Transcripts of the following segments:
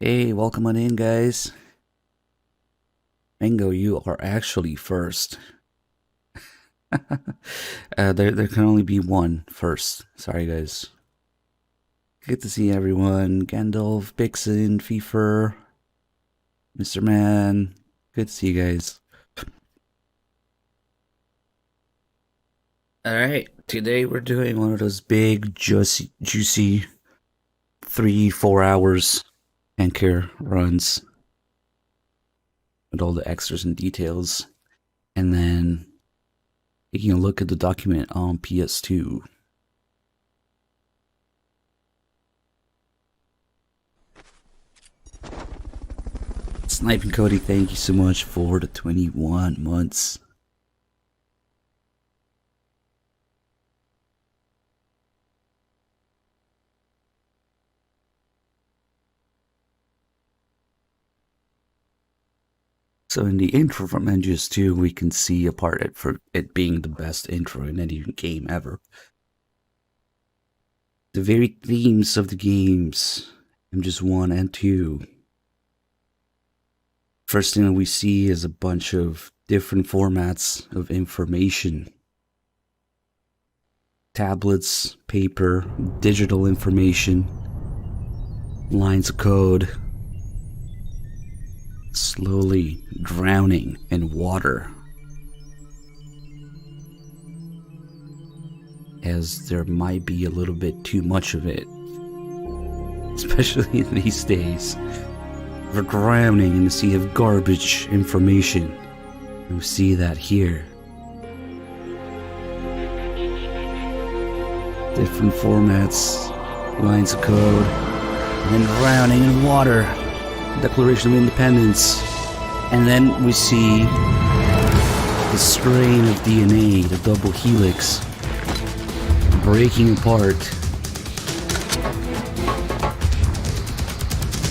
Hey, welcome on in, guys. Mango, you are actually first. There can only be one first. Sorry, guys. Good to see everyone. Gandalf, Bixen, Fefer, Mr. Man. Good to see you guys. Alright, today we're doing one of those big, juicy 3-4 hours anchor runs with all the extras and details, and then taking a look at the document on PS2. Sniping Cody, thank you so much for the 21 months. So in the intro from NGS2, we can see a part for it being the best intro in any game ever. The very themes of the games, MGS1 and 2. First thing that we see is a bunch of different formats of information. Tablets, paper, digital information, lines of code, slowly drowning in water, as there might be a little bit too much of it, especially these days. We're drowning in a sea of garbage information, and we see that here. Different formats, lines of code, and then drowning in water. Declaration of Independence, and then we see the strain of DNA, the double helix, breaking apart,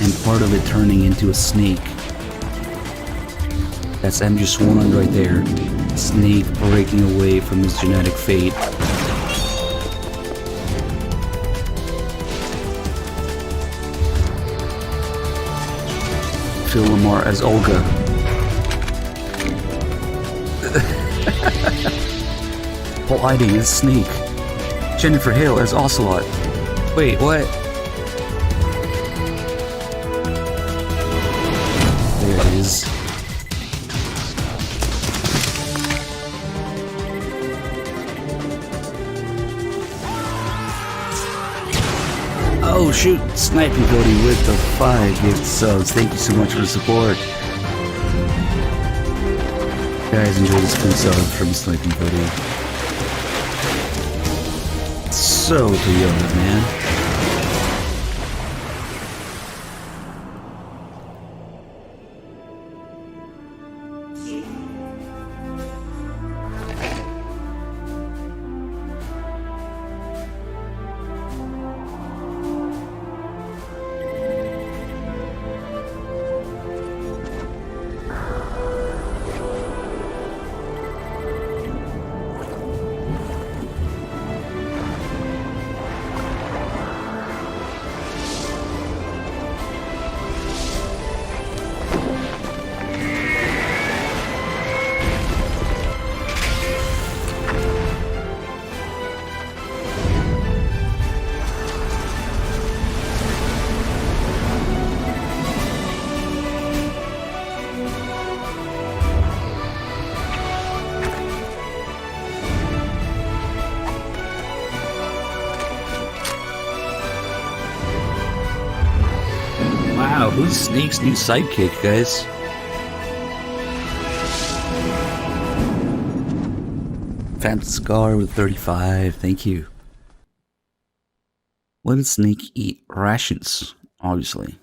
and part of it turning into a snake. That's MGS1 right there. Snake breaking away from his genetic fate. Phil Lamar as Olga. Paul Eiding as Snake. Jennifer Hale as Ocelot. Wait, what? There it is. Oh shoot, Sniping Cody with the 5 gift subs. Thank you so much for the support. Guys, enjoy this fun sub from Sniping Cody. So Toyota, man. Wow, who's Snake's new sidekick, guys? Phantom Scar with 35, thank you. What did Snake eat? Rations, obviously.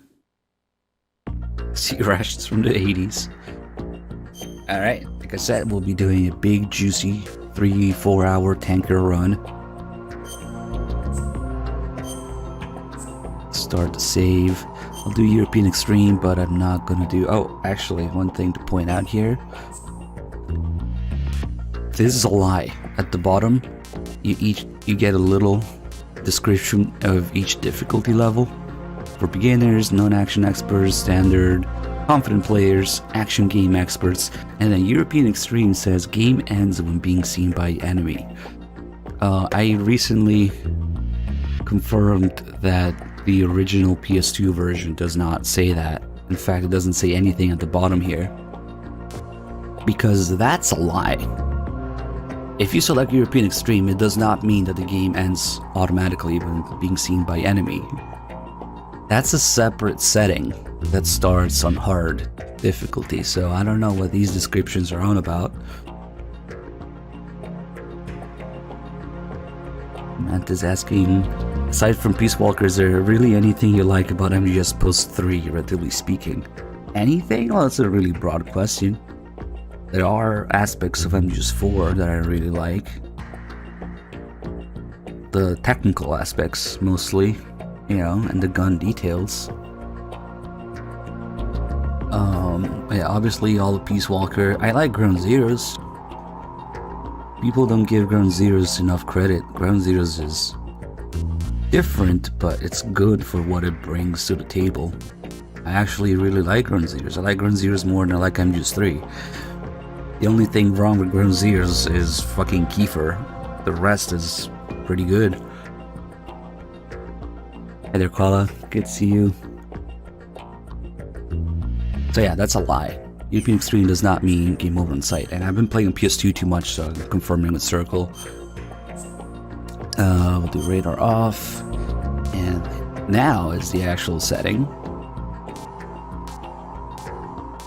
See, rations from the 80s. Alright, like I said, we'll be doing a big, juicy 3-4 hour tanker run. Start to save. I'll do European Extreme, but I'm not gonna do... Oh, actually, one thing to point out here. This is a lie. At the bottom, you get a little description of each difficulty level. for beginners, non-action experts, standard, confident players, action game experts, and then European Extreme says game ends when being seen by enemy. I recently confirmed that the original PS2 version does not say that. In fact, it doesn't say anything at the bottom here. Because that's a lie. If you select European Extreme, it does not mean that the game ends automatically when being seen by enemy. That's a separate setting that starts on hard difficulty, so I don't know what these descriptions are on about. Matt is asking, aside from Peace Walker, is there really anything you like about MGS Post 3, relatively speaking? Anything? Well, that's a really broad question. There are aspects of MGS 4 that I really like. The technical aspects, mostly, you know, and the gun details. Yeah, obviously all of Peace Walker. I like Ground Zeroes. People don't give Ground Zeroes enough credit. Ground Zeroes is different, but it's good for what it brings to the table. I actually really like Ground Zeroes. I like Ground Zeroes more than I like MGS 3. The only thing wrong with Ground Zeroes is fucking Kiefer. The rest is pretty good. Hey there, Koala. Good to see you. So yeah, that's a lie. European Extreme does not mean game over in sight. And I've been playing on PS2 too much, so I'm confirming with Circle. We'll do radar off. And now is the actual setting.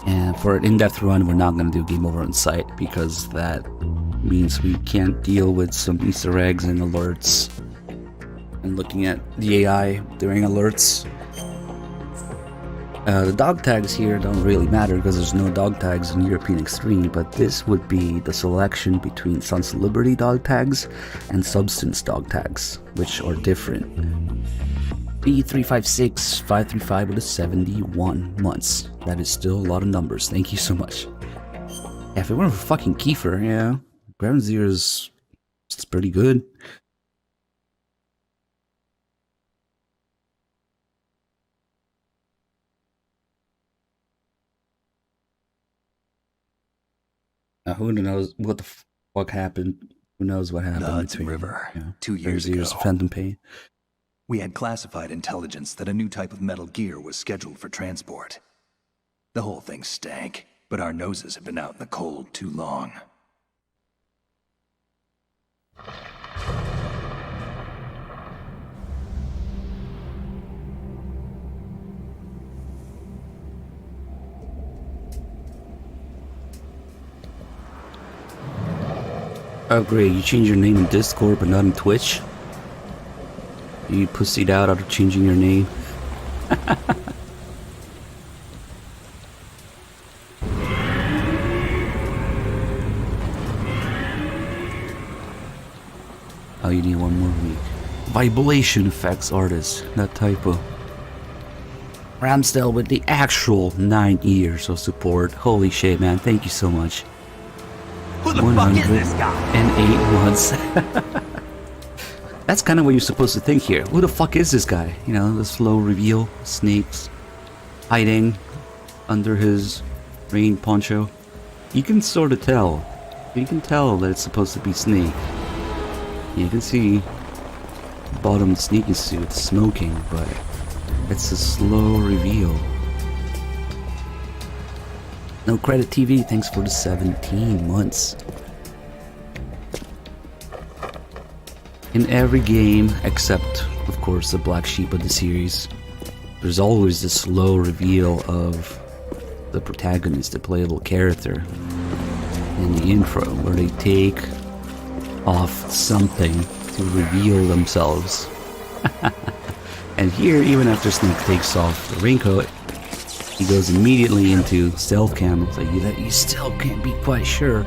And for an in-depth run, we're not going to do game over in sight because that means we can't deal with some Easter eggs and alerts and looking at the AI during alerts. The dog tags here don't really matter because there's no dog tags in European Extreme, but this would be the selection between Sons of Liberty dog tags and Substance dog tags, which are different. B356535 with a 71 months. That is still a lot of numbers. Thank you so much. Yeah, if it weren't for fucking Kiefer, yeah, Ground Zeroes is pretty good. Who knows what the fuck happened? Who knows what happened between River, you know, 2 years ago. Phantom Pain. We had classified intelligence that a new type of metal gear was scheduled for transport. The whole thing stank, but our noses had been out in the cold too long. Oh great, you changed your name in Discord but not in Twitch? You pussied out after changing your name? Oh, you need one more week. Vibration effects artist, that typo. Ramsdale with the actual 9 years of support. Holy shit, man, thank you so much. Who the fuck is this guy? And 8 months. That's kind of what you're supposed to think here. Who the fuck is this guy? You know, the slow reveal, snakes hiding under his rain poncho. You can sort of tell. You can tell that it's supposed to be Snake. You can see the bottom of the sneaking suit smoking, but it's a slow reveal. No Credit TV, thanks for the 17 months. In every game, except, of course, the black sheep of the series, there's always this slow reveal of the protagonist, the playable character, in the intro, where they take off something to reveal themselves. And here, even after Snake takes off the raincoat, he goes immediately into stealth cam, so you still can't be quite sure.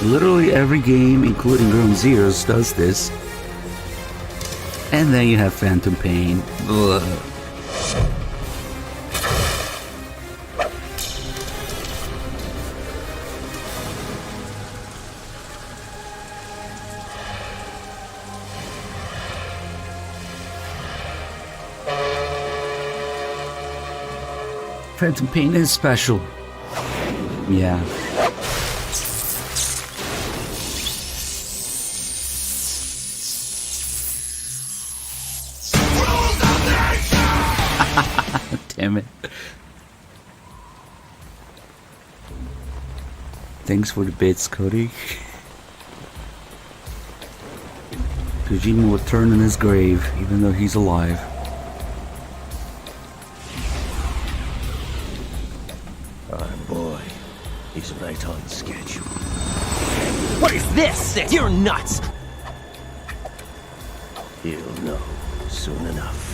Literally every game, including Ground Zeroes, does this. And then you have Phantom Pain. Ugh. Phantom Pain is special. Yeah. Damn it. Thanks for the bits, Cody. Kojima will turn in his grave, even though he's alive. Oh boy, he's right on schedule. What is this? You're nuts! He'll know soon enough.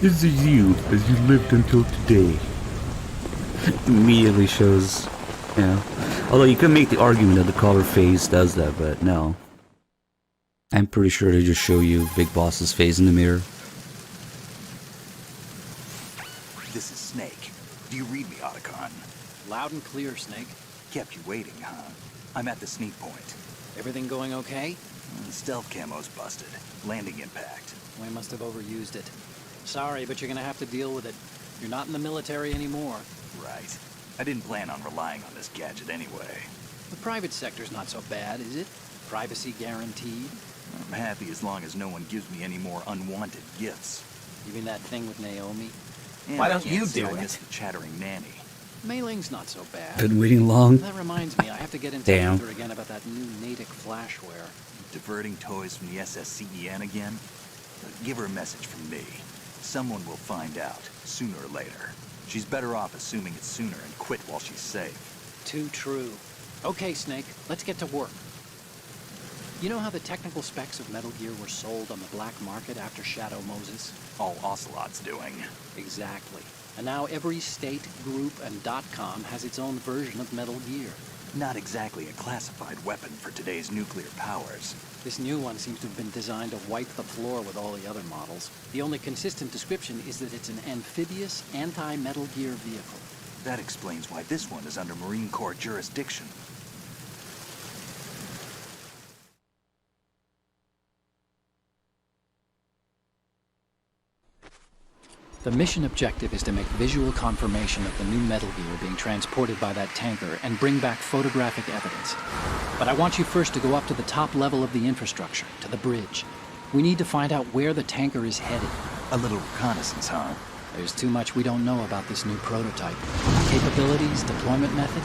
This is you, as you lived until today. Immediately shows, you know. Although you could make the argument that the color phase does that, but no. I'm pretty sure they just show you Big Boss's face in the mirror. This is Snake. Do you read me, Otacon? Loud and clear, Snake. Kept you waiting, huh? I'm at the sneak point. Everything going okay? Stealth camo's busted. Landing impact. We must have overused it. Sorry, but you're gonna have to deal with it. You're not in the military anymore. Right. I didn't plan on relying on this gadget anyway. The private sector's not so bad, is it? Privacy guaranteed? I'm happy as long as no one gives me any more unwanted gifts. You mean that thing with Naomi? And Why I don't can't you say do I it? miss the chattering nanny. Mei Ling's not so bad. Been waiting long. That reminds me, I have to get in touch Damn. with her again about that new Natick flashware. Diverting toys from the SSCEN again? Give her a message from me. Someone will find out, sooner or later. She's better off assuming it's sooner and quit while she's safe. Too true. Okay, Snake, let's get to work. You know how the technical specs of Metal Gear were sold on the black market after Shadow Moses? All Ocelot's doing. Exactly. And now every state, group, and .com has its own version of Metal Gear. Not exactly a classified weapon for today's nuclear powers. This new one seems to have been designed to wipe the floor with all the other models. The only consistent description is that it's an amphibious, anti-Metal Gear vehicle. That explains why this one is under Marine Corps jurisdiction. The mission objective is to make visual confirmation of the new Metal Gear being transported by that tanker and bring back photographic evidence. But I want you first to go up to the top level of the infrastructure, to the bridge. We need to find out where the tanker is headed. A little reconnaissance, huh? There's too much we don't know about this new prototype. Capabilities, deployment method.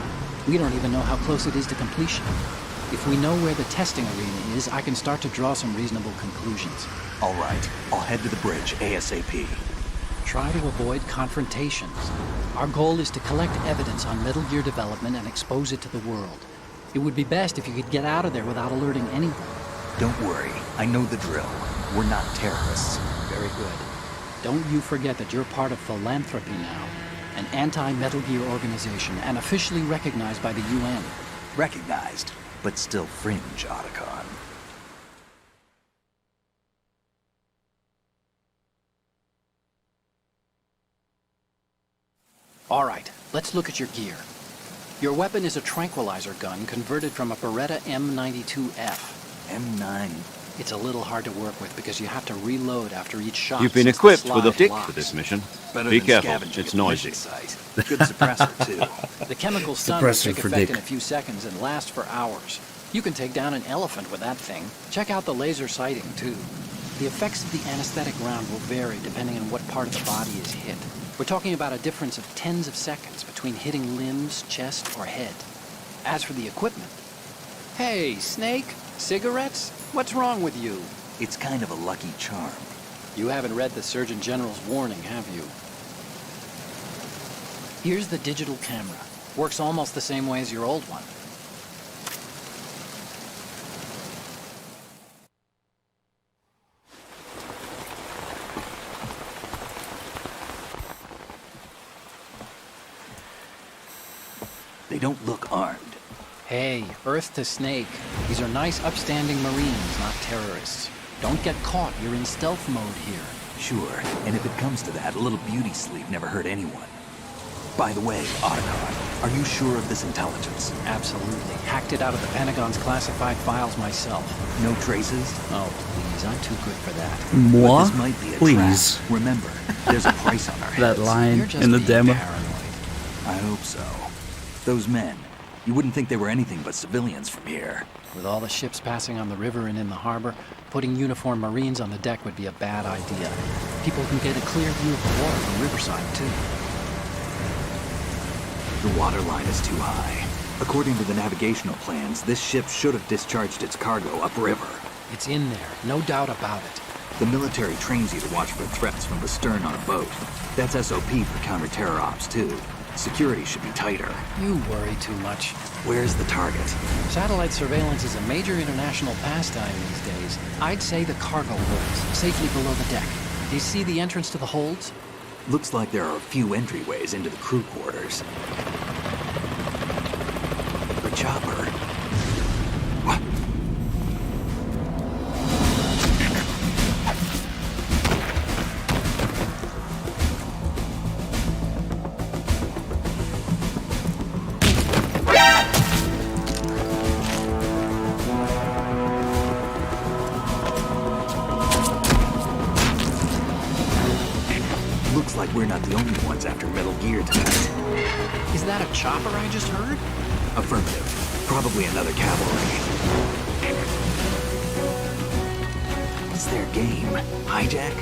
We don't even know how close it is to completion. If we know where the testing arena is, I can start to draw some reasonable conclusions. All right, I'll head to the bridge ASAP. Try to avoid confrontations. Our goal is to collect evidence on Metal Gear development and expose it to the world. It would be best if you could get out of there without alerting anyone. Don't worry, I know the drill. We're not terrorists. Very good. Don't you forget that you're part of Philanthropy now, an anti-Metal Gear organization and officially recognized by the UN. Recognized, but still fringe, Otacon. All right, let's look at your gear. Your weapon is a tranquilizer gun converted from a Beretta M92F. M9. It's a little hard to work with because you have to reload after each shot. You've been since the equipped with a slide stick locks. for this mission. Better Be than careful, scavenging it's at the noisy. mission site. Good suppressor, too. The chemical stun will Suppressor take for effect Dick. in a few seconds and last for hours. You can take down an elephant with that thing. Check out the laser sighting, too. The effects of the anesthetic round will vary depending on what part of the body is hit. We're talking about a difference of tens of seconds between hitting limbs, chest, or head. As for the equipment... Hey, Snake, cigarettes? What's wrong with you? It's kind of a lucky charm. You haven't read the Surgeon General's warning, have you? Here's the digital camera. Works almost the same way as your old one. They don't look armed. Hey, Earth to Snake. These are nice, upstanding Marines, not terrorists. Don't get caught. You're in stealth mode here. Sure, and if it comes to that, a little beauty sleep never hurt anyone. By the way, Otacon, are you sure of this intelligence? Absolutely. Hacked it out of the Pentagon's classified files myself. No traces? Oh, please. I'm too good for that. Moi? But this might be a Please. trap. Remember, there's a price on our heads. That line You're just in the being demo. paranoid. I hope so. Those men, you wouldn't think they were anything but civilians from here. With all the ships passing on the river and in the harbor, putting uniformed Marines on the deck would be a bad idea. People can get a clear view of the water from Riverside, too. The water line is too high. According to the navigational plans, this ship should have discharged its cargo upriver. It's in there, no doubt about it. The military trains you to watch for threats from the stern on a boat. That's SOP for counter-terror ops, too. Security should be tighter. You worry too much. Where's the target? Satellite surveillance is a major international pastime these days. I'd say the cargo holds, safely below the deck. Do you see the entrance to the holds? Looks like there are a few entryways into the crew quarters. The chopper. What? Looks like we're not the only ones after Metal Gear tonight. Is that a chopper I just heard? Affirmative. Probably another cavalry. What's their game? Hijack?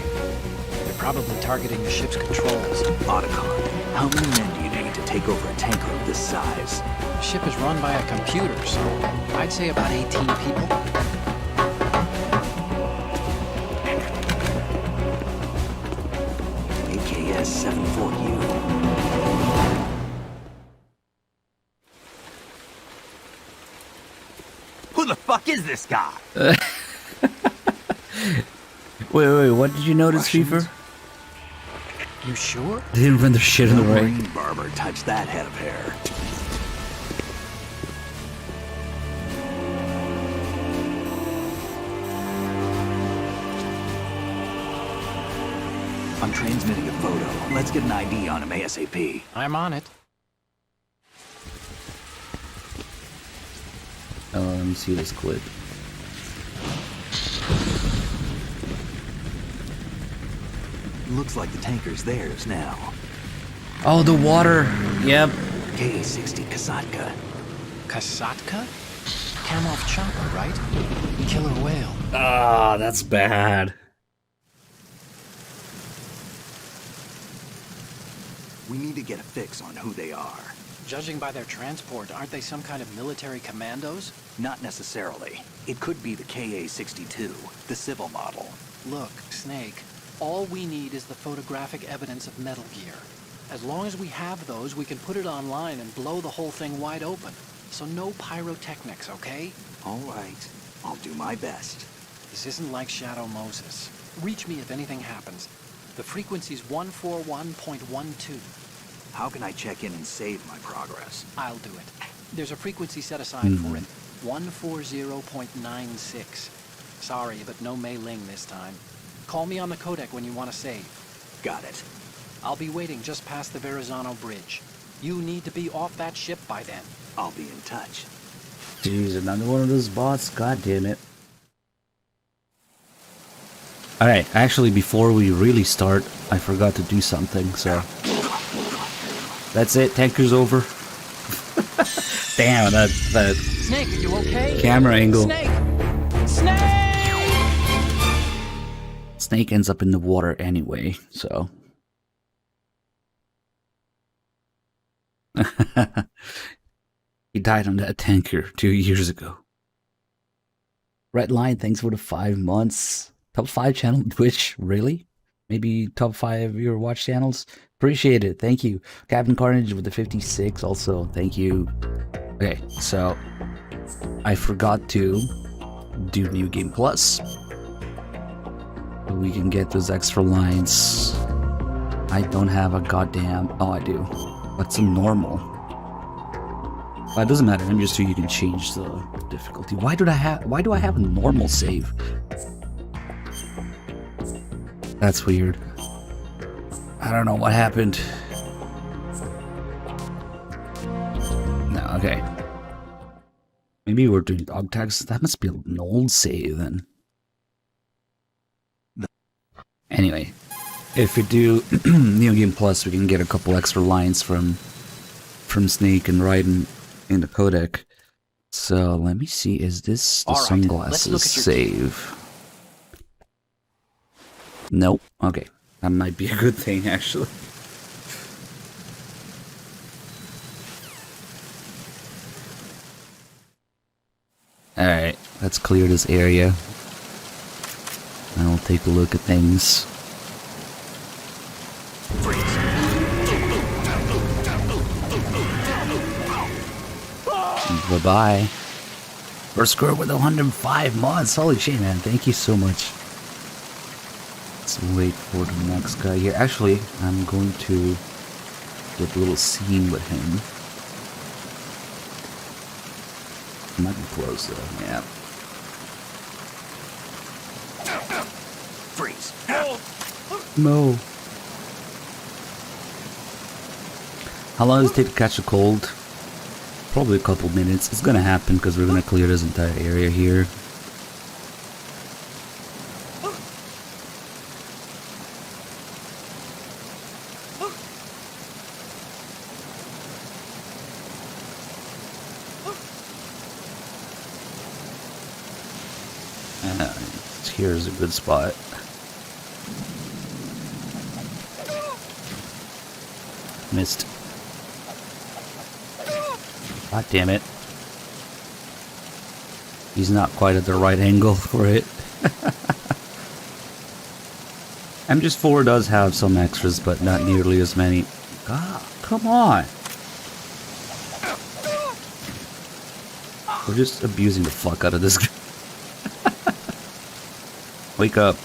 They're probably targeting the ship's controls. Otacon, how many men do you need to take over a tanker of this size? The ship is run by a computer, so I'd say about 18 people. AKS 74U. Who the fuck is this guy? Wait, what did you notice, Russians? Fever? You sure? They didn't run their shit in the way. Marine barber touched that head of hair. I'm transmitting a photo. Let's get an ID on him ASAP. I'm on it. Let me see this clip. Looks like the tanker's theirs now. Oh, the water. Yep. KA-60 Kasatka. Kasatka? Kamov chopper, right? Killer whale. Ah, that's bad. We need to get a fix on who they are. Judging by their transport, aren't they some kind of military commandos? Not necessarily. It could be the KA-62, the civil model. Look, Snake, all we need is the photographic evidence of Metal Gear. As long as we have those, we can put it online and blow the whole thing wide open. So no pyrotechnics, okay? All right. I'll do my best. This isn't like Shadow Moses. Reach me if anything happens. The frequency's 141.12. How can I check in and save my progress? I'll do it. There's a frequency set aside for it. 140.96. Sorry, but no Mei Ling this time. Call me on the codec when you want to save. Got it. I'll be waiting just past the Verrazano Bridge. You need to be off that ship by then. I'll be in touch. Jeez, another one of those bots. God damn it. Alright, actually, before we really start, I forgot to do something, so... That's it, tanker's over. Damn, that Snake, are you okay? camera angle. Snake! Snake! Snake ends up in the water anyway, so... He died on that tanker 2 years ago. Red Line, thanks for the 5 months. Top 5 channel Twitch, really? Maybe top 5 of your watch channels? Appreciate it. Thank you. Captain Carnage with the 56 also. Thank you. Okay, so I forgot to do New Game Plus. We can get those extra lines. I don't have a goddamn... Oh, I do. That's a normal. But it doesn't matter. I'm just so you can change the difficulty. Why do I have a normal save? That's weird. I don't know what happened. No, okay. Maybe we're doing dog tags. That must be an old save then. Anyway, if we do New Game Plus, we can get a couple extra lines from Snake and Raiden in the codec. So let me see. Is this the sunglasses save? Nope. Okay. That might be a good thing, actually. Alright, let's clear this area. And I'll take a look at things. Bye-bye. We're scored with 105 mods. Holy shit, man. Thank you so much. Let's wait for the next guy here. Actually, I'm going to get a little scene with him. Might be close though, yeah. Freeze. No. How long does it take to catch a cold? Probably a couple minutes. It's gonna happen because we're gonna clear this entire area here. Here's a good spot. Missed. God damn it. He's not quite at the right angle for it. MGS4 does have some extras, but not nearly as many. God, come on. We're just abusing the fuck out of this guy. Wake up.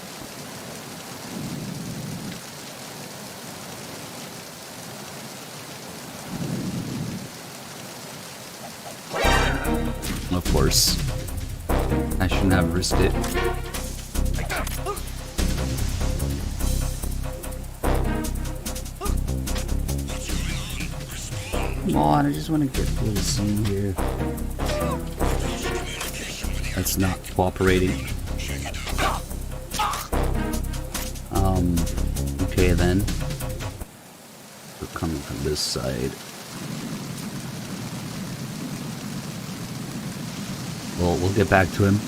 Of course. I shouldn't have risked it. Come on, I just want to get a little scene here. That's not cooperating. Okay then. We're coming from this side. Well, we'll get back to him.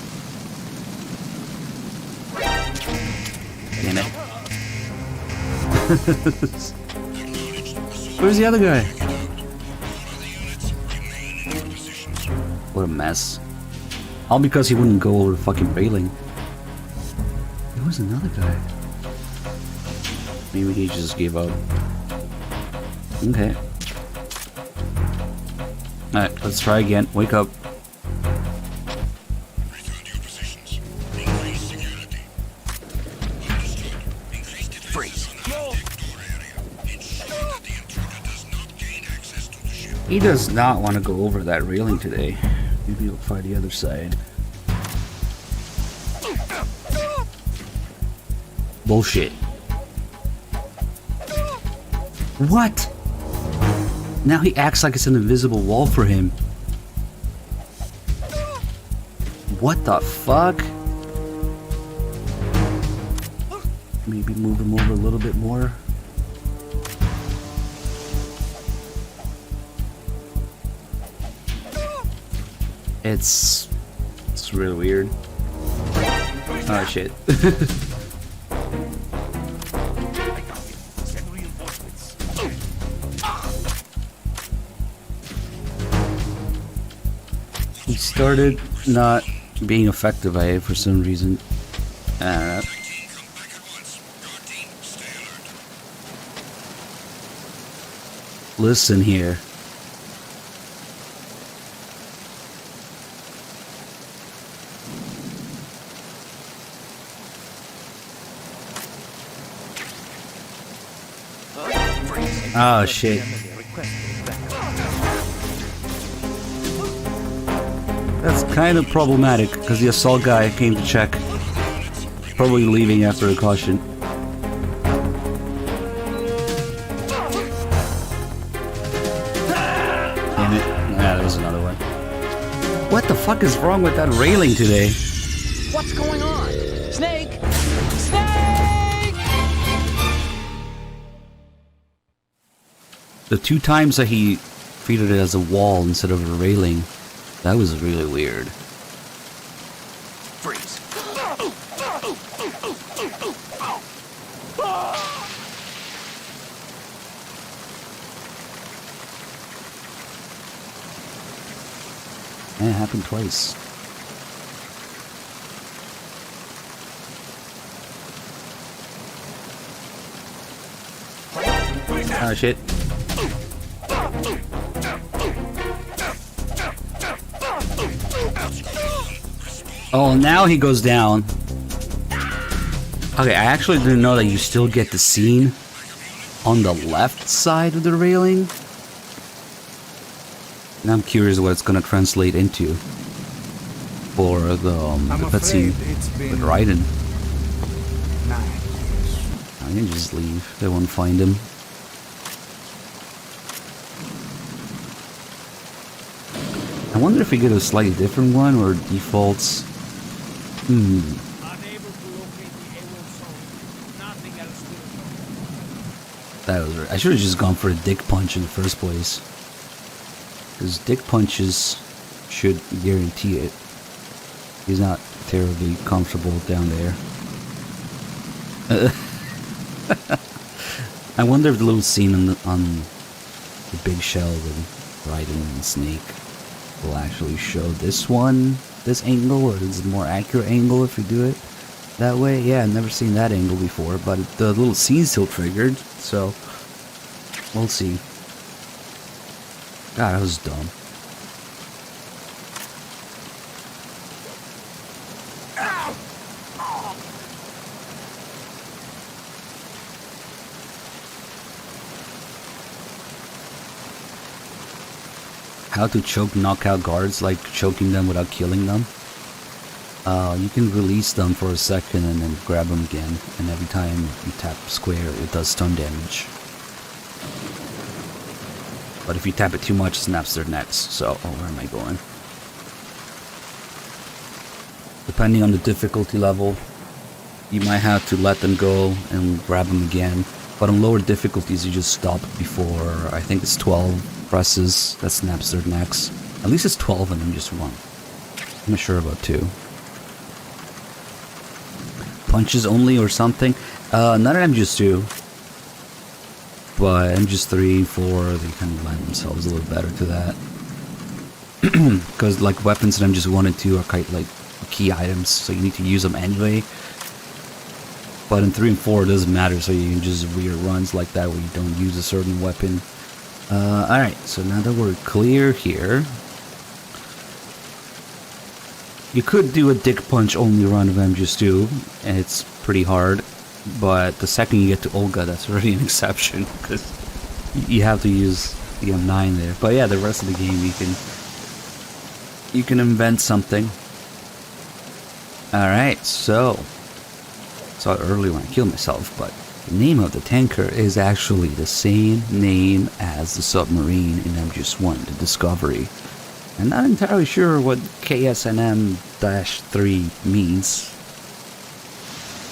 Damn it. Where's the other guy? What a mess. All because he wouldn't go over the fucking railing. There was another guy. Maybe he just gave up. Okay. Alright, let's try again. Wake up. Freeze. He does not want to go over that railing today. Maybe he'll try the other side. Bullshit. What? Now he acts like it's an invisible wall for him. What the fuck? Maybe move him over a little bit more. It's really weird. Oh shit. He started not being effective by it for some reason. Listen here. Oh shit. That's kind of problematic because the assault guy came to check. Probably leaving after a caution. Damn it. Yeah, there was another one. What the fuck is wrong with that railing today? What's going on? Snake! Snake! The 2 times that he treated it as a wall instead of a railing, that was really weird. Freeze. And it happened twice. Oh shit. Oh, now he goes down. Okay, I actually didn't know that you still get the scene on the left side of the railing. And I'm curious what it's gonna translate into for the cutscene with Raiden. I can just leave. They won't find him. I wonder if we get a slightly different one or defaults. That was right. I should have just gone for a dick punch in the first place. Because dick punches should guarantee it. He's not terribly comfortable down there. I wonder if the little scene on the big shell with Raiden and Snake will actually show this angle, or is it a more accurate angle if we do it that way? Yeah, I've never seen that angle before, but the little scene's still triggered, so we'll see. God, that was dumb. How to choke knockout guards, like choking them without killing them. You can release them for a second and then grab them again, and every time you tap square it does stun damage. But if you tap it too much, it snaps their necks. So, oh, where am I going? Depending on the difficulty level, you might have to let them go and grab them again. But on lower difficulties, you just stop before, I think it's 12 presses that snaps their necks. At least it's 12 and then just 1. I'm not sure about 2. Punches only or something? None of them just 2. But MGs 3 and 4, they kind of lend themselves a little better to that. Because like weapons in MGs 1 and 2 are quite like key items, so you need to use them anyway. But in 3 and 4 it doesn't matter, so you can just rear runs like that where you don't use a certain weapon. Alright, so now that we're clear here, you could do a dick punch only run of MGs 2, and it's pretty hard. But the second you get to Olga, that's already an exception, because you have to use the M9 there. But yeah, the rest of the game you can invent something. Alright, so saw it earlier when I killed myself, but the name of the tanker is actually the same name as the submarine in MGS 1, the Discovery. I'm not entirely sure what KSNM-3 means,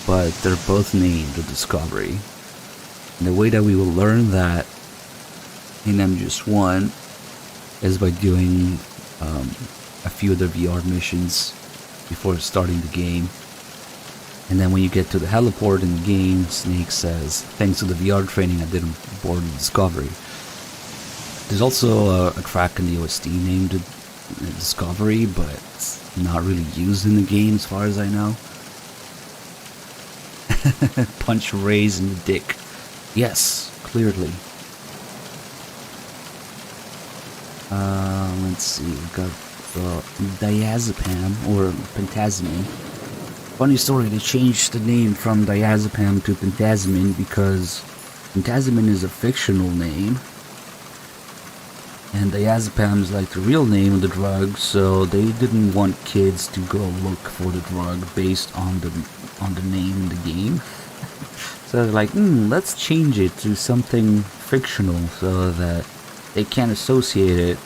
but they're both named the Discovery. And the way that we will learn that in MGS 1 is by doing a few of the VR missions before starting the game. And then when you get to the heliport in the game, Snake says, thanks to the VR training I did on board the Discovery. There's also a track in the OST named Discovery, but it's not really used in the game as far as I know. Punch Ray's in the dick. Yes, clearly. Let's see, we've got diazepam, or pentazamine. Funny story, they changed the name from diazepam to pentazamine because pentazamine is a fictional name, and diazepam is like the real name of the drug, so they didn't want kids to go look for the drug based on the name in the game. So they're like, let's change it to something fictional so that they can't associate it.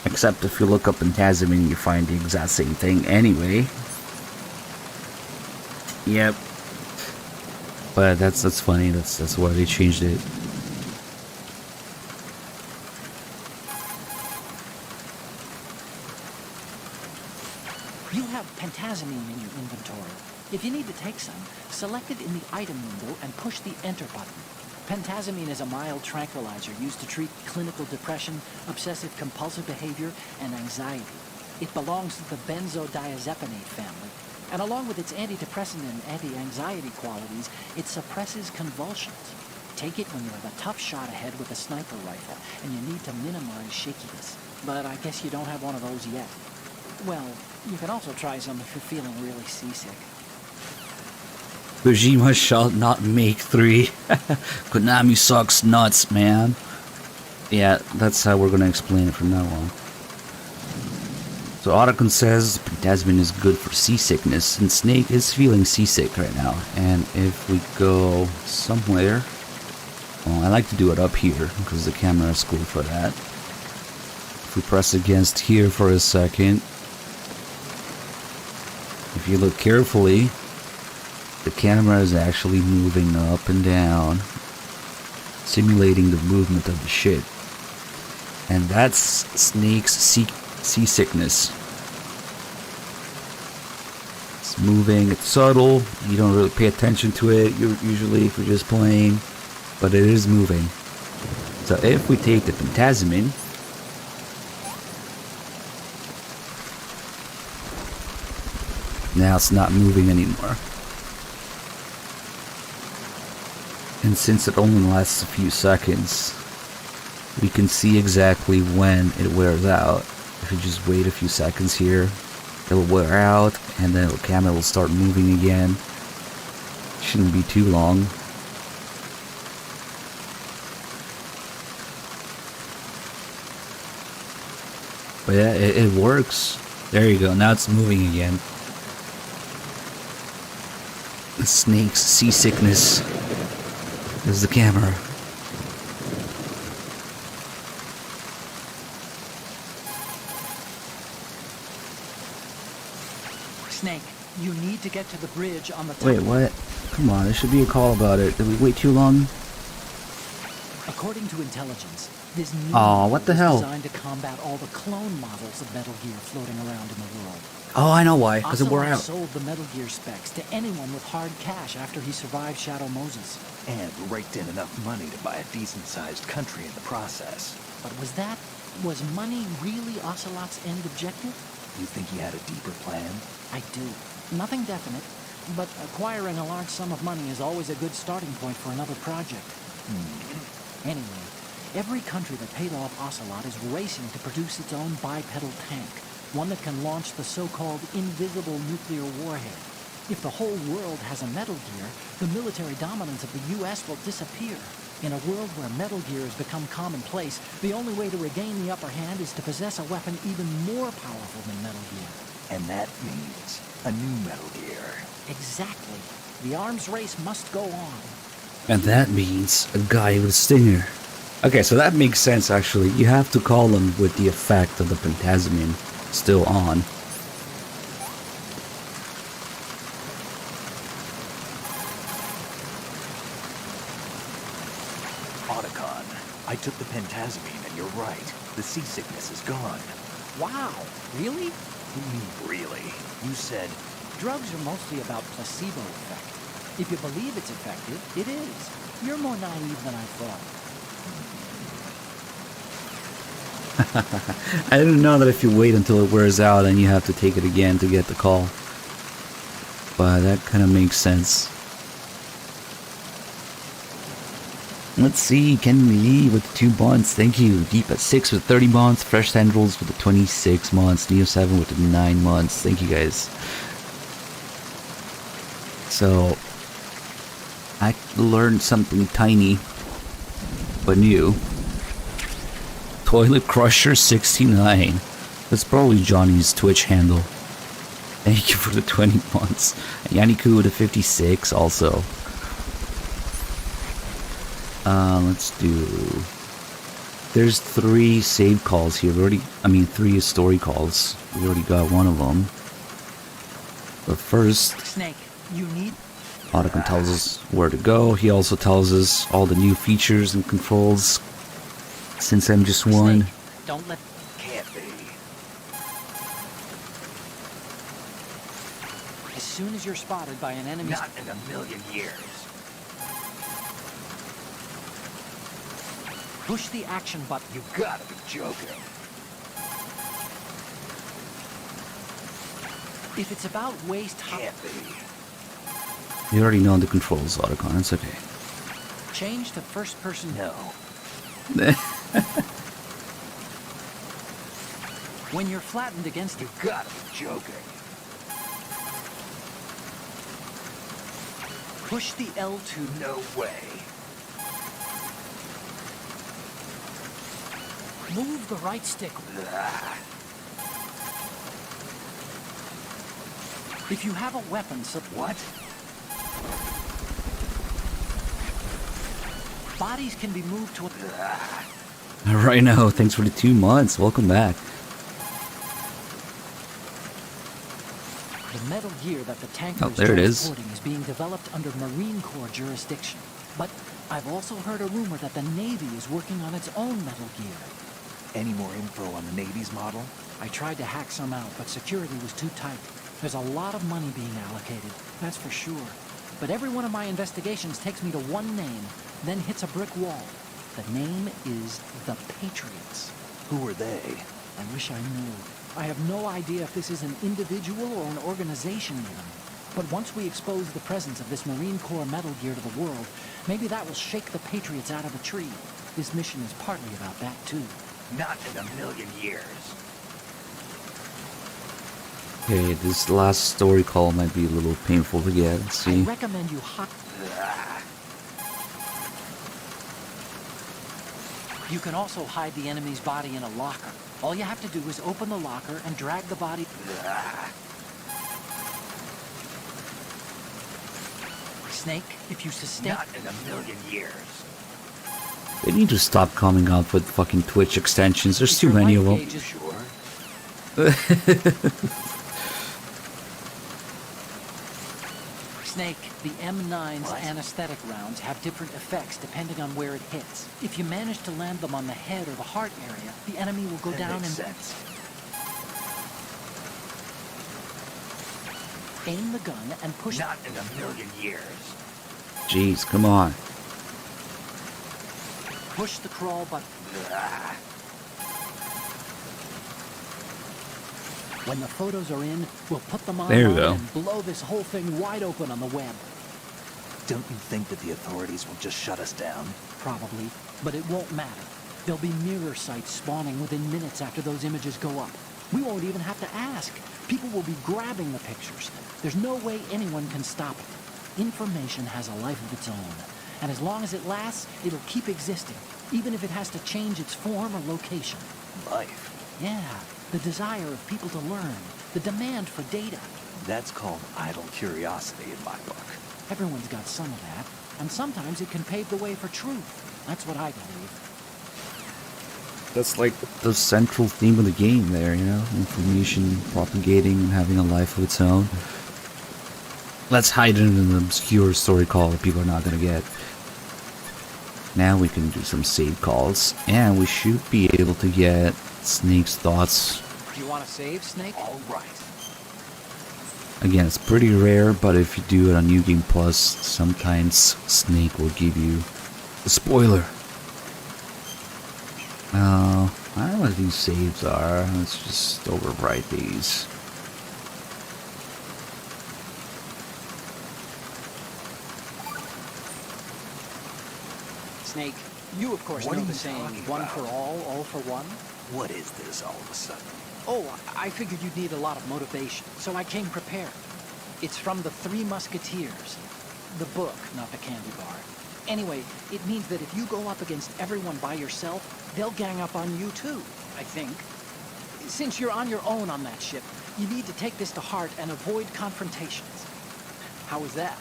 Except if you look up pentazamine, you find the exact same thing anyway. Yep. But that's funny. That's why they changed it. You have pentazamine in your inventory. If you need to take some, select it in the item window and push the enter button. Pentazamine is a mild tranquilizer used to treat clinical depression, obsessive-compulsive behavior, and anxiety. It belongs to the benzodiazepinate family, and along with its antidepressant and anti-anxiety qualities, it suppresses convulsions. Take it when you have a tough shot ahead with a sniper rifle, and you need to minimize shakiness. But I guess you don't have one of those yet. Well, you can also try some if you're feeling really seasick. Kojima shall not make 3. Konami sucks nuts, man. Yeah, that's how we're gonna explain it from now on. So Otacon says pentazamine is good for seasickness, and Snake is feeling seasick right now. And if we go somewhere, well, I like to do it up here because the camera is cool for that. If we press against here for a second, if you look carefully, the camera is actually moving up and down, simulating the movement of the ship. And that's Snake's seasickness. It's moving, it's subtle, you don't really pay attention to it usually if you're just playing, but it is moving. So if we take the pentazamine, now it's not moving anymore. And since it only lasts a few seconds, we can see exactly when it wears out. If you just wait a few seconds here, it'll wear out, and then the camera will start moving again. Shouldn't be too long. But yeah, it works. There you go, now it's moving again. Snake's seasickness is the camera. Snake, you need to get to the bridge on the top. Wait, what? Come on, there should be a call about it. Did we wait too long? According to intelligence, this new Aw, what the hell? is designed to combat all the clone models of Metal Gear floating around in the world. Oh, I know why, because it wore Ocelot out. sold the Metal Gear specs to anyone with hard cash after he survived Shadow Moses. And raked in enough money to buy a decent-sized country in the process. But was money really Ocelot's end objective? You think he had a deeper plan? I do. Nothing definite, but acquiring a large sum of money is always a good starting point for another project. Anyway, every country that paid off Ocelot is racing to produce its own bipedal tank, one that can launch the so-called invisible nuclear warhead. If the whole world has a Metal Gear, the military dominance of the U.S. will disappear. In a world where Metal Gear has become commonplace, the only way to regain the upper hand is to possess a weapon even more powerful than Metal Gear. And that means a new Metal Gear. Exactly. The arms race must go on. And that means a guy with a stinger. Okay, so that makes sense actually. You have to call him with the effect of the pentazamine still on. Otacon, I took the pentazamine and you're right. The seasickness is gone. Wow, really? What do you mean, really? You said... Drugs are mostly about placebo effect. If you believe it's effective, it is. You're more naive than I thought. I didn't know that if you wait until it wears out, then you have to take it again to get the call. But that kind of makes sense. Let's see, Ken Lee with the 2 months. Thank you. Deep at 6 with 30 months. Fresh Tendrils with the 26 months. Neo 7 with the 9 months. Thank you guys. So, I learned something tiny but new. Toilet Crusher 69. That's probably Johnny's Twitch handle. Thank you for the 20 months. And Yanniku with the 56 also. Let's do... There's 3 save calls here. 3 story calls. We already got one of them. But first... Snake, you need... Otacon tells us where to go. He also tells us all the new features and controls since MGS1. Snake, don't let... Can't be. As soon as you're spotted by an enemy... Not in a million years. Push the action button. You gotta be joking. If it's about waist height... Can't be. You already know the controls, Otacon. It's okay. Change to first person... No. When you're flattened against... You gotta be joking. Push the L2... No way. Move the right stick. Ah. If you have a weapon... What? Bodies can be moved to... Ah. Right now, thanks for the 2 months. Welcome back. The Metal Gear that the tanker Oh, there it is. transporting is being developed under Marine Corps jurisdiction. But I've also heard a rumor that the Navy is working on its own Metal Gear. Any more info on the Navy's model? I tried to hack some out, but security was too tight. There's a lot of money being allocated, that's for sure. But every one of my investigations takes me to one name, then hits a brick wall. The name is the Patriots. Who are they? I wish I knew. I have no idea if this is an individual or an organization even. But once we expose the presence of this Marine Corps Metal Gear to the world, maybe that will shake the Patriots out of a tree. This mission is partly about that, too. Not in a million years. Okay, this last story call might be a little painful to get. Let's I see. recommend you Ah. You can also hide the enemy's body in a locker. All you have to do is open the locker and drag the body... Ah. Snake, if you sustain... Not in a million years. They need to stop coming out with fucking Twitch extensions. There's If too your many of life them. gauge is- Sure. Snake, the M9's What? anesthetic rounds have different effects depending on where it hits. If you manage to land them on the head or the heart area, the enemy will go That down makes and sense. aim the gun and push... Not in a million years. Jeez, come on. Push the crawl button. Ah. When the photos are in, we'll put them There you online go. and blow this whole thing wide open on the web. Don't you think that the authorities will just shut us down? Probably, but it won't matter. There'll be mirror sites spawning within minutes after those images go up. We won't even have to ask. People will be grabbing the pictures. There's no way anyone can stop it. Information has a life of its own, and as long as it lasts, it'll keep existing, even if it has to change its form or location. Life. Yeah, the desire of people to learn, the demand for data. That's called idle curiosity in my book. Everyone's got some of that, and sometimes it can pave the way for truth. That's what I believe. That's like the central theme of the game there, you know? Information propagating and having a life of its own. Let's hide it in an obscure story call that people are not gonna get. Now we can do some save calls, and we should be able to get Snake's thoughts. Do you want to save, Snake? All right. Again, it's pretty rare, but if you do it on New Game Plus, sometimes Snake will give you a spoiler. I don't know what these saves are. Let's just overwrite these. Snake, you of course What know are the you saying, talking one about? for all for one. What is this all of a sudden? Oh, I figured you'd need a lot of motivation, so I came prepared. It's from the Three Musketeers. The book, not the candy bar. Anyway, it means that if you go up against everyone by yourself, they'll gang up on you too, I think. Since you're on your own on that ship, you need to take this to heart and avoid confrontations. How was that?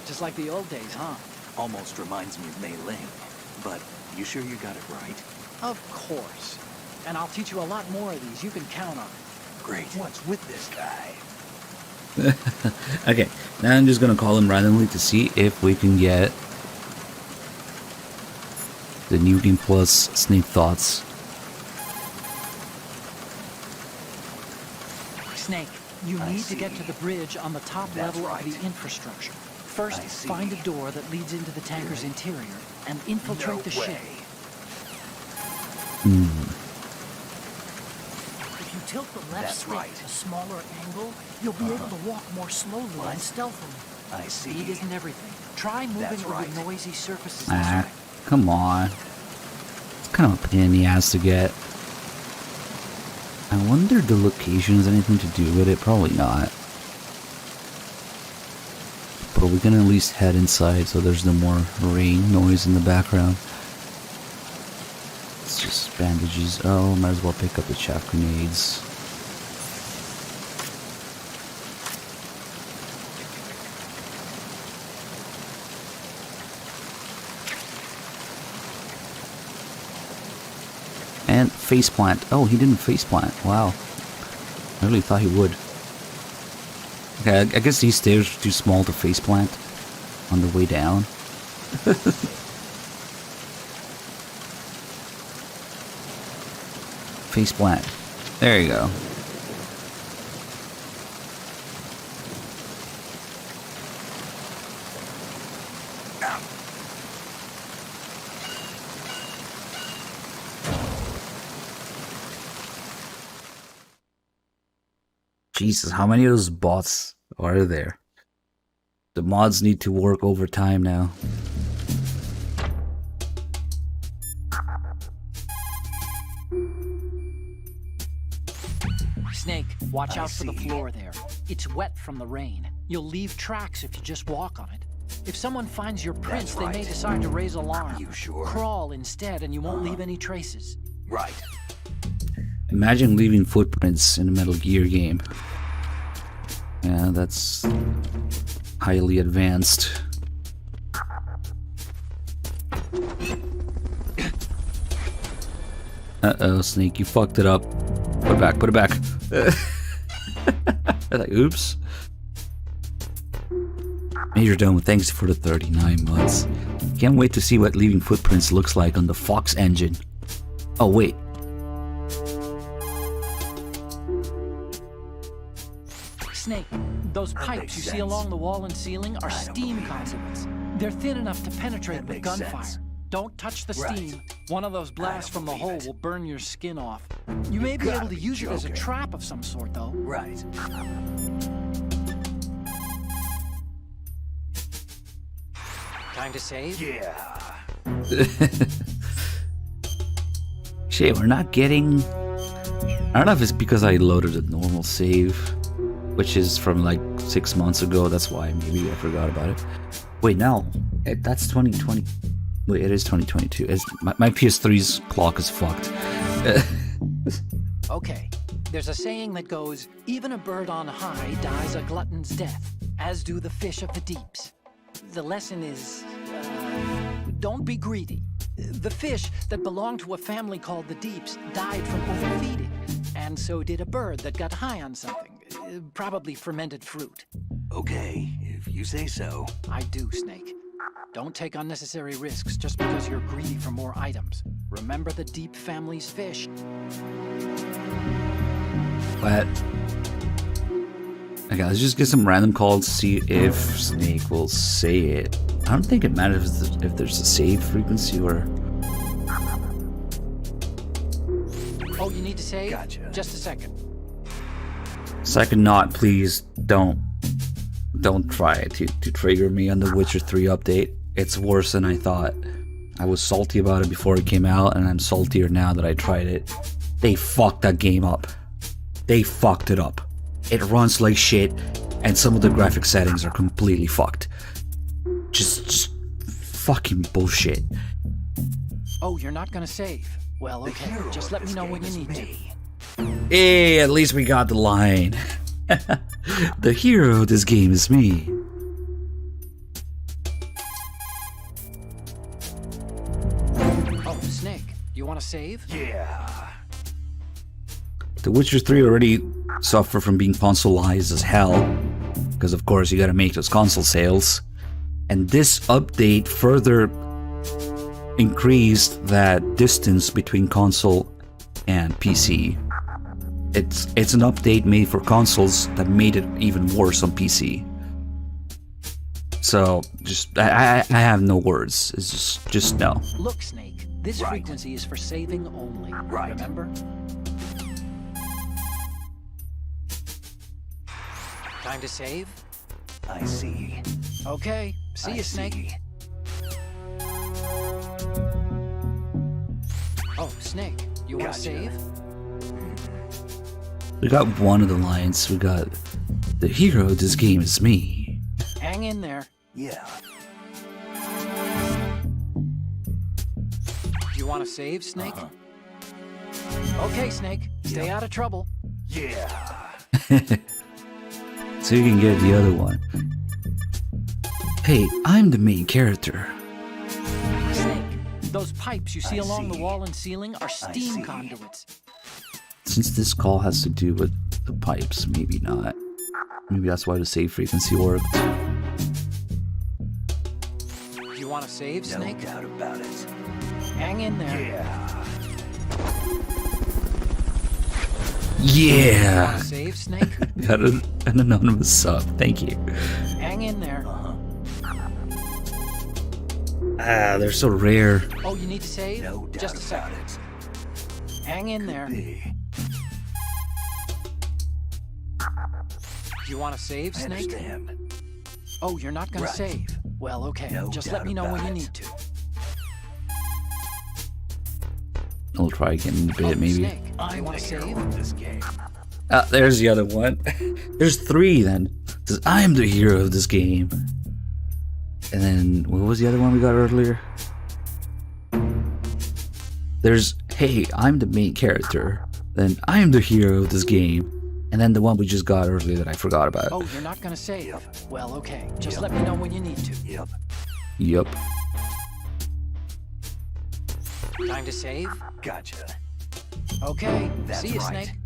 Just like the old days, huh? Almost reminds me of Mei Ling. But you sure you got it right? Of course. And I'll teach you a lot more of these. You can count on it. Great. What's with this guy? Okay, now I'm just gonna call him randomly to see if we can get the New Game Plus Snake Thoughts. Snake, you I need to get see. to the bridge on the top That's level right. of the infrastructure. First, I see. find a door that leads into the tanker's interior and infiltrate the ship. If you tilt the left That's stick right. a smaller angle, you'll be able to walk more slowly What? and stealthily. I see. Speed isn't everything. Try moving That's over right. noisy surfaces this Ah, way. come on. It's kind of a pain in the ass to get. I wonder the location has anything to do with it. Probably not. But we can at least head inside so there's no more rain noise in the background. It's just bandages. Oh, might as well pick up the chaff grenades. And faceplant. Oh, he didn't faceplant. Wow. I really thought he would. Okay, I guess these stairs are too small to faceplant on the way down. Faceplant. There you go. Jesus, how many of those bots are there? The mods need to work overtime now. Snake, watch I out for the see. floor there. It's wet from the rain. You'll leave tracks if you just walk on it. If someone finds your prints, That's they may right. decide to raise alarm. You sure? Crawl instead and you won't leave any traces. Right. Imagine leaving footprints in a Metal Gear game. Yeah, that's highly advanced. Uh-oh, Snake, you fucked it up. Put it back, put it back. Like, oops. Major Dome, thanks for the 39 months. Can't wait to see what leaving footprints looks like on the Fox engine. Oh, wait. Snake, those That pipes makes you see sense. along the wall and ceiling are I don't steam believe it. conduits. They're thin enough to penetrate That with makes gunfire. sense. Don't touch the Right. steam. One of those blasts don't from the believe hole it. will burn your skin off. You may be gotta able to be use it as a joking. trap of some sort, though. Right. Time to save? Yeah. Shit, we're not getting... I don't know if it's because I loaded a normal save, which is from like 6 months ago. That's why maybe I forgot about it. Wait, no. That's 2020. Wait, it is 2022. My PS3's clock is fucked. Okay. There's a saying that goes, even a bird on high dies a glutton's death, as do the fish of the deeps. The lesson is, don't be greedy. The fish that belonged to a family called the Deeps died from overfeeding, and so did a bird that got high on something, probably fermented fruit. Okay, if you say so. I do, Snake. Don't take unnecessary risks just because you're greedy for more items. Remember the Deep family's fish. But... Okay, let's just get some random calls to see if Snake will say it. I don't think it matters if there's a save frequency or... Oh, you need to save? Gotcha. Just a second. Second not, please. Don't try to trigger me on the Witcher 3 update. It's worse than I thought. I was salty about it before it came out, and I'm saltier now that I tried it. They fucked that game up. They fucked it up. It runs like shit, and some of the graphic settings are completely fucked. Just fucking bullshit. Oh, you're not gonna save? Well, okay. Just let me know when you need to. Hey, at least we got the line. The hero of this game is me. Oh, Snake, you want to save? Yeah. The Witcher 3 already suffered from being consoleized as hell, because of course you gotta make those console sales. And this update further increased that distance between console and PC. It's an update made for consoles that made it even worse on PC. So just I have no words. It's just no. Look, Snake, this frequency is for saving only. Right. Remember? Time to save? I see. Okay. See you, Snake. See. Oh, Snake, you want to Gotcha. save? We got one of the lines. We got the hero of this game is me. Hang in there. Yeah. You want to save, Snake? Okay, Snake. Stay out of trouble. Yeah. So you can get the other one. Hey, I'm the main character. Snake, those pipes you see I along the see. wall and ceiling are steam see. conduits. Since this call has to do with the pipes, maybe not. Maybe that's why the save frequency worked. You want to save, No Snake? doubt about it. Hang in there. Yeah. Yeah! Want to save, Snake? Got an anonymous sub. Thank you. Hang in there. Ah, they're so rare. Oh, you need to save? No doubt Just a about second. it. Hang in there. Be. You want to save, I Snake? understand. Oh, you're not going Right. to save. Well, okay. No Just doubt let me know when about you it. need to. I'll try again in a bit, Oh, maybe. Snake, you I'm want the to hero save? of this game. Ah, there's the other one. There's three then. It says, I'm the hero of this game. And then, what was the other one we got earlier? There's, hey, I'm the main character. Then, I'm the hero of this game. And then the one we just got earlier that I forgot about. Oh, you're not going to save? Well, okay. Just let me know when you need to. Yep. Yup. Time to save? Gotcha. Okay. That's See you, right. Snake.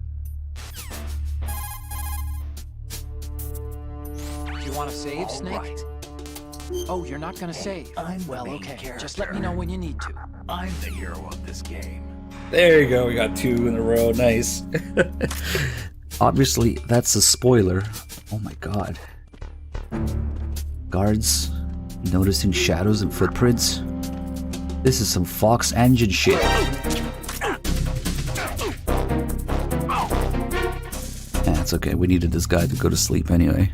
You want to save, All Snake? right. Oh, you're not going to save? I'm the Well, main okay. Just let me character. know when you need to. I'm the hero of this game. There you go, we got two in a row. Nice. Obviously, that's a spoiler. Oh my god. Guards, noticing shadows and footprints? This is some Fox engine shit. That's okay, we needed this guy to go to sleep anyway.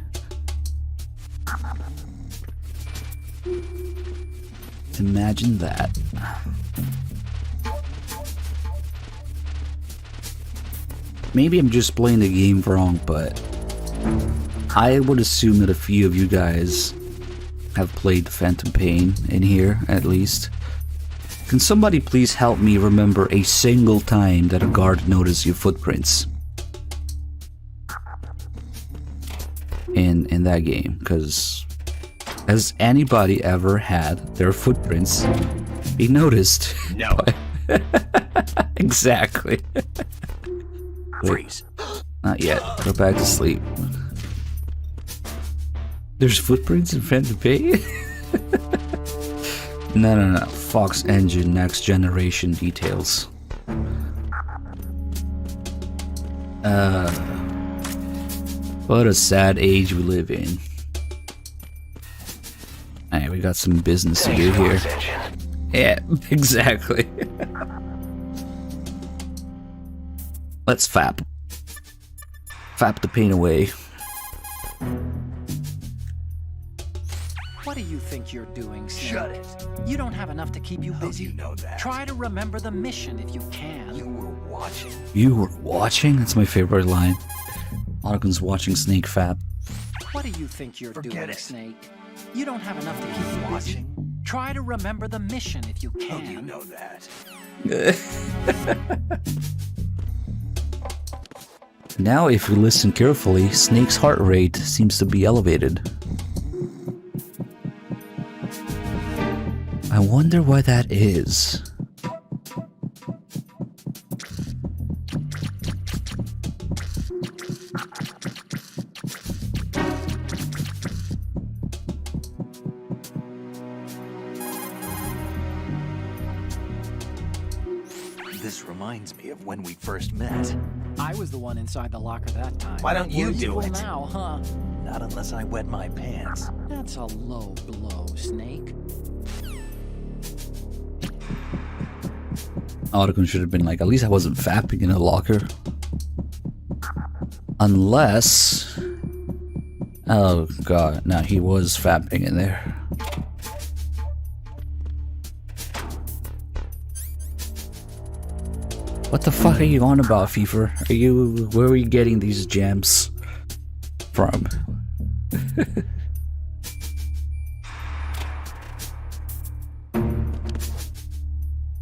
Imagine that. Maybe I'm just playing the game wrong, but I would assume that a few of you guys have played Phantom Pain in here, at least. Can somebody please help me remember a single time that a guard noticed your footprints in that game? Because has anybody ever had their footprints be noticed? No. Exactly. Freeze. Not yet. Go back to sleep. There's footprints in Phantom Pain? No. Fox Engine Next Generation details. What a sad age we live in. Alright, we got some business to do here. Yeah, exactly. Let's fap. Fap the pain away. What do you think you're doing, Snake? Shut it. You don't have enough to keep you How do busy. you know that? Try to remember the mission if you can. You were watching. You were watching? That's my favorite line. Otto's watching Snake fap. What do you think you're Forget doing, it. Snake? You don't have enough to keep you busy. Watching? Try to remember the mission if you How can. do you know that? Now, if we listen carefully, Snake's heart rate seems to be elevated. I wonder why that is. This reminds me of when we first met. I was the one inside the locker that time. Why don't you We're do equal it? now, huh? Not unless I wet my pants. That's a low blow, Snake. Otto should have been like, at least I wasn't fapping in a locker. Unless... Oh god, no, he was fapping in there. What the fuck are you on about, Fever? Where are you getting these gems from?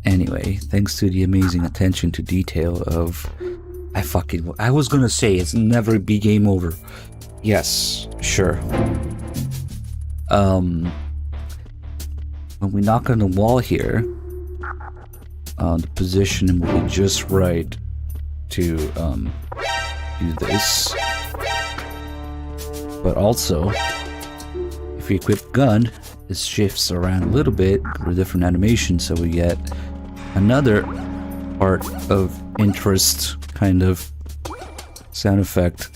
Anyway, thanks to the amazing attention to detail of... I was gonna say, it's never be game over. Yes, sure. When we knock on the wall here, the position will be just right to do this. But also, if we equip gun, it shifts around a little bit for a different animation, so we get another part of interest kind of sound effect.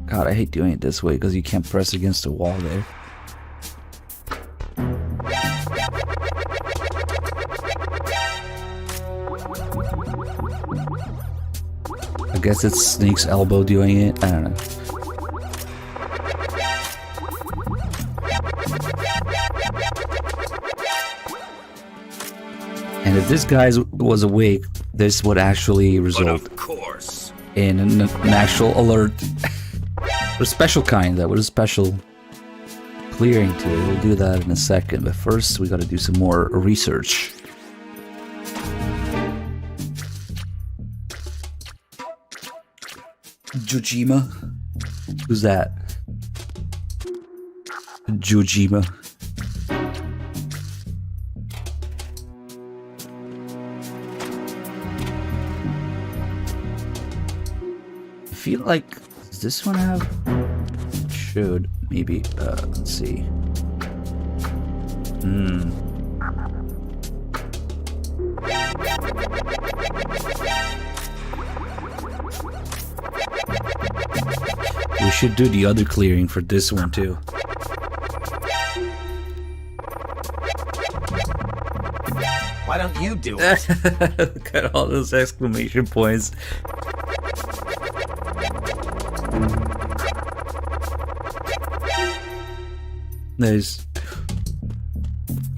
God, I hate doing it this way because you can't press against the wall there. I guess it's Snake's elbow doing it. I don't know. And if this guy was awake, this would actually result in an actual alert. A special kind, that with a special clearing to it. We'll do that in a second, but first we gotta do some more research. Jojima? Who's that? Jojima. I feel like, does this one have? It should, maybe, let's see. We should do the other clearing for this one too. Why don't you do it? Look at all those exclamation points. Nice.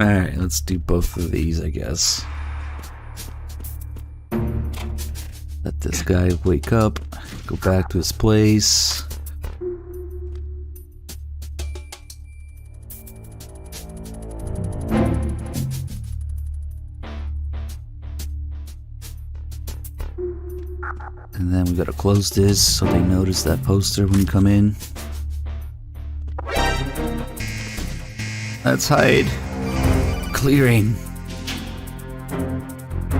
Alright, let's do both of these, I guess. Let this guy wake up, go back to his place. And then we gotta close this so they notice that poster when you come in. Let's hide. Clearing.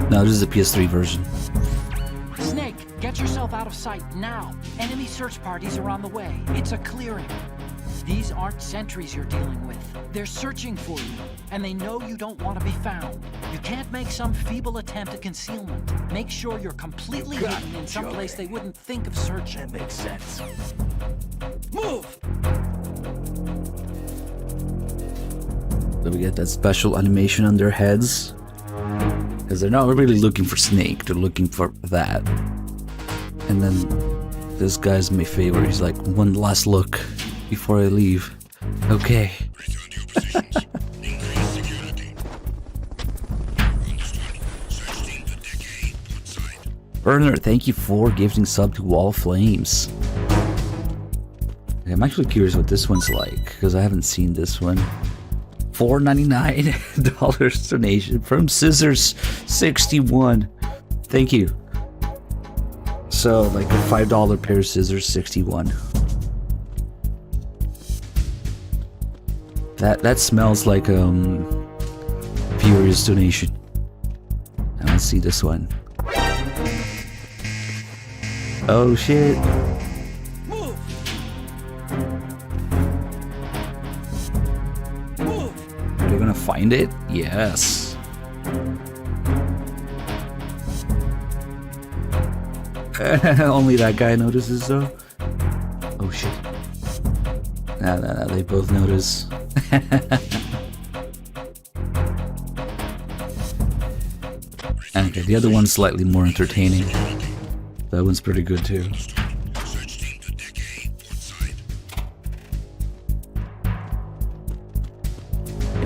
No, this is the PS3 version. Snake, get yourself out of sight now. Enemy search parties are on the way. It's a clearing. These aren't sentries you're dealing with. They're searching for you, and they know you don't want to be found. You can't make some feeble attempt at concealment. Make sure you're completely hidden in some place they wouldn't think of searching. That makes sense. Move! So we get that special animation on their heads. Because they're not really looking for Snake, they're looking for that. And then this guy's my favorite. He's like, one last look before I leave. Okay. Return to your positions. Increase security. Understood. Search team to Deck A. Outside. Burner, thank you for gifting sub to Wall Flames. I'm actually curious what this one's like, because I haven't seen this one. $4.99 donation from Scissors61. Thank you. So, like a $5 pair of scissors, 61. That smells like Furious donation. Now let's see this one. Oh shit. They're gonna find it? Yes. Only that guy notices though. Oh shit. Nah, they both notice. Okay, the other one's slightly more entertaining. That one's pretty good too. Search team to Deck A. Outside.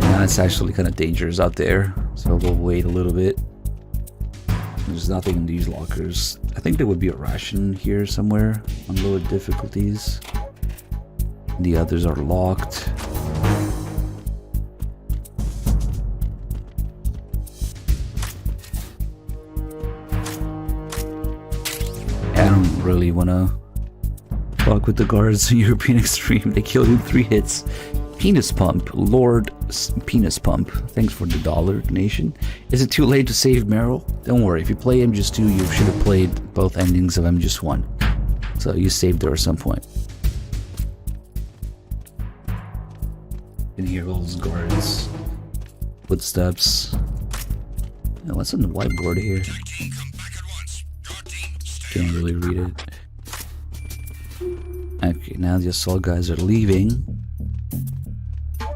Yeah, it's actually kind of dangerous out there, so we'll wait a little bit. There's nothing in these lockers. I think there would be a ration here somewhere on lower difficulties. The others are locked. I don't really want to fuck with the guards in European Extreme. They killed in 3 hits. Penis Pump, Lord Penis Pump. Thanks for the $1 donation. Is it too late to save Meryl? Don't worry, if you play MGS 2, you should have played both endings of MGS 1. So you saved her at some point. You can hear all those guards. Footsteps. Oh, what's on the whiteboard here? Deck team, come back at once. Your team, stay Can't really read it. Okay, now the assault guys are leaving.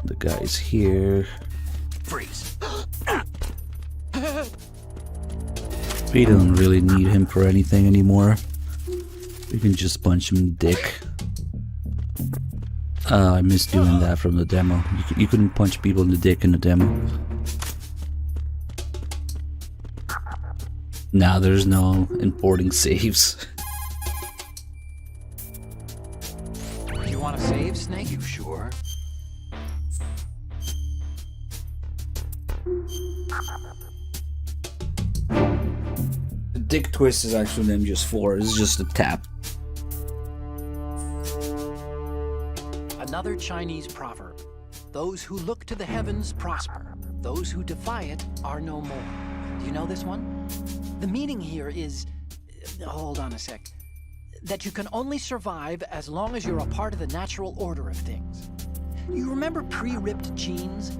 The guy's here. Freeze. We don't really need him for anything anymore. We can just punch him in the dick. I missed doing that from the demo. You couldn't punch people in the dick in the demo. Now there's no importing saves. You want to save, Snake? You sure? The dick twist is actually an MGS4. It's just a tap. Another Chinese proverb. Those who look to the heavens prosper. Those who defy it are no more. Do you know this one? The meaning here is... hold on a sec. That you can only survive as long as you're a part of the natural order of things. You remember pre-ripped jeans?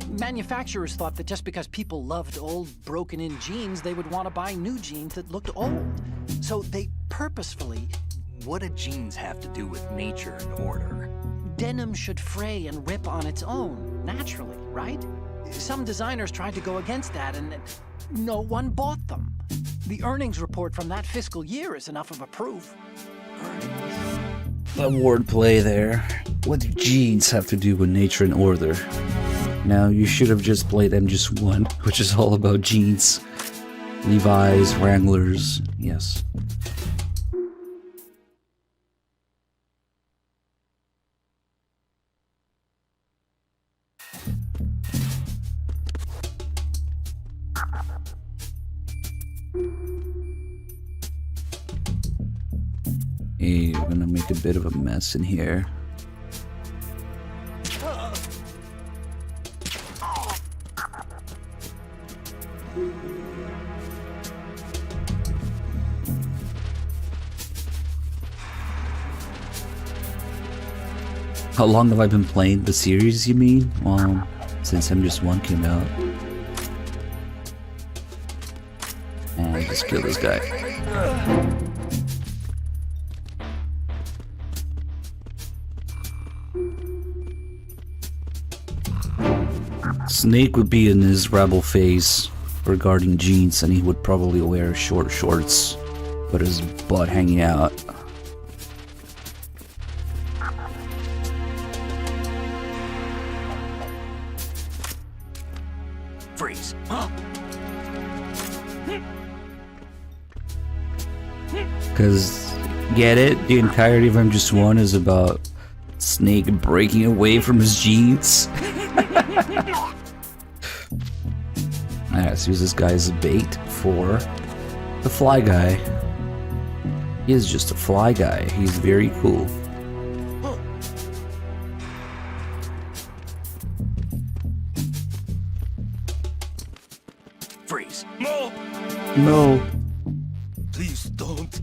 Manufacturers thought that just because people loved old, broken-in jeans, they would want to buy new jeans that looked old. So they purposefully... What do jeans have to do with nature and order? Denim should fray and rip on its own, naturally, right? Some designers tried to go against that, and no one bought them. The earnings report from that fiscal year is enough of a proof. The wordplay there. What do jeans have to do with nature and order? Now, you should have just played MGS 1, which is all about jeans. Levi's, Wranglers, yes. Hey, we're gonna make a bit of a mess in here. How long have I been playing the series, you mean? Well, since MGS 1 came out. And just kill this guy. Snake would be in his rebel phase regarding jeans, and he would probably wear short shorts with his butt hanging out. Freeze. Because, get it? The entirety of MGS1 is about Snake breaking away from his jeans. Alright, let's use this guy as a bait for the fly guy. He is just a fly guy. He's very cool. Freeze. No! No. Please don't.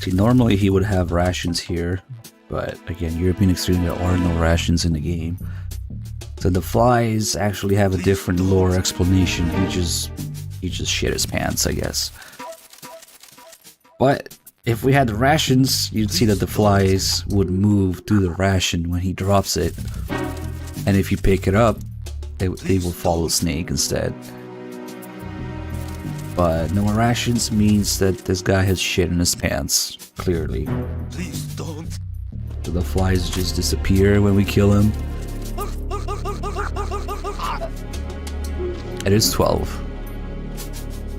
See, normally he would have rations here, but again, European Extreme, there are no rations in the game. So the flies actually have a different lore explanation. He just shit his pants, I guess. But if we had the rations, you'd see that the flies would move through the ration when he drops it. And if you pick it up, they will follow Snake instead. But no rations means that this guy has shit in his pants, clearly. Please don't. So the flies just disappear when we kill him. It is 12.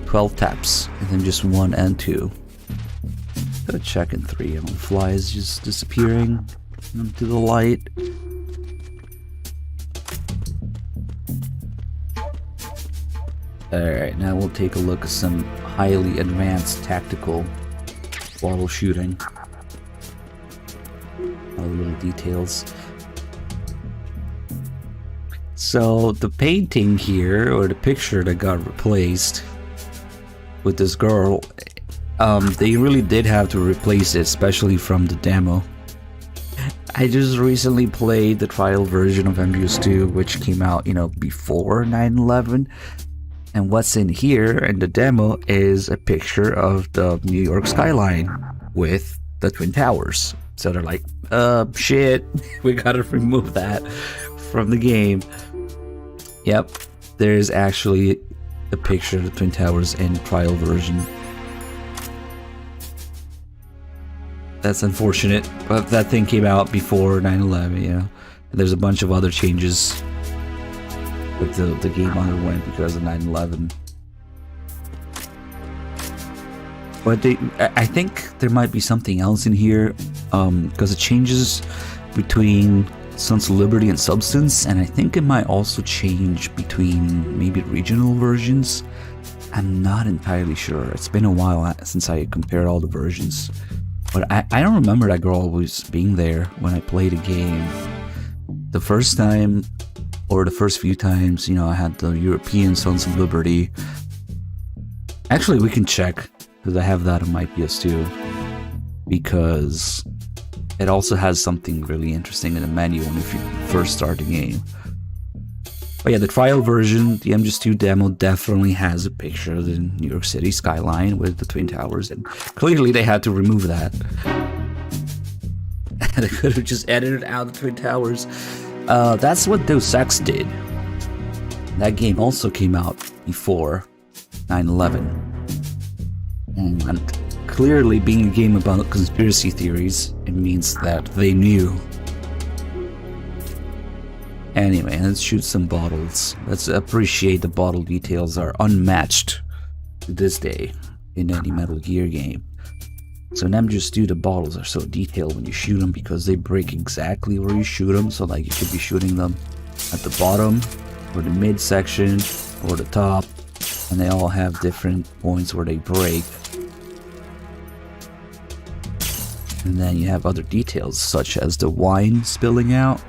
12 taps, and then just 1 and 2. Gotta check in 3. The fly is just disappearing into the light. Alright, now we'll take a look at some highly advanced tactical bottle shooting. All the little details. So the painting here, or the picture that got replaced with this girl, they really did have to replace it, especially from the demo. I just recently played the trial version of MGS2, which came out, before 9/11. And what's in here in the demo is a picture of the New York skyline with the Twin Towers. So they're like, shit, we gotta remove that from the game. Yep, there's actually a picture of the Twin Towers in trial version. That's unfortunate, but that thing came out before 9/11, And there's a bunch of other changes that the game underwent because of 9/11. But I think there might be something else in here, because it changes between Sons of Liberty and Substance, and I think it might also change between maybe regional versions. I'm not entirely sure. It's been a while since I compared all the versions. But I don't remember that girl always being there when I played a game. The first time, or the first few times, I had the European Sons of Liberty. Actually, we can check, because I have that on my PS2. Because it also has something really interesting in the menu when if you first start the game. But yeah, the trial version, the MGS2 demo, definitely has a picture of the New York City skyline with the Twin Towers, and clearly they had to remove that. They could have just edited out the Twin Towers. That's what Deus Ex did. That game also came out before 9/11. And clearly, being a game about conspiracy theories, it means that they knew. Anyway, let's shoot some bottles. Let's appreciate the bottle details are unmatched to this day in any Metal Gear game. So in MGS2, the bottles are so detailed when you shoot them because they break exactly where you shoot them. So like you could be shooting them at the bottom, or the mid section, or the top, and they all have different points where they break. And then you have other details such as the wine spilling out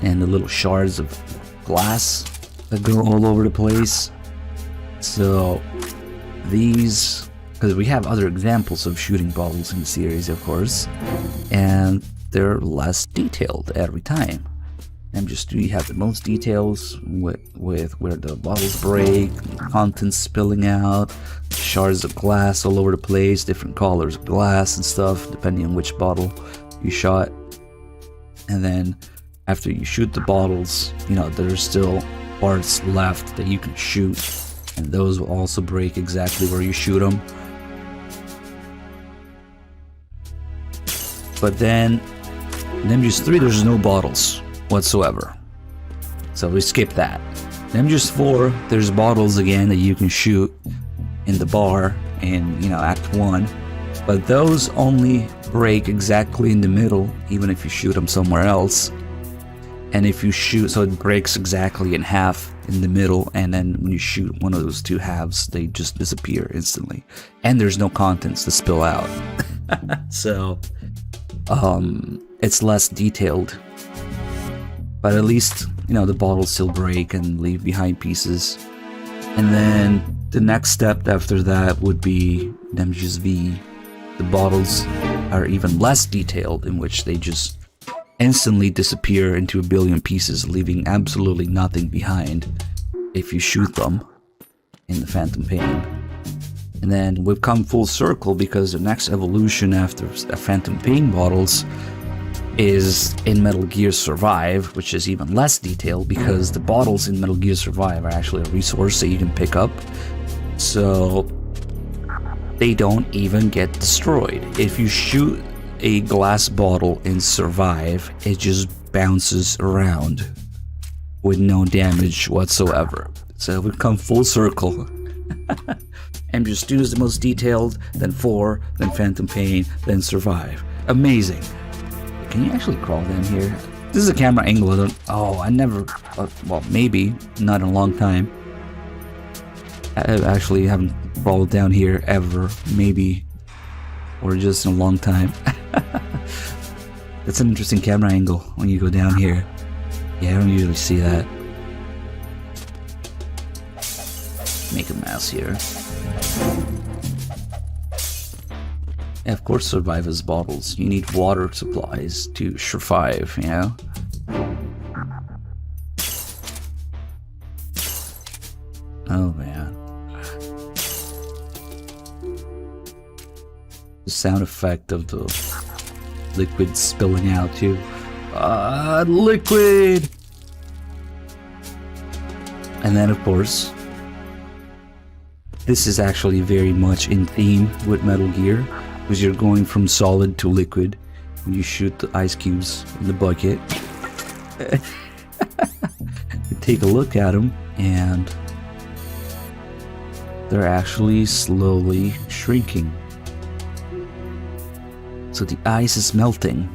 and the little shards of glass that go all over the place. So these, because we have other examples of shooting bottles in the series, of course, and they're less detailed every time. MGS3 have the most details with where the bottles break, contents spilling out, shards of glass all over the place, different colors of glass and stuff depending on which bottle you shot. And then after you shoot the bottles, there's still parts left that you can shoot And those will also break exactly where you shoot them. But then, in MGS3, there's no bottles whatsoever. So we skip that. In MGS4, there's bottles again that you can shoot in the bar in, you know, Act 1. But those only break exactly in the middle, even if you shoot them somewhere else. And if you shoot, so it breaks exactly in half in the middle, and then when you shoot one of those two halves, they just disappear instantly. And there's no contents to spill out. So, it's less detailed. But at least, you know, the bottles still break and leave behind pieces. And then the next step after that would be MGS V. The bottles are even less detailed, in which they just instantly disappear into a billion pieces, leaving absolutely nothing behind if you shoot them in the Phantom Pain. And then we've come full circle, because the next evolution after Phantom Pain bottles is in Metal Gear Survive, which is even less detailed, because the bottles in Metal Gear Survive are actually a resource that you can pick up. So they don't even get destroyed. If you shoot a glass bottle in Survive, it just bounces around with no damage whatsoever. So we've come full circle. MGS2 is the most detailed, then 4, then Phantom Pain, then Survive. Amazing. Can you actually crawl down here? This is a camera angle. I never, well, maybe, not in a long time. I actually haven't crawled down here ever, maybe, or just in a long time. That's an interesting camera angle when you go down here. Yeah, I don't usually see that. Make a mess here. Yeah, of course, Survive as bottles. You need water supplies to survive, you know? Oh man. The sound effect of the liquid spilling out too. Liquid! And then of course, this is actually very much in theme with Metal Gear, because you're going from solid to liquid when you shoot the ice cubes in the bucket. You take a look at them and they're actually slowly shrinking. So the ice is melting.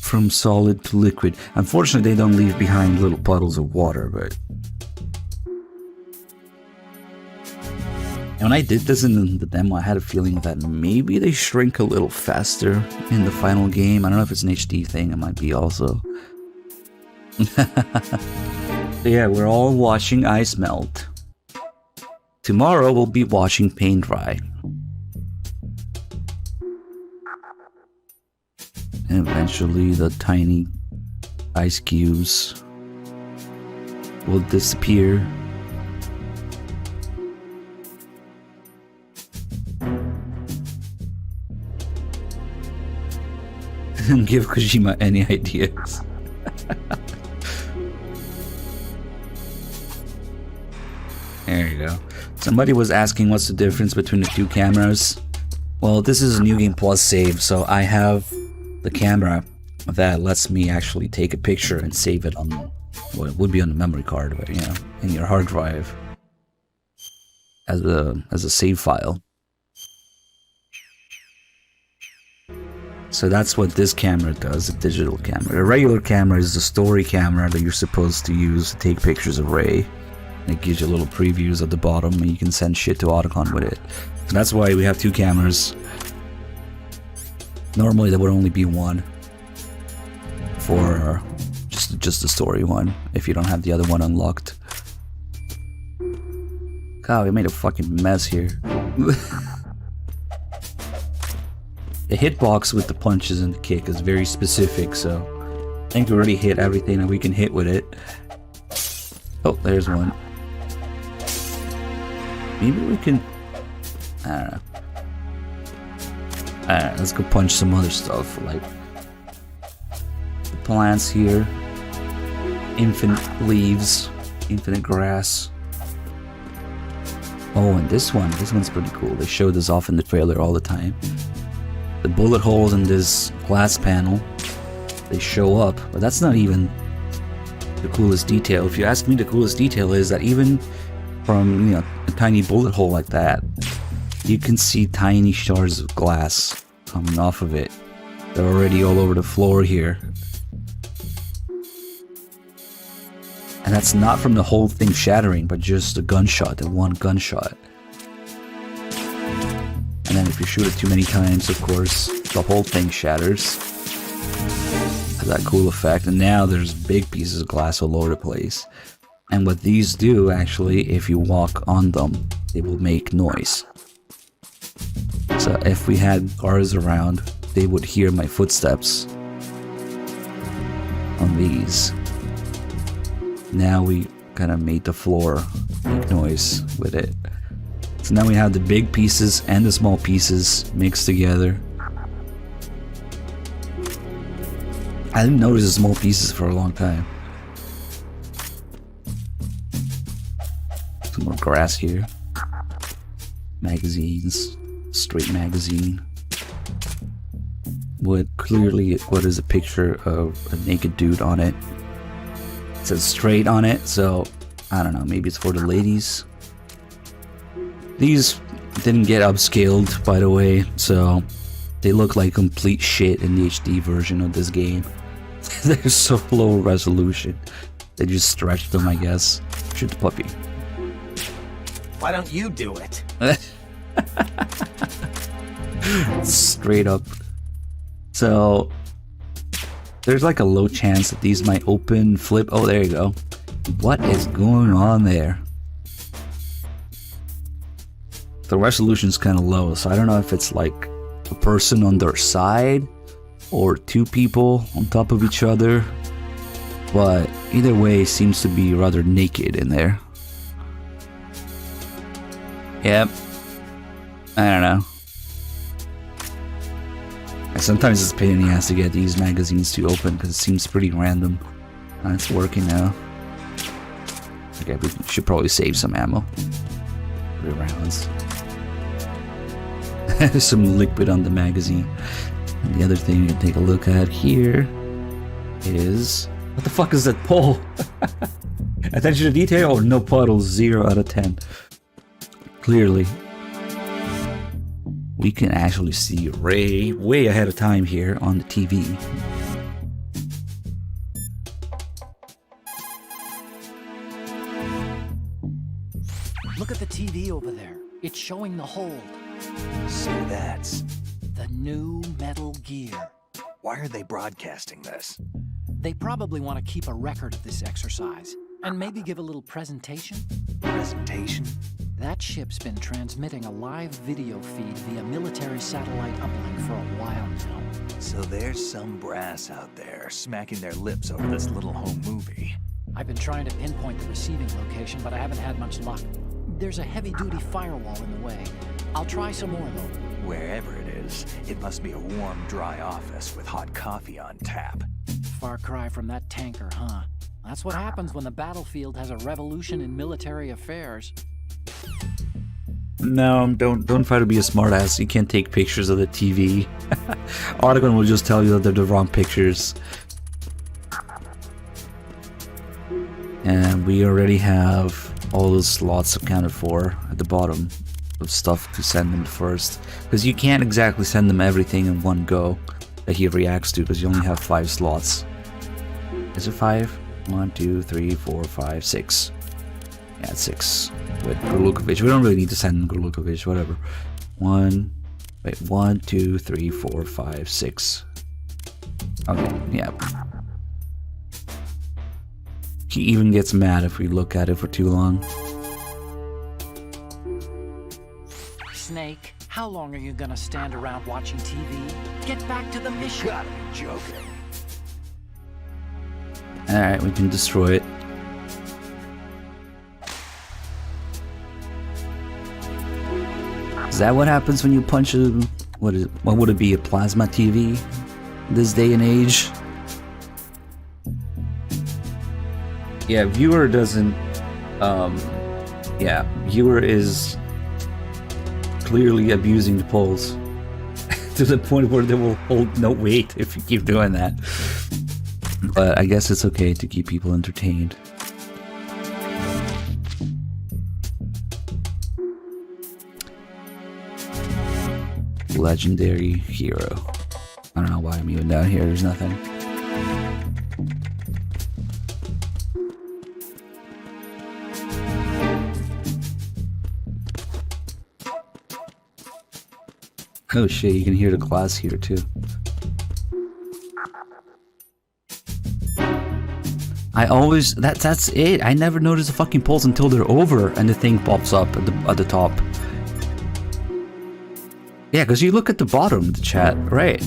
From solid to liquid. Unfortunately, they don't leave behind little puddles of water, but... And when I did this in the demo, I had a feeling that maybe they shrink a little faster in the final game. I don't know if it's an HD thing, it might be also. So yeah, we're all watching ice melt. Tomorrow we'll be watching paint dry. And eventually the tiny ice cubes will disappear. Didn't give Kojima any ideas. There you go. Somebody was asking what's the difference between the two cameras. Well, this is a New Game Plus save, so I have the camera that lets me actually take a picture and save it on, well, it would be on the memory card, but you know, in your hard drive as a save file. So that's what this camera does, a digital camera. A regular camera is the story camera that you're supposed to use to take pictures of Ray. It gives you little previews at the bottom, and you can send shit to Otacon with it. So that's why we have two cameras. Normally there would only be one for just the story one, if you don't have the other one unlocked. God, we made a fucking mess here. The hitbox with the punches and the kick is very specific, so I think we already hit everything that we can hit with it. Oh, there's one. Maybe we can... I don't know. Alright, let's go punch some other stuff, like the plants here. infinite leaves, infinite grass. Oh, and this one's pretty cool. They show this off in the trailer all the time. The bullet holes in this glass panel, they show up, but that's not even the coolest detail. If you ask me, the coolest detail is that even from, a tiny bullet hole like that, you can see tiny shards of glass coming off of it. They're already all over the floor here. And that's not from the whole thing shattering, but just a gunshot, the one gunshot. And then if you shoot it too many times, of course, the whole thing shatters. Has that cool effect. And now there's big pieces of glass all over the place. And what these do, actually, if you walk on them, they will make noise. So if we had cars around, they would hear my footsteps on these. Now we kind of made the floor make noise with it. So now we have the big pieces and the small pieces mixed together. I didn't notice the small pieces for a long time. Some more grass here. Magazines. Straight magazine. With clearly what is a picture of a naked dude on it. It says straight on it, so I don't know, maybe it's for the ladies. These didn't get upscaled, by the way, so they look like complete shit in the HD version of this game. They're so low resolution. They just stretched them, I guess. Shoot the puppy. Why don't you do it? Straight up. So there's like a low chance that these might open, flip. Oh, there you go. What is going on there? The resolution's kind of low, so I don't know if it's like a person on their side or two people on top of each other, but either way seems to be rather naked in there. Yep. I don't know. Sometimes it's a pain in the ass to get these magazines to open because it seems pretty random. And it's working now. Okay, we should probably save some ammo. 3 rounds. There's some liquid on the magazine. And the other thing you can take a look at here is... What the fuck is that pole? Attention to detail or no puddles? 0 out of 10. Clearly. We can actually see way ahead of time here on the TV. Look at the TV over there. It's showing the hold. So that's... The new Metal Gear. Why are they broadcasting this? They probably want to keep a record of this exercise. And maybe give a little presentation. Presentation? That ship's been transmitting a live video feed via military satellite uplink for a while now. So there's some brass out there smacking their lips over this little home movie. I've been trying to pinpoint the receiving location, but I haven't had much luck. There's a heavy-duty firewall in the way. I'll try some more, though. Wherever it is, it must be a warm, dry office with hot coffee on tap. Far cry from that tanker, huh? That's what happens when the battlefield has a revolution in military affairs. No, don't try to be a smartass. You can't take pictures of the TV. Olga will just tell you that they're the wrong pictures. And we already have all those slots accounted for at the bottom of stuff to send them first. Because you can't exactly send them everything in one go that he reacts to, because you only have 5 slots. Is it 5? 1, 2, 3, 4, 5, 6. Yeah, it's 6. With Grulukovic. We don't really need to send Grulukovic, whatever. 1, 2, 3, 4, 5, 6. Okay, yeah. He even gets mad if we look at it for too long. Snake, how long are you gonna stand around watching TV? Get back to the mission. Gotta be joking. Alright, we can destroy it. Is that what happens when you punch a... What would it be, a plasma TV? This day and age? Yeah, viewer doesn't. Yeah, viewer is clearly abusing the polls to the point where they will hold no weight if you keep doing that. But I guess it's okay to keep people entertained. Legendary hero. I don't know why I'm even down here. There's nothing. Oh shit, you can hear the glass here too. I always that's it. I never notice the fucking polls until they're over and the thing pops up at the top. Yeah, because you look at the bottom of the chat, right?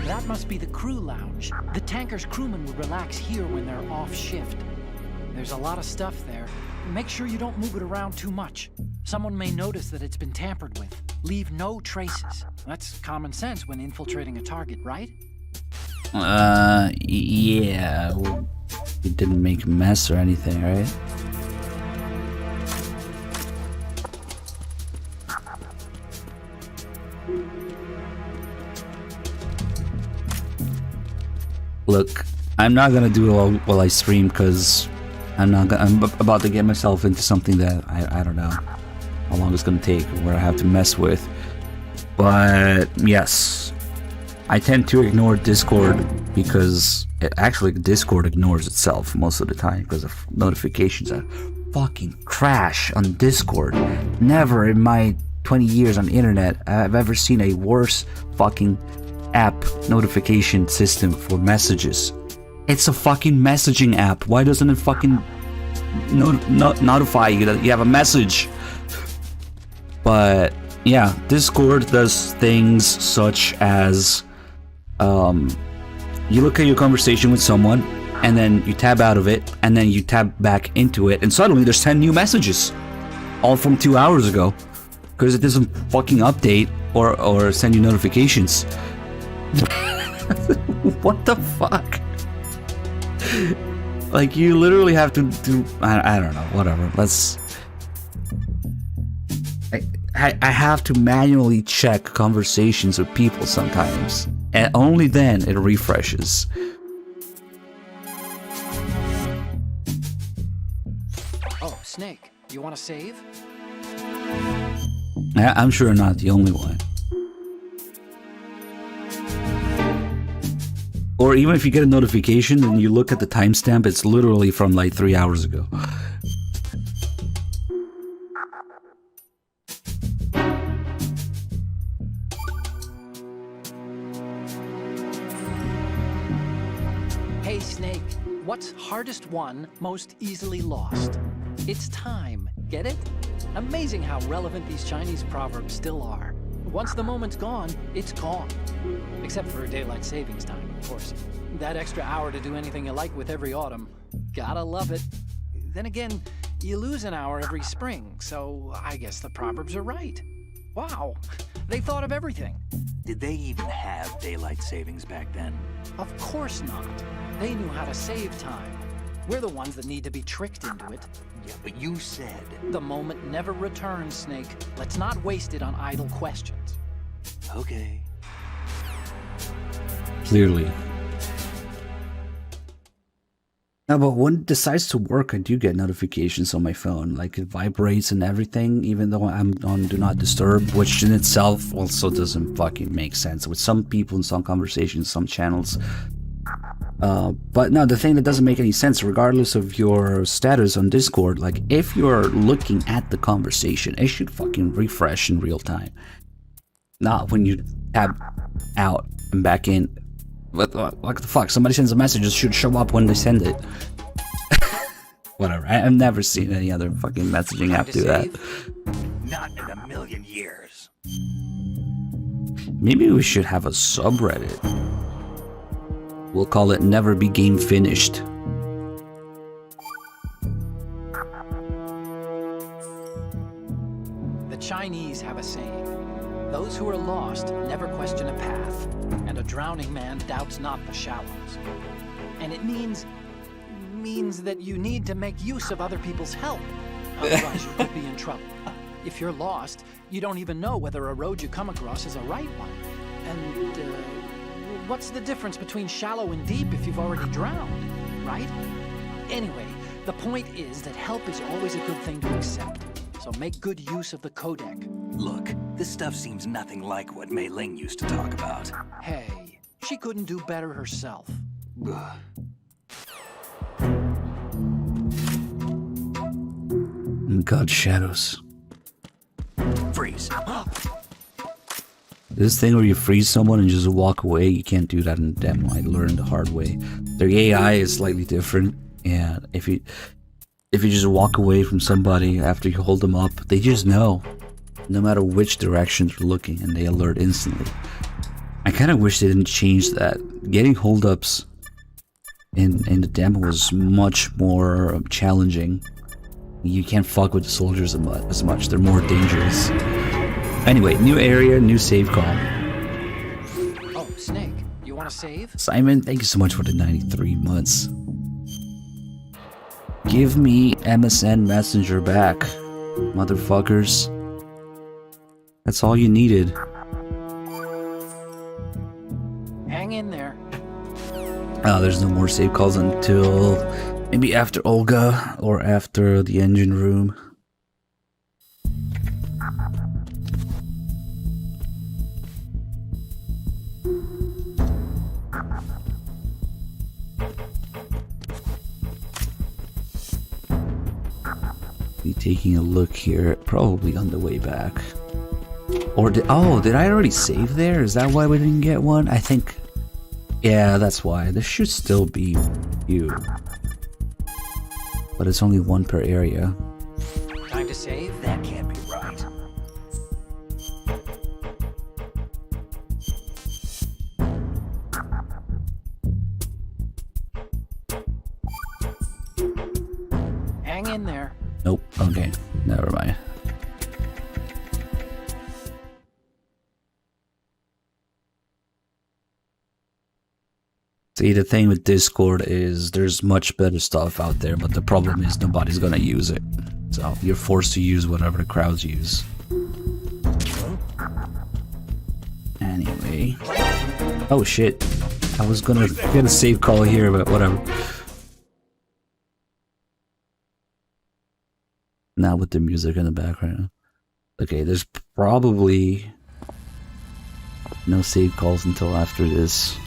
That must be the crew lounge. The tanker's crewmen would relax here when they're off shift. There's a lot of stuff there. Make sure you don't move it around too much. Someone may notice that it's been tampered with. Leave no traces. That's common sense when infiltrating a target, right? Yeah. Well, it didn't make a mess or anything, right? Look, I'm not gonna do it while I stream because I'm about to get myself into something that I don't know how long it's gonna take, where I have to mess with. But yes, I tend to ignore Discord because Discord ignores itself most of the time because of notifications that fucking crash on Discord. Never in my 20 years on the internet I've ever seen a worse fucking app notification system for messages. It's a fucking messaging app. Why doesn't it fucking notify you that you have a message? But yeah, Discord does things such as you look at your conversation with someone and then you tab out of it and then you tab back into it and suddenly there's 10 new messages, all from 2 hours ago, because it doesn't fucking update or send you notifications. What the fuck? Like, you literally have to do I don't know, whatever. I have to manually check conversations with people sometimes, and only then it refreshes. Oh, Snake, you want to save? I'm sure not the only one. Or even if you get a notification and you look at the timestamp, it's literally from like 3 hours ago. Hey, Snake, what's hardest won, most easily lost? It's time, get it? Amazing how relevant these Chinese proverbs still are. Once the moment's gone, it's gone. Except for daylight savings time, of course. That extra hour to do anything you like with every autumn. Gotta love it. Then again, you lose an hour every spring, so I guess the proverbs are right. Wow, they thought of everything. Did they even have daylight savings back then? Of course not. They knew how to save time. We're the ones that need to be tricked into it. Yeah, but you said... The moment never returns, Snake. Let's not waste it on idle questions. Okay. Clearly. No, but when it decides to work, I do get notifications on my phone. Like, it vibrates and everything, even though I'm on Do Not Disturb, which in itself also doesn't fucking make sense. With some people in some conversations, some channels. But no, the thing that doesn't make any sense, regardless of your status on Discord, like, if you're looking at the conversation, it should fucking refresh in real time. Not when you tab out and back in. What the fuck? Somebody sends a message, it should show up when they send it. Whatever. I've never seen any other fucking messaging app do that. Not in a million years. Maybe we should have a subreddit. We'll call it Never Be Game Finished. The Chinese have a saying. Those who are lost never question a path, and a drowning man doubts not the shallows. And it means that you need to make use of other people's help. Otherwise, you could be in trouble. If you're lost, you don't even know whether a road you come across is a right one. And what's the difference between shallow and deep if you've already drowned, right? Anyway, the point is that help is always a good thing to accept. So make good use of the codec. Look, this stuff seems nothing like what Mei Ling used to talk about. Hey, she couldn't do better herself. Ugh. God, shadows. Freeze. This thing where you freeze someone and just walk away, you can't do that in demo. I learned the hard way. Their AI is slightly different, and if you just walk away from somebody after you hold them up, they just know, no matter which direction they're looking, and they alert instantly. I kind of wish they didn't change that. Getting holdups in the demo was much more challenging. You can't fuck with the soldiers as much. They're more dangerous. Anyway, new area, new save call. Oh, Snake, you want to save? Simon, thank you so much for the 93 months. Give me MSN Messenger back, motherfuckers. That's all you needed. Hang in there. There's no more save calls until maybe after Olga or after the engine room. Be taking a look here, probably on the way back. Or did I already save there? Is that why we didn't get one? I think, yeah, that's why. There should still be you, but it's only one per area. Time to save? That can't be right. Hang in there. Nope. Okay, never mind. See, the thing with Discord is there's much better stuff out there, but the problem is nobody's gonna use it. So you're forced to use whatever the crowds use. Anyway. Oh shit. I was gonna get a save call here, but whatever. Now with the music in the background. Okay, there's probably no save calls until after this.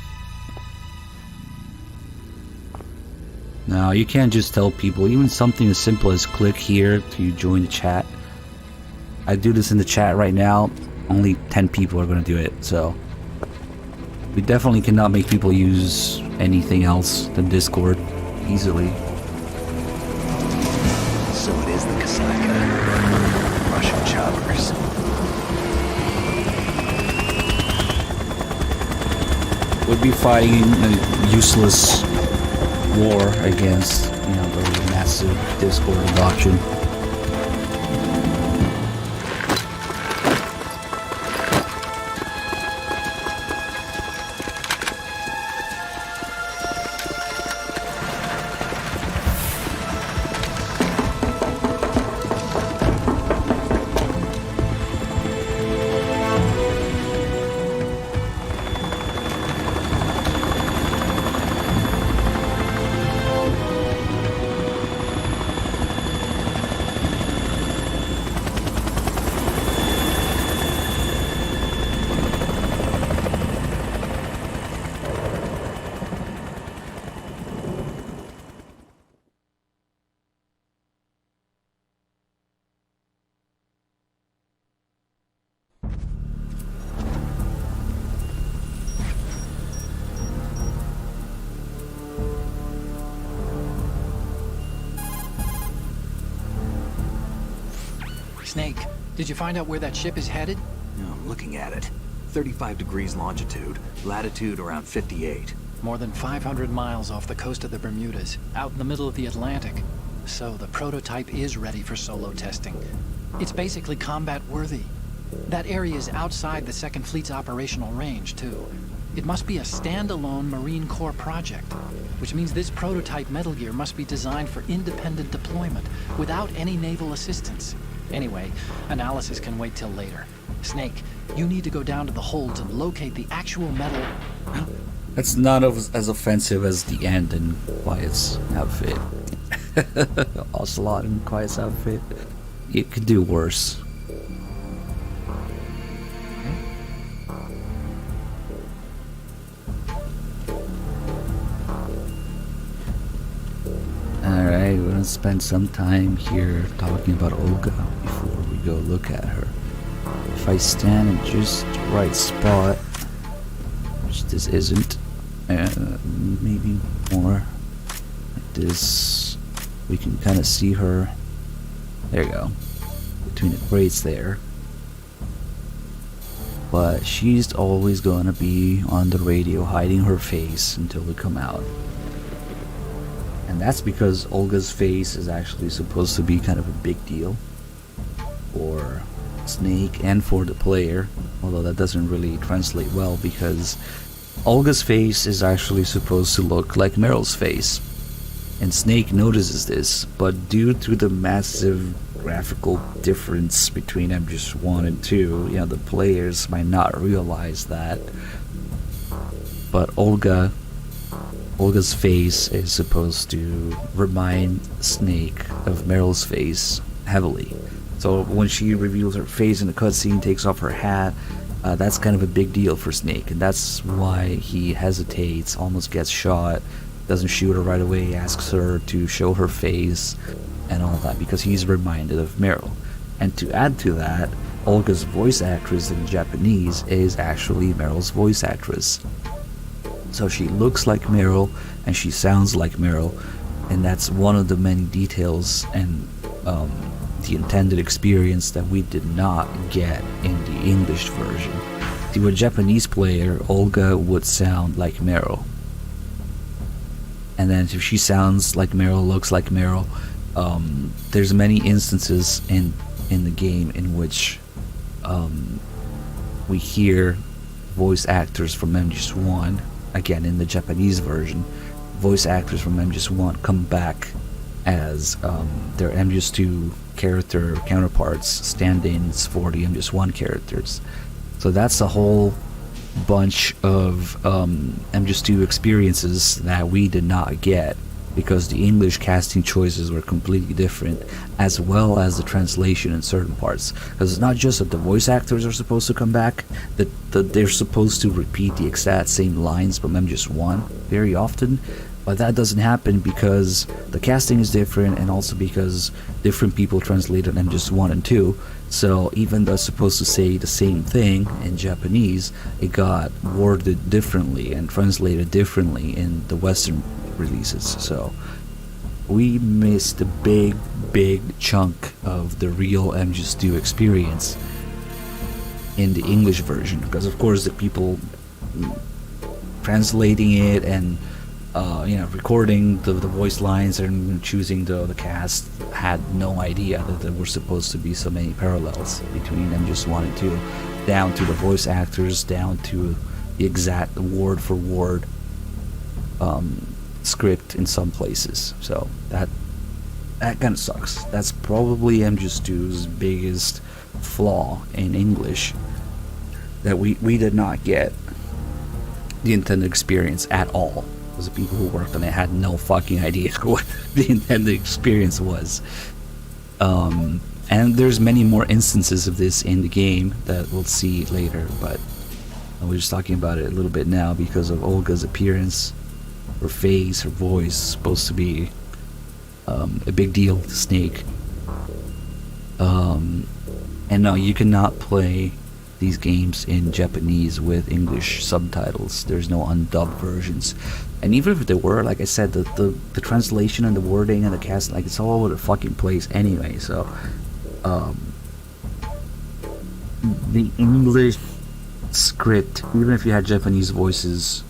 Now, you can't just tell people, even something as simple as click here to join the chat. I do this in the chat right now, only 10 people are going to do it, so we definitely cannot make people use anything else than Discord easily. So it is the Kasaka. Russian choppers. We'd be fighting a useless war against, you know, the massive Discord adoption. Snake, did you find out where that ship is headed? No, I'm looking at it. 35 degrees longitude, latitude around 58. More than 500 miles off the coast of the Bermudas, out in the middle of the Atlantic. So the prototype is ready for solo testing. It's basically combat worthy. That area is outside the Second Fleet's operational range, too. It must be a standalone Marine Corps project, which means this prototype Metal Gear must be designed for independent deployment without any naval assistance. Anyway, analysis can wait till later. Snake, you need to go down to the holds and locate the actual metal. That's not as offensive as the end in Quiet's outfit. Ocelot in Quiet's outfit. It could do worse. Alright, we're gonna spend some time here talking about Olga before we go look at her. If I stand in just the right spot, which this isn't, maybe more like this, we can kind of see her. There you go, between the crates there. But she's always gonna be on the radio hiding her face until we come out. And that's because Olga's face is actually supposed to be kind of a big deal for Snake and for the player, although that doesn't really translate well because Olga's face is actually supposed to look like Meryl's face. And Snake notices this, but due to the massive graphical difference between MGS1 and 2, the players might not realize that. But Olga's face is supposed to remind Snake of Meryl's face heavily. So when she reveals her face in the cutscene, takes off her hat, that's kind of a big deal for Snake, and that's why he hesitates, almost gets shot, doesn't shoot her right away, asks her to show her face and all that, because he's reminded of Meryl. And to add to that, Olga's voice actress in Japanese is actually Meryl's voice actress. So she looks like Meryl and she sounds like Meryl, and that's one of the many details and the intended experience that we did not get in the English version. To a Japanese player, Olga would sound like Meryl. And then if she sounds like Meryl, looks like Meryl, there's many instances in the game in which we hear voice actors from MGS1, again in the Japanese version, voice actors from MGS1 come back as their MGS2 character counterparts, stand-ins for the MGS1 characters. So that's a whole bunch of MGS2 experiences that we did not get because the English casting choices were completely different, as well as the translation in certain parts. Because it's not just that the voice actors are supposed to come back, that they're supposed to repeat the exact same lines from MGS1 very often, but that doesn't happen because the casting is different, and also because different people translated MGS1 and 2. So even though it's supposed to say the same thing in Japanese, it got worded differently and translated differently in the Western releases. So we missed a big chunk of the real MGS2 experience in the English version, because of course the people translating it and recording the voice lines and choosing the cast had no idea that there were supposed to be so many parallels between MGS1 and 2, down to the voice actors, down to the exact word for word script in some places. So that kind of sucks. That's probably MGS2's biggest flaw in English, that we did not get the intended experience at all. Because the people who worked on it had no fucking idea what the intended experience was. And there's many more instances of this in the game that we'll see later, but we're just talking about it a little bit now because of Olga's appearance. Her face, her voice, supposed to be a big deal to Snake. And no, you cannot play these games in Japanese with English subtitles. There's no undubbed versions. And even if there were, like I said, the translation and the wording and the cast, like, it's all over the fucking place anyway. So the English script, even if you had Japanese voices,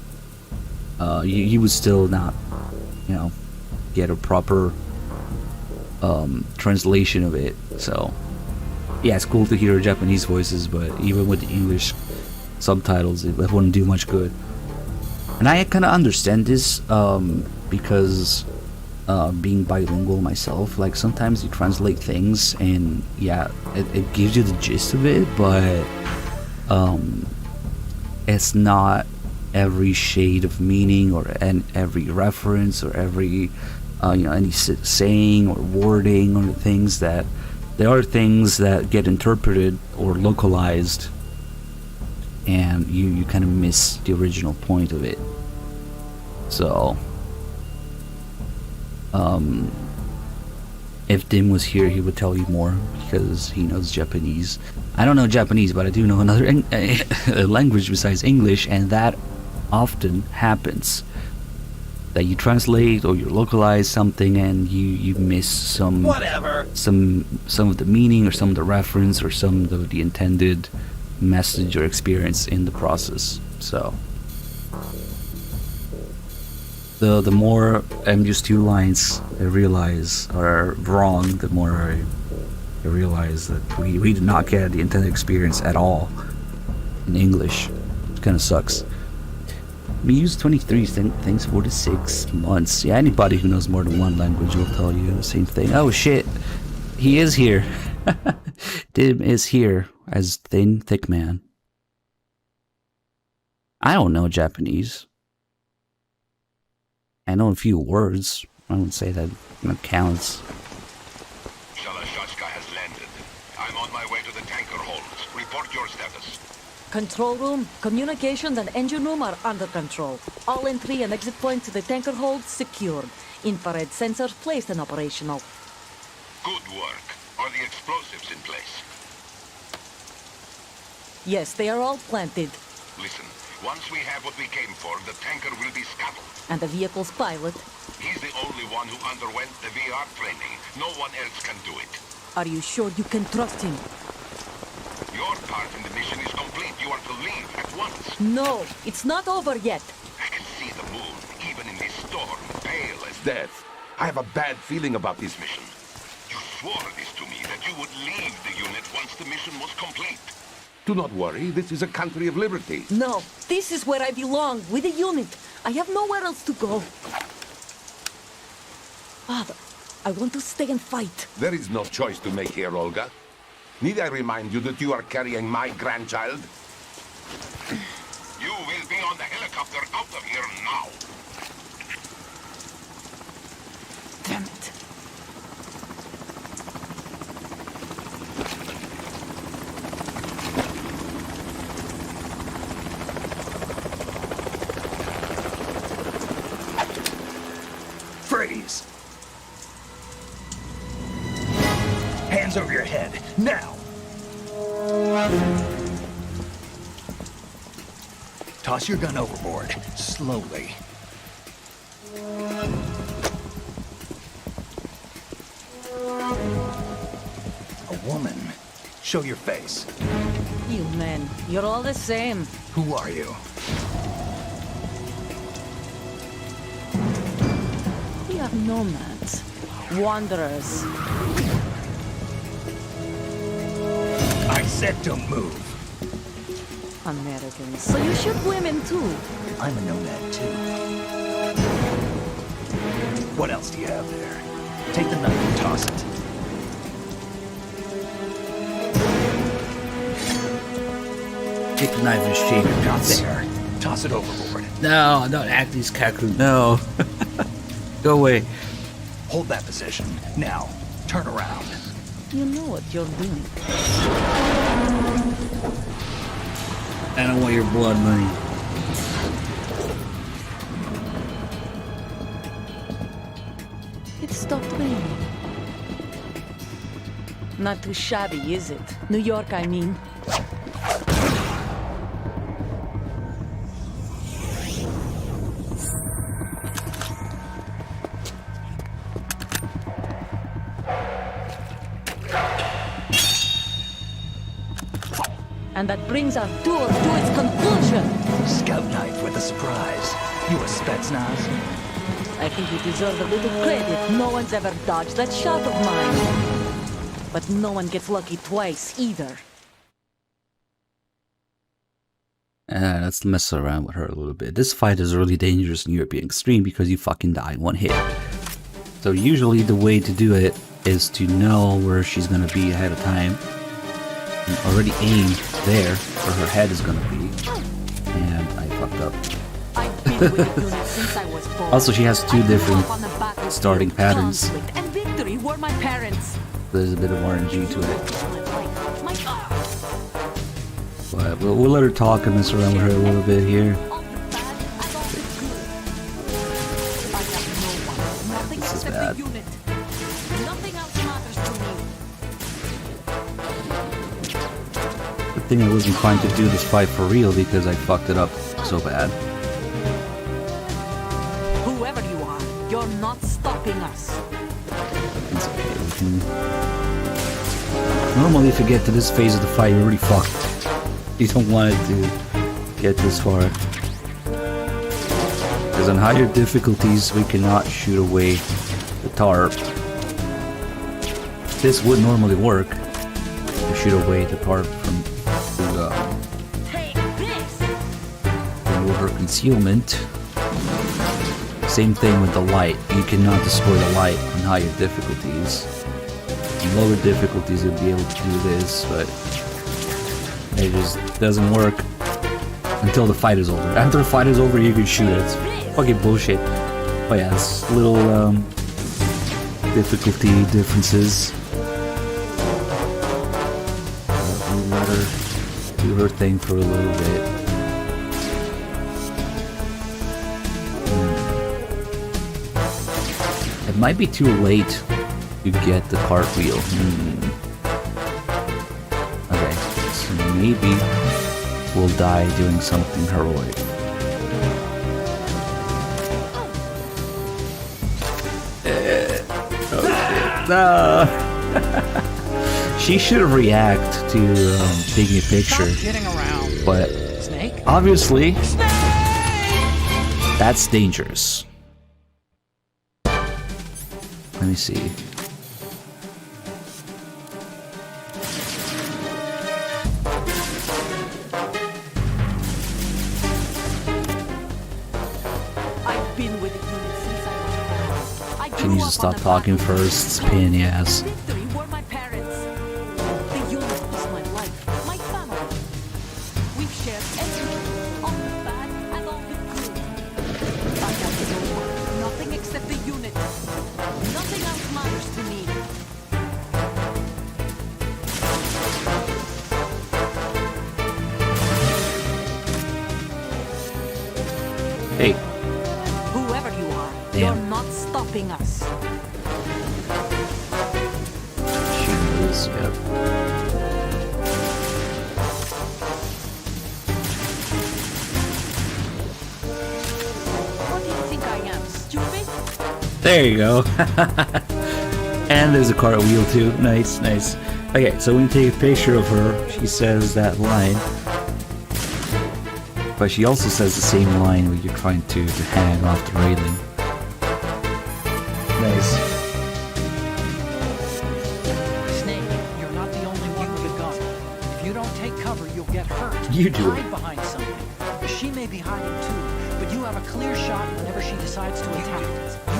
you would still not, get a proper translation of it. So yeah, it's cool to hear Japanese voices, but even with the English subtitles, it wouldn't do much good. And I kind of understand this because being bilingual myself, like sometimes you translate things and yeah, it gives you the gist of it, but it's not every shade of meaning or every reference or every any saying or wording or things that there are things that get interpreted or localized and you kind of miss the original point of it. So if Dim was here, he would tell you more because he knows Japanese. I don't know Japanese, but I do know another language besides English, and that often happens. That you translate or you localize something and you miss some of the meaning or some of the reference or some of the intended message or experience in the process. So the more MJS2 lines I realize are wrong, the more I realize that we did not get the intended experience at all in English. It kind of sucks. We use 23 things 4 to 6 months. Yeah, anybody who knows more than one language will tell you the same thing. Oh shit, he is here. Dim is here as Thin Thick Man. I don't know Japanese. I know a few words. I wouldn't say that counts. Shalashashka has landed. I'm on my way to the tanker holds. Report your status. Control room, communications and engine room are under control. All entry and exit points to the tanker hold secured. Infrared sensors placed and operational. Good work. Are the explosives in place? Yes, they are all planted. Listen, once we have what we came for, the tanker will be scuttled. And the vehicle's pilot? He's the only one who underwent the VR training. No one else can do it. Are you sure you can trust him? Your part in the mission is complete. You are to leave at once. No, it's not over yet. I can see the moon, even in this storm, pale as death. I have a bad feeling about this mission. You swore this to me, that you would leave the unit once the mission was complete. Do not worry, this is a country of liberty. No, this is where I belong, with the unit. I have nowhere else to go. Father, I want to stay and fight. There is no choice to make here, Olga. Need I remind you that you are carrying my grandchild? You will be on the helicopter out of here now. Damn it. Freeze! Hands over your head, now! Toss your gun overboard, slowly. A woman. Show your face. You men, you're all the same. Who are you? We are nomads, wanderers. I said don't move. Americans. So you shoot women too. I'm a nomad too. What else do you have there? Take the knife and toss it. Take the knife and shave your guts. There. Toss it overboard. No, don't act these Kaku. No. Go away. Hold that position. Now, turn around. You know what you're doing. I don't want your blood money. It stopped raining. Not too shabby, is it? New York, I mean. And that brings our tour to its conclusion. Scout knife with a surprise. You a Spetsnaz? I think you deserve a little credit. No one's ever dodged that shot of mine. But no one gets lucky twice, either. Let's mess around with her a little bit. This fight is really dangerous in European Extreme because you fucking die in one hit. So usually the way to do it is to know where she's gonna be ahead of time and already aim there where her head is gonna be. And I fucked up. I've been with the unit since I was born. Also, she has two I grew different up on the battlefield. starting patterns. Conflict and victory were my parents. There's a bit of RNG to it. My life, my But we'll let her talk and mess around with her a little bit here. all the bad and all the good. I have no one, nothing This is except bad. the unit. Nothing else matters to me. Good thing I wasn't trying to do this fight for real because I fucked it up so bad. Whoever you are, you're not stopping us. It's okay, we can... Normally if you get to this phase of the fight, you're already fucked. You don't want it to get this far. Because on higher difficulties, we cannot shoot away the tarp. This would normally work to shoot away the tarp from Take this! remove her concealment. Same thing with the light. You cannot destroy the light on higher difficulties. On lower difficulties, you'll be able to do this, but it just doesn't work until the fight is over. After the fight is over, you can shoot it. It's fucking bullshit. Oh yeah, it's little difficulty differences. We'll let her do her thing for a little bit. It might be too late to get the cartwheel. Okay, so maybe we'll die doing something heroic. No. She should have reacted to taking a picture, Stop kidding around. but Snake? obviously that's dangerous. Let me see. I've been with the unit since I was born. I She grew needs to up stop on the talking battlefield. first. It's a pain in the ass. Victory were my parents. The unit is my life, my family. We've shared everything, all the bad and all the good. I have no one, nothing except the unit. Nothing else matters to me. Hey, Whoever you are, Damn. you're not stopping us. she knows. Yep. What do you think I am, stupid? There you go. And there's a cartwheel too. Nice, nice. Okay, so when you take a picture of her, she says that line. But she also says the same line when you're trying to hang off the railing. Nice. Snake, you're not the only one with a gun. If you don't take cover, you'll get hurt. You do it. Hide behind something. She may be hiding too, but you have a clear shot whenever she decides to attack.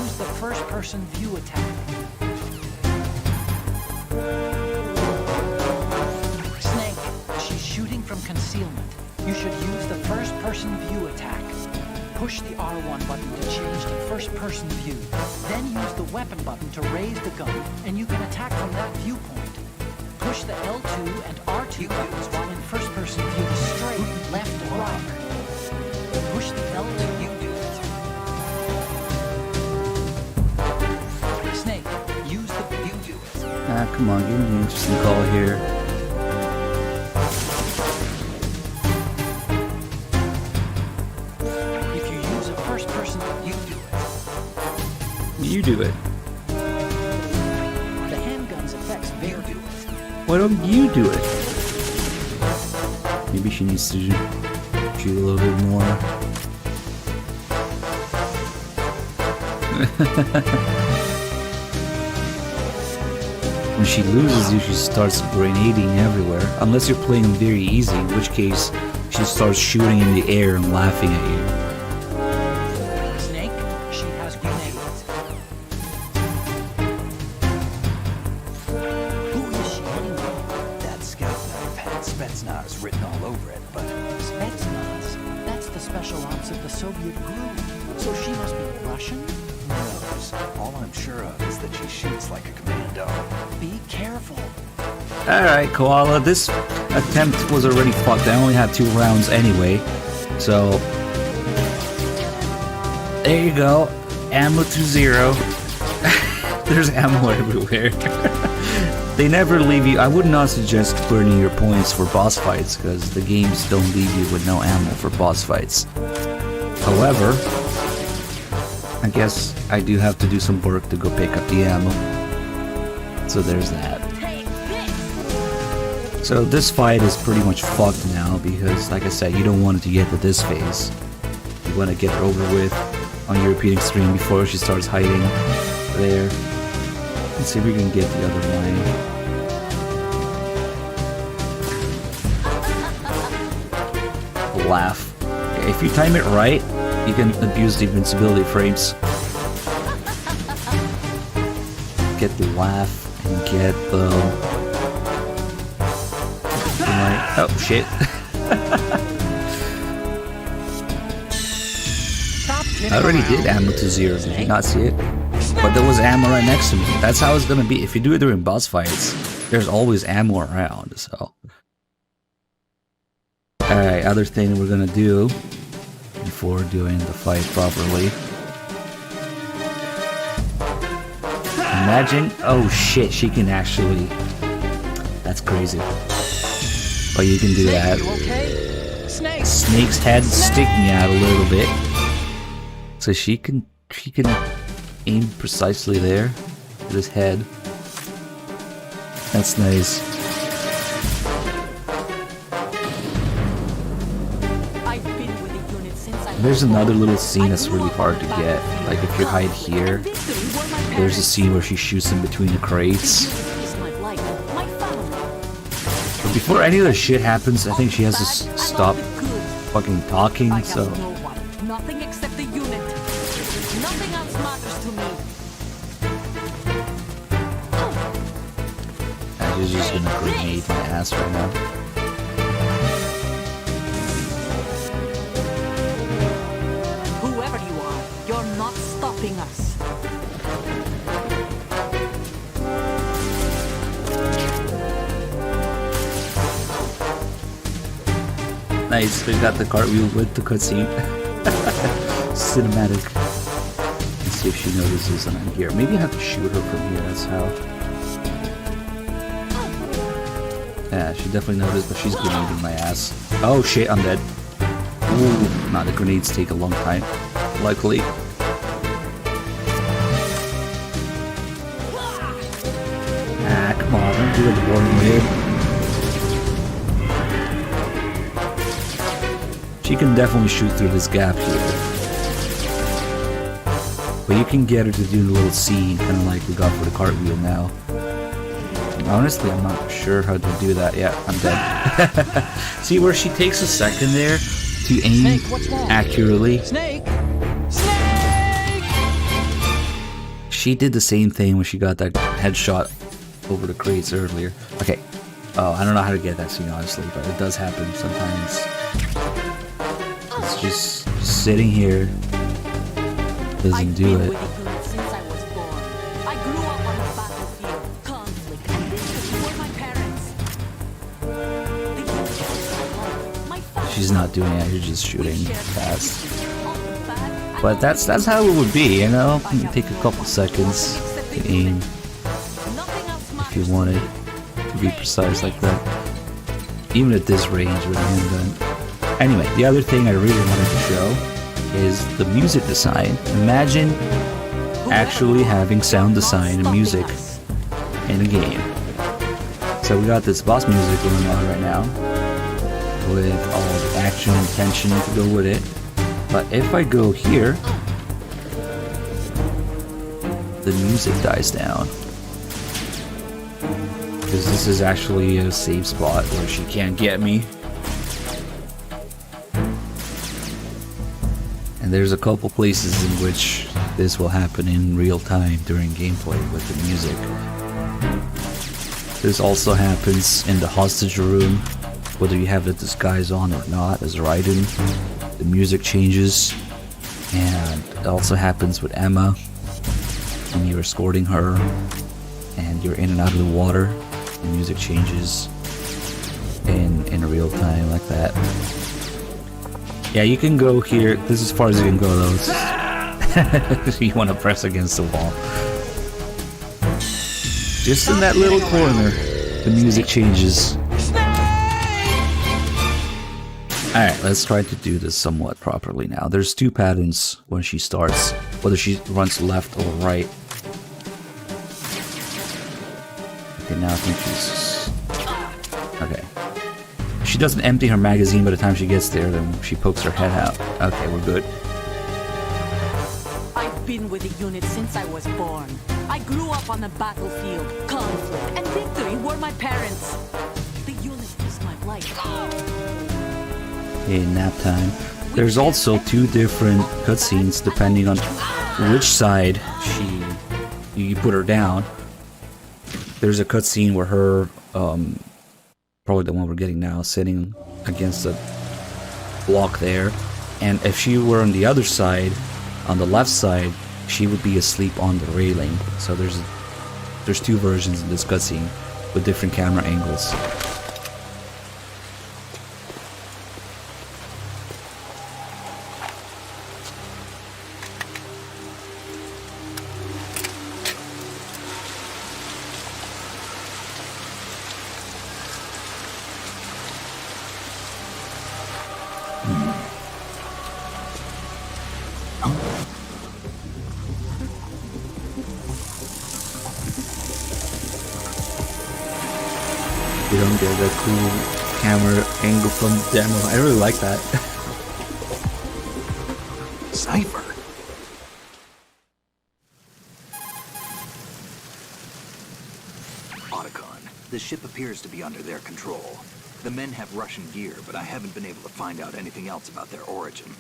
Use the first-person view attack. Snake, she's shooting from concealment. You should use the first-person view attack. Push the R1 button to change to first-person view. Then use the weapon button to raise the gun, and you can attack from that viewpoint. Push the L2 and R2 buttons while in first-person view straight, left, and right. Push the L2. You do it. Snake, use the... You do it. Ah, come on, give me an interesting call here. If you use a first person, you do it. You do it. The handgun's effects vary. You do it. Why don't you do it? Maybe she needs to shoot a little bit more. When she loses you, she starts grenading everywhere. Unless you're playing very easy, in which case she starts shooting in the air and laughing at you. Snake, she has grenades. Who is she anyway? That scout knife had Spetsnaz written all over it, but Spetsnaz. That's the special ops of the Soviet group. So she must be Russian? who knows? All I'm sure of is that she shoots like a commando. Be careful. Alright, Koala, this attempt was already fucked. I only had 2 rounds anyway. So, there you go. Ammo to 0. There's ammo everywhere. They never leave you. I would not suggest burning your points for boss fights, because the games don't leave you with no ammo for boss fights. However, I guess I do have to do some work to go pick up the ammo. So there's that. So this fight is pretty much fucked now because, like I said, you don't want it to get to this phase. You want to get it over with on your repeating stream before she starts hiding there. Let's see if we can get the other line. Laugh. Okay, if you time it right, you can abuse the invincibility frames. Get the laugh and get the... Oh shit. I already did ammo to 0, did you not see it? But there was ammo right next to me. That's how it's gonna be. If you do it during boss fights, there's always ammo around, so. Alright, other thing we're gonna do before doing the fight properly. Imagine, oh shit, she can actually, that's crazy. But you can do that. Snake's head sticking out a little bit. So she can aim precisely there at his head. That's nice. There's another little scene that's really hard to get. Like if you hide here, there's a scene where she shoots in between the crates. But before any of this shit happens, I think she has to stop fucking talking, so... Nothing except the unit. Nothing else matters to me. She's just gonna grenade my ass right now. Whoever you are, you're not stopping us. Nice, we got the cartwheel with the cutscene. Cinematic. Let's see if she notices that I'm here. Maybe I have to shoot her from here, that's how. Yeah, she definitely noticed, but she's grenading my ass. Oh shit, I'm dead. Ooh, nah, the grenades take a long time. Luckily. Ah, come on, don't do it the boring way. She can definitely shoot through this gap here. But you can get her to do the little scene, kind of like we got for the cartwheel now. Honestly, I'm not sure how to do that. Yeah, I'm dead. See where she takes a second there to aim accurately? Snake! Snake! She did the same thing when she got that headshot over the crates earlier. Okay. Oh, I don't know how to get that scene, honestly, but it does happen sometimes. It's just sitting here. Doesn't do it. Since I was born. I grew up on the battlefield, conflict, and this were my parents. She's not doing it, she's just shooting fast. But that's how it would be, you know? You can take a couple seconds to aim if you wanted to be precise like that. Even at this range with a handgun. Anyway, the other thing I really wanted to show is the music design. Imagine actually having sound design and music in a game. So we got this boss music going on right now, with all the action and tension to go with it. But if I go here, the music dies down. Because this is actually a safe spot where she can't get me. And there's a couple places in which this will happen in real time during gameplay with the music. This also happens in the hostage room, whether you have the disguise on or not as Raiden. The music changes, and it also happens with Emma when you're escorting her and you're in and out of the water. The music changes in real time like that. Yeah, you can go here. This is as far as you can go, though. You want to press against the wall. Just in that little corner, the music changes. Alright, let's try to do this somewhat properly now. There's two patterns when she starts, whether she runs left or right. Okay, now I think she's... Okay. She doesn't empty her magazine by the time she gets there, then she pokes her head out. Okay, we're good. I've been with the unit since I was born. I grew up on the battlefield. Conflict and victory were my parents. The unit is my life. Okay, nap time. There's also two different cutscenes depending on which side you put her down. There's a cutscene where her, probably the one we're getting now, sitting against a block there, and if she were on the other side, on the left side, she would be asleep on the railing. So there's two versions in this cutscene with different camera angles. You don't get a cool camera angle from the demo. I really like that. Cypher. Otacon, the ship appears to be under their control. The men have Russian gear, but I haven't been able to find out anything else about their origin.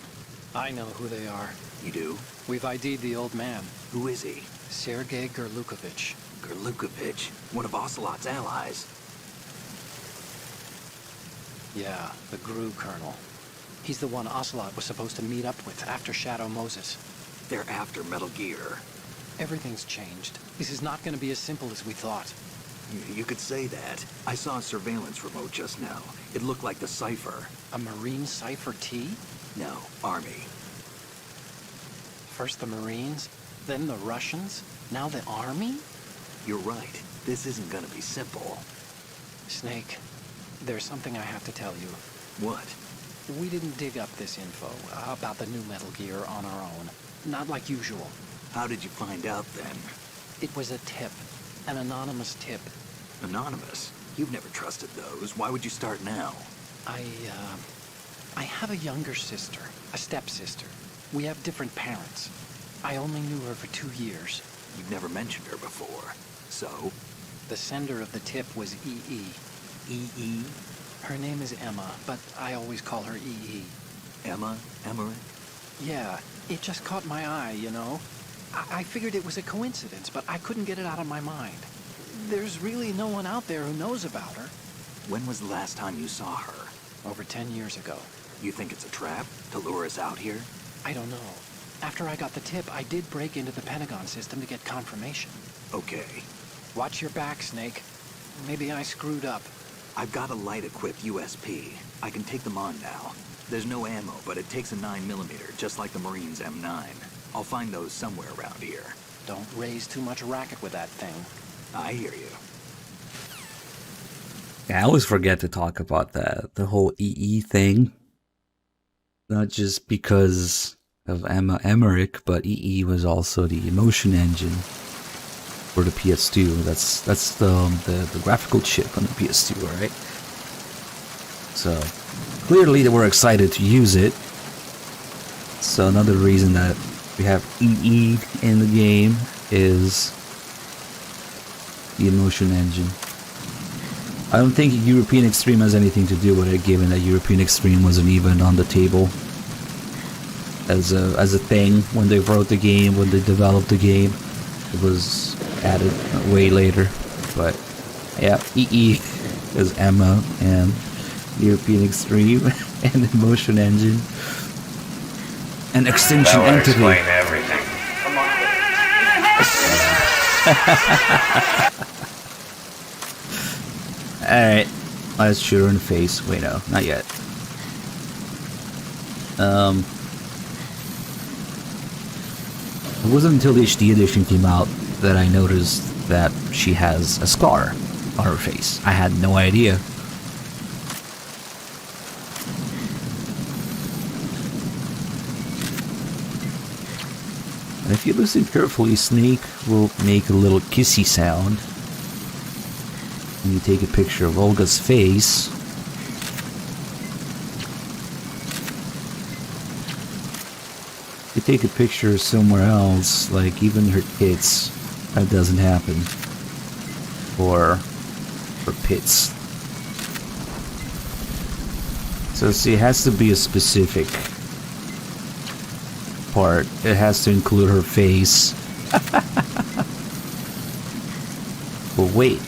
I know who they are. You do? We've ID'd the old man, Who is he? Sergei Gerlukovich. Gerlukovich, one of Ocelot's allies. Yeah, the GRU colonel. He's the one Ocelot was supposed to meet up with after Shadow Moses. They're after Metal Gear. Everything's changed. This is not going to be as simple as we thought. You could say that. I saw a surveillance remote just now. It looked like the Cypher. A Marine Cypher T? No, Army. First the Marines, then the Russians, now the Army? You're right. This isn't gonna be simple. Snake, there's something I have to tell you. What? We didn't dig up this info about the new Metal Gear on our own. Not like usual. How did you find out then? It was a tip. An anonymous tip. Anonymous? You've never trusted those. Why would you start now? I have a younger sister, a stepsister. We have different parents. I only knew her for 2 years. You've never mentioned her before. So? The sender of the tip was EE. EE? Her name is Emma, but I always call her EE. Emma? Emmerich? Yeah, it just caught my eye, you know? I figured it was a coincidence, but I couldn't get it out of my mind. There's really no one out there who knows about her. When was the last time you saw her? Over 10 years ago. You think it's a trap to lure us out here? I don't know. After I got the tip, I did break into the Pentagon system to get confirmation. Okay. Watch your back, Snake. Maybe I screwed up. I've got a light-equipped USP. I can take them on now. There's no ammo, but it takes a 9mm, just like the Marines' M9. I'll find those somewhere around here. Don't raise too much racket with that thing. I hear you. Yeah, I always forget to talk about that. The whole EE thing. Not just because of Emma Emmerich, but EE was also the emotion engine for the PS2. That's the graphical chip on the PS2, right? So clearly they were excited to use it. So another reason that we have EE in the game is the emotion engine. I don't think European Extreme has anything to do with it, given that European Extreme wasn't even on the table. as a thing when they wrote the game, when they developed the game. It was added way later, but yeah, EE is Emma and European Extreme and Emotion Engine and Extinction That would Entity. explain everything. Alright, let's shoot her in the face. Wait, no, not yet. It wasn't until the HD edition came out that I noticed that she has a scar on her face. I had no idea. And if you listen carefully, Snake will make a little kissy sound when you take a picture of Olga's face. If you take a picture somewhere else, like even her tits, that doesn't happen. Or her pits. So see, it has to be a specific part. It has to include her face. But wait.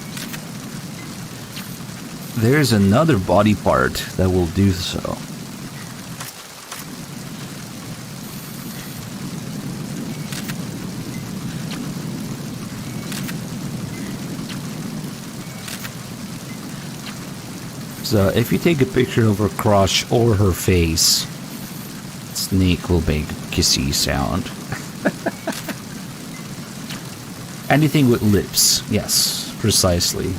There's another body part that will do so. So if you take a picture of her crotch or her face, Snake will make a kissy sound. Anything with lips, yes, precisely.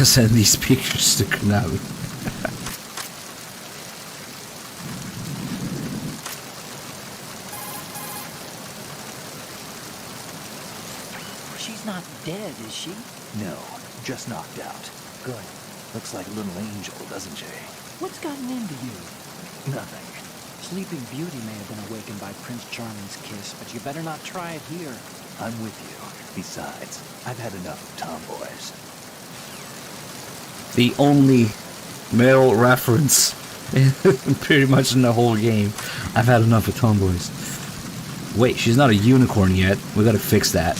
Send these pictures to Konami. She's not dead, is she? No, just knocked out. Good. Looks like a little angel, doesn't she? What's gotten into you? Nothing. Sleeping Beauty may have been awakened by Prince Charming's kiss, but you better not try it here. I'm with you. Besides, I've had enough of tomboys. The only male reference pretty much in the whole game. I've had enough of tomboys. Wait, she's not a unicorn yet. We gotta fix that.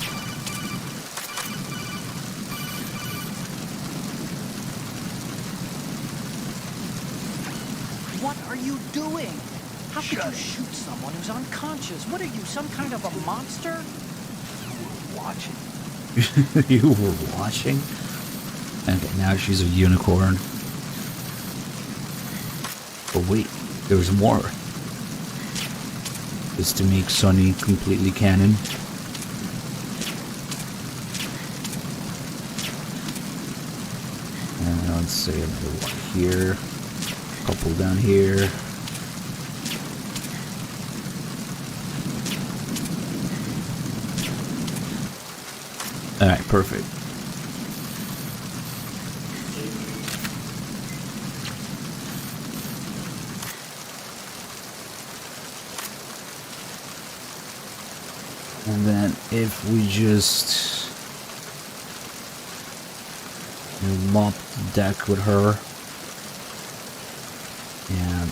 What are you doing? How could you shoot someone who's unconscious? What are you, some kind of a monster? Watching. You were watching? Okay, now she's a unicorn. But wait, there's more. Just to make Sunny completely canon. And let's say another one here. A couple down here. Alright, perfect. And then if we just mop the deck with her and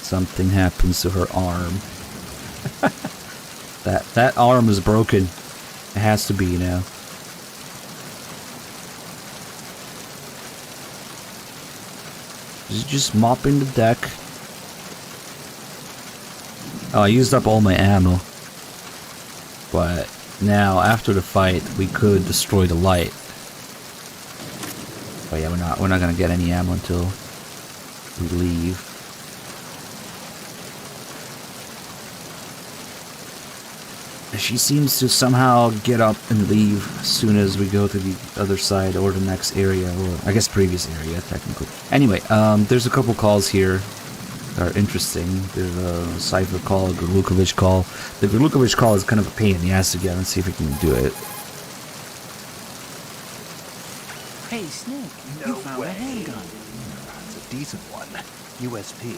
something happens to her arm. that arm is broken. It has to be, you know. Just mopping the deck. Oh, I used up all my ammo. But now, after the fight, we could destroy the light. But yeah, we're not gonna get any ammo until we leave. She seems to somehow get up and leave as soon as we go to the other side or the next area, or I guess previous area, technically. Anyway, there's a couple calls here that are interesting. There's a Cypher call, a Gurlukovich call. The Gurlukovich call is kind of a pain in the ass to get. Let's see if we can do it. Hey, Snake, you found a handgun. It's a decent one. USP.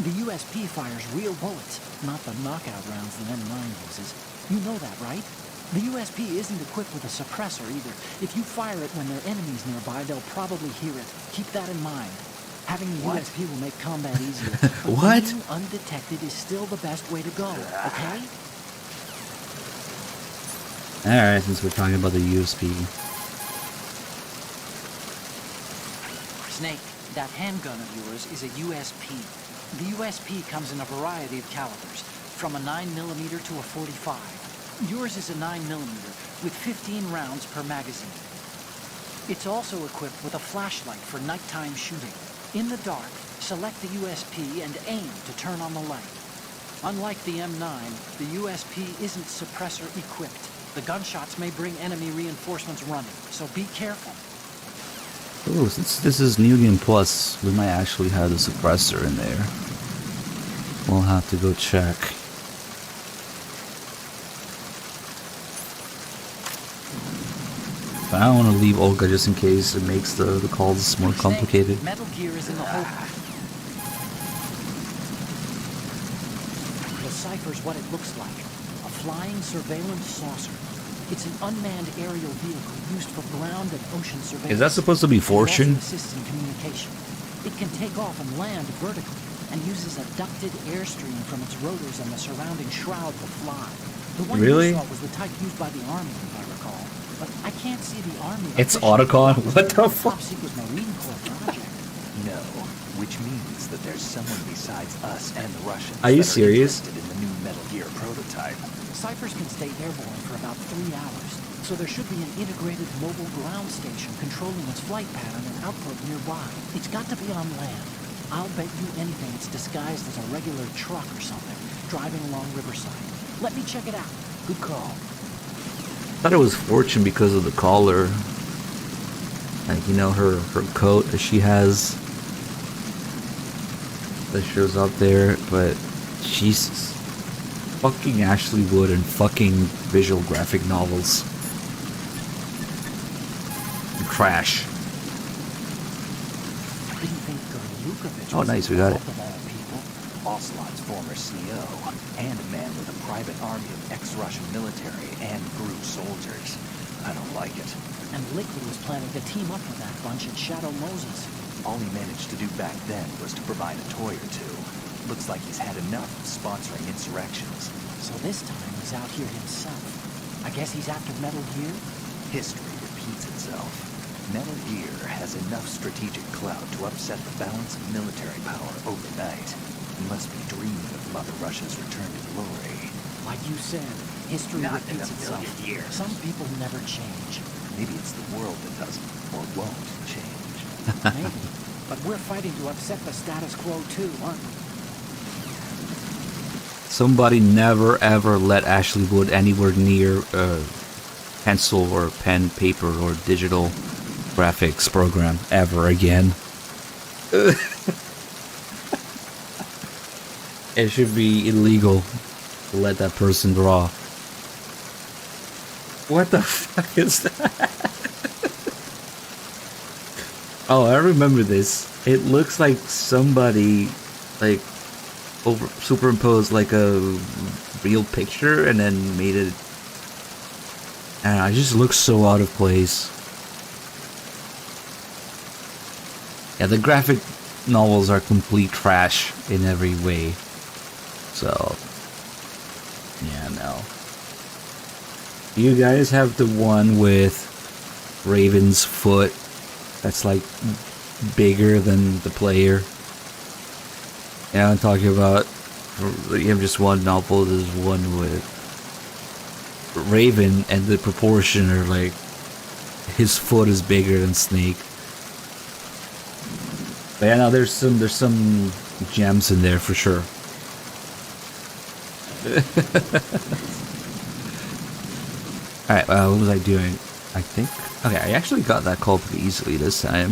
The USP fires real bullets, not the knockout rounds the M9 uses. You know that, right? The USP isn't equipped with a suppressor either. If you fire it when there are enemies nearby, they'll probably hear it. Keep that in mind. Having the USP will make combat easier. But What? remaining undetected is still the best way to go, okay? Alright, since we're talking about the USP. Snake, that handgun of yours is a USP. The USP comes in a variety of calibers, from a 9mm to a .45. Yours is a 9mm with 15 rounds per magazine. It's also equipped with a flashlight for nighttime shooting. In the dark, select the USP and aim to turn on the light. Unlike the M9, the USP isn't suppressor equipped. The gunshots may bring enemy reinforcements running, so be careful. Ooh, since this is New Game Plus, we might actually have the suppressor in there. We'll have to go check. But I don't want to leave Olga just in case it makes the calls more complicated. Snake, Metal Gear is in the hole. The cipher's what it looks like. A flying surveillance saucer. It's an unmanned aerial vehicle used for ground and ocean surveillance. Is that supposed to be Fortune? It also assists in communication. It can take off and land vertically and uses a ducted airstream from its rotors and the surrounding shroud to fly. The one Really? you saw was the type used by the Army, if I recall. But I can't see the Army. It's officially Otacon? acknowledging What the a fuck? top-secret Marine Corps project. No, which means that there's someone besides us and the Russians. Are you that serious? Interested in the new Metal Gear prototype. Ciphers can stay airborne for about 3 hours, so there should be an integrated mobile ground station controlling its flight pattern and output nearby. It's got to be on land. I'll bet you anything it's disguised as a regular truck or something, driving along Riverside. Let me check it out. Good call. I thought it was Fortune because of the collar. Like, you know, her coat that she has that shows up there, but Jesus. Fucking Ashley Wood and fucking visual graphic novels. Crash. Didn't think Gurlukovich Oh, was nice, we got it. involved of all people. Ocelot's former CO, and a man with a private army of ex-Russian military and GRU soldiers. I don't like it. And Liquid was planning to team up with that bunch at Shadow Moses. All he managed to do back then was to provide a toy or two. Looks like he's had enough of sponsoring insurrections. So this time he's out here himself. I guess he's after Metal Gear? History repeats itself. Metal Gear has enough strategic clout to upset the balance of military power overnight. He must be dreaming of Mother Russia's return to glory. Like you said, history Not in repeats a itself. million years. Some people never change. Maybe it's the world that doesn't, or won't, change. Maybe. But we're fighting to upset the status quo too, aren't we? Somebody never ever let Ashley Wood anywhere near pencil or pen, paper, or digital graphics program ever again. It should be illegal to let that person draw. What the fuck is that? Oh, I remember this. It looks like somebody like superimposed like a real picture and then made it, and it just looks so out of place. Yeah, the graphic novels are complete trash in every way. So, yeah, no. You guys have the one with Raven's foot that's like bigger than the player. Yeah, I'm talking about, you have just one novel, there's one with Raven, and the proportion are like, his foot is bigger than Snake. But yeah, no, there's some gems in there for sure. Alright, what was I doing? I think, okay, I actually got that call pretty easily this time.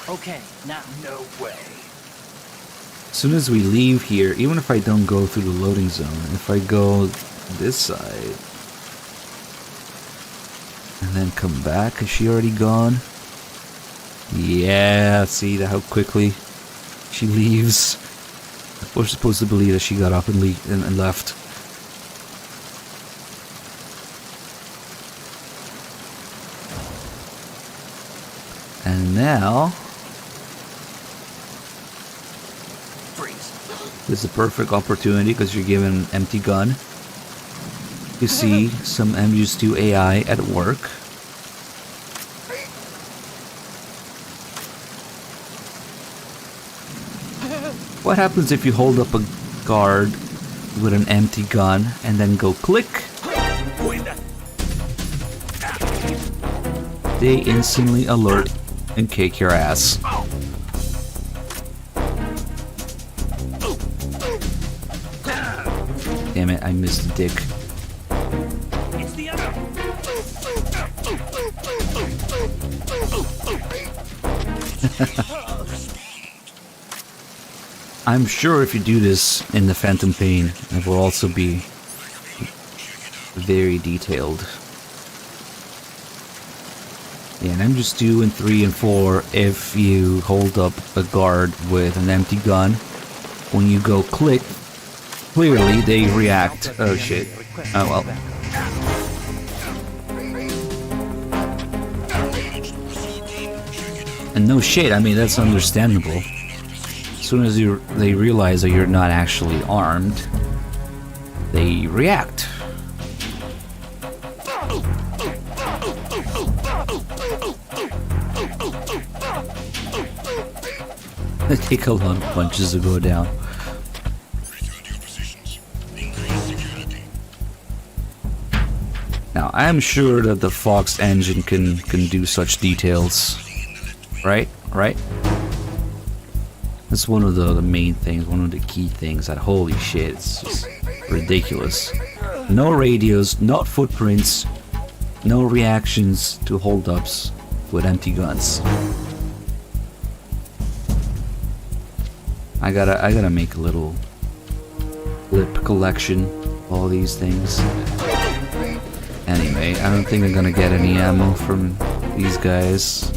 Okay, now. No way. As soon as we leave here, even if I don't go through the loading zone, if I go this side and then come back, is she already gone? Yeah, see how quickly she leaves. We're supposed to believe that she got up and left. And now, this is a perfect opportunity because you're given an empty gun to see some MUs2 AI at work. What happens if you hold up a guard with an empty gun and then go click? They instantly alert and kick your ass. Damn it, I missed the dick. I'm sure if you do this in the Phantom Pain, it will also be very detailed. Yeah, and I'm just 2 and 3 and 4. If you hold up a guard with an empty gun, when you go click, clearly they react. Oh shit. Oh well. And no shit, I mean, that's understandable. As soon as they realize that you're not actually armed, they react. They take a lot of punches to go down. Now, I'm sure that the Fox engine can do such details. Right? That's one of the main things, one of the key things that, holy shit, it's just ridiculous. No radios, not footprints, no reactions to holdups with empty guns. I gotta make a little clip collection of all these things. Anyway, I don't think I'm gonna get any ammo from these guys.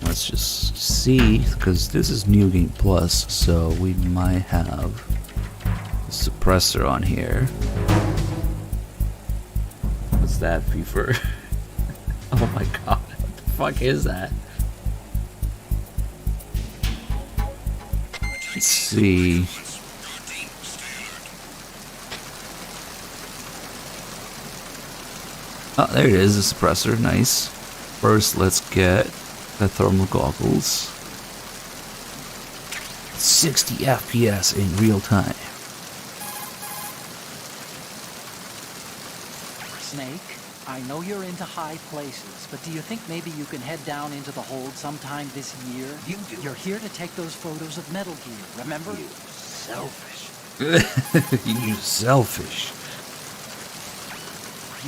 Let's just see, because this is New Game Plus, so we might have a suppressor on here. What's that, Fever? Oh my god, what the fuck is that? Let's see. Oh, there it is, the suppressor, nice. First, let's get the thermal goggles. 60 FPS in real time. Snake, I know you're into high places, but do you think maybe you can head down into the hold sometime this year? You're here to take those photos of Metal Gear, remember? You selfish. You selfish.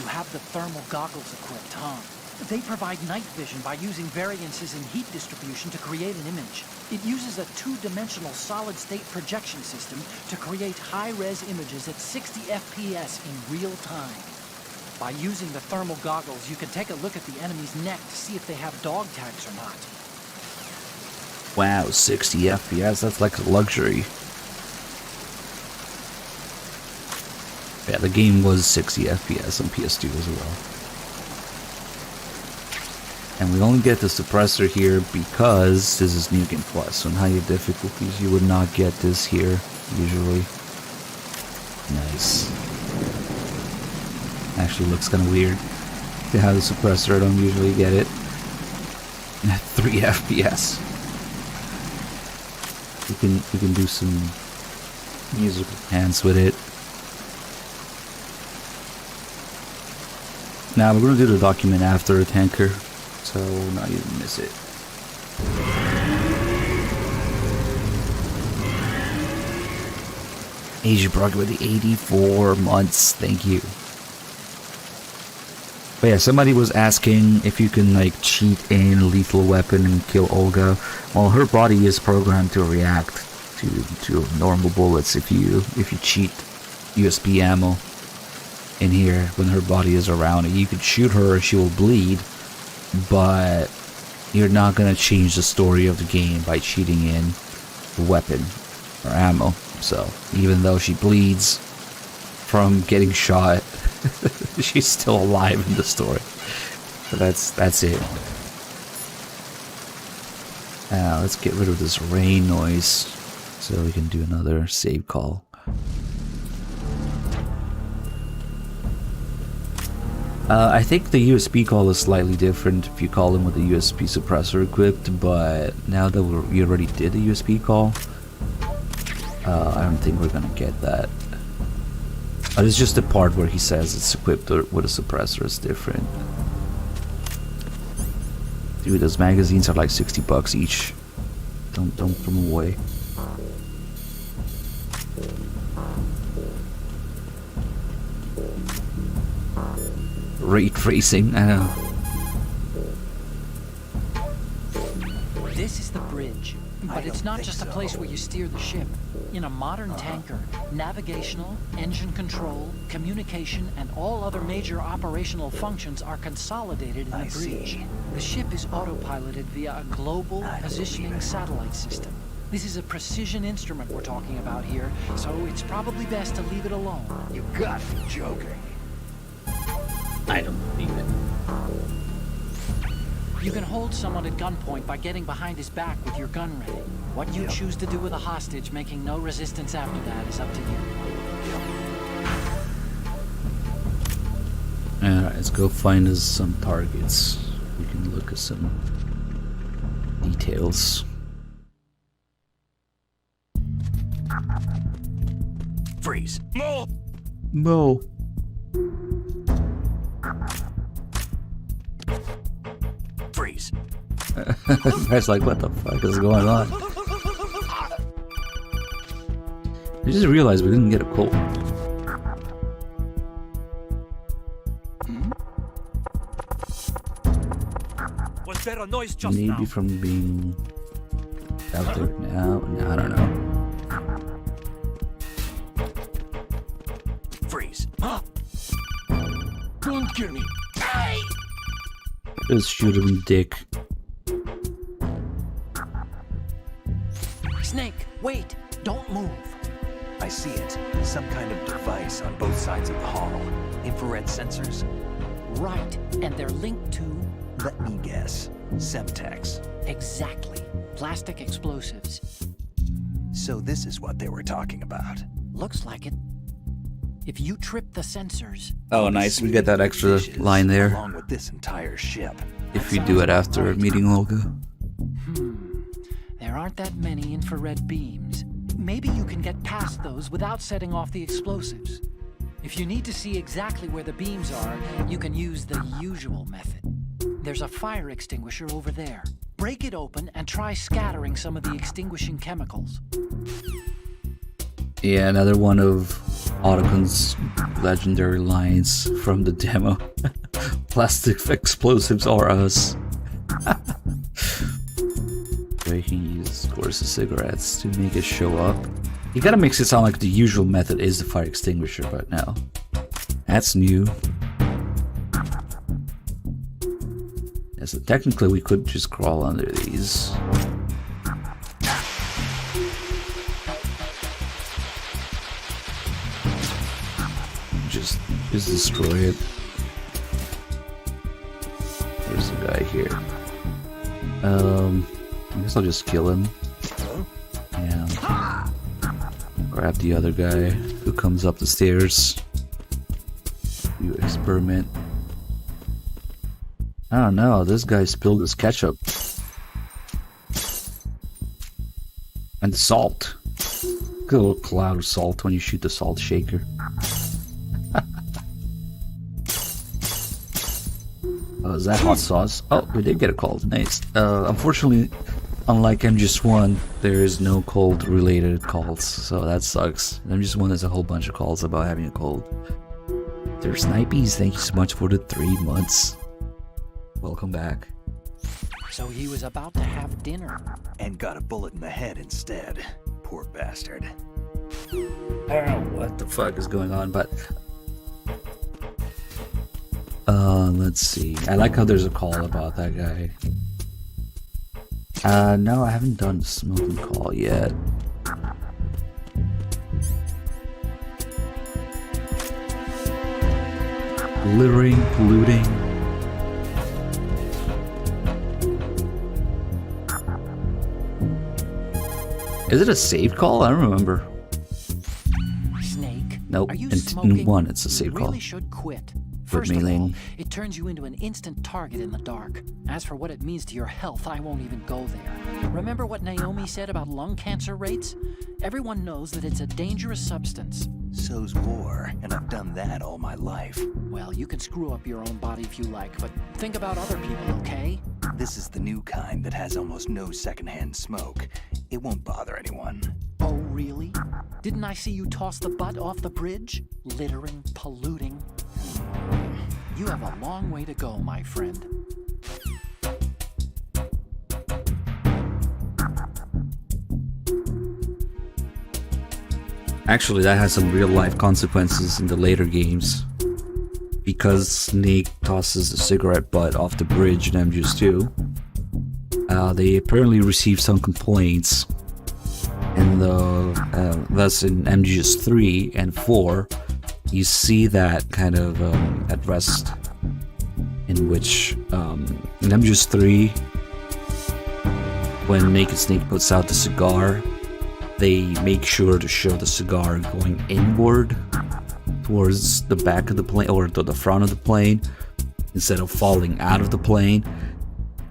You have the thermal goggles equipped, huh? They provide night vision by using variances in heat distribution to create an image. It uses a two-dimensional solid-state projection system to create high-res images at 60 FPS in real time. By using the thermal goggles, you can take a look at the enemy's neck to see if they have dog tags or not. Wow, 60 FPS, that's like a luxury. Yeah, the game was 60 FPS on PS2 as well. And we only get the suppressor here because this is New Game Plus. On higher difficulties, you would not get this here, usually. Nice. Actually looks kind of weird to have the suppressor. I don't usually get it. 3 FPS. You can do some musical pants with it. Now we're gonna do the document after the tanker, so not even miss it. Asia Brock with the 84 months, thank you. But yeah, somebody was asking if you can like cheat in Lethal Weapon and kill Olga. Well, her body is programmed to react to normal bullets if you cheat USB ammo in here when her body is around it. You could shoot her, she will bleed, but you're not gonna change the story of the game by cheating in the weapon or ammo. So even though she bleeds from getting shot, she's still alive in the story. But that's it. Let's get rid of this rain noise so we can do another save call. I think the USB call is slightly different if you call him with a USB suppressor equipped, but now that we already did the USB call, I don't think we're gonna get that. But it's just the part where he says it's equipped with a suppressor is different. Dude, those magazines are like $60 each. Don't throw them away. Ray tracing, I know. This is the bridge, but it's not just a place where you steer the ship. In a modern tanker, navigational, engine control, communication, and all other major operational functions are consolidated in the bridge. The ship is autopiloted via a global positioning satellite system. This is a precision instrument we're talking about here, so it's probably best to leave it alone. You gotta be joking. I don't believe it. You can hold someone at gunpoint by getting behind his back with your gun ready. What you choose to do with a hostage, making no resistance after that, is up to you. Alright, let's go find us some targets. We can look at some details. Freeze. Mo. Freeze. Guy's like, what the fuck is going on? I just realized we didn't get a cold. Was there a noise just Maybe now? from being out there now? No, I don't know. Freeze. Don't kill me. Just shoot him, dick. Snake, wait! Don't move! I see it. Some kind of device on both sides of the hall. Infrared sensors? Right, and they're linked to... Let me guess. Semtex. Exactly. Plastic explosives. So this is what they were talking about. Looks like it. If you trip the sensors... Oh, nice. We get that extra line there. Along with this entire ship. If we do it after meeting Olga. There aren't that many infrared beams. Maybe you can get past those without setting off the explosives. If you need to see exactly where the beams are, you can use the usual method. There's a fire extinguisher over there. Break it open and try scattering some of the extinguishing chemicals. Yeah, another one of Otocon's legendary lines from the demo. Plastic explosives are us. He uses, of course, the cigarettes to make it show up. You gotta make it sound like the usual method is the fire extinguisher, but no. That's new. Yeah, so technically we could just crawl under these. Just destroy it. There's a guy here. I guess I'll just kill him. And grab the other guy who comes up the stairs. You experiment. I don't know, this guy spilled his ketchup. And salt. Get a little cloud of salt when you shoot the salt shaker. Oh, is that hot sauce? Oh, we did get a cold. Nice. Unfortunately, unlike MGS1, there is no cold related calls, so that sucks. MGS1 has a whole bunch of calls about having a cold. There's Snipies, thank you so much for the 3 months. Welcome back. So he was about to have dinner. And got a bullet in the head instead. Poor bastard. I don't know what the fuck is going on, but... let's see. I like how there's a call about that guy. No, I haven't done the smoking call yet. Littering, polluting. Is it a save call? I don't remember. Snake, Nope. are you In smoking? 1, it's a save You call. really should quit. With First of all, mailing. it turns you into an instant target in the dark. As for what it means to your health, I won't even go there. Remember what Naomi said about lung cancer rates? Everyone knows that it's a dangerous substance. So's war, and I've done that all my life. Well, you can screw up your own body if you like, but think about other people, okay? This is the new kind that has almost no secondhand smoke. It won't bother anyone. Oh, really? Didn't I see you toss the butt off the bridge? Littering, polluting. You have a long way to go, my friend. Actually, that has some real life consequences in the later games. Because Snake tosses a cigarette butt off the bridge in MGS 2, they apparently received some complaints. And thus in MGS 3 and 4, you see that kind of at rest, in which in MGS 3, when Naked Snake puts out the cigar, they make sure to show the cigar going inward towards the back of the plane or to the front of the plane instead of falling out of the plane.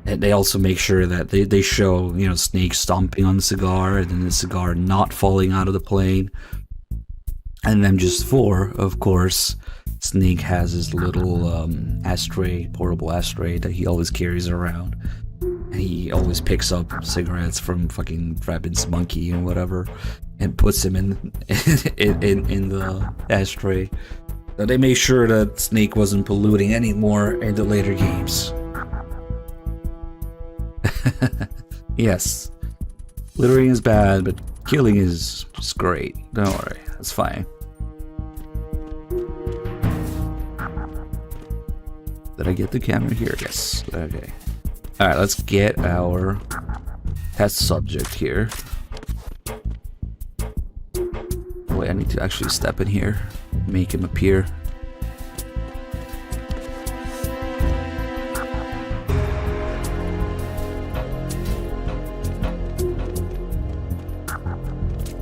And they also make sure that they show, you know, Snake stomping on the cigar and then the cigar not falling out of the plane. And then just 4, of course, Snake has his little ashtray, portable ashtray that he always carries around. And he always picks up cigarettes from fucking Rabin's monkey and whatever, and puts him in the ashtray. So they made sure that Snake wasn't polluting anymore in the later games. Yes, littering is bad, but killing is just great. Don't worry, that's fine. Did I get the camera here? Yes. Okay. Alright, let's get our test subject here. Wait, I need to actually step in here, make him appear.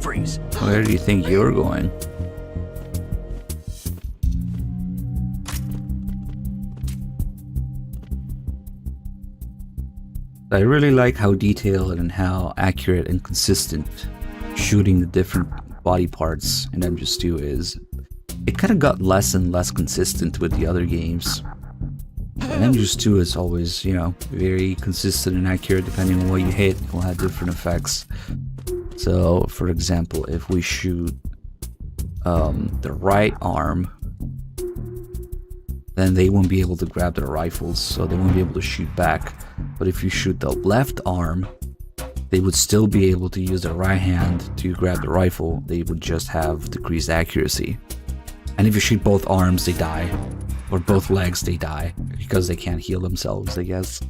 Freeze. Where do you think you're going? I really like how detailed and how accurate and consistent shooting the different body parts in MGS2 is. It kind of got less and less consistent with the other games. And MGS2 is always, you know, very consistent and accurate depending on what you hit. It will have different effects. So, for example, if we shoot the right arm, then they won't be able to grab their rifles, so they won't be able to shoot back. But if you shoot the left arm, they would still be able to use their right hand to grab the rifle. They would just have decreased accuracy. And if you shoot both arms, they die. Or both legs, they die. Because they can't heal themselves, I guess.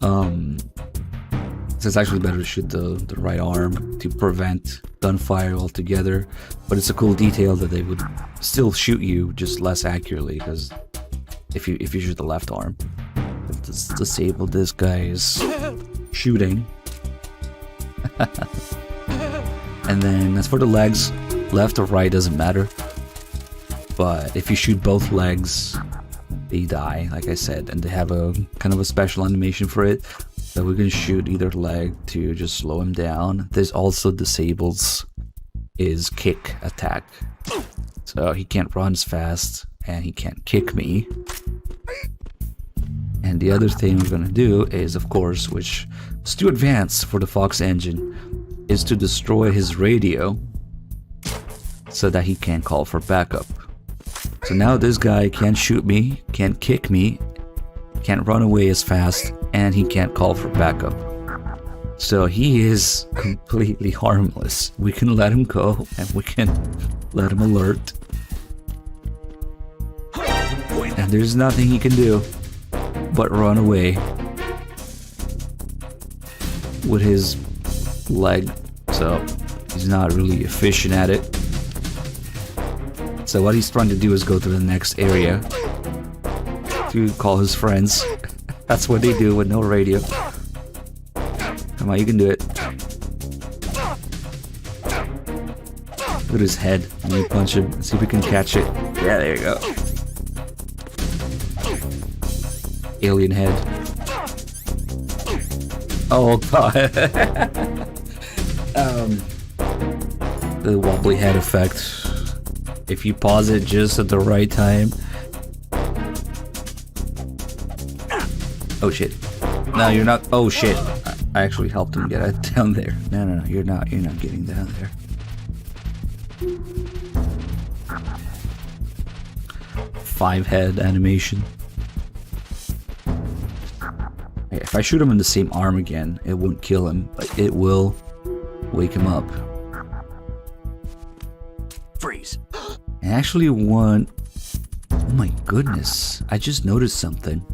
So it's actually better to shoot the right arm to prevent gunfire altogether. But it's a cool detail that they would still shoot you, just less accurately, because if you shoot the left arm. Let's disable this guy's shooting. And then as for the legs, left or right doesn't matter. But if you shoot both legs, they die, like I said, and they have a kind of a special animation for it. So we can shoot either leg to just slow him down. This also disables his kick attack. So he can't run as fast and he can't kick me. And the other thing we're gonna do is, of course, which is too advanced for the Fox engine, is to destroy his radio so that he can't call for backup. So now this guy can't shoot me, can't kick me, can't run away as fast, and he can't call for backup. So he is completely harmless. We can let him go, and we can let him alert. And there's nothing he can do but run away with his leg. So he's not really efficient at it. So what he's trying to do is go to the next area to call his friends. That's what they do with no radio. Come on, you can do it. Look at his head. Let me punch him. Let's see if we can catch it. Yeah, there you go. Alien head. Oh god. The wobbly head effect. If you pause it just at the right time. Oh shit. No, you're not. Oh shit. I actually helped him get it down there. No, you're not. You're not getting down there. Five head animation. If I shoot him in the same arm again, it won't kill him, but it will wake him up. Freeze. I actually want... Oh my goodness, I just noticed something.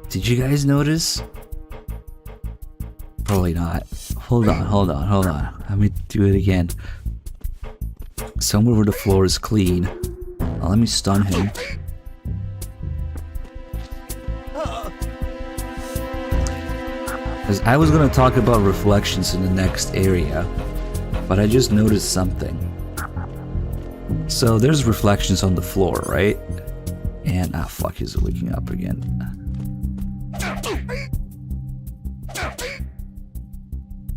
Did you guys notice? Probably not. Hold on. Let me do it again. Somewhere where the floor is clean. Now let me stun him. Because I was gonna talk about reflections in the next area, but I just noticed something. So there's reflections on the floor, right? And fuck, he's waking up again.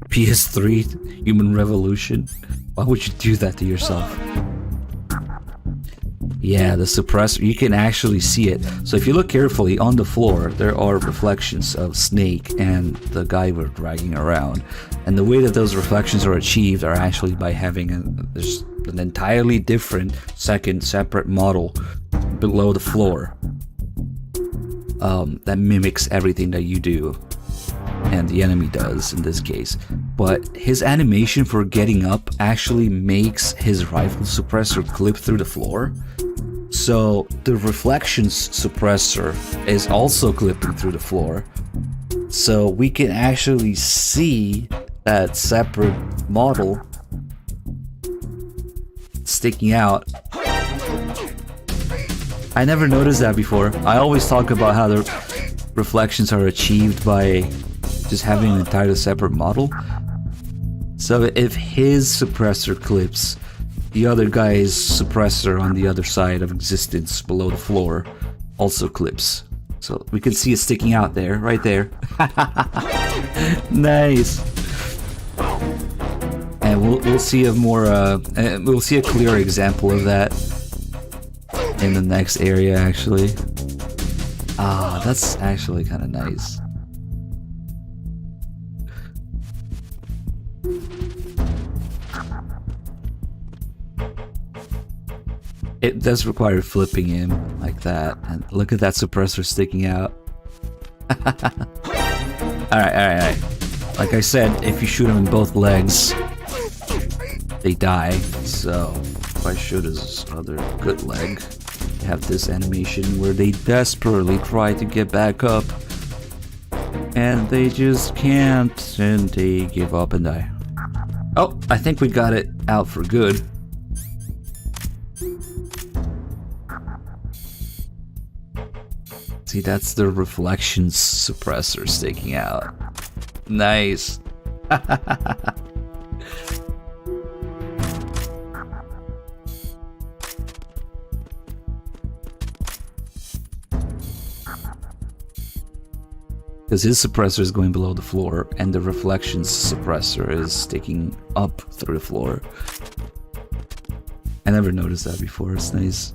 PS3 Human Revolution. Why would you do that to yourself? Yeah, the suppressor, you can actually see it. So if you look carefully on the floor, there are reflections of Snake and the guy we're dragging around. And the way that those reflections are achieved are actually by having there's an entirely different second separate model below the floor that mimics everything that you do and the enemy does in this case. But his animation for getting up actually makes his rifle suppressor clip through the floor. So the reflections suppressor is also clipping through the floor. So we can actually see that separate model sticking out. I never noticed that before. I always talk about how the reflections are achieved by just having an entirely separate model. So if his suppressor clips, the other guy's suppressor on the other side of existence below the floor also clips. So we can see it sticking out there, right there. Nice. And we'll see a more we'll see a clear example of that in the next area actually. That's actually kind of nice. It does require flipping him like that, and look at that suppressor sticking out. Alright. Like I said, if you shoot him in both legs, they die. So if I shoot his other good leg, I have this animation where they desperately try to get back up, and they just can't, and they give up and die. Oh, I think we got it out for good. See, that's the reflections suppressor sticking out. Nice. Because his suppressor is going below the floor, and the reflections suppressor is sticking up through the floor. I never noticed that before, it's nice.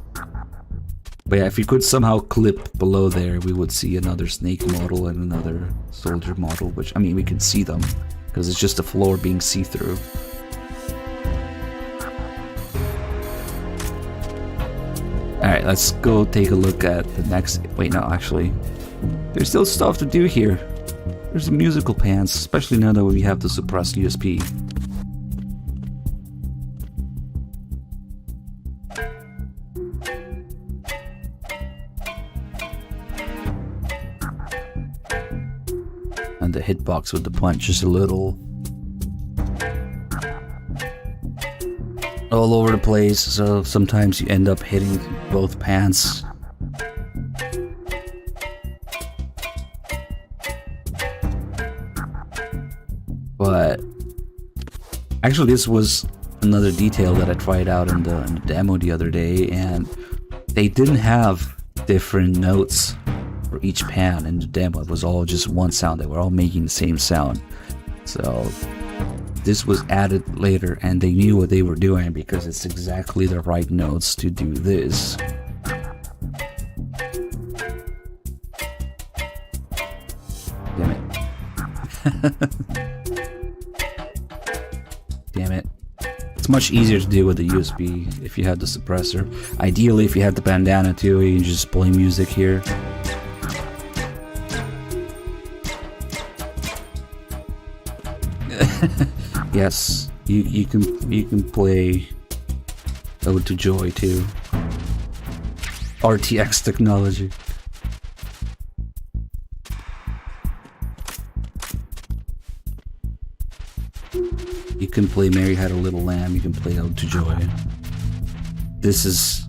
But yeah, if you could somehow clip below there, we would see another Snake model and another soldier model, which, I mean, we can see them, because it's just the floor being see-through. Alright, let's go take a look at the next... Wait, no, actually, there's still stuff to do here. There's the musical pants, especially now that we have the suppressed USP. And the hitbox with the punch is a little all over the place, so sometimes you end up hitting both pants. But actually, this was another detail that I tried out in the demo the other day, and they didn't have different notes for each pan in the demo. It was all just one sound. They were all making the same sound. So this was added later, and they knew what they were doing because it's exactly the right notes to do this. Damn it. Damn it. It's much easier to do with the USB if you have the suppressor. Ideally, if you have the bandana too, you can just play music here. Yes, you can play Ode to Joy too. RTX technology. You can play Mary Had a Little Lamb, you can play Ode to Joy. This is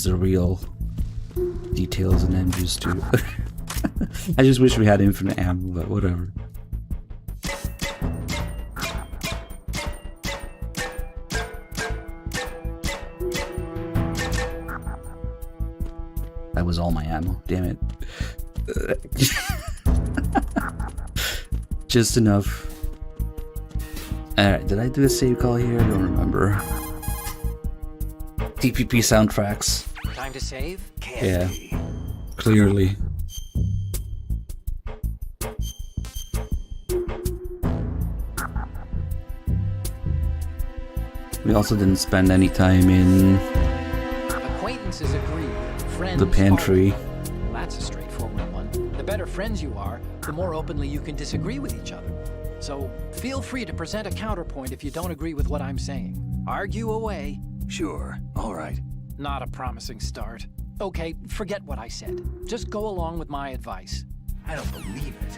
the real details and engines too. I just wish we had infinite ammo, but whatever. That was all my ammo, damn it. Just enough. Alright, did I do a save call here? I don't remember. TPP soundtracks. Time to save? Yeah, clearly. We also didn't spend any time in Acquaintances agree. Friends the pantry. Well, that's a straightforward one. The better friends you are, the more openly you can disagree with each other. So feel free to present a counterpoint if you don't agree with what I'm saying. Argue away. Sure, all right. Not a promising start. Okay, forget what I said. Just go along with my advice. I don't believe it.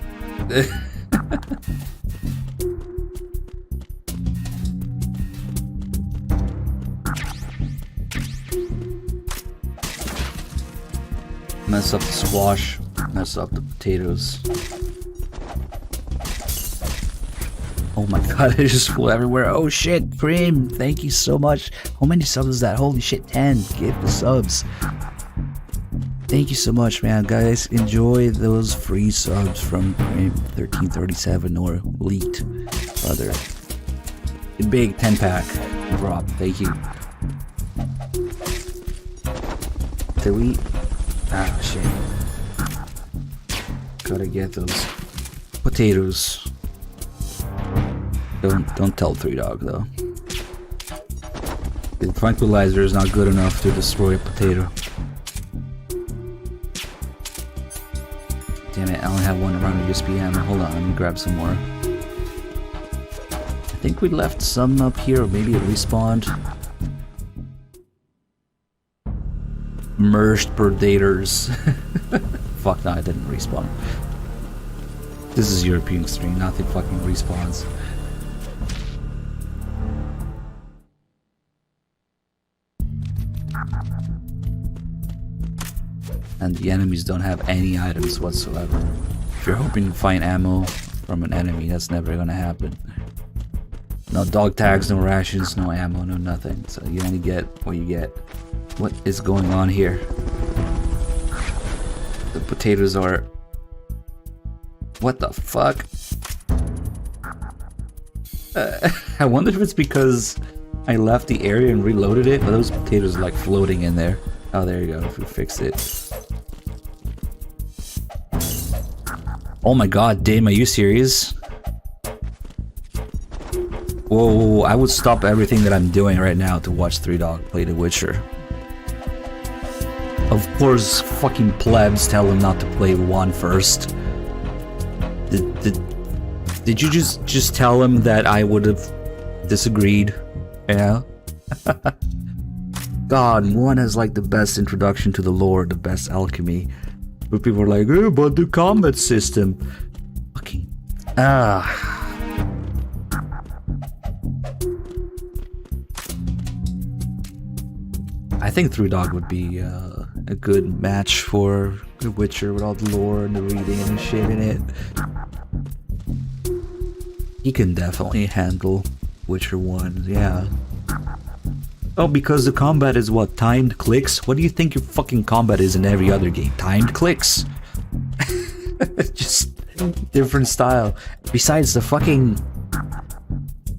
Mess up the squash, mess up the potatoes. Oh my god, it just flew everywhere. Oh shit, Cream, thank you so much. How many subs is that? Holy shit, 10. Give the subs. Thank you so much, man. Guys, enjoy those free subs from Cream 1337 or Leaked. Other big 10-pack drop. Thank you. Did we? Ah, shit. Gotta get those potatoes. Don't tell Three Dog though. The tranquilizer is not good enough to destroy a potato. Damn it, I only have one around the USB ammo. Hold on, let me grab some more. I think we left some up here, or maybe it respawned. Merged predators. Fuck no, I didn't respawn. This is European stream, nothing fucking respawns. And the enemies don't have any items whatsoever. If you're hoping to find ammo from an enemy, that's never gonna happen. No dog tags, no rations, no ammo, no nothing. So you only get what you get. What is going on here? The potatoes are... What the fuck? I wonder if it's because I left the area and reloaded it, but those potatoes are like floating in there. Oh, there you go, if we fix it. Oh my god, Dame, are you serious? Whoa, I would stop everything that I'm doing right now to watch Three Dog play The Witcher. Of course, fucking plebs tell him not to play 1 first. Did you just tell him that I would have disagreed? Yeah? God, 1 has like the best introduction to the lore, the best alchemy. But people are like, oh, but the combat system. Fucking... I think Three Dog would be a good match for The Witcher with all the lore and the reading and shit in it. He can definitely handle Witcher 1, yeah. Oh, because the combat is what? Timed clicks? What do you think your fucking combat is in every other game? Timed clicks. Just different style. Besides the fucking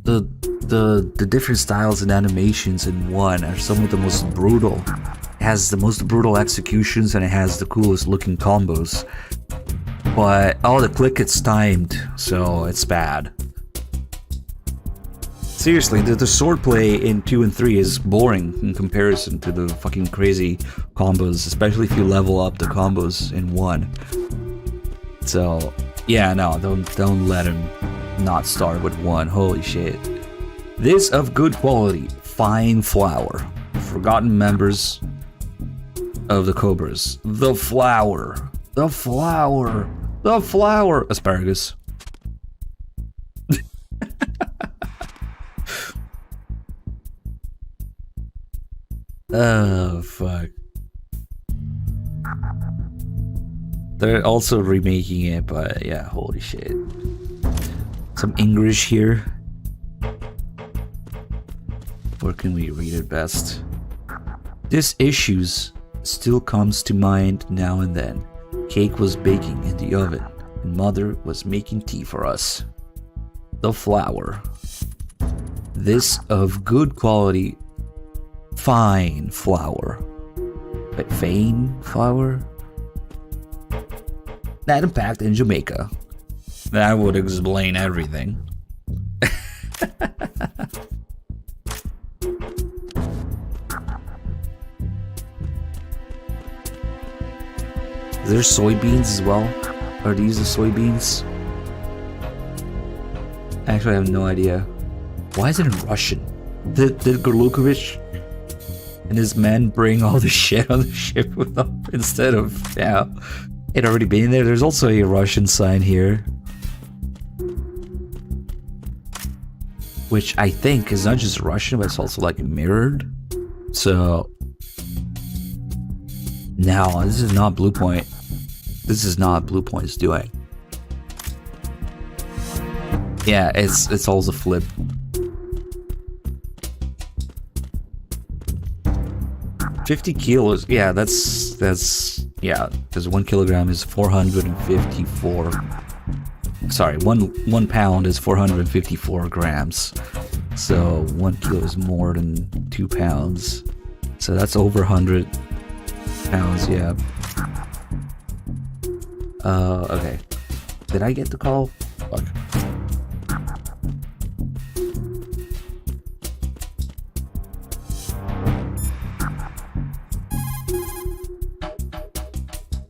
the different styles and animations in 1 are some of the most brutal. It has the most brutal executions and it has the coolest looking combos. But all the click it's timed, so it's bad. Seriously, the swordplay in 2 and 3 is boring in comparison to the fucking crazy combos, especially if you level up the combos in 1. So, yeah, no, don't let him not start with 1. Holy shit. This of good quality, fine flour. Forgotten members of the Cobras. The flour. The flour. The flour. Asparagus. Oh, fuck. They're also remaking it, but yeah, holy shit. Some English here. Where can we read it best? This issues still comes to mind now and then. Cake was baking in the oven, and Mother was making tea for us. The flour. This of good quality, fine flour. But fine flour? That impact in Jamaica. That would explain everything. Is there soybeans as well? Are these the soybeans? Actually, I have no idea. Why is it in Russian? Did Gorlukovich and his men bring all the shit on the ship with them instead of, yeah, it already been there? There's also a Russian sign here, which I think is not just Russian, but it's also like mirrored. So, no, this is not Blue Point. This is not Blue Point's doing. Yeah, it's also flip. $50 kilos. Yeah, that's yeah. Because 1 kilogram is 454. Sorry, one pound is 454 grams. So 1 kilo is more than 2 pounds. So that's over 100 pounds. Yeah. Okay. Did I get the call? Fuck.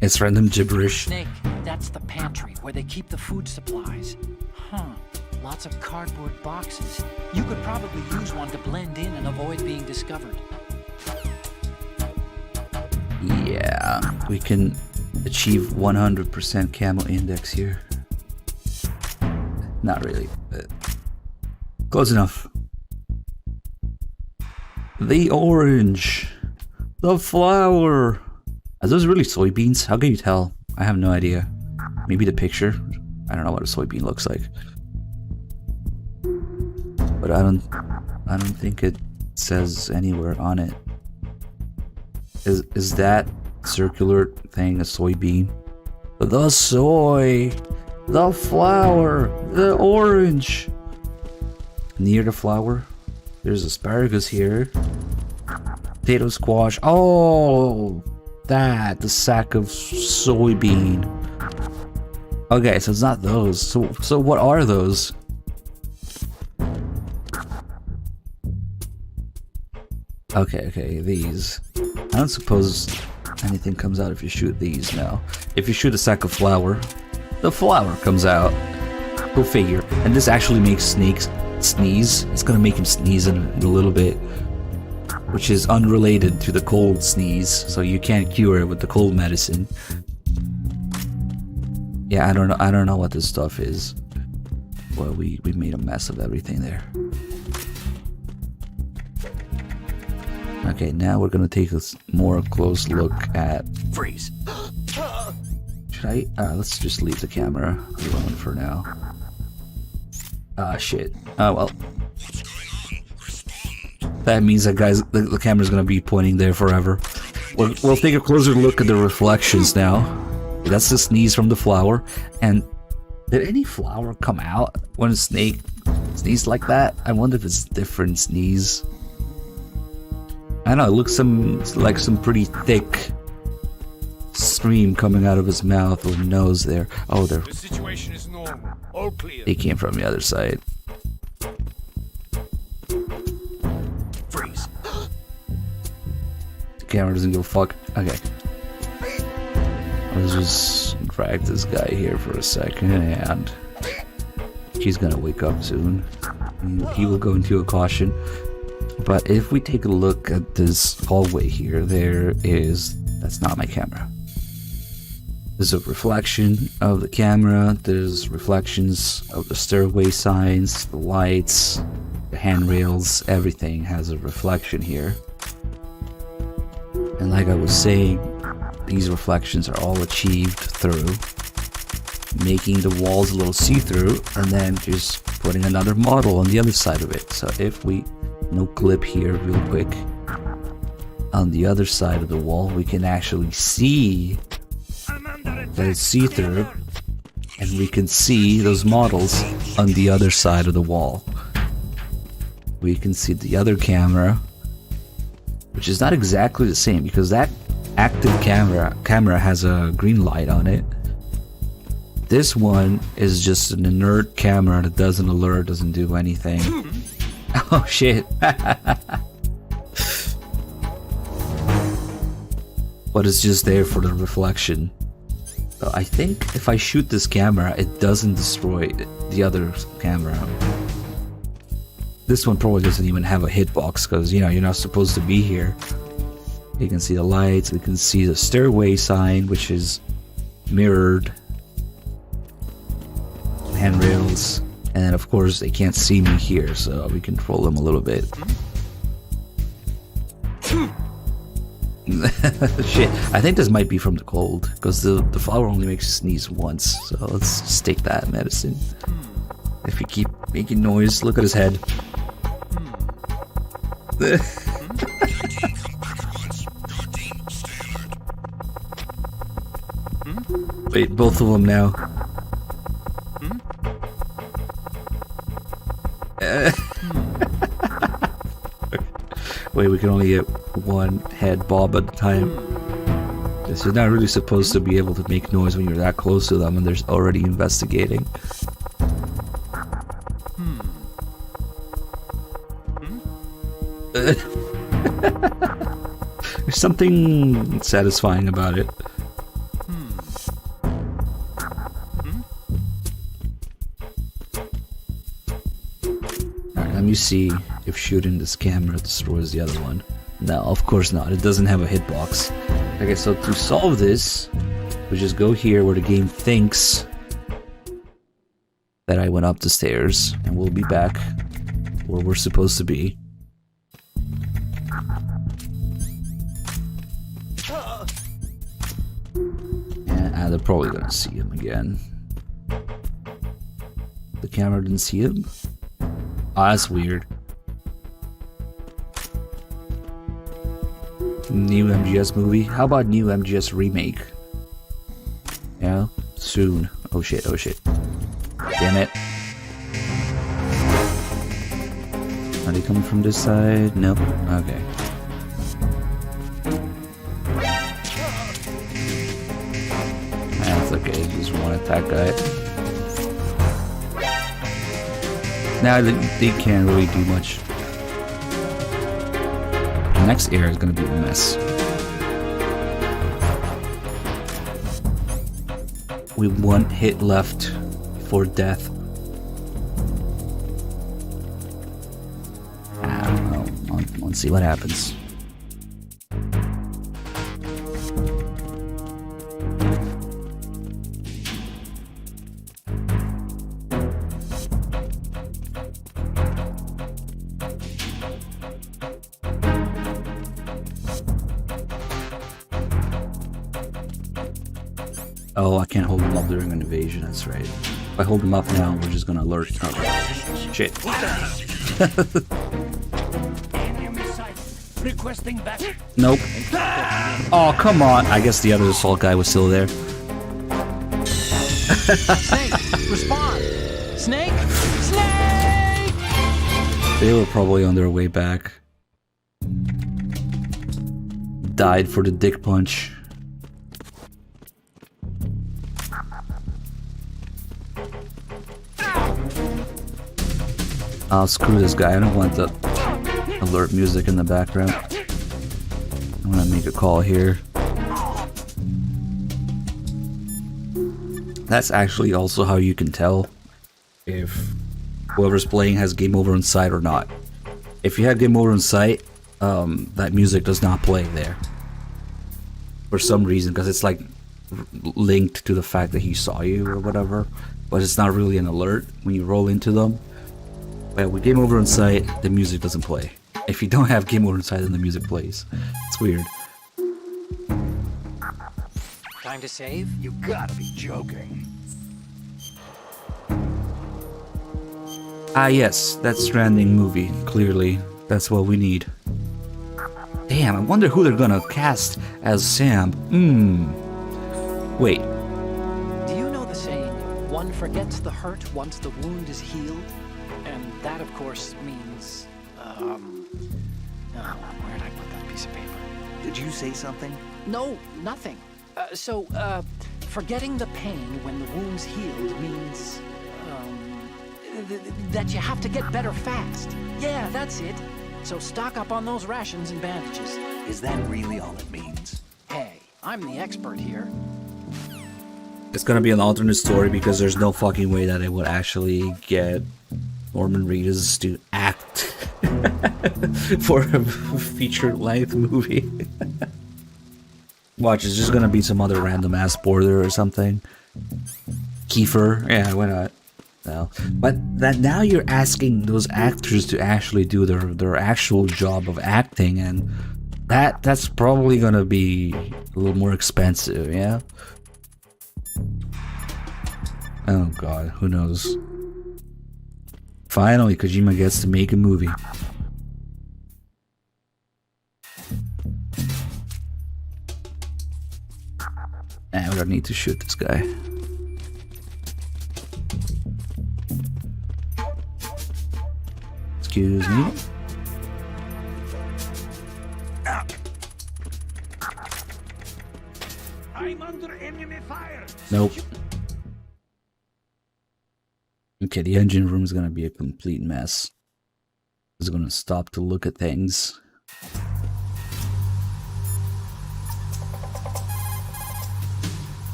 It's random gibberish. Snake, that's the pantry where they keep the food supplies. Huh. Lots of cardboard boxes. You could probably use one to blend in and avoid being discovered. Yeah, we can achieve 100% camo index here. Not really, but close enough. The orange. The flower. Are those really soybeans? How can you tell? I have no idea. Maybe the picture? I don't know what a soybean looks like. But I don't think it says anywhere on it. Is that circular thing a soybean? The soy, the flower, the orange. Near the flower, there's asparagus here. Potato squash. Oh, the sack of soybean. Okay, so it's not those. So what are those? Okay, these. I don't suppose anything comes out if you shoot these now. If you shoot a sack of flour, the flour comes out. Go figure. And this actually makes snakes sneeze. It's gonna make him sneeze in a little bit, which is unrelated to the cold sneeze, so you can't cure it with the cold medicine. Yeah, I don't know what this stuff is. Well, we made a mess of everything there. Okay, now we're gonna take a more close look at... Freeze. Should I? Let's just leave the camera alone for now. Ah, shit. Oh, well. That means that the camera's gonna be pointing there forever. We'll take a closer look at the reflections now. That's the sneeze from the flower. And did any flower come out when a snake sneezed like that? I wonder if it's different sneeze. I don't know, it looks like some pretty thick stream coming out of his mouth or nose there. Oh, the situation is normal. All clear. They came from the other side. Freeze. The camera doesn't give a fuck. Okay. Let's just drag this guy here for a second, and he's gonna wake up soon. He will go into a caution. But if we take a look at this hallway here, that's not my camera. There's a reflection of the camera, there's reflections of the stairway signs, the lights, the handrails, everything has a reflection here. And like I was saying, these reflections are all achieved through making the walls a little see-through and then just putting another model on the other side of it. So if we no clip here real quick, on the other side of the wall we can actually see that it's see-through, and we can see those models on the other side of the wall. We can see the other camera, which is not exactly the same because that active camera has a green light on it. This one is just an inert camera that doesn't alert, doesn't do anything. Oh shit. But it's just there for the reflection. So I think if I shoot this camera, it doesn't destroy the other camera. This one probably doesn't even have a hitbox because, you know, you're not supposed to be here. You can see the lights, we can see the stairway sign, which is mirrored. Handrails. And then of course they can't see me here, so we control them a little bit. Shit, I think this might be from the cold, because the flower only makes you sneeze once, so let's just take that medicine. If you keep making noise, look at his head. Wait, both of them now. Wait, we can only get one head bob at a time. Because you're not really supposed to be able to make noise when you're that close to them and they're already investigating. There's something satisfying about it. Alright, let me see if shooting this camera destroys the other one. No, of course not. It doesn't have a hitbox. Okay, so to solve this, we just go here where the game thinks that I went up the stairs, and we'll be back where we're supposed to be. And they're probably gonna see him again. The camera didn't see him? Ah, that's weird. New MGS movie? How about new MGS remake? Yeah, soon. Oh shit, oh shit. Damn it. Are they coming from this side? Nope. Okay. That's okay, just one attack guy. Now they can't really do much. The next area is gonna be a mess. We have one hit left for death. I don't know. Let's see what happens. Oh, I can't hold them up during an invasion, that's right. If I hold him up now, we're just gonna alert. Oh, shit. Requesting back. Nope. Oh, come on. I guess the other assault guy was still there. Snake, respond! Snake! Snake! They were probably on their way back. Died for the dick punch. Oh, screw this guy. I don't want the alert music in the background. I'm gonna make a call here. That's actually also how you can tell if whoever's playing has game over in sight or not. If you have game over in sight, that music does not play there for some reason, because it's like linked to the fact that he saw you or whatever, but it's not really an alert when you roll into them. But with game over in sight, the music doesn't play. If you don't have game over in sight, then the music plays. It's weird. Time to save? You gotta be joking. Ah yes, that Stranding movie, clearly. That's what we need. Damn, I wonder who they're gonna cast as Sam. Wait. Do you know the saying, one forgets the hurt once the wound is healed? And that, of course, means, where'd I put that piece of paper? Did you say something? No, nothing. Forgetting the pain when the wound's healed means, that you have to get better fast. Yeah, that's it. So stock up on those rations and bandages. Is that really all it means? Hey, I'm the expert here. It's gonna be an alternate story because there's no fucking way that it would actually get Norman Reedus to act for a feature-length movie. Watch, it's just gonna be some other random ass border or something. Kiefer, yeah, why not? No. But that now you're asking those actors to actually do their actual job of acting, and that's probably gonna be a little more expensive, yeah? Oh god, who knows? Finally, Kojima gets to make a movie. And we don't need to shoot this guy. Excuse me. I'm under enemy fire. Nope. Okay, the engine room is gonna be a complete mess. It's gonna stop to look at things.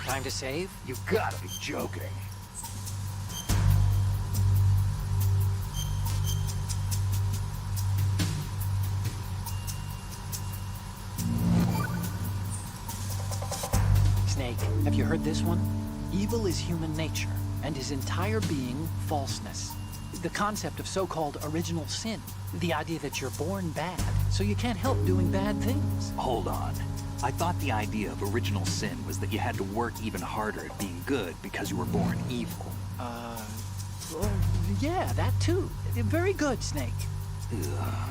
Time to save? You gotta be joking. Snake, have you heard this one? Evil is human nature, and his entire being falseness. The concept of so-called original sin. The idea that you're born bad, so you can't help doing bad things. Hold on. I thought the idea of original sin was that you had to work even harder at being good because you were born evil. Well, yeah, that too. Very good, Snake. Ugh.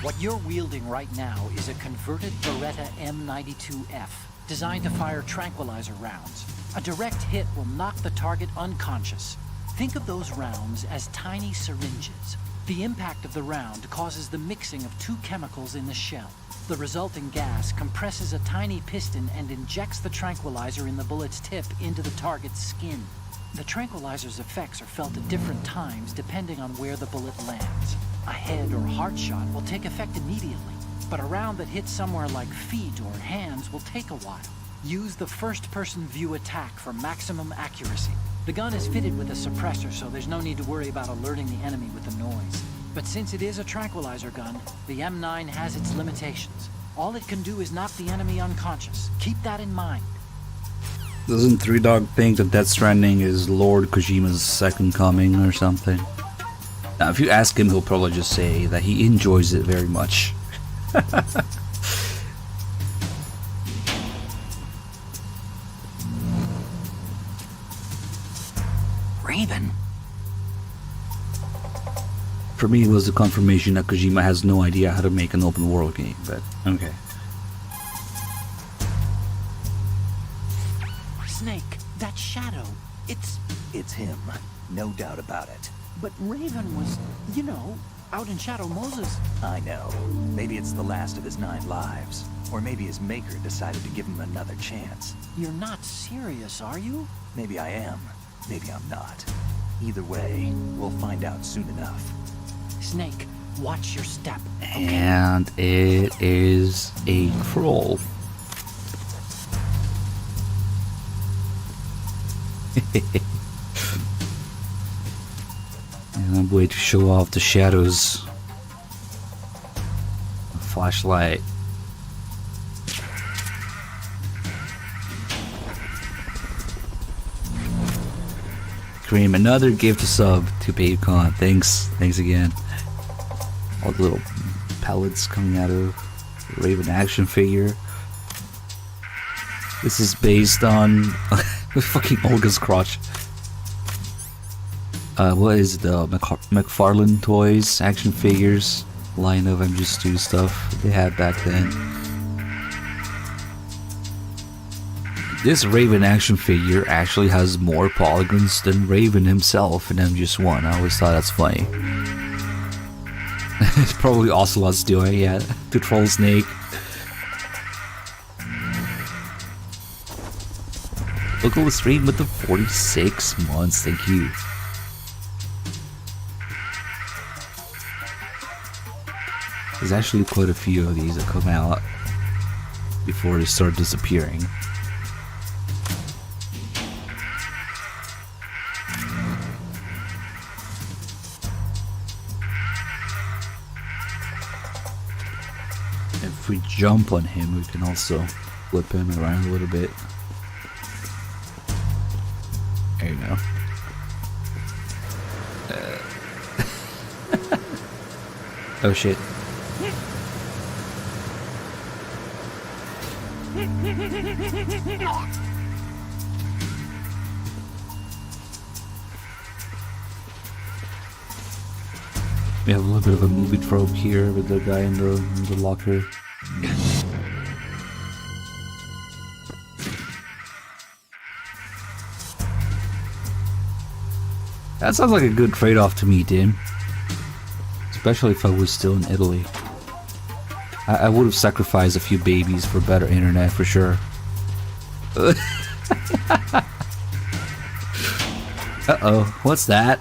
What you're wielding right now is a converted Beretta M92F, designed to fire tranquilizer rounds. A direct hit will knock the target unconscious. Think of those rounds as tiny syringes. The impact of the round causes the mixing of two chemicals in the shell. The resulting gas compresses a tiny piston and injects the tranquilizer in the bullet's tip into the target's skin. The tranquilizer's effects are felt at different times depending on where the bullet lands. A head or heart shot will take effect immediately, but a round that hits somewhere like feet or hands will take a while. Use the first-person view attack for maximum accuracy. The gun is fitted with a suppressor, so there's no need to worry about alerting the enemy with the noise. But since it is a tranquilizer gun, the M9 has its limitations. All it can do is knock the enemy unconscious. Keep that in mind. Doesn't Three Dog think that Death Stranding is Lord Kojima's second coming or something? Now, if you ask him, he'll probably just say that he enjoys it very much. Raven. For me, it was a confirmation that Kojima has no idea how to make an open world game, but okay. Snake, that shadow, It's him, no doubt about it. but Raven was, you know, out in Shadow Moses. I know. Maybe it's the last of his 9 lives. Or maybe his maker decided to give him another chance. You're not serious, are you? Maybe I am. Maybe I'm not. Either way, we'll find out soon enough. Snake, watch your step. Okay? And it is a troll. And I'm going to show off the shadows. A flashlight. Cream, another gift sub to PaveCon. Thanks again. All the little pellets coming out of the Raven action figure. This is based on fucking Olga's crotch. What is it, the McFarlane Toys action figures line of MG2 stuff they had back then. This Raven action figure actually has more polygons than Raven himself in MGS1. I always thought that's funny. It's probably Ocelot's doing, yeah, to troll Snake. Local stream with the 46 months, thank you. There's actually quite a few of these that come out before they start disappearing. If we jump on him, we can also flip him around a little bit. There you go. Oh shit. We have a little bit of a movie trope here with the guy in the locker. That sounds like a good trade-off to me, Tim. Especially if I was still in Italy. I would have sacrificed a few babies for better internet, for sure. Uh-oh, what's that?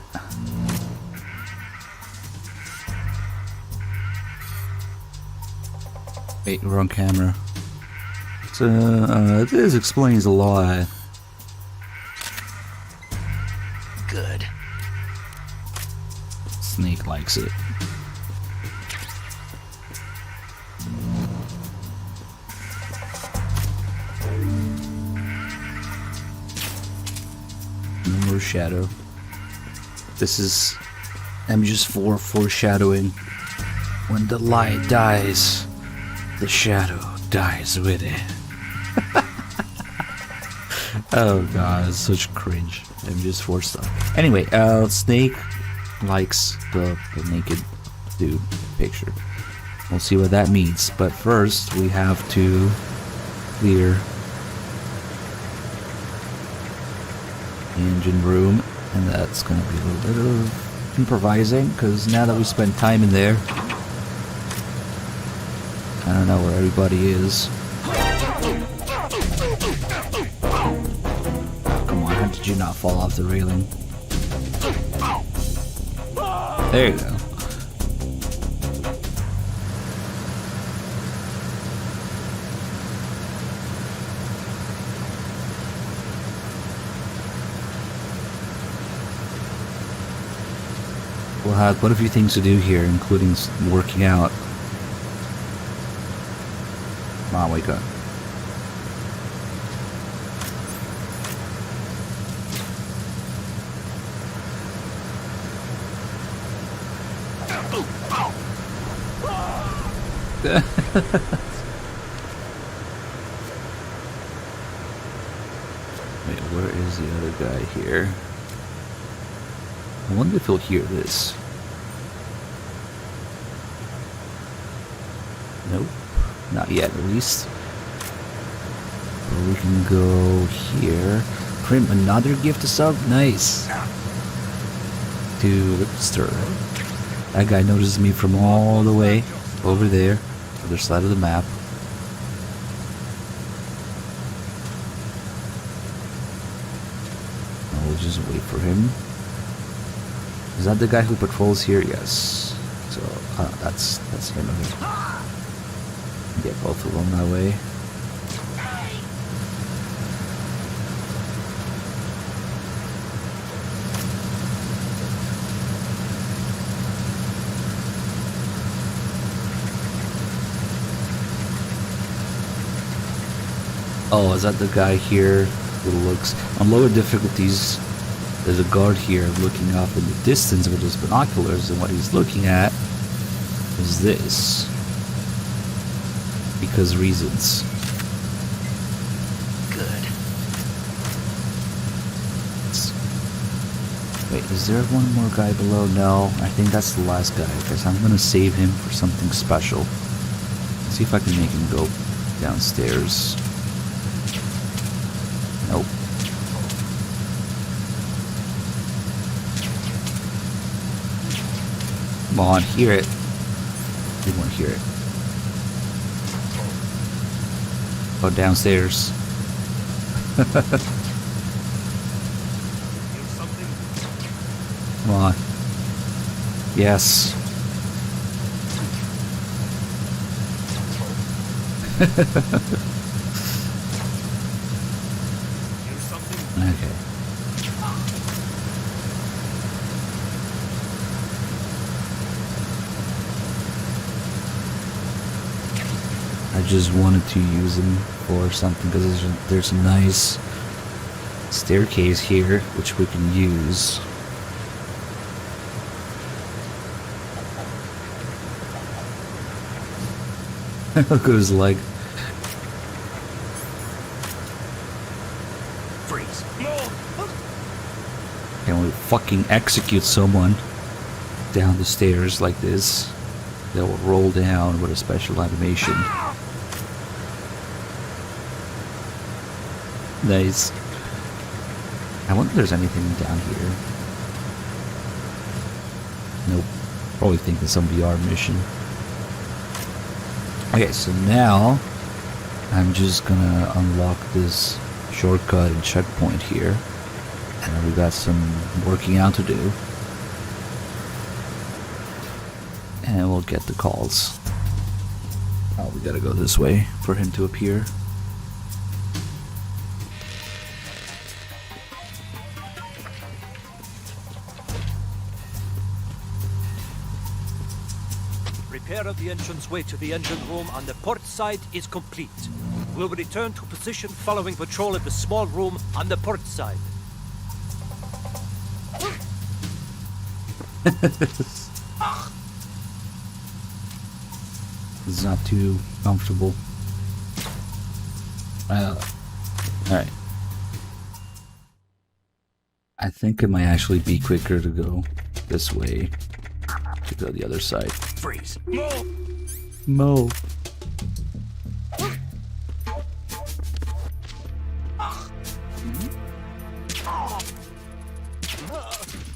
Wait, we're on camera. So, this explains a lot. Good. Snake likes it. No more shadow. This is MGS4 foreshadowing. When the light dies, the shadow dies with it. Oh god, it's such cringe. MGS4 stuff. Anyway, Snake likes the naked dude picture. We'll see what that means. But first, we have to clear the engine room. And that's going to be a little bit of improvising, because now that we spent time in there, I don't know where everybody is. Come on, how did you not fall off the railing? There you go. We'll have quite a few things to do here, including working out. Come on, wake up. Wait, where is the other guy here? I wonder if he'll hear this. Nope. Not yet, at least. But we can go here. Print another gift to sub? Nice. Dude, stir. That guy notices me from all the way over there, other side of the map. I'll just wait for him. Is that the guy who patrols here? Yes. So that's him. Get both of them that way. Oh, is that the guy here who looks on lower difficulties? There's a guard here looking off in the distance with his binoculars, and what he's looking at is this. Because reasons. Good. Wait, is there one more guy below? No, I think that's the last guy, because I'm gonna save him for something special. Let's see if I can make him go downstairs. Nope. Come on, hear it. They won't hear it. Go downstairs. Come on. Yes. Okay. I just wanted to use them for something because there's a nice staircase here which we can use. Look at his leg. Freeze. Can we fucking execute someone down the stairs like this? They will roll down with a special animation. Nice. I wonder if there's anything down here. Nope. Probably thinking some VR mission. Okay, so now I'm just gonna unlock this shortcut and checkpoint here. And we got some working out to do. And we'll get the calls. Oh, we gotta go this way for him to appear. Repair of the entranceway to the engine room on the port side is complete. We'll return to position following patrol of the small room on the port side. It's not too comfortable. Alright. I think it might actually be quicker to go this way. To go the other side. Freeze. Mo.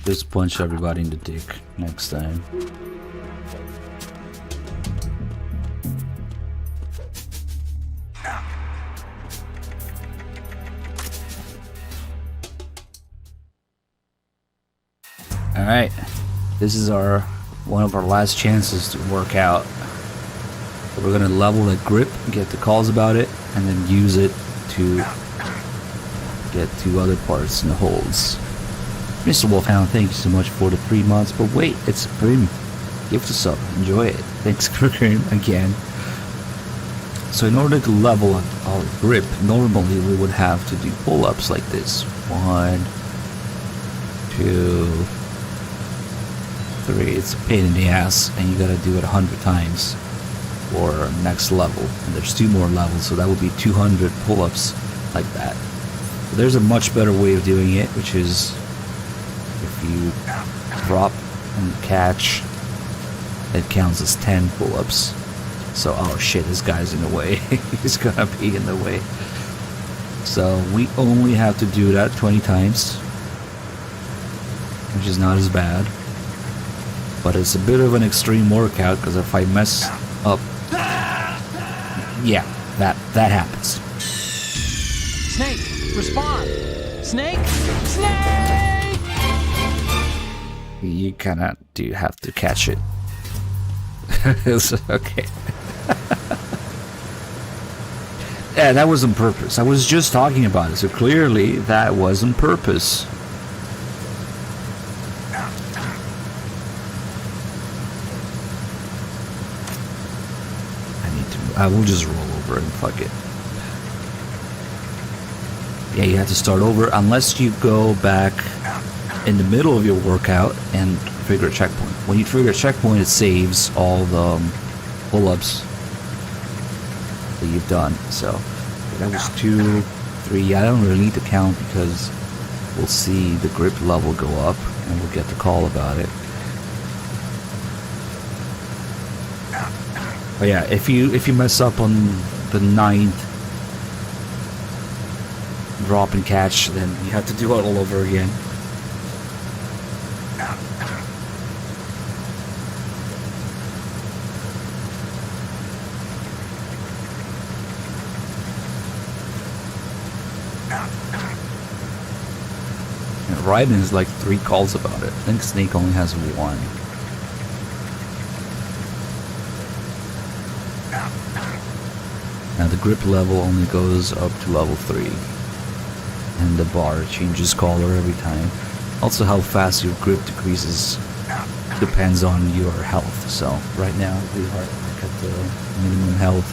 Just punch everybody in the dick next time. Alright. This is one of our last chances to work out. So we're gonna level the grip, get the calls about it, and then use it to get to other parts in the holds. Mr. Wolfhound, thank you so much for the 3 months, but wait, it's Prim. Give us a sub, enjoy it. Thanks for Prim again. So in order to level our grip, normally we would have to do pull-ups like this. 1, 2, 3. It's a pain in the ass, and you gotta do it 100 times. or next level, and there's 2 more levels, so that would be 200 pull-ups like that. But there's a much better way of doing it, which is if you drop and catch, it counts as 10 pull-ups. So, oh shit, this guy's in the way. He's gonna be in the way. So we only have to do that 20 times, which is not as bad. But it's a bit of an extreme workout, because if I mess up, yeah, that happens. Snake, respond! Snake! Snake! You kinda do have to catch it. It's okay. Yeah, that was on purpose. I was just talking about it, so clearly that was on purpose. I will just roll over and fuck it. Yeah, you have to start over unless you go back in the middle of your workout and trigger a checkpoint. When you trigger a checkpoint, it saves all the pull-ups that you've done. So that was 2, 3. I don't really need to count because we'll see the grip level go up and we'll get the call about it. But yeah, if you mess up on the 9th drop and catch, then you have to do it all over again. And Raiden has like 3 calls about it. I think Snake only has 1. Now the grip level only goes up to level 3. And the bar changes color every time. Also how fast your grip decreases depends on your health. So right now we are like at the minimum health.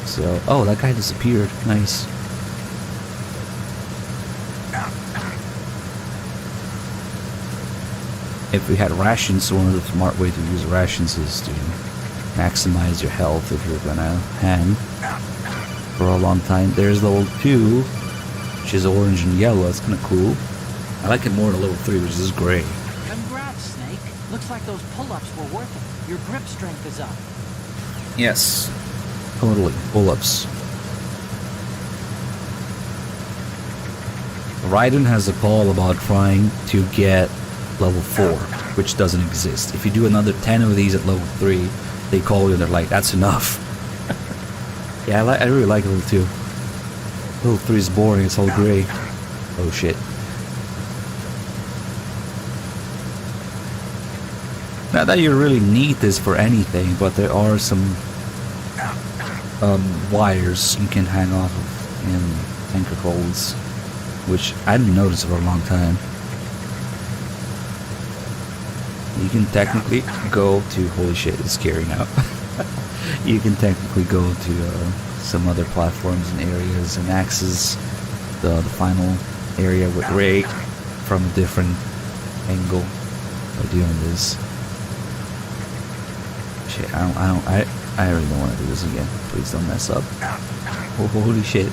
So, oh, that guy disappeared. Nice. If we had rations, one of the smart way to use rations is to maximize your health if you're gonna hang for a long time. There's level 2, which is orange and yellow. That's kind of cool. I like it more than level 3, which is gray. Congrats, Snake. Looks like those pull-ups were worth it. Your grip strength is up. Yes, totally. Pull-ups. Raiden has a call about trying to get level 4, which doesn't exist. If you do another 10 of these at level 3, they call you and they're like, that's enough. Yeah, I really like level 2. Level 3 is boring, it's all gray. Oh shit. Not that you really need this for anything, but there are some wires you can hang off of in anchor holds, which I didn't notice for a long time. You can technically go to, holy shit, it's scary now. You can technically go to some other platforms and areas and access the final area with Ray from a different angle by doing this. Shit, I really don't want to do this again. Please don't mess up. Oh, holy shit.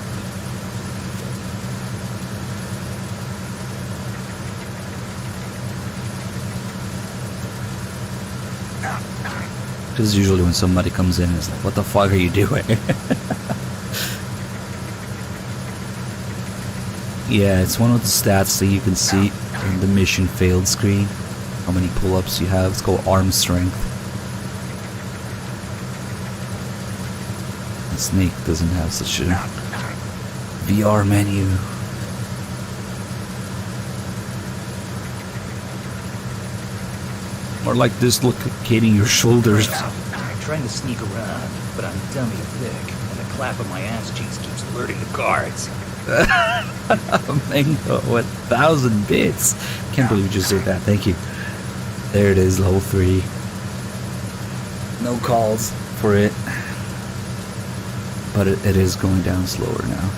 This is usually when somebody comes in and is like, what the fuck are you doing? Yeah, it's one of the stats that you can see in the mission failed screen. How many pull-ups you have. It's called arm strength. And Snake doesn't have such a VR menu. Or like dislocating your shoulders. I'm trying to sneak around, but I'm dummy thick, and the clap of my ass cheeks keeps alerting the guards. Mango, 1,000 bits. Can't believe you just did that. Thank you. There it is, level 3. No calls for it. But it is going down slower now.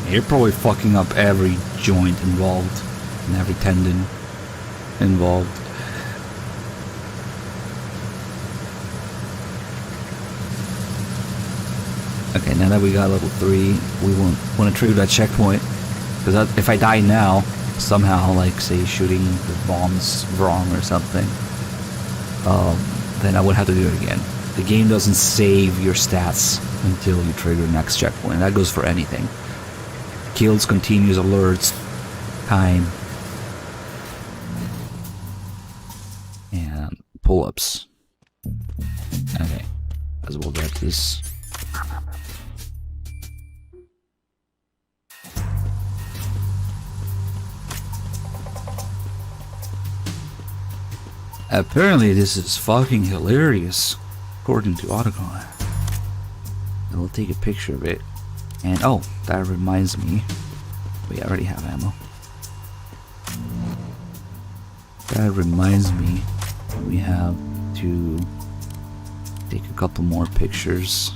You're probably fucking up every joint involved and every tendon involved. Okay, now that we got level 3, we want to trigger that checkpoint. Because if I die now, somehow, like, say, shooting the bombs wrong or something, then I would have to do it again. The game doesn't save your stats until you trigger the next checkpoint. That goes for anything. Kills, continues, alerts, time, and pull-ups. Okay, as well get this. Apparently this is fucking hilarious, according to Olga. I'll take a picture of it. And oh, that reminds me, we already have ammo. That reminds me, we have to take a couple more pictures.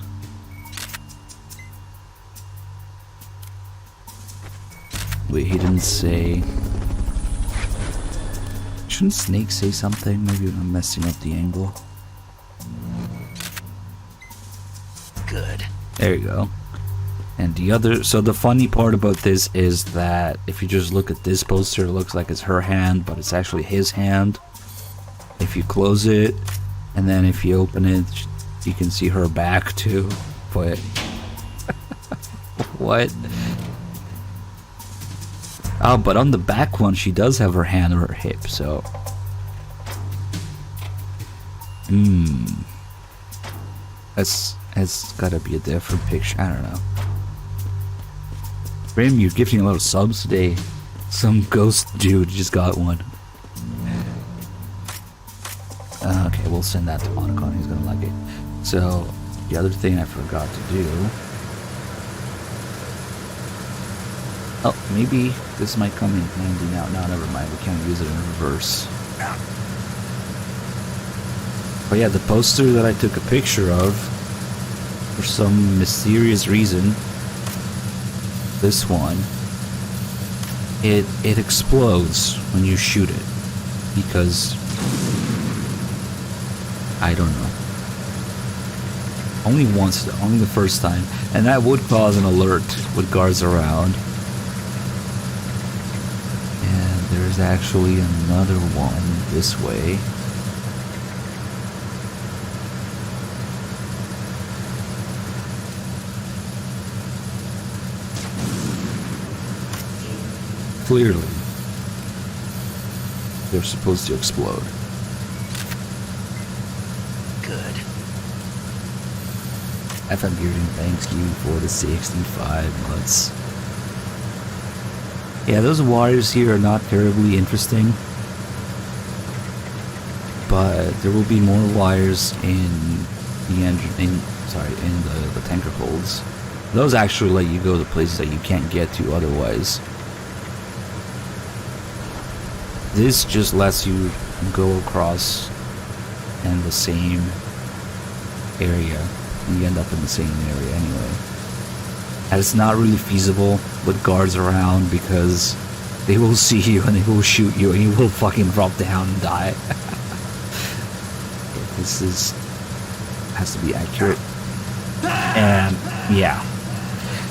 Wait, he didn't say. Shouldn't Snake say something? Maybe I'm messing up the angle. Good. There you go. And the other, so the funny part about this is that if you just look at this poster, it looks like it's her hand, but it's actually his hand. If you close it, and then if you open it, you can see her back too. But what? Oh, but on the back one, she does have her hand or her hip, so. That's gotta be a different picture. I don't know. Grim, you're gifting a lot of subs today. Some ghost dude just got one. Okay, we'll send that to Monicon. He's gonna like it. So, the other thing I forgot to do. Oh, maybe this might come in handy now. No, never mind. We can't use it in reverse. But yeah, the poster that I took a picture of, for some mysterious reason, this one, it explodes when you shoot it. Because, I don't know. Only once, only the first time. And that would cause an alert with guards around. And there's actually another one this way. Clearly, they're supposed to explode. Good. FM Bearden, thanks you for the 65 months. Yeah, those wires here are not terribly interesting. But there will be more wires in the engine, in the tanker holds. Those actually let you go to places that you can't get to otherwise. This just lets you go across in the same area. You end up in the same area anyway. And it's not really feasible with guards around because they will see you and they will shoot you and you will fucking drop down and die. This has to be accurate. And yeah.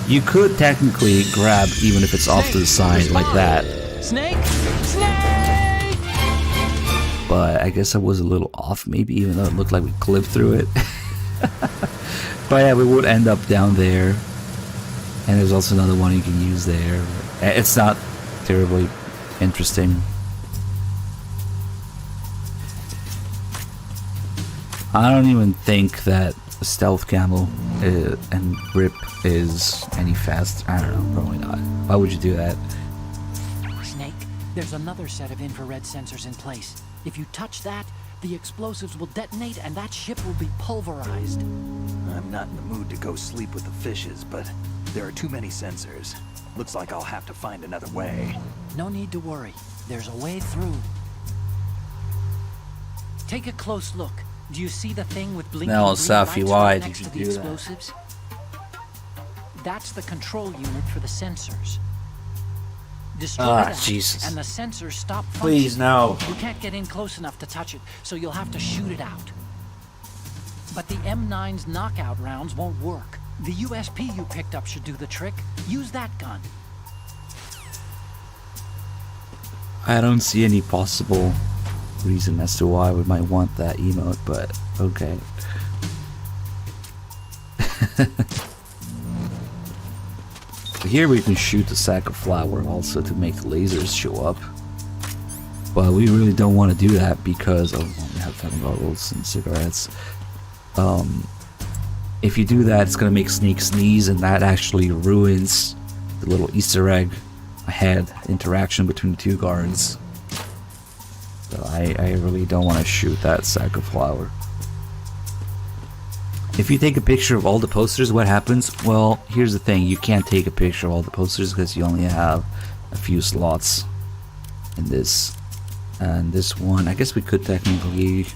You could technically grab even if it's off to the side like that. Snake! Snake! But I guess I was a little off maybe, even though it looked like we clipped through it. But yeah, we would end up down there. And there's also another one you can use there. It's not terribly interesting. I don't even think that the stealth camo and grip is any faster. I don't know, probably not. Why would you do that? Snake, there's another set of infrared sensors in place. If you touch that, the explosives will detonate and that ship will be pulverized. I'm not in the mood to go sleep with the fishes, but there are too many sensors. Looks like I'll have to find another way. No need to worry. There's a way through. Take a close look. Do you see the thing with blinking Now, green Safi, lights why right did next you to the do that? explosives? That's the control unit for the sensors. Destroy that, Jesus. and the sensors stop functioning. Please, no. You can't get in close enough to touch it, so you'll have to shoot it out. But the M9's knockout rounds won't work. The USP you picked up should do the trick. Use that gun. I don't see any possible reason as to why we might want that emote, but okay. Here we can shoot a sack of flour also to make the lasers show up. But we really don't want to do that because we have 10 goggles and cigarettes. If you do that, it's gonna make Snake sneeze, and that actually ruins the little Easter egg ahead interaction between the two guards. So I really don't want to shoot that sack of flour. If you take a picture of all the posters, what happens? Well, here's the thing, you can't take a picture of all the posters because you only have a few slots in this. And this one, I guess we could technically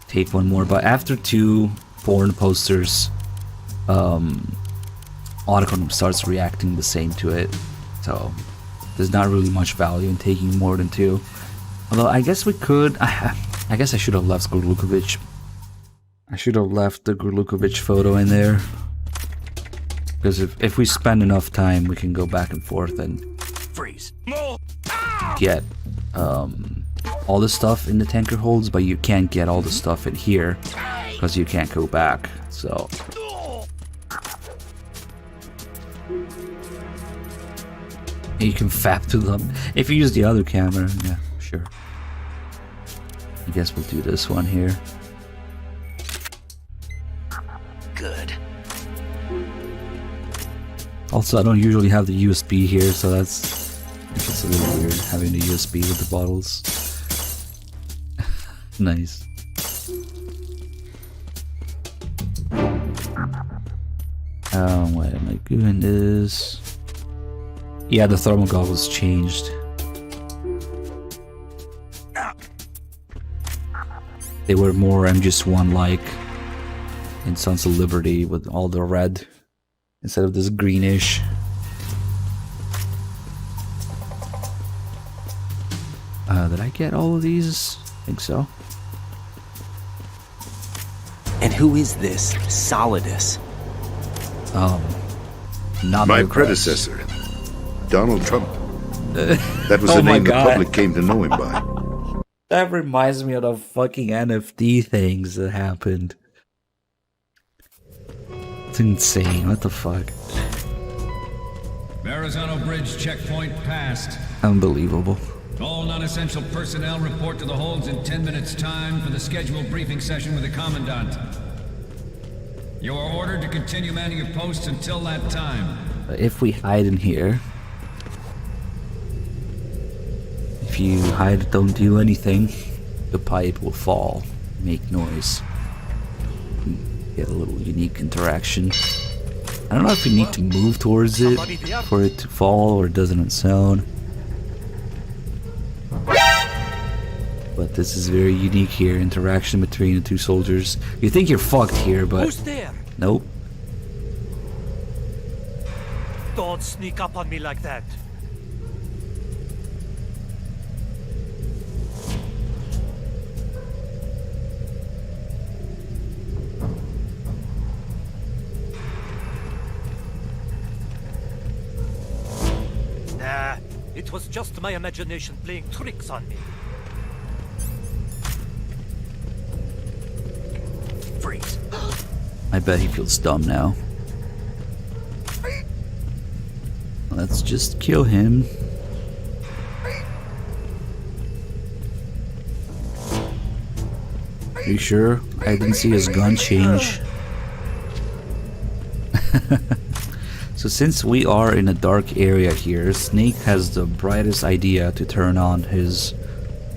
take one more, but after 2 foreign posters, Otacon starts reacting the same to it. So there's not really much value in taking more than 2. Although I guess we could, I guess I should have left Grlukovic. I should have left the Grlukovic photo in there. Because if we spend enough time, we can go back and forth and Freeze. get all the stuff in the tanker holds, but you can't get all the stuff in here because you can't go back. So you can fap to them if you use the other camera. Yeah, sure. I guess we'll do this one here. Good. Also, I don't usually have the USB here, so it's a little weird having the USB with the bottles. Nice. Why am I doing this? Yeah, the thermal goggles changed. They were more MGS1 like in Sons of Liberty with all the red instead of this greenish. Did I get all of these? I think so. And who is this Solidus? Not my impressed. predecessor, Donald Trump. That was Oh the my name the God. public came to know him by. That reminds me of the fucking NFT things that happened. It's insane. What the fuck? Verrazano Bridge checkpoint passed. Unbelievable. All non-essential personnel report to the holds in 10 minutes' time for the scheduled briefing session with the Commandant. You are ordered to continue manning your posts until that time. If we hide in here, if you hide, don't do anything, the pipe will fall, make noise, get a little unique interaction. I don't know if you need to move towards it for it to fall or it does it on its own. But this is very unique here, interaction between the 2 soldiers. You think you're fucked here, but Who's there? nope. Don't sneak up on me like that. Nah, it was just my imagination playing tricks on me. Freeze. I bet he feels dumb now. Let's just kill him. Are you sure? I didn't see his gun change. So since we are in a dark area here, Snake has the brightest idea to turn on his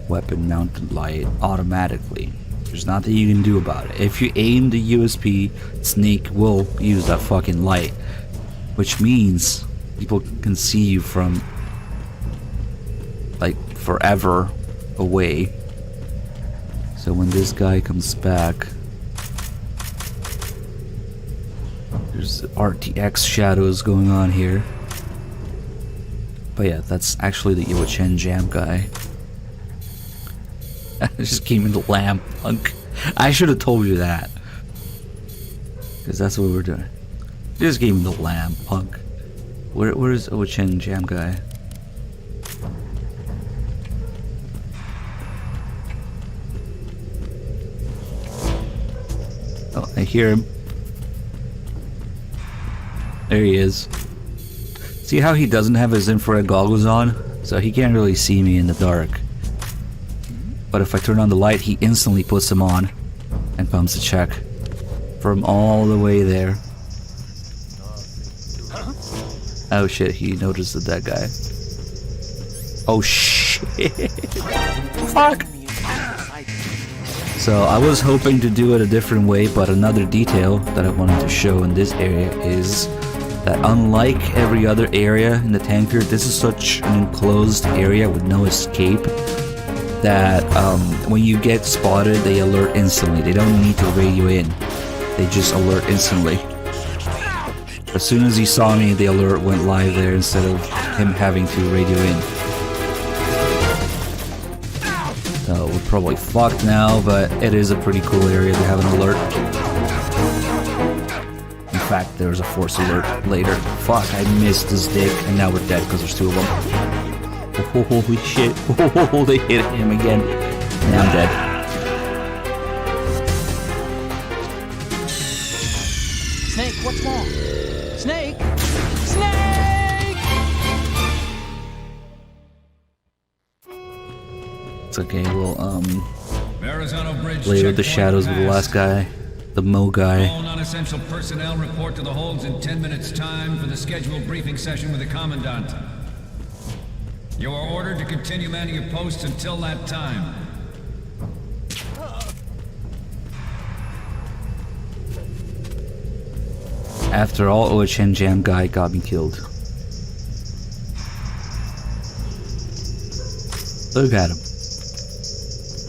weapon mounted light automatically. There's nothing you can do about it. If you aim the USP, Snake will use that fucking light, which means people can see you from like forever away. So when this guy comes back, there's RTX shadows going on here. But yeah, that's actually the Iwo Chen Jam guy. I just came in the lamp, punk. I should have told you that. Because that's what we're doing. Just gave him the lamp, punk. Where is Ochen Jam guy? Oh, I hear him. There he is. See how he doesn't have his infrared goggles on? So he can't really see me in the dark. But if I turn on the light, he instantly puts them on and comes to check. From all the way there. Oh shit, he noticed the dead guy. Oh shit. Fuck! So I was hoping to do it a different way, but another detail that I wanted to show in this area is that unlike every other area in the tanker, this is such an enclosed area with no escape that when you get spotted, they alert instantly. They don't need to radio in. They just alert instantly. As soon as he saw me, the alert went live there instead of him having to radio in. So we're probably fucked now, but it is a pretty cool area to have an alert. In fact, there's a force alert later. Fuck, I missed this dick, and now we're dead because there's two of them. Oh, holy shit. Oh, they hit him again. Now I'm dead. Snake, what's wrong? Snake! Snake! It's okay, we'll Bridge lay with the shadows with the last guy. The Mo guy. All non-essential personnel report to the holds in 10 minutes time for the scheduled briefing session with the Commandant. You are ordered to continue manning your posts until that time. After all, Ochen Jam guy got me killed. Look at him.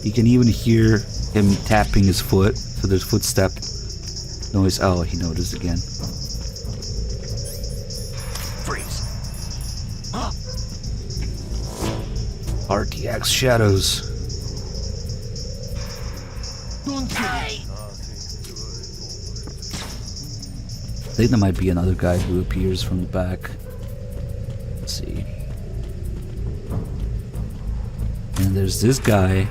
You can even hear him tapping his foot, so there's footstep noise. Oh, he noticed again. Freeze. RTX shadows. I think there might be another guy who appears from the back. Let's see. And there's this guy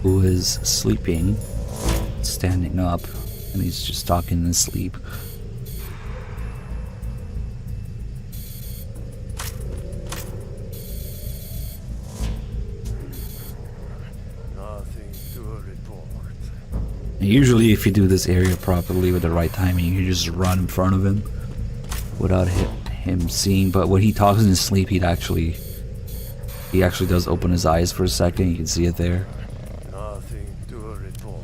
who is sleeping, standing up, and he's just talking in his sleep. Usually if you do this area properly with the right timing, you just run in front of him without him seeing. But when he talks in his sleep, he actually does open his eyes for a second. You can see it there. Nothing to report.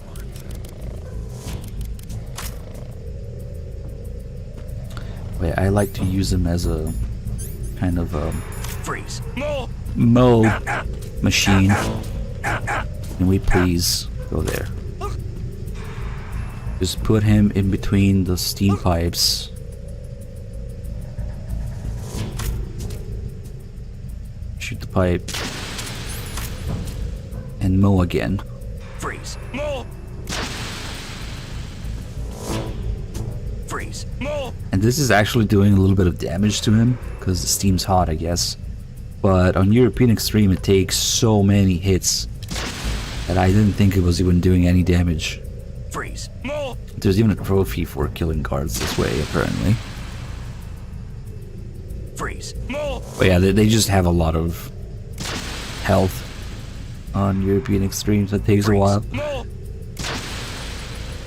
Wait, I like to use him as a kind of a Freeze. Mo machine. Can we please go there? Just put him in between the steam pipes. Shoot the pipe. And mow again. Freeze. Freeze. And this is actually doing a little bit of damage to him, because the steam's hot, I guess. But on European Extreme, it takes so many hits that I didn't think it was even doing any damage. Freeze. There's even a trophy for killing guards this way, apparently. Freeze. But yeah, they just have a lot of health on European Extremes. That takes a while.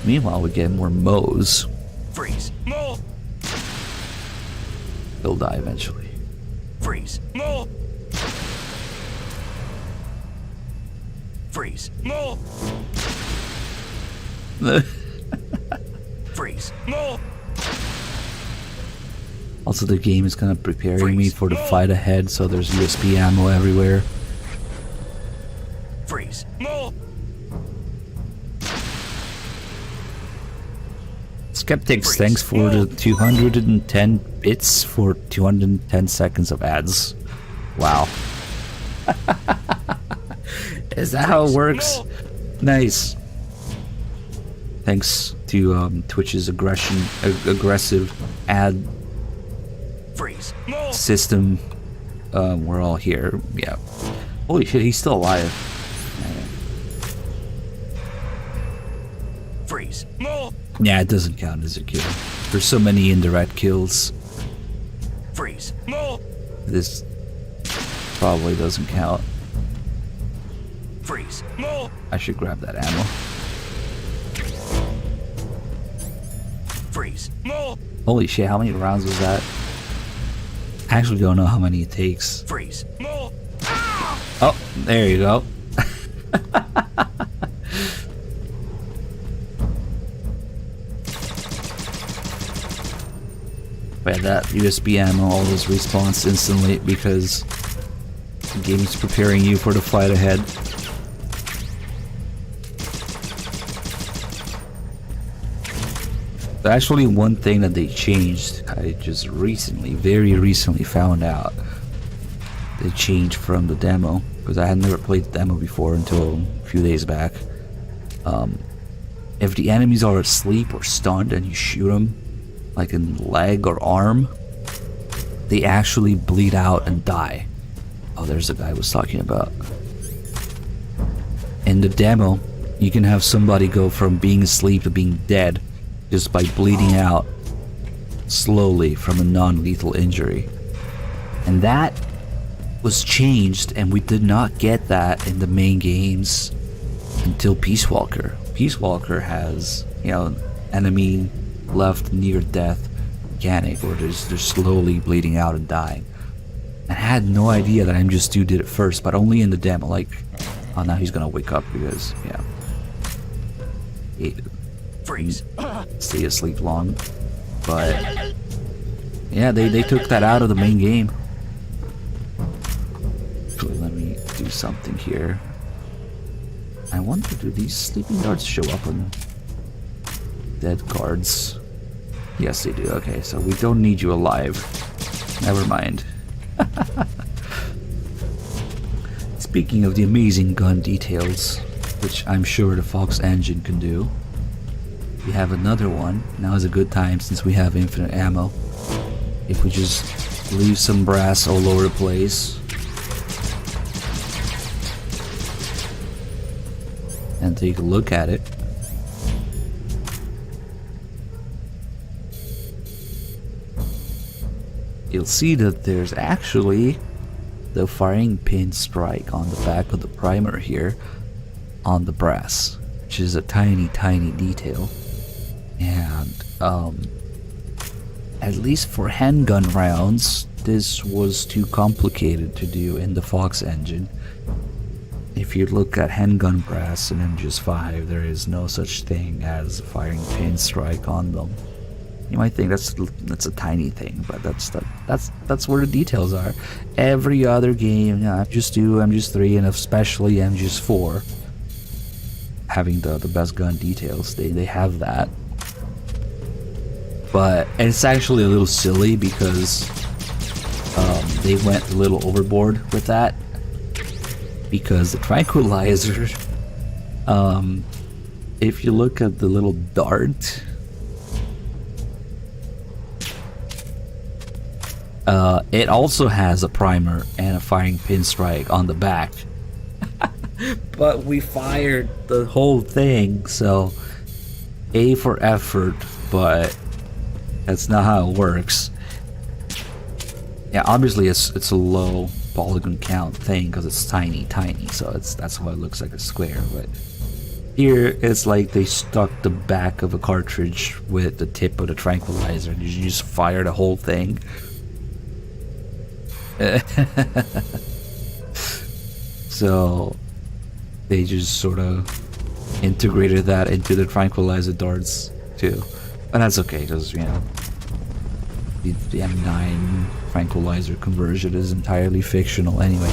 Meanwhile, we get more Mo's. Freeze. He'll die eventually. Freeze. Freeze. Freeze. Also, the game is kind of preparing me for the fight ahead, so there's USP ammo everywhere. Freeze. Skeptics, thanks for the 210 bits for 210 seconds of ads. Wow. Is that how it works? Nice. thanks to Twitch's aggressive ad Freeze. system, we're all here. Yeah. Holy shit, he's still alive. Freeze. Yeah, it doesn't count as a kill. There's so many indirect kills. Freeze. This probably doesn't count. Freeze. I should grab that ammo. Freeze. Holy shit, how many rounds was that? I actually don't know how many it takes. Freeze. Oh, there you go. But that USB ammo always respawns instantly because the game is preparing you for the fight ahead. But actually, one thing that they changed, I just recently, very recently found out. They changed from the demo, because I had never played the demo before until a few days back. If the enemies are asleep or stunned and you shoot them, like in leg or arm, they actually bleed out and die. Oh, there's the guy I was talking about. In the demo, you can have somebody go from being asleep to being dead just by bleeding out slowly from a non-lethal injury. And that was changed, and we did not get that in the main games until Peace Walker. Peace Walker has, you know, enemy left near death mechanic where they're slowly bleeding out and dying. I had no idea that MGS2 did it first, but only in the demo. Like, oh, now he's gonna wake up because, yeah, Freeze. Stay asleep long. But yeah, they took that out of the main game. Actually, let me do something here. I wonder, do these sleeping darts show up on dead cards? Yes, they do. Okay, so we don't need you alive. Never mind. Speaking of the amazing gun details, which I'm sure the Fox engine can do, we have another one. Now is a good time since we have infinite ammo. If we just leave some brass all over the place and take a look at it. You'll see that there's actually the firing pin strike on the back of the primer here on the brass, which is a tiny detail. And at least for handgun rounds, this was too complicated to do in the Fox engine. If you look at handgun brass in MGS5, there is no such thing as a firing pin strike on them. You might think that's a tiny thing, but that's where the details are. Every other game, MGS2, MGS3, and especially MGS4, having the best gun details, they have that. But it's actually a little silly because they went a little overboard with that. Because the tranquilizer, if you look at the little dart, it also has a primer and a firing pin strike on the back. But we fired the whole thing, so A for effort, but that's not how it works. Yeah, obviously it's a low polygon count thing because it's tiny, so that's why it looks like a square. But here it's like they stuck the back of a cartridge with the tip of the tranquilizer and you just fire the whole thing. So they just sort of integrated that into the tranquilizer darts too, and that's okay because, you know, the M9 tranquilizer conversion is entirely fictional anyway.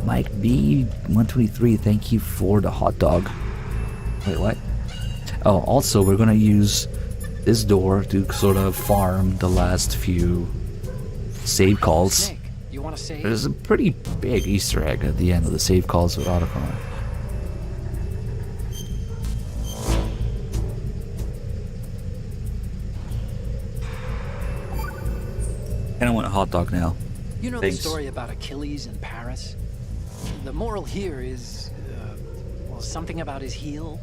Mike B123, thank you for the hot dog. Wait, what? Oh, also we're gonna use this door to sort of farm the last few save calls. You want to save? There's a pretty big Easter egg at the end of the save calls with Otacon. And I want a hot dog now. You know Thanks. the story about Achilles in Paris? The moral here is, well, something about his heel.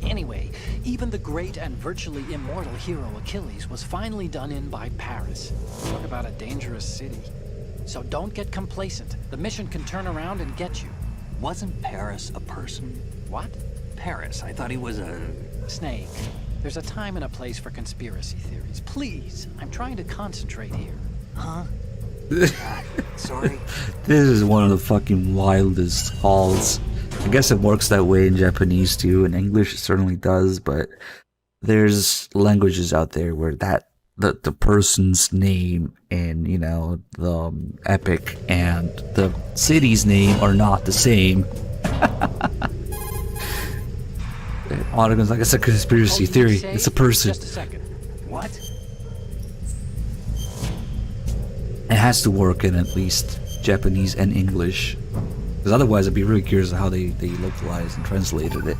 Anyway, even the great and virtually immortal hero Achilles was finally done in by Paris. Talk about a dangerous city. So don't get complacent. The mission can turn around and get you. Wasn't Paris a person? What? Paris, I thought he was a... Snake. There's a time and a place for conspiracy theories. Please, I'm trying to concentrate here. Huh? Sorry. This is one of the fucking wildest calls. I guess it works that way in Japanese too. In English it certainly does, but there's languages out there where the person's name and, you know, the epic and the city's name are not the same. Autogon's like, it's a conspiracy theory. It's a person. Just a second. What? It has to work in at least Japanese and English. Because otherwise I'd be really curious how they localized and translated it.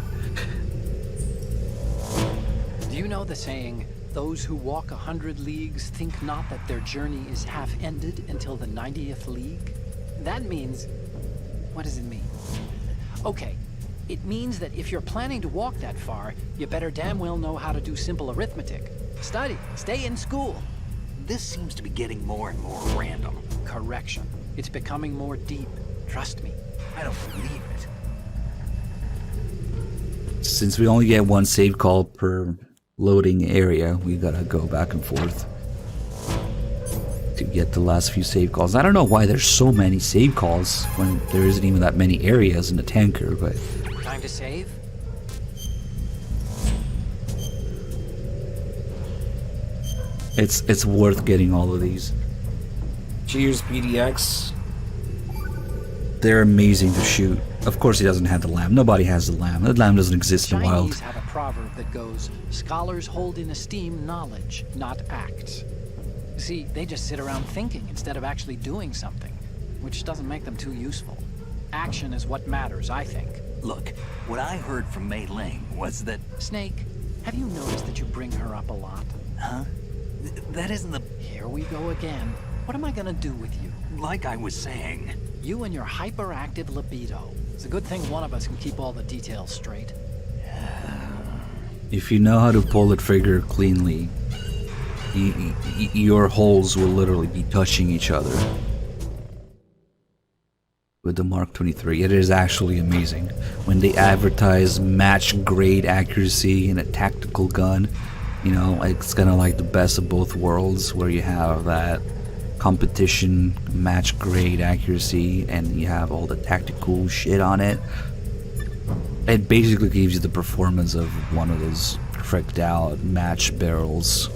Do you know the saying, those who walk 100 leagues think not that their journey is half ended until the 90th league? That means... what does it mean? Okay, it means that if you're planning to walk that far, you better damn well know how to do simple arithmetic. Study, stay in school. This seems to be getting more and more random. Correction. It's becoming more deep. Trust me. I don't believe it. Since we only get one save call per loading area, we gotta go back and forth to get the last few save calls. I don't know why there's so many save calls when there isn't even that many areas in the tanker, but... Time to save? It's worth getting all of these. Cheers, PDX. They're amazing to shoot. Of course he doesn't have the lamb. Nobody has the lamb. The lamb doesn't exist in the wild. Chinese have a proverb that goes, scholars hold in esteem knowledge, not acts. See, they just sit around thinking instead of actually doing something, which doesn't make them too useful. Action is what matters, I think. Look, what I heard from Mei Ling was that... Snake, have you noticed that you bring her up a lot? Huh? That isn't the... Here we go again. What am I gonna do with you? Like I was saying... You and your hyperactive libido. It's a good thing one of us can keep all the details straight. If you know how to pull the trigger cleanly, your holes will literally be touching each other. With the Mark 23, it is actually amazing. When they advertise match grade accuracy in a tactical gun, you know, it's kind of like the best of both worlds, where you have that competition match grade accuracy and you have all the tactical shit on it. It basically gives you the performance of one of those tricked out match barrels.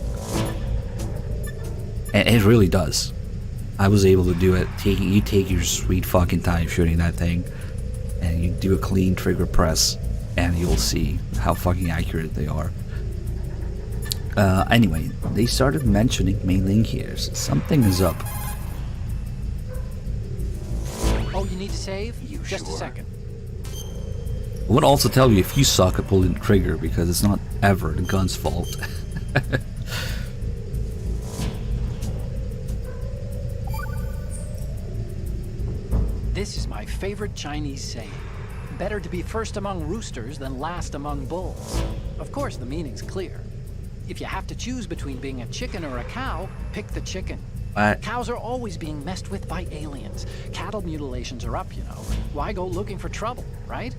And it really does. I was able to do it. You take your sweet fucking time shooting that thing, and you do a clean trigger press, and you'll see how fucking accurate they are. Anyway, they started mentioning Mei Ling here, so something is up. Oh, you need to save? Just a second. I would also tell you if you suck at pulling the trigger, because it's not ever the gun's fault. This is my favorite Chinese saying. Better to be first among roosters than last among bulls. Of course, the meaning's clear. If you have to choose between being a chicken or a cow, pick the chicken. Cows are always being messed with by aliens. Cattle mutilations are up, you know. Why go looking for trouble, right?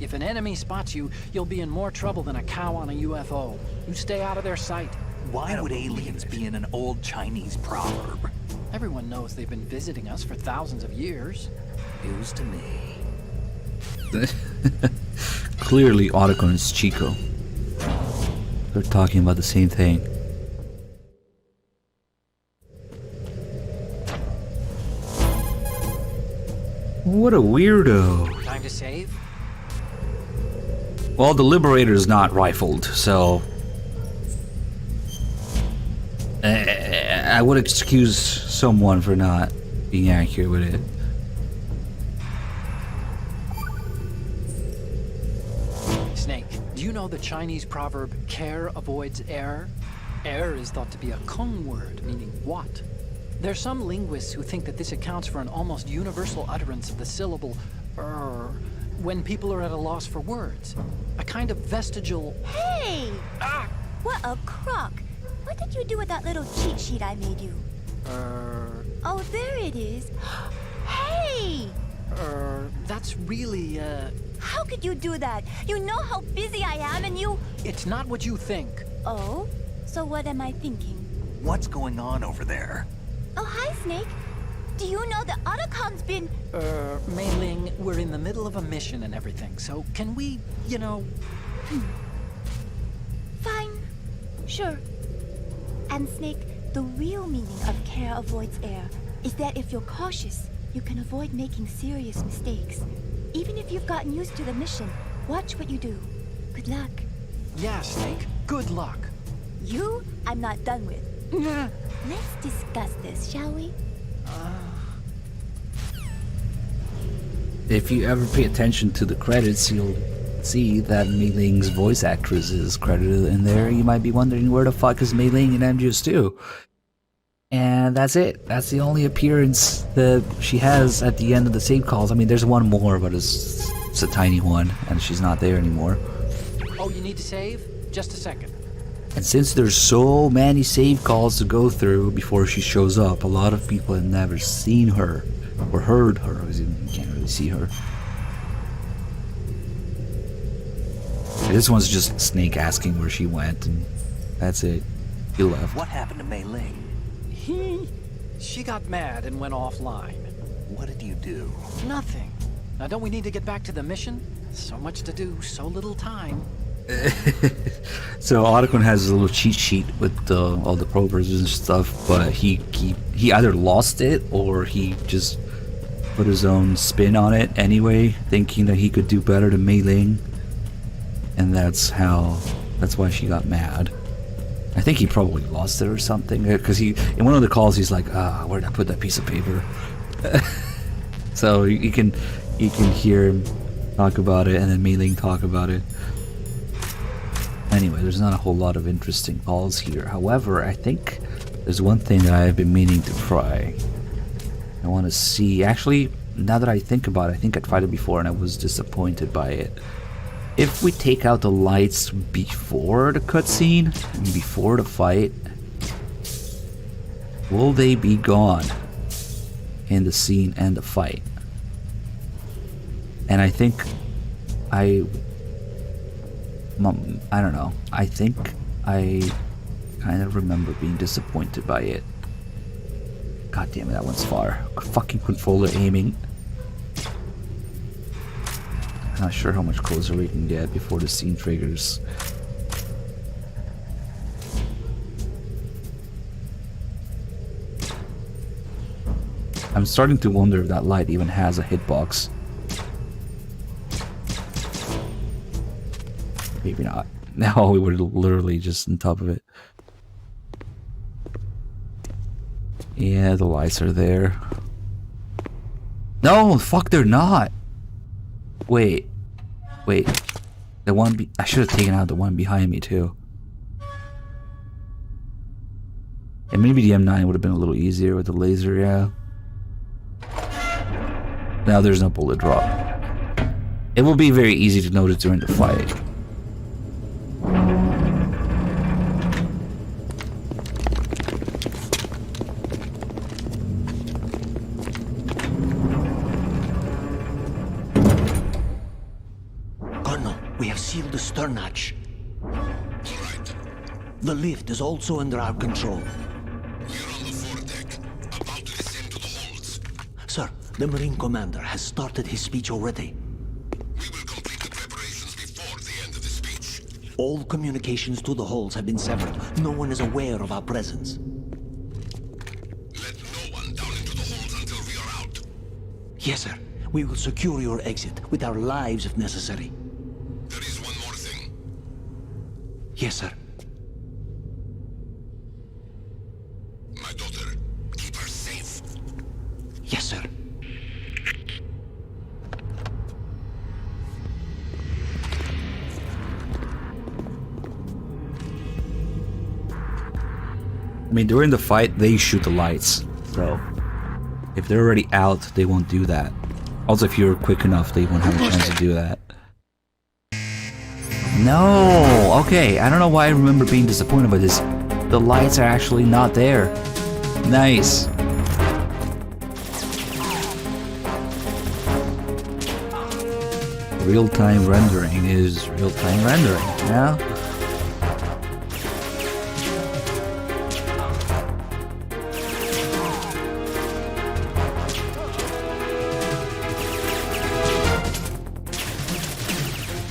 If an enemy spots you, you'll be in more trouble than a cow on a UFO. You stay out of their sight. Why would aliens be in an old Chinese proverb? Everyone knows they've been visiting us for thousands of years. News to me. Clearly, Otacon is Chico. They're talking about the same thing. What a weirdo. Time to save? Well, the Liberator is not rifled, so... I would excuse someone for not being accurate with it. Snake, do you know the Chinese proverb, care avoids error? Error is thought to be a Kung word, meaning what? There's some linguists who think that this accounts for an almost universal utterance of the syllable when people are at a loss for words. A kind of vestigial... Hey! Ah! What a crock! What did you do with that little cheat sheet I made you? Oh, there it is. Hey! That's really, How could you do that? You know how busy I am and you... It's not what you think. Oh? So what am I thinking? What's going on over there? Oh, hi, Snake. Do you know the Otacom's been... Mei Ling, we're in the middle of a mission and everything, so can we, you know... Fine. Sure. And Snake, the real meaning of care avoids error is that if you're cautious, you can avoid making serious mistakes. Even if you've gotten used to the mission, watch what you do. Good luck. Yeah, Snake. Good luck. You, I'm not done with. Let's discuss this, shall we? If you ever pay attention to the credits, you'll see that Mei Ling's voice actress is credited in there. You might be wondering where the fuck is Mei Ling in MGS2? And that's it. That's the only appearance that she has at the end of the save calls. I mean, there's one more, but it's a tiny one, and she's not there anymore. Oh, you need to save? Just a second. And since there's so many save calls to go through before she shows up, a lot of people have never seen her or heard her, because you can't really see her. This one's just Snake asking where she went, and that's it. He left. What happened to Mei Ling? She got mad and went offline. What did you do? Nothing. Now don't we need to get back to the mission? So much to do, so little time. So Otacon has a little cheat sheet with all the probers and stuff, but he either lost it or he just put his own spin on it anyway, thinking that he could do better than Mei Ling, and that's why she got mad. I think he probably lost it or something, because in one of the calls he's like, where did I put that piece of paper? So you can hear him talk about it and then Mei Ling talk about it. Anyway, there's not a whole lot of interesting calls here. However, I think there's one thing that I've been meaning to try. I want to see. Actually, now that I think about it, I think I tried it before and I was disappointed by it. If we take out the lights before the cutscene, before the fight, will they be gone in the scene and the fight? And I think I don't know. I think I kind of remember being disappointed by it. God damn it, that one's far. Fucking controller aiming. Not sure how much closer we can get before the scene triggers. I'm starting to wonder if that light even has a hitbox. Maybe not. Now we were literally just on top of it. Yeah, the lights are there. No, fuck, they're not. Wait. The one I should have taken out the one behind me too. And maybe the M9 would have been a little easier with the laser, yeah. Now there's no bullet drop. It will be very easy to notice during the fight. Seal the stern hatch. The lift is also under our control. We're on the foredeck, about to descend to the holds. Sir, the Marine Commander has started his speech already. We will complete the preparations before the end of the speech. All communications to the holds have been severed. No one is aware of our presence. Let no one down into the holds until we are out. Yes, sir. We will secure your exit with our lives if necessary. There is one more thing. Yes, sir. My daughter, keep her safe. Yes, sir. I mean, during the fight, they shoot the lights. So, if they're already out, they won't do that. Also, if you're quick enough, they won't have a chance to do that. No! Okay, I don't know why I remember being disappointed by this. The lights are actually not there. Nice. Real-time rendering is real-time rendering, yeah?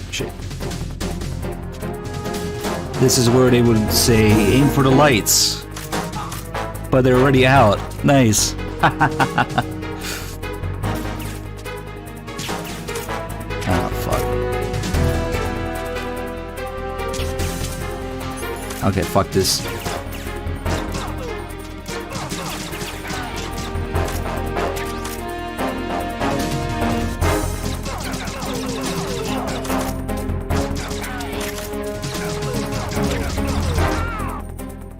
Shit. This is where they would say, aim for the lights. But they're already out. Nice. Okay, fuck this.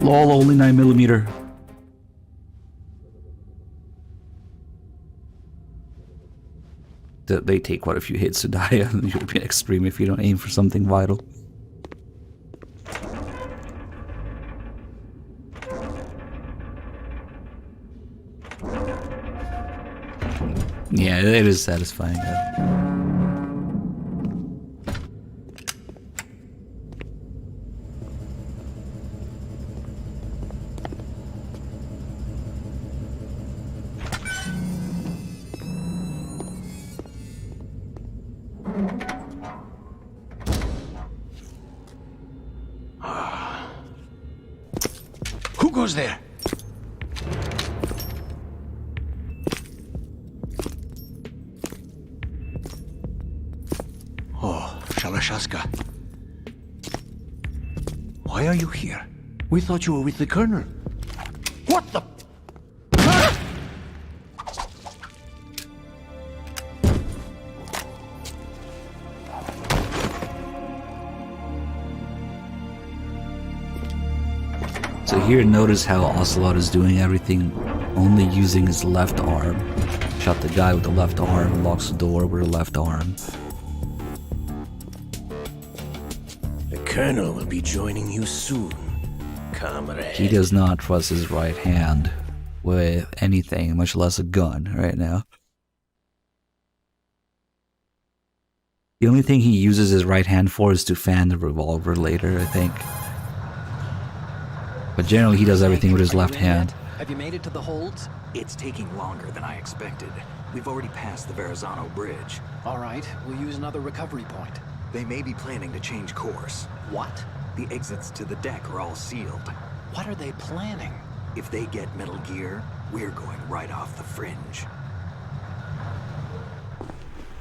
Lol, only 9mm. They take quite a few hits to die, and you'll be extreme if you don't aim for something vital. Yeah, it is satisfying. Who goes there? Shalashaska. Why are you here? We thought you were with the Colonel. What the? So here, notice how Ocelot is doing everything only using his left arm. Shot the guy with the left arm, locks the door with the left arm. Colonel will be joining you soon, comrade. He does not trust his right hand with anything, much less a gun, right now. The only thing he uses his right hand for is to fan the revolver later, I think. But generally he does everything with his left hand. Have you made it to the holds? It's taking longer than I expected. We've already passed the Verrazano Bridge. All right, we'll use another recovery point. They may be planning to change course. What? The exits to the deck are all sealed. What are they planning? If they get Metal Gear, we're going right off the fringe.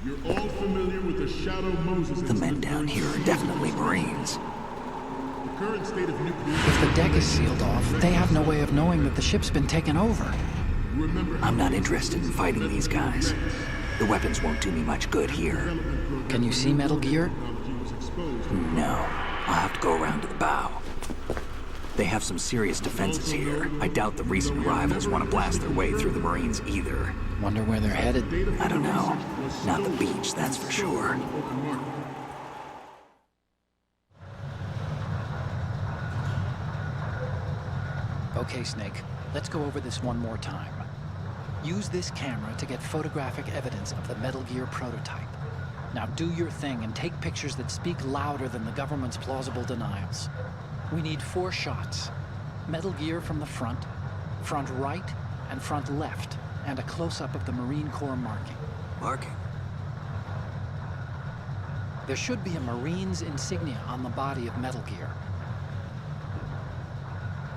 You're all familiar with the Shadow Moses. The men down here are definitely Marines. The current state of nuclear... If the deck is sealed off, they have no way of knowing that the ship's been taken over. I'm not interested in fighting these guys. The weapons won't do me much good here. Can you see Metal Gear? No. I'll have to go around to the bow. They have some serious defenses here. I doubt the recent arrivals want to blast their way through the Marines either. Wonder where they're headed? I don't know. Not the beach, that's for sure. Okay, Snake. Let's go over this one more time. Use this camera to get photographic evidence of the Metal Gear prototype. Now do your thing and take pictures that speak louder than the government's plausible denials. We need 4 shots. Metal Gear from the front right, and front left, and a close-up of the Marine Corps marking. Marking? There should be a Marine's insignia on the body of Metal Gear.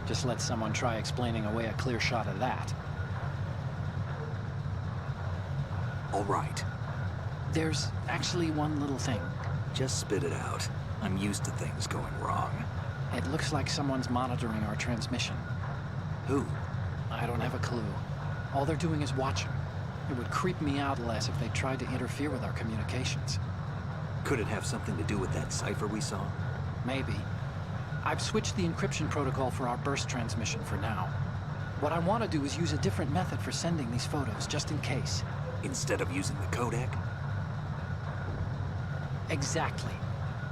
Just let someone try explaining away a clear shot of that. All right. There's actually one little thing. Just spit it out. I'm used to things going wrong. It looks like someone's monitoring our transmission. Who? I don't have a clue. All they're doing is watching. It would creep me out less if they tried to interfere with our communications. Could it have something to do with that cipher we saw? Maybe. I've switched the encryption protocol for our burst transmission for now. What I want to do is use a different method for sending these photos, just in case. Instead of using the codec? Exactly.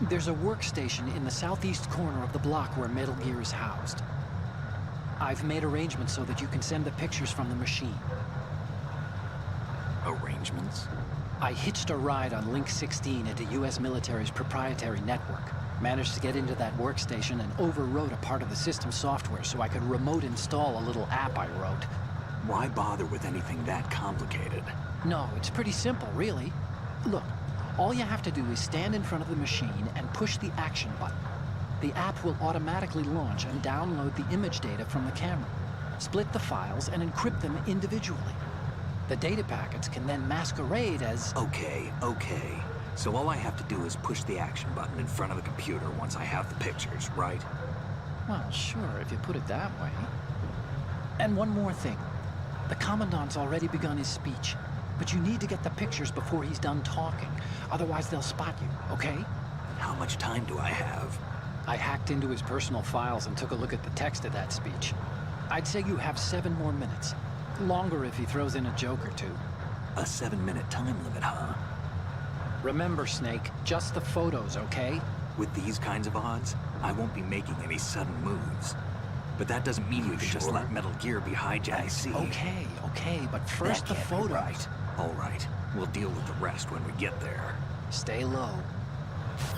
There's a workstation in the southeast corner of the block where Metal Gear is housed. I've made arrangements so that you can send the pictures from the machine. Arrangements? I hitched a ride on Link 16 into U.S. military's proprietary network. Managed to get into that workstation and overwrote a part of the system software so I could remote install a little app I wrote. Why bother with anything that complicated? No, it's pretty simple, really. Look, all you have to do is stand in front of the machine and push the action button. The app will automatically launch and download the image data from the camera, split the files, and encrypt them individually. The data packets can then masquerade as... Okay. So all I have to do is push the action button in front of the computer once I have the pictures, right? Well, sure, if you put it that way. And one more thing. The Commandant's already begun his speech, but you need to get the pictures before he's done talking. Otherwise, they'll spot you, okay? How much time do I have? I hacked into his personal files and took a look at the text of that speech. I'd say you have 7 more minutes. Longer if he throws in a joke or two. A 7-minute time limit, huh? Remember, Snake, just the photos, okay? With these kinds of odds, I won't be making any sudden moves. But that doesn't mean we can just let Metal Gear be hijacked. I see. Okay, but first the photos. Right. All right. We'll deal with the rest when we get there. Stay low.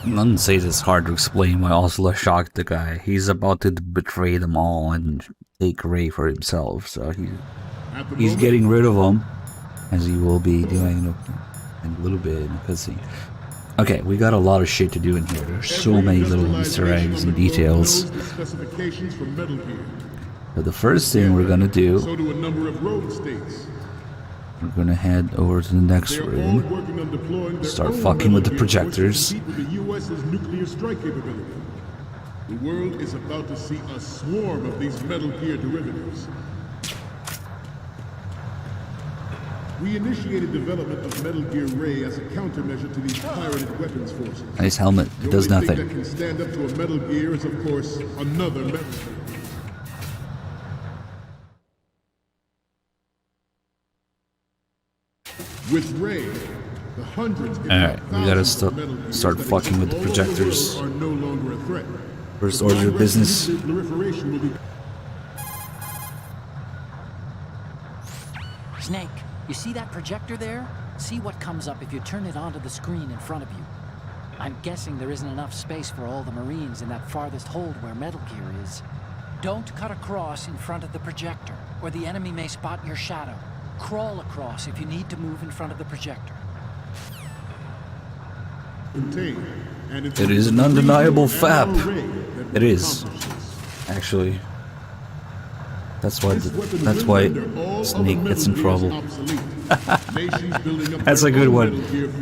None says it's hard to explain why Ocelot shocked the guy. He's about to betray them all and take Ray for himself, so he's getting rid of them, as he will be doing in a little bit in the cutscene. Okay, we got a lot of shit to do in here. There's so many little Easter eggs and details. But the first thing we're gonna do, we're gonna head over to the next room, start fucking with the projectors. The world is about to see a swarm of these Metal Gear derivatives. We initiated development of Metal Gear Ray as a countermeasure to these pirated weapons forces. Nice helmet. It does The only nothing. thing that can stand up to a Metal Gear is, of course, another Metal Gear. With Ray, the hundreds, if Alright, not we gotta thousands of Metal Gears start that fucking with the exist all over projectors. world are no longer a threat. First order of business. Proliferation will be... Snake, you see that projector there? See what comes up if you turn it onto the screen in front of you. I'm guessing there isn't enough space for all the Marines in that farthest hold where Metal Gear is. Don't cut across in front of the projector, or the enemy may spot your shadow. Crawl across if you need to move in front of the projector. It is an undeniable fact. It is, actually. That's why Snake gets in trouble. That's a good one.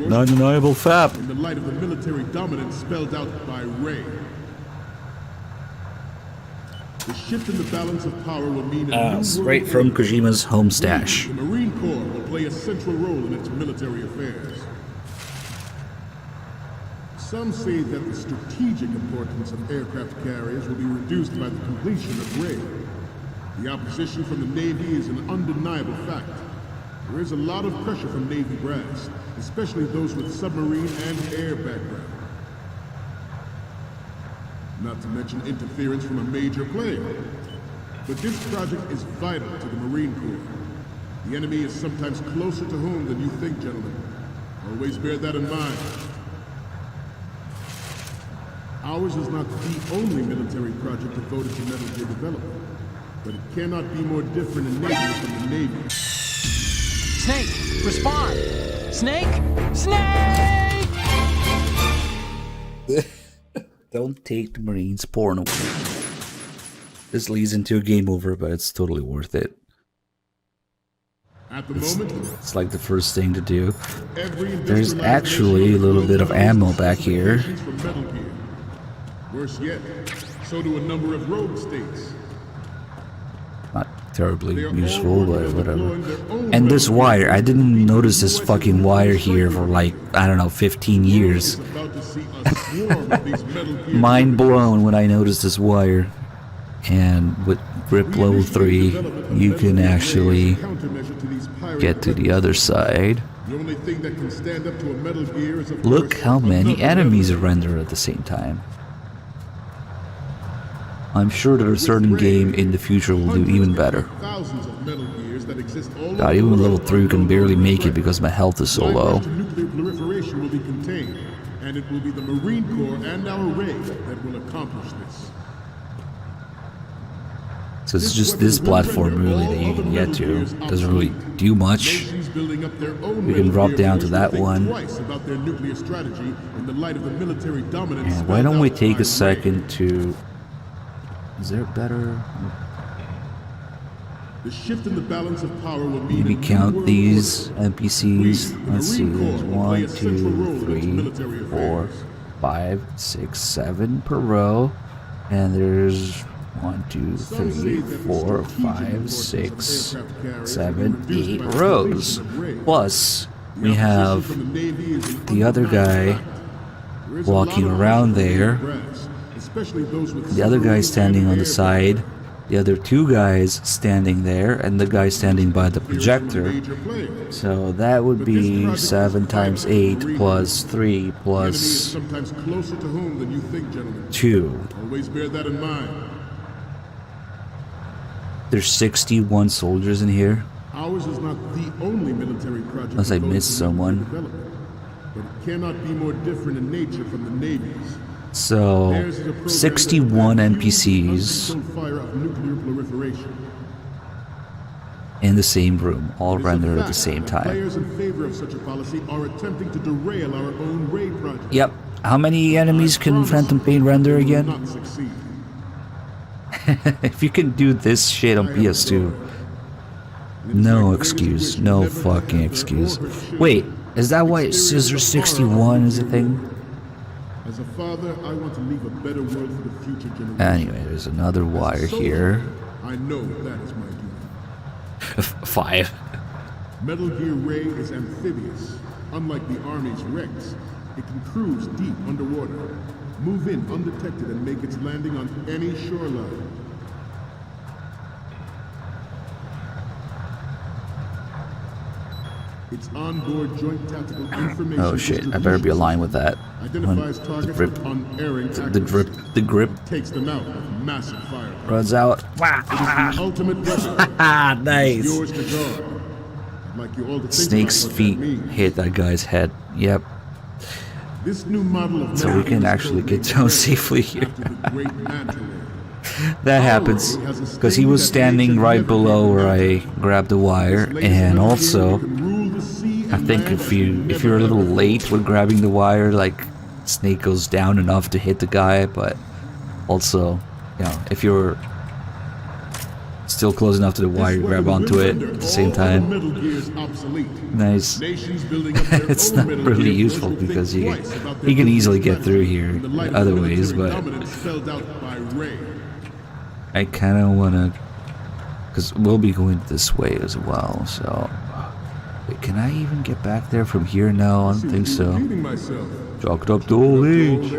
An undeniable fact. In the light of the military dominance spelled out by Ray. The shift in the balance of power will mean a new straight from Kojima's home stash. The Marine Corps will play a central role in its military affairs. Some say that the strategic importance of aircraft carriers will be reduced by the completion of Ray. The opposition from the Navy is an undeniable fact. There is a lot of pressure from Navy brass, especially those with submarine and air background. Not to mention interference from a major player. But this project is vital to the Marine Corps. The enemy is sometimes closer to home than you think, gentlemen. Always bear that in mind. Ours is not the only military project devoted to Metal Gear development, but it cannot be more different in nature from the Navy. Snake, respond! Snake! Snake! Don't take the Marines porno. This leads into a game over, but it's totally worth it. At the moment, it's like the first thing to do. There's actually a little bit of ammo back here. Worse yet, so do a number of rogue states. Not terribly useful, but whatever. And this wire, I didn't notice this fucking wire here for like, I don't know, 15 years. Mind blown when I noticed this wire. And with grip level 3, you can actually get to the other side. The only thing that can stand up to a Metal Gear is, of Look course, how many another enemies Metal render at the same time. I'm sure that a certain game in the future will do even better. thousands of Metal Gears that exist all God, over even the with level world 3 you can are barely known make it threat. because my health is so low. Live to nuclear proliferation will be contained, and it will be the Marine Corps and our Ray that will accomplish this. So it's just this platform really that you can get to. Doesn't really do much. We can drop down to that one. And why don't we take a second to... Is there better... The shift in the balance of power will mean Maybe count these NPCs. Let's see, there's 1, 2, 3, 4, 5, 6, 7 per row. And there's 1, 2, 3, 4, 5, 6, 7, 8 rows. Plus, we have the other guy walking around there. The other guy standing on the side. The other 2 guys standing there, and the guy standing by the projector. So that would be 7 times 8 plus 3 plus 2. Always bear that in mind. There's 61 soldiers in here. Ours is not the only military project. Unless I missed someone. But it cannot be more different in nature from the Navy's. So, 61 NPCs in the same room, all rendered at the same time. Players in favor of such a policy are attempting to derail our own Ray project. Yep. How many enemies can Phantom Pain render again? If you can do this shit on PS2, no excuse, no fucking excuse. Wait, is that why Scissor 61 is a thing? As a father, I want to leave a better world for the future generation. Anyway, there's another wire here. I know that is my duty. 5. Metal Gear Ray is amphibious. Unlike the Army's Rex, it can cruise deep underwater, move in undetected, and make its landing on any shoreline. Its onboard joint tactical information. Oh shit, I better be aligned with that. Identifies targets with unerring the grip takes them out with massive fire. Runs out. It is the ultimate weapon. Nice. Yours to guard. I'd like you all to think Snake's about what feet that means. hit that guy's head. Yep. This new model of So we can actually get down safely here. That happens because he was standing right below where I grabbed the wire, and also I think if you're a little late with grabbing the wire, like Snake goes down enough to hit the guy, but also, you know, if you're still close enough to the wire, you grab onto it at the same time. Nice. It's not really useful because you can easily get through here other ways, but I kind of want to, because we'll be going this way as well, so... Wait, can I even get back there from here? No, I don't think so. Chalked up to old age.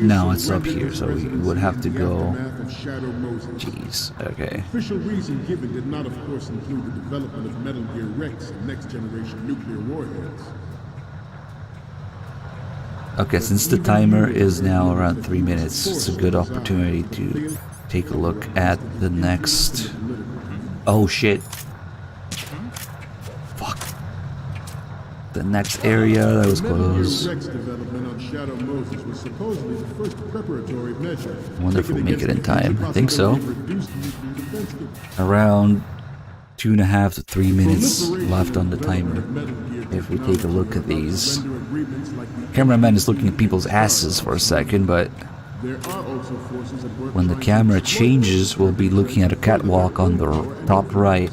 No, it's up here, so we would have to go... Jeez, okay. Official reason given did not, of course, include the development of Metal Gear Rex and next-generation nuclear warheads. Okay, since the timer is now around 3 minutes, it's a good opportunity to take a look at the next... Oh shit. Fuck. The next area that was close. I wonder if we'll make it in time. I think so. Around 2.5 to 3 minutes left on the timer. If we take a look at these. Cameraman is looking at people's asses for a second, but when the camera changes, we'll be looking at a catwalk on the top right.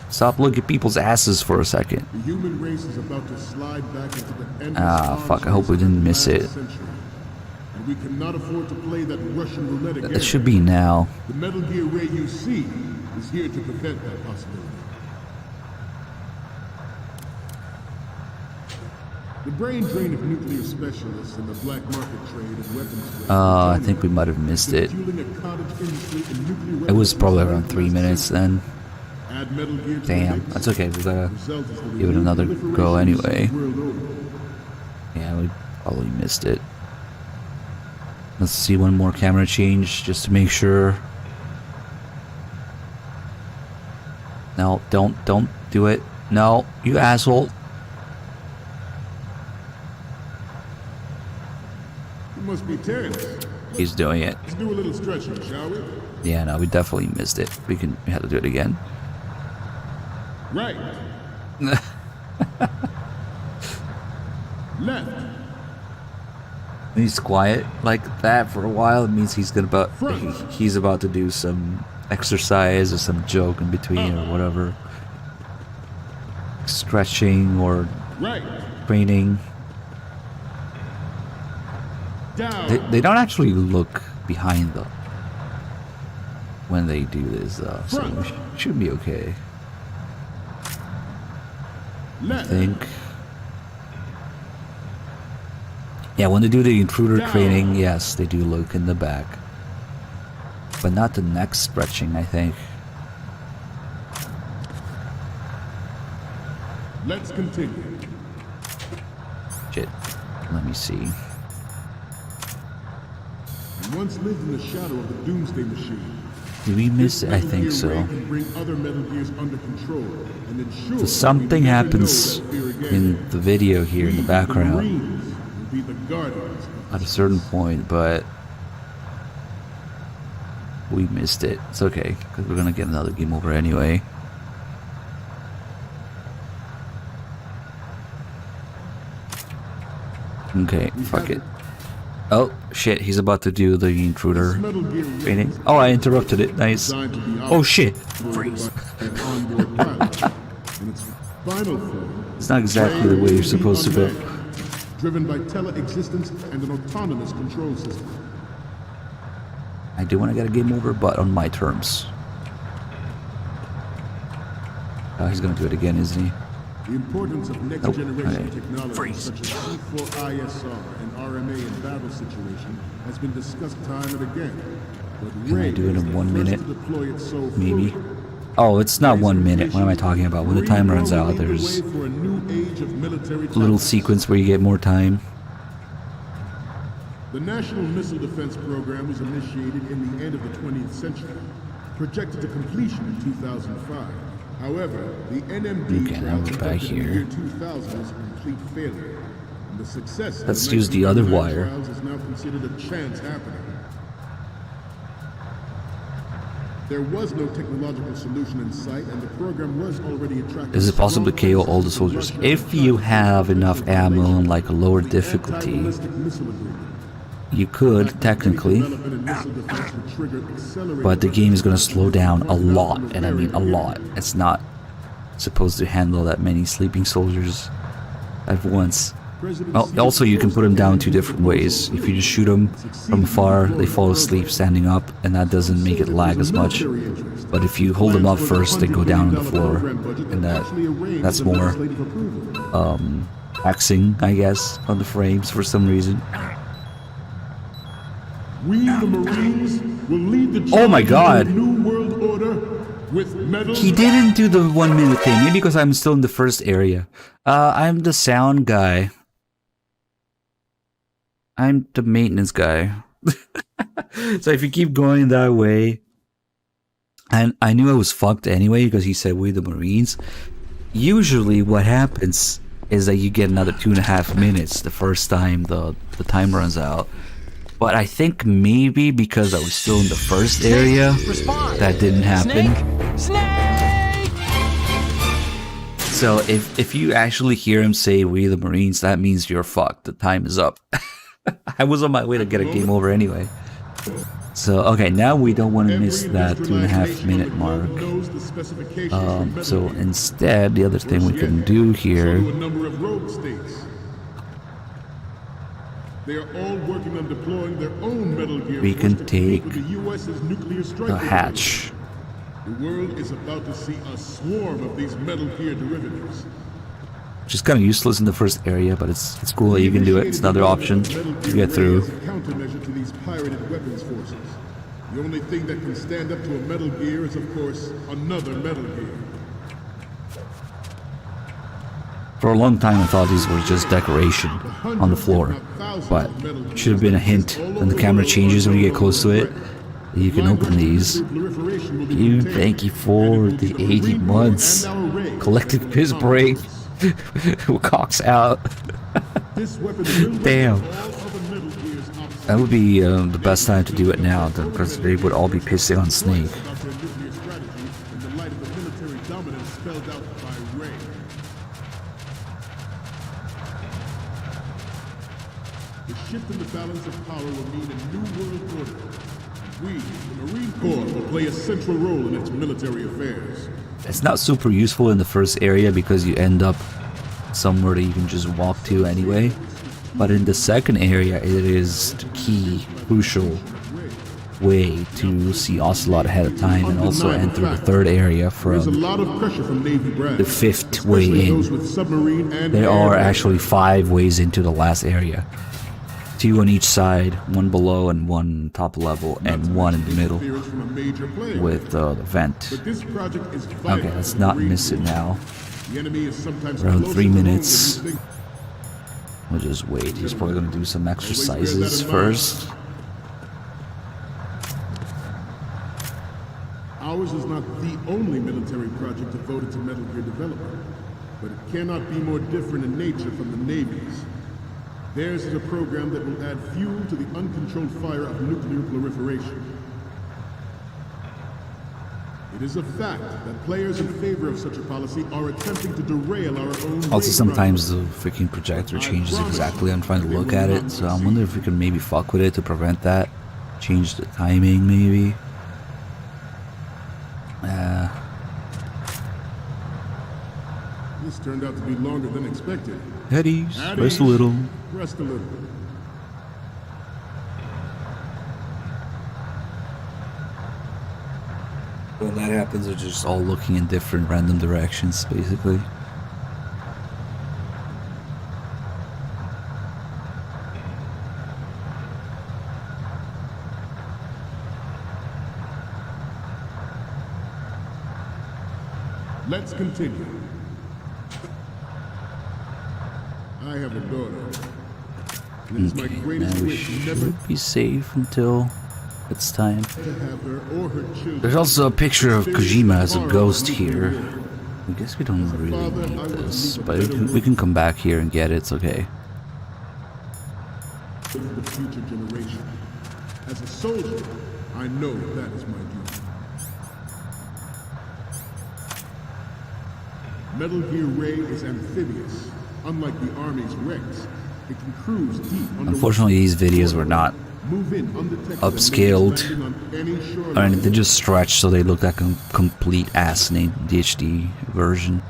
Stop looking at people's asses for a second. Ah, fuck, I hope we didn't miss it. It should be now. The Metal Gear Ray you see is here to prevent that possibility. The brain drain of nuclear specialists in the black market trade and weapons trade. I think we might have missed it. It was probably around 3 minutes then. Damn, that's okay. We gotta give it another go anyway. Yeah, we probably missed it. Let's see one more camera change just to make sure. No, don't do it. No, you asshole. You must be Terrence. He's doing it. Let's do a little stretching, shall we? Yeah, no, we definitely missed it. We have to do it again. Right. Left. When he's quiet like that for a while, it means he's he's about to do some exercise or some joke in between or whatever. Stretching or training. They don't actually look behind them when they do this, so we should be okay. I think. Yeah, when they do the intruder training, yes, they do look in the back. But not the neck stretching, I think. Let's continue. Shit. Let me see. He once lived in the shadow of the Doomsday Machine. Did we miss it? I think so. So something happens in the video here in the background at a certain point, but we missed it. It's okay, because we're gonna get another game over anyway. Okay, fuck it. Oh shit, he's about to do the intruder training. Oh, I interrupted it. Nice. Oh shit. Freeze. It's not exactly the way you're supposed to go. Driven by tele-existence and an autonomous control system. I do want to get a game over, but on my terms. Oh, he's gonna do it again, isn't he? The importance of next-generation technology such as C4ISR and RMA in battle situation has been discussed time and again. But can I do it in 1 minute? Maybe. Oh, it's not 1 minute. What am I talking about? When the time runs out, there's a little sequence where you get more time. The National Missile Defense Program was initiated in the end of the 20th century, projected to completion in 2005. However, the NMD trial conducted in the year 2000 was a complete failure. And the success Let's use the other wire. trials is now considered a chance happening. There was no technological solution in sight, and the program was already attracting. Is it possible to KO all the soldiers if you have enough ammo and like a lower difficulty? You could technically, but the game is going to slow down a lot, and I mean a lot. It's not supposed to handle that many sleeping soldiers at once. Oh, also, you can put them down 2 different ways. If you just shoot them from afar, they fall asleep standing up, and that doesn't make it lag as much. But if you hold them up first, they go down on the floor, and that's more taxing, I guess, on the frames for some reason. We, the Marines, will lead the oh my god! New World Order with medal. He didn't do the 1 minute thing, maybe because I'm still in the first area. I'm the sound guy. I'm the maintenance guy. So if you keep going that way, and I knew I was fucked anyway because he said we the Marines. Usually what happens is that you get another 2.5 minutes the first time the time runs out. But I think maybe because I was still in the first area, that didn't happen. Snake! So if you actually hear him say we the Marines, that means you're fucked. The time is up. I was on my way to get a game over anyway. So okay, now we don't want to miss that 2.5 minute mark. So instead, the other thing we can do here. They are all working on deploying their own Metal Gear. We can take the US's nuclear strike the hatch. The world is about to see a swarm of these Metal Gear derivatives. which is kind of useless in the first area, but it's cool that you can do it. It's another option to get through. As a countermeasure to these pirated weapons forces. The only thing that can stand up to a Metal Gear is, of course, another Metal Gear. For a long time I thought these were just decoration on the floor, but it should have been a hint. When the camera changes when you get close to it, you can open these. Thank you for the 80 months. Collective piss break. Cocks out. Damn. That would be the best time to do it now, because they would all be pissing on Snake. The shift in the balance of power will mean a new world order. We, the Marine Corps, will play a central role in its military affairs. It's not super useful in the first area because you end up somewhere that you can just walk to anyway. But in the second area, it is the key, crucial way to see Ocelot ahead of time and also enter the third area from the fifth way in. There are actually 5 ways into the last area. 2 on each side, 1 below and 1 top level, and 1 in the middle with the vent. Okay, let's not miss it now. Around 3 minutes. We'll just wait. He's probably going to do some exercises first. Ours is not the only military project devoted to Metal Gear development, but it cannot be more different in nature from the Navy's. Theirs is a program that will add fuel to the uncontrolled fire of nuclear proliferation. It is a fact that players in favor of such a policy are attempting to derail our own. Also, sometimes the freaking projector changes exactly. I'm trying to look at it, so I'm wondering if we can maybe fuck with it to prevent that. Change the timing, maybe. This turned out to be longer than expected. Headies, rest a little. Rest a little. When that happens, they're just all looking in different random directions, basically. Let's continue. I have a daughter. And it is my greatest now we wish never should be safe until it's time. to have her or her children. There's also a picture of Kojima as a ghost here. I guess we don't really need this, but we can come back here and get it, it's okay. For the future generation. As a soldier, I know that is my duty. Metal Gear Ray is amphibious. Unlike the Army's Rex, it can cruise deep underwater. Unfortunately, these videos were not upscaled, and they just stretched so they look like a complete ass in the HD version.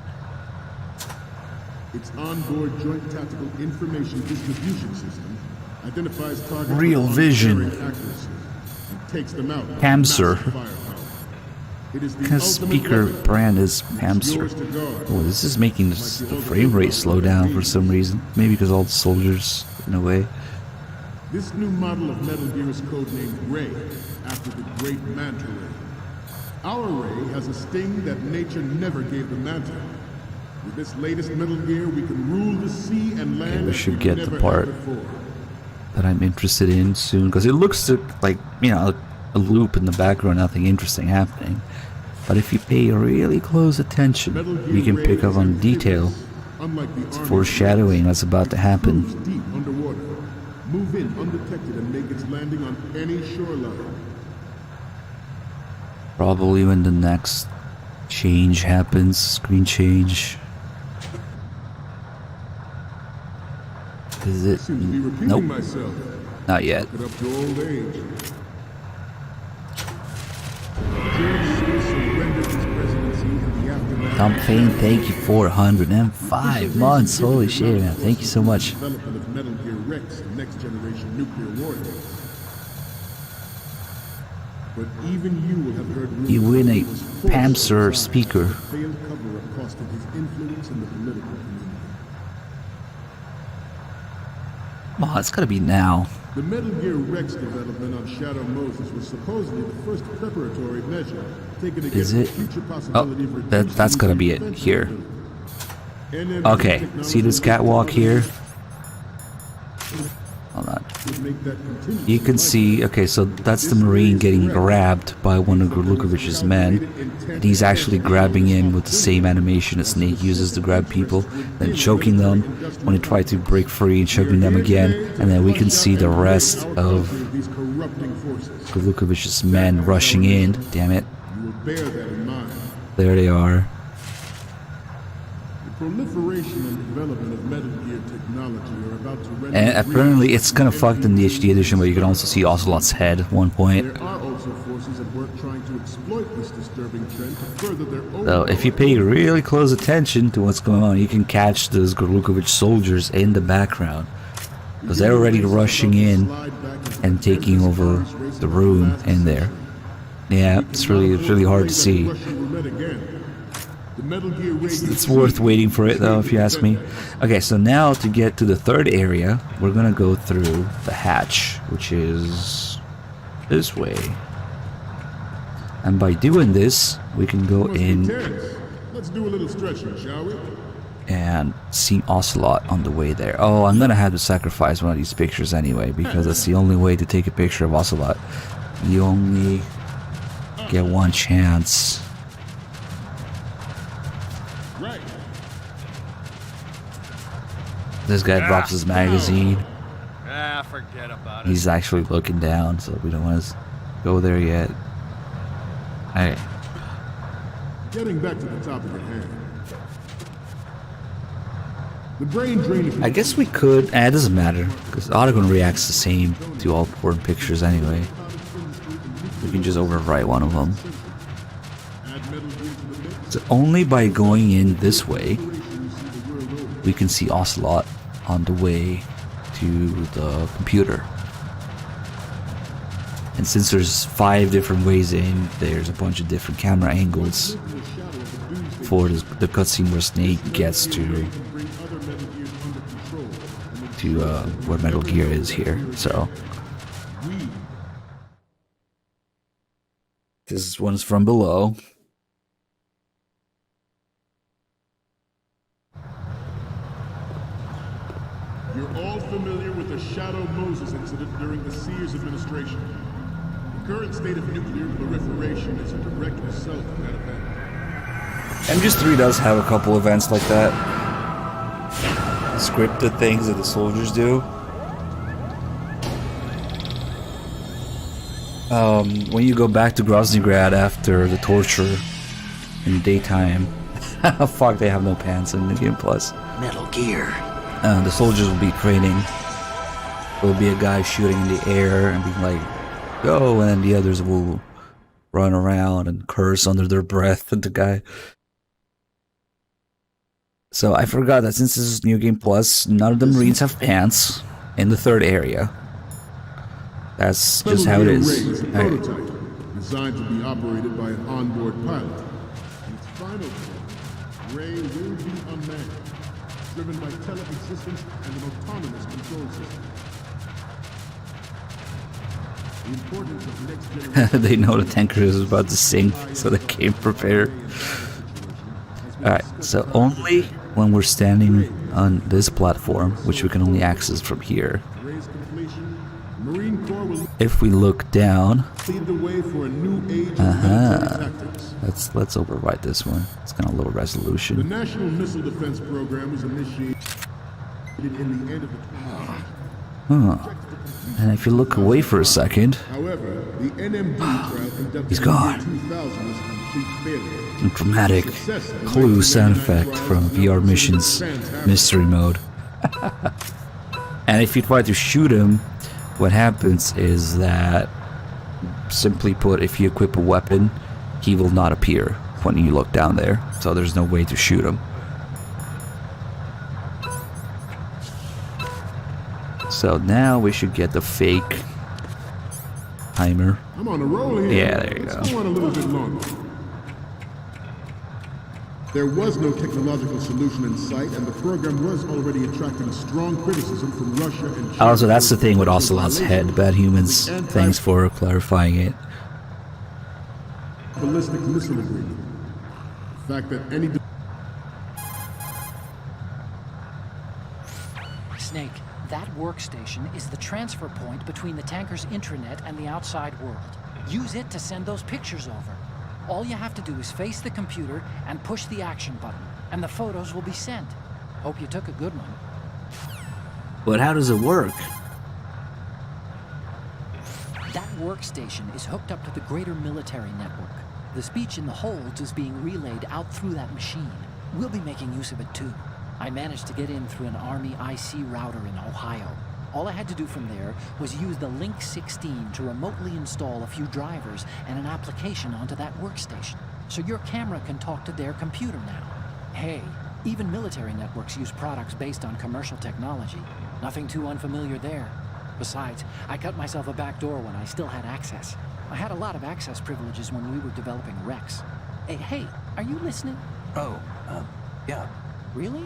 Its onboard joint tactical information distribution system identifies targets Real with vision. accuracy and takes them out with Hamster. massive firepower. It is the Kind of ultimate speaker weapon. brand is Hamster. Yours to guard. Oh, this is making the frame rate slow down for some reason. Maybe because all the soldiers in a way. This new model of Metal Gear is codenamed Ray, after the great Manta Ray. Our Ray has a sting that nature never gave the Manta. With this latest Metal Gear, we can rule the sea and land. Okay, we as should we've get never the had part before. that I'm interested in soon, because it looks like, you know, a loop in the background, nothing interesting happening. But if you pay really close attention, you can pick up on detail. Unlike the It's Army, foreshadowing that's about to happen. cruise deep underwater, move in undetected and make its landing on any shoreline. Probably when the next change happens, screen change. Is it? Seems to be repeating Nope. myself. Not yet. Get up to old age. George Smith surrendered his presidency in the aftermath. Tom Payne, thank you for 105 months. Holy shit, man. Thank you so much. Development of Metal Gear Rex, next generation nuclear warhead. But even you will have heard rumors You win that a he was forced Pamser inside speaker. a failed cover-up costing his influence in the political community. Oh, it's gotta be now. The Metal Gear Rex development on Shadow Moses was supposedly the first preparatory measure taken against the future possibility of reducing That's gotta be it here. Okay, see this catwalk here? Hold on. You can see, okay, so that's the Marine getting grabbed by one of Lukovich's men. And he's actually grabbing him with the same animation that Snake uses to grab people, then choking them when he tries to break free and choking them again. And then we can see the rest of Lukovich's men rushing in. Damn it. There they are. Proliferation and development of Metal Gear technology are about to render. And apparently it's kind of fucked in the HD edition, but you can also see Ocelot's head at one point. There are also forces at work trying to exploit this disturbing trend to further their own. So if you pay really close attention to what's going on, you can catch those Gorlukovich soldiers in the background. Because they're already rushing in and taking over the room in there. Yeah, it's really hard to see. It's worth waiting for it though, if you ask me. Okay, so now to get to the third area, we're gonna go through the hatch, which is this way. And by doing this, we can go in. Let's do a little stretching, shall we? And see Ocelot on the way there. Oh, I'm gonna have to sacrifice one of these pictures anyway, because that's the only way to take a picture of Ocelot. You only get one chance. This guy drops his magazine. Forget about He's actually looking down, so we don't want to go there yet. Hey. Getting back to the topic at hand. The brain drain. I guess we could. It doesn't matter, because Autogun reacts the same to all important pictures anyway. We can just overwrite one of them. So only by going in this way, we can see Ocelot on the way to the computer. And since there's 5 different ways in, there's a bunch of different camera angles for the cutscene where Snake gets to where Metal Gear is here. So this one's from below. You're all familiar with the Shadow Moses incident during the Sears administration. The current state of nuclear proliferation is a direct result of that event. MGS3 does have a couple events like that. Scripted things that the soldiers do. When you go back to Groznygrad after the torture in the daytime, fuck, they have no pants in the game plus. Metal Gear. The soldiers will be training. There will be a guy shooting in the air and being like, go, and then the others will run around and curse under their breath at the guy. So I forgot that since this is New Game Plus, none of the Marines have pants in the third area. That's just how it is. Prototype, designed to be operated by an onboard pilot. In its final form, Ray will be unmanned, driven by tele-existence and an autonomous control system. The importance of next generation. They know the tanker is about to sink, so they came prepared. Alright, so only when we're standing on this platform, which we can only access from here. If we look down, let's overwrite this one. It's got a low resolution. The National Missile Defense Program was initiated in the end of the And if you look away for a second, however, the NMD trial conducted he's gone. in 2000 was a complete failure. A dramatic clue sound effect from VR Missions Mystery Mode. And if you try to shoot him, what happens is that, simply put, if you equip a weapon, he will not appear when you look down there. So there's no way to shoot him. So now we should get the fake timer. I'm on a roll here. Yeah, there you Let's go. go on a little bit longer. There was no technological solution in sight, and the program was already attracting strong criticism from Russia and China. Also, that's the thing with Ocelot's head, bad humans. Thanks for clarifying it. Ballistic missile agreement. The fact that any... Snake, that workstation is the transfer point between the tanker's intranet and the outside world. Use it to send those pictures over. All you have to do is face the computer and push the action button, and the photos will be sent. Hope you took a good one. But how does it work? That workstation is hooked up to the greater military network. The speech in the holds is being relayed out through that machine. We'll be making use of it too. I managed to get in through an Army IC router in Ohio. All I had to do from there was use the Link 16 to remotely install a few drivers and an application onto that workstation. So your camera can talk to their computer now. Hey, even military networks use products based on commercial technology. Nothing too unfamiliar there. Besides, I cut myself a back door when I still had access. I had a lot of access privileges when we were developing Rex. Hey, are you listening? Yeah. Really?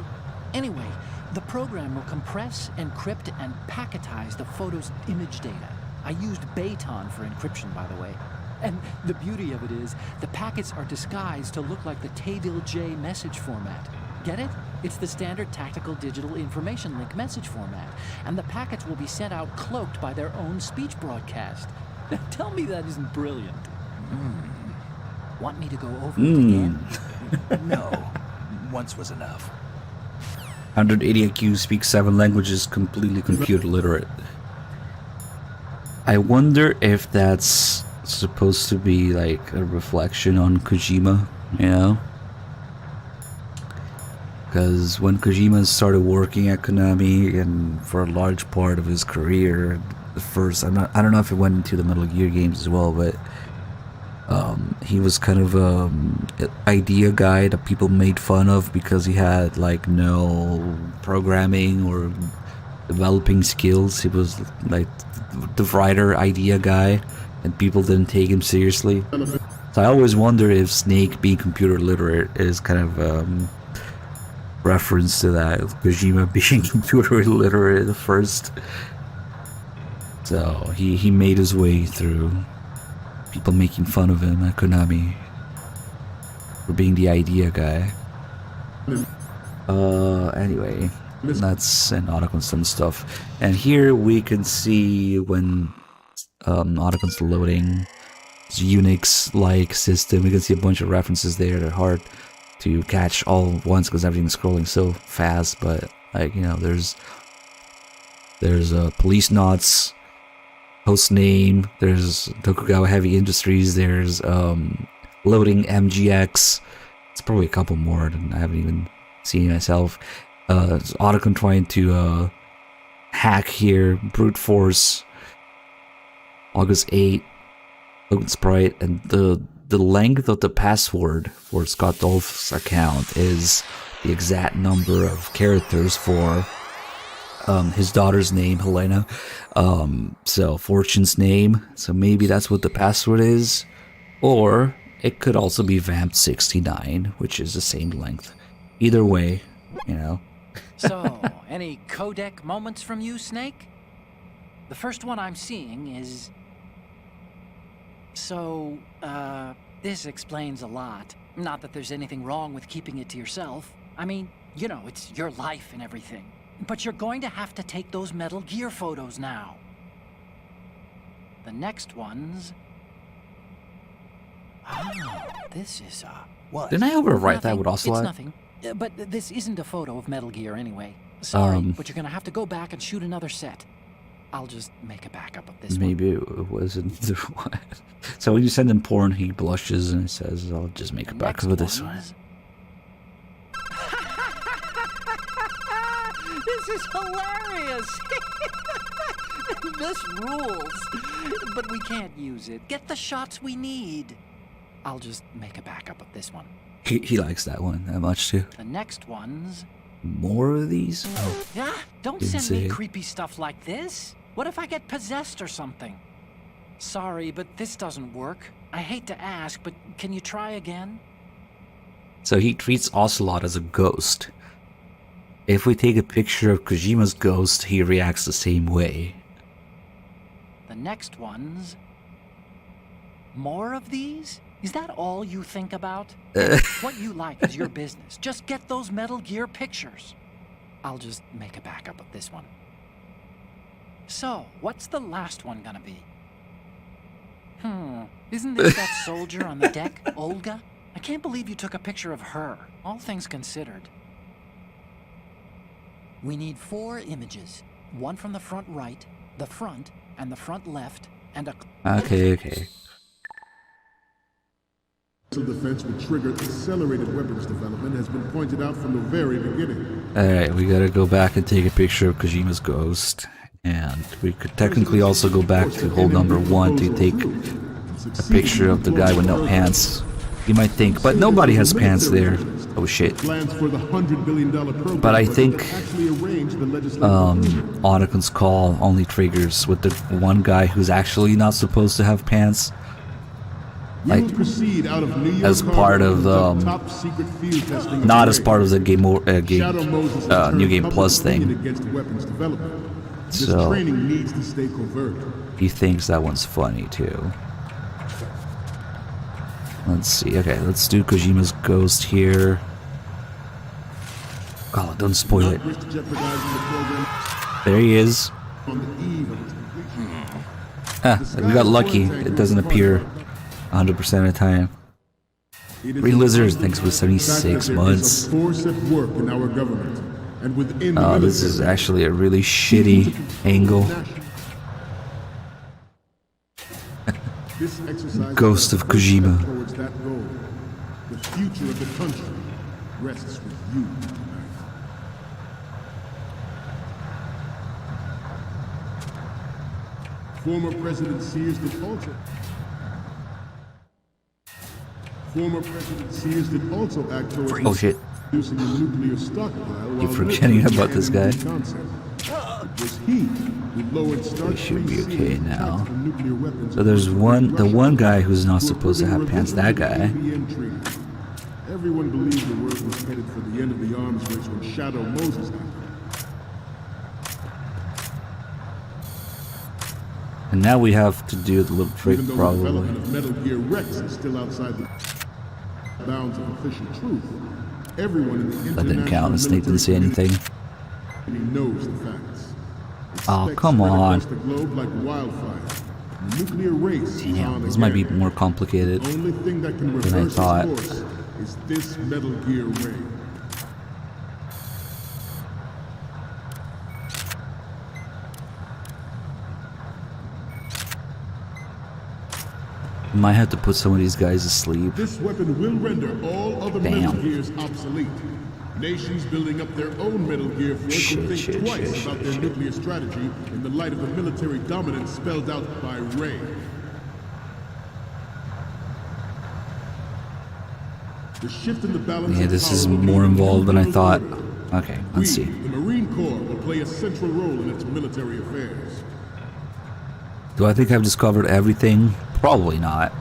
Anyway, the program will compress, encrypt, and packetize the photo's image data. I used Baton for encryption, by the way. And the beauty of it is, the packets are disguised to look like the Tayville J message format. Get it? It's the standard tactical digital information link message format. And the packets will be sent out cloaked by their own speech broadcast. Tell me that isn't brilliant. Want me to go over it again? No. Once was enough. 180 IQ, speaks 7 languages, completely computer literate. I wonder if that's supposed to be like a reflection on Kojima, you know? Because when Kojima started working at Konami, and for a large part of his career, the first, I don't know if it went into the Metal Gear games as well, but he was kind of an idea guy that people made fun of because he had like no programming or developing skills. He was like the writer idea guy, and people didn't take him seriously. So I always wonder if Snake being computer literate is kind of reference to that, Kojima being computer illiterate at first. So he made his way through people making fun of him at Konami for being the idea guy. Anyway, that's an Autoconstant stuff. And here we can see when Autocon's loading this Unix-like system. We can see a bunch of references there that are hard to catch all at once because everything's scrolling so fast. But like, you know, there's Police Knots host name, there's Tokugawa Heavy Industries, there's loading MGX. It's probably a couple more than I haven't even seen myself. Autocon trying to hack here, brute force, August 8, Logan Sprite, and the length of the password for Scott Dolph's account is the exact number of characters for his daughter's name, Helena. So Fortune's name. So maybe that's what the password is. Or it could also be Vamp69, which is the same length. Either way, you know. So, any codec moments from you, Snake? The first one I'm seeing is... So, this explains a lot. Not that there's anything wrong with keeping it to yourself. I mean, you know, it's your life and everything. But you're going to have to take those Metal Gear photos now. The next one's... Oh, this is, what? Didn't I overwrite that Nothing. with Ocelot? It's nothing. But this isn't a photo of Metal Gear anyway. Sorry, but you're gonna have to go back and shoot another set. I'll just make a backup of this Maybe one. it wasn't. So when you send him porn, he blushes and says, I'll just make a backup of this one. This is hilarious! This rules. But we can't use it. Get the shots we need. I'll just make a backup of this one. He likes that one that much too. The next one's... More of these? Oh. Yeah, don't Didn't send me say. creepy stuff like this. What if I get possessed or something? Sorry, but this doesn't work. I hate to ask, but can you try again? So he treats Ocelot as a ghost. If we take a picture of Kojima's ghost, he reacts the same way. The next one's... More of these? Is that all you think about? What you like is your business. Just get those Metal Gear pictures. I'll just make a backup of this one. So, what's the last one gonna be? Isn't this that soldier on the deck, Olga? I can't believe you took a picture of her, all things considered. We need 4 images. One from the front right, the front, and the front left, and a... Okay. Missile defense would trigger accelerated weapons development has been pointed out from the very beginning. Alright, we gotta go back and take a picture of Kojima's ghost. And we could technically also go back to hole number 1 to take a picture of the guy with no pants. You might think, but nobody has pants there. Oh shit. But I think Ottocon's call only triggers with the one guy who's actually not supposed to have pants. Like, as part of not as part of the New Game Plus thing. So he thinks that one's funny too. Let's see. Okay, let's do Kojima's ghost here. Oh, don't spoil it. There he is. We got lucky. It doesn't appear 100% of the time. Green Lizard, thanks for 76 months. Oh, this is actually a really shitty angle. Ghost of Kojima. The future of the country rests with you. Former President Sears did also act towards oh shit. Producing a nuclear stockpile. You're forgetting about this guy. It was he who lowered We should be okay now. So there's the one guy who's not supposed to have pants. That guy. Everyone believed the world was headed for the end of the arms race when Shadow Moses happened. And now we have to do the little trick, probably. The development of Metal Gear Rex is still outside the bounds of official truth. Everyone in the That didn't count. Snake didn't say anything. He knows the facts. Oh, come on. The globe like wildfire. The nuclear race Damn, this might be more complicated only thing that can than I thought. Is this Metal Gear ray. Might have to put some of these guys to sleep. This weapon will render all other Metal Gears obsolete. Nations building up their own Metal Gear force will think twice about their nuclear strategy in the light of the military dominance spelled out by Ray. The shift in the balance Yeah, this is more involved than I thought. Okay, let's see. The Marine Corps will play a central role in its military affairs. Do I think I've discovered everything? Probably not.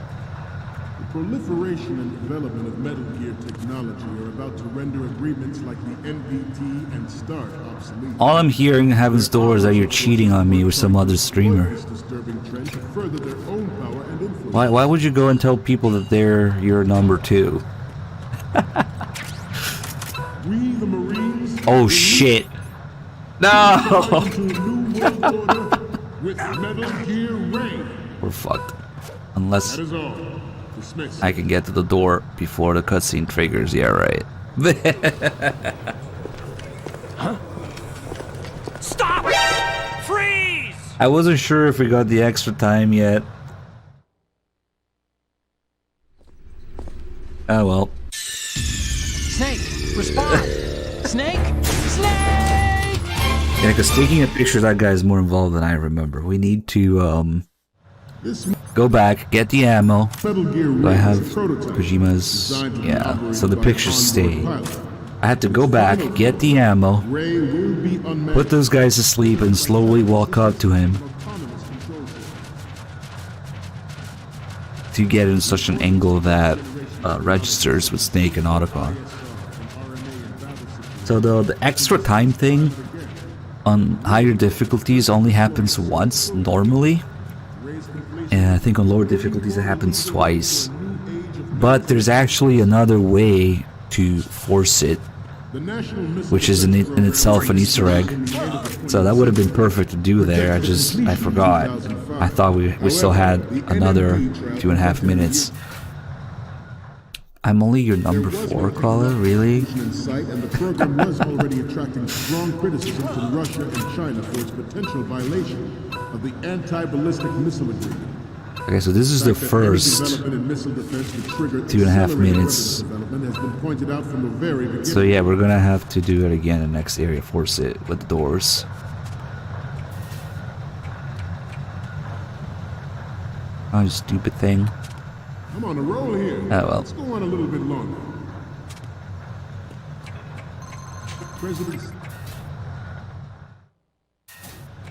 The proliferation and development of Metal Gear technology are about to render agreements like the NPT and START obsolete. All I'm hearing in Heaven's Door is that you're cheating on me with some other streamer. This disturbing trend to further their own power and influence. Why would you go and tell people that they're your number 2? We the Marines. Oh shit. No. With Metal Gear Ray. We're fucked. Unless That is all. Dismissed. I can get to the door before the cutscene triggers. Yeah, right. Huh? Stop! Freeze! I wasn't sure if we got the extra time yet. Oh well. Snake, respond! Snake! Snake! Yeah, because taking a picture of that guy is more involved than I remember. We need to go back, get the ammo. Do I have Kojima's? Yeah, so the pictures stay. I had to go back, get the ammo, put those guys to sleep, and slowly walk up to him to get in such an angle that registers with Snake and Otacon. So the extra time thing on higher difficulties only happens once normally, and I think on lower difficulties it happens twice. But there's actually another way to force it, which is in itself an Easter egg. So that would have been perfect to do there. I forgot. I thought we still had another 2.5 minutes. I'm only your number 4 caller, really? And the program was already attracting strong criticism from Russia and China for its potential violation of the anti-ballistic missile agreement. Okay, so this is the first 2.5 minutes. So yeah, we're gonna have to do it again in the next area, force it with the doors. Oh, stupid thing. I'm on a roll here. Oh well. Let's go on a little bit longer.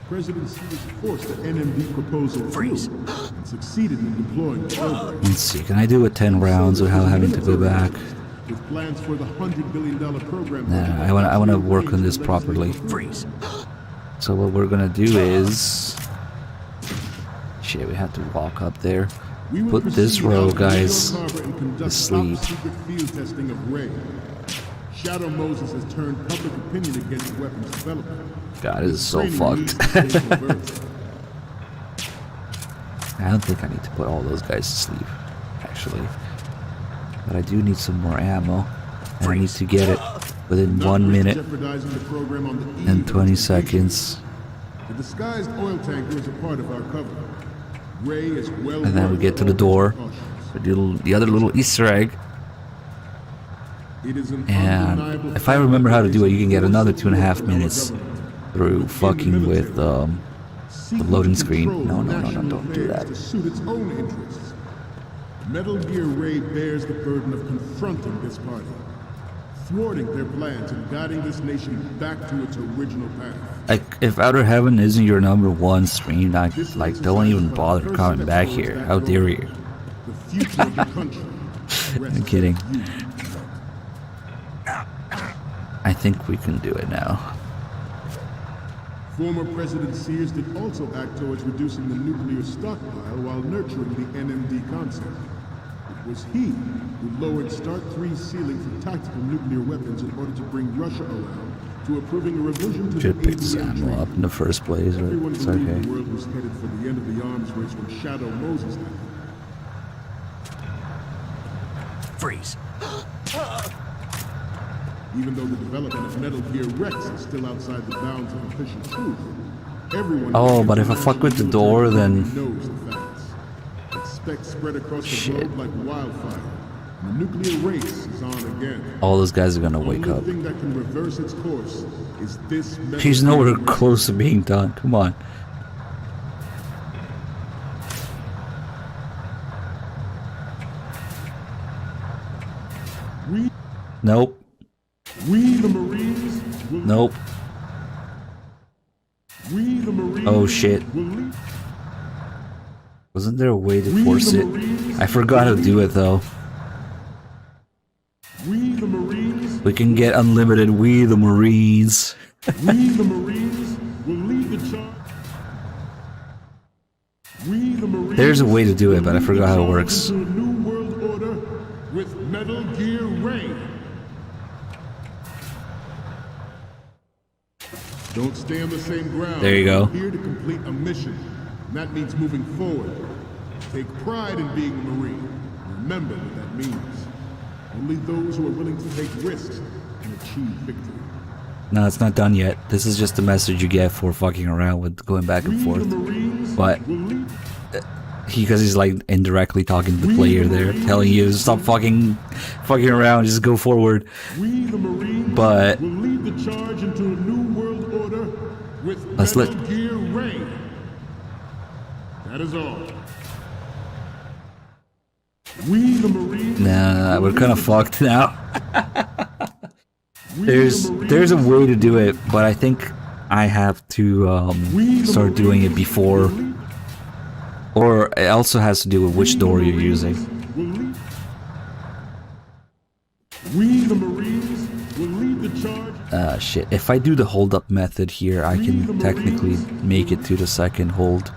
Presidency was forced the NMD proposal through and succeeded in deploying the program. Let's see, can I do it 10 rounds without having to go back? With plans for the $100 billion program. Nah, I wanna work on this properly. So what we're gonna do is... Shit, we have to walk up there. Put this row, guys, to sleep. Shadow Moses has turned public opinion against weapons development. God, this is so fucked. I don't think I need to put all those guys to sleep, actually. But I do need some more ammo. And I need to get it within 1 minute and 20 seconds. The disguised oil tanker is a part of our cover. Ray is well, and then we get to the door. We do the other little Easter egg. And if I remember how to do it, you can get another 2.5 minutes through fucking with the loading screen. No, don't do that. To suit its own interests. Metal Gear Ray bears the burden of confronting this party, thwarting their plans and guiding this nation back to its original path. Like, if Outer Heaven isn't your number 1 stream, like, don't even bother coming back here. How dare you? The future of the country. I'm kidding. I think we can do it now. Former President Sears did also act towards reducing the nuclear stockpile while nurturing the NMD concept. It was he who lowered Start 3's ceiling for tactical nuclear weapons in order to bring Russia around to approving a revision to Should the pick this ammo up in the first place, but it's okay. The world was headed for the end of the arms race when Shadow Moses died. Freeze. Even though the development of Metal Gear Rex is still outside the bounds of official truth, everyone... Oh, but if I fuck with the door, then... ...knows the facts. Expect spread across the globe like wildfire. The nuclear race is on again. All those guys are gonna wake up. The only thing that can reverse its course is this... He's nowhere close to being done. Come on. Nope. We the Marines will... Nope. We the Marines oh shit. Wasn't there a way to force it? I forgot how to do it though. We the Marines. We can get unlimited We the Marines. We the Marines will lead the charge. We the Marines. There's a way to do it, but I forgot how it works. Into a new world order with Metal Gear Ray. Don't stay on the same ground. There you go. We're here to complete a mission. And that means moving forward. Take pride in being a Marine. Remember what that means. Only those who are willing to take risks can achieve victory. No, it's not done yet. This is just the message you get for fucking around with going back and forth. But because he's like indirectly talking to the player there, telling you stop fucking around, just go forward. We the Marines but will lead the charge into a new world order with Metal Gear Ray. That is all. We the Marines. Nah, we're kind of fucked now. There's a way to do it, but I think I have to start doing it before. Or it also has to do with which door you're using. We, the Marines, will lead the charge. Shit. If I do the hold up method here, I can technically make it to the second hold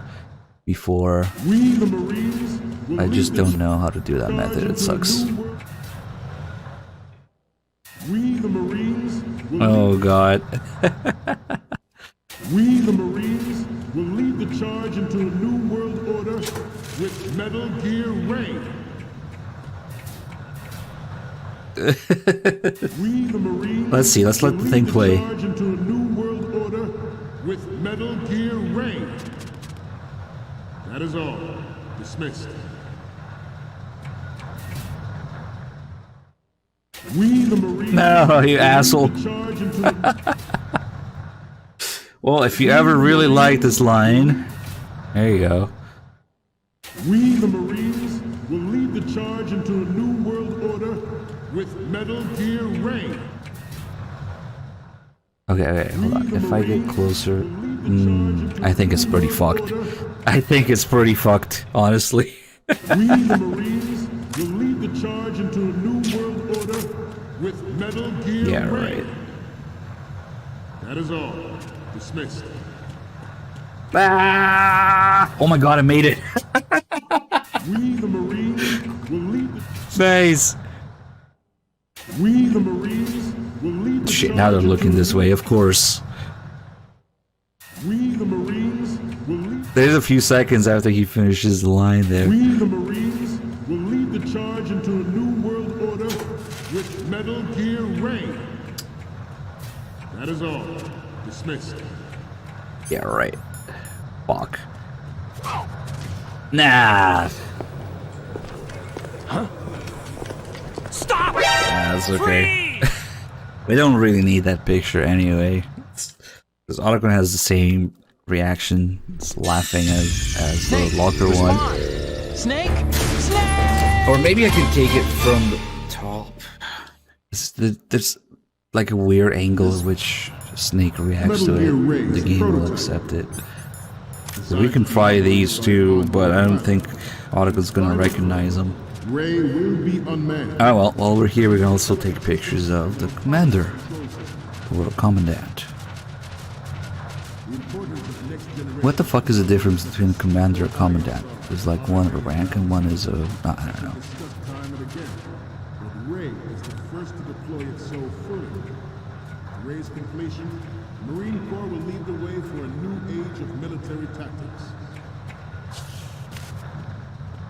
before. We, the Marines, will I just lead the don't know how to do that method. It sucks. We, the Marines, will Oh god. We, the Marines, will lead the charge into a new world order with Metal Gear Ray. We, the Marines, Let's see, let's let will the lead thing play. Charge into a new world order with Metal Gear Ray. That is all. Dismissed. We, the Marines, No, you asshole. Well, if you ever really like this line, there you go. We, the Marines, will lead the charge into a new world order with Metal Gear Ray. Okay, hold on. If I get closer, I think it's pretty fucked. I think it's pretty fucked, honestly. We, the Marines, will lead the charge into a new world order with Metal Gear Yeah, Ray. right. That is all. Dismissed. Ah! Oh my god, I made it. We, the Marines, will lead the... Nice. We, the Marines, will lead the Shit, now they're looking this way, of course. We, the Marines, will lead... There's a few seconds after he finishes the line there. We, the Marines, will lead the charge into a new world order with Metal Gear Ray. That is all. Dismissed. Yeah, right. Fuck. Nah. Huh? Stop! That's okay. We don't really need that picture anyway. Because Otacon has the same reaction. It's laughing as the locker one. Snake! Snake! Or maybe I can take it from the top. There's like a weird angle in which Snake reacts to it. The game will accept it. So we can try these two, but I don't think Otacon's gonna recognize them. Ray will be unmanned. Ah well, while we're here we can also take pictures of the commander. Or the commandant. What the fuck is the difference between a commander and a commandant? There's like one a rank and one is a... I don't know. Ray is the first to deploy it so fully. Ray's completion, Marine Corps will lead the way for a new age of military tactics.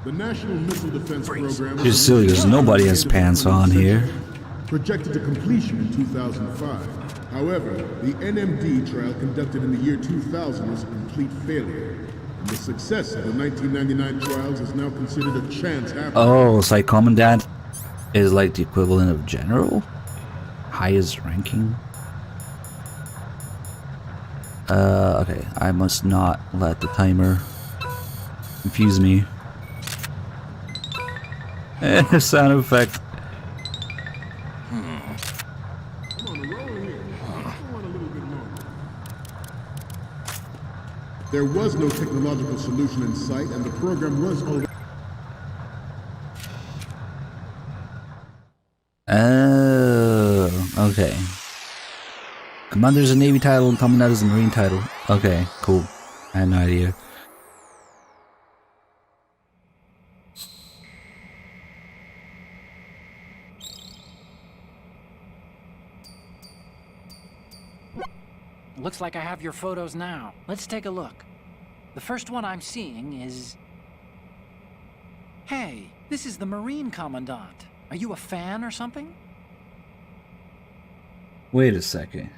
The National Missile Defense Program... You're silly, because nobody has pants on here. Projected to completion in 2005. However, the NMD trial conducted in the year 2000 was a complete failure. And the success of the 1999 trials is now considered a chance happening. Oh, it's like commandant is like the equivalent of general? Highest ranking? Okay, I must not let the timer confuse me. Sound effect. There was no technological solution in sight, and the program was already... Oh, okay. Commander's a Navy title and Commandant is a Marine title. Okay, cool. I had no idea. Looks like I have your photos now. Let's take a look. The first one I'm seeing is... Hey, this is the Marine Commandant. Are you a fan or something? Wait a second.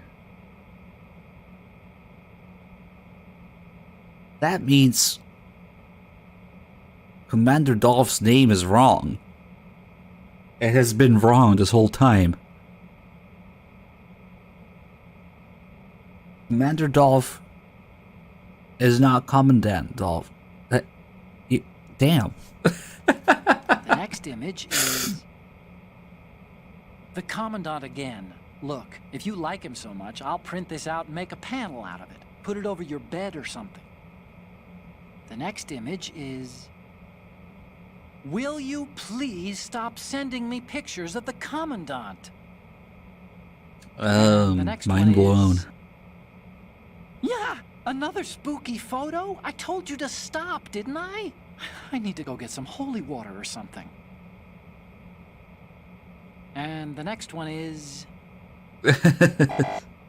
That means Commander Dolph's name is wrong. It has been wrong this whole time. Commander Dolph is not Commandant Dolph. Damn. The next image is... the Commandant again. Look, if you like him so much, I'll print this out and make a panel out of it. Put it over your bed or something. The next image is... Will you please stop sending me pictures of the Commandant? The next mind one blown. is- Yeah, another spooky photo? I told you to stop, didn't I? I need to go get some holy water or something. And the next one is...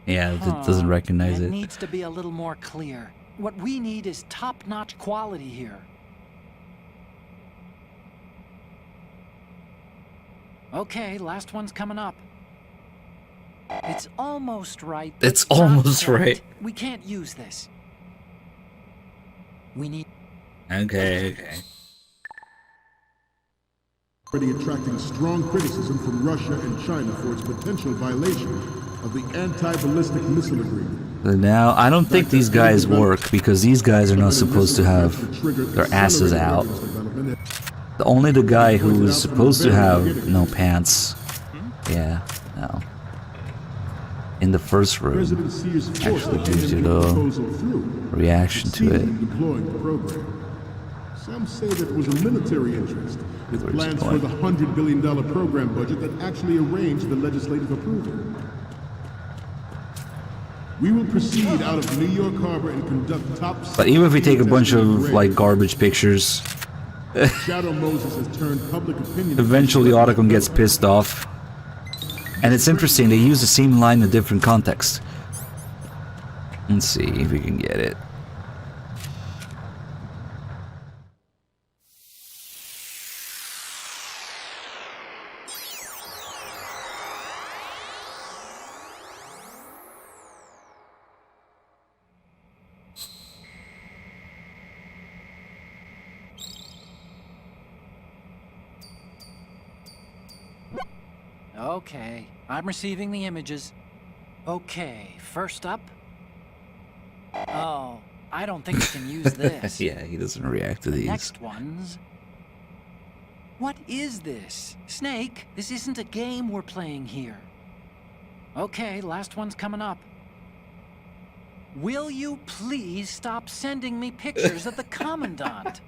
Yeah, it doesn't recognize it it. needs to be a little more clear. What we need is top-notch quality here. Okay, last one's coming up. It's almost right. but It's not almost quite. right. We can't use this. We need... Okay. Already attracting strong criticism from Russia and China for its potential violation of the anti-ballistic missile agreement. But now, I don't think these guys work because these guys are not supposed to have their asses out. Only the guy who is supposed to have no pants. Yeah, no. In the first room, actually gives you the reaction to it. Some say that it was a military interest, with plans for the $100 billion program budget that actually arranged the legislative approval. We will proceed out of New York Harbor and conduct top... But even if we take a bunch of, like, garbage pictures, Shadow Moses has turned public opinion... eventually Otacon gets pissed off. And it's interesting, they use the same line in a different context. Let's see if we can get it. Okay, I'm receiving the images. Okay, first up... Oh, I don't think we can use this. Yeah, he doesn't react to these. Next ones... What is this? Snake, this isn't a game we're playing here. Okay, last one's coming up. Will you please stop sending me pictures of the Commandant?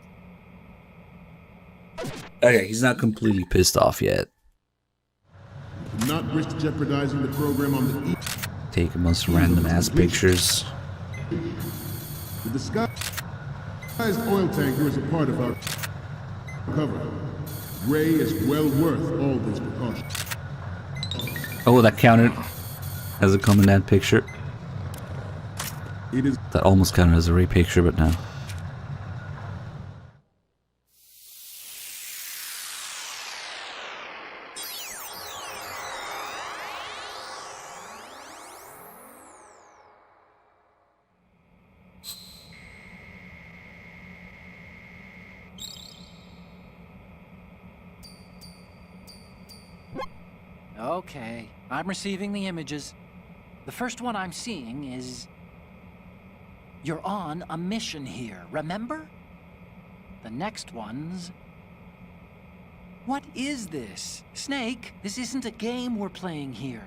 Okay, he's not completely pissed off yet. Not risk jeopardizing the program on the east. Take the most random ass pictures. The disguised oil tanker is a part of our cover. Ray is well worth all these precautions. Oh, that counted as a Commandant picture. It is that almost counted as a Ray picture, but no. Okay, I'm receiving the images. The first one I'm seeing is... You're on a mission here, remember? The next one's... What is this? Snake, this isn't a game we're playing here.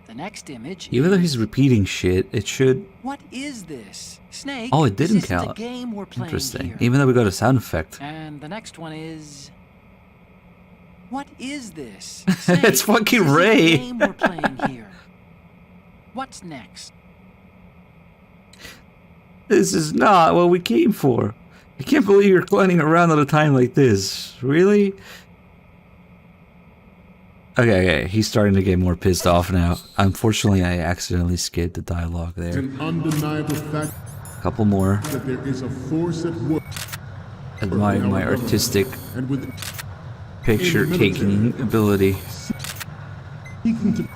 The next image Even though he's repeating shit, it should... What is this? Snake, Oh, it didn't this isn't count. a game we're playing Interesting. here. Even though we got a sound effect. And the next one is... What is this? It's fucking this isn't Ray. a game we're playing here. What's next? This is not what we came for. I can't believe you're clowning around at a time like this. Really? Okay, he's starting to get more pissed off now. Unfortunately, I accidentally skipped the dialogue It's there. an undeniable fact Couple more. that there is a force at work. Admire my artistic And with picture-taking ability. seeking to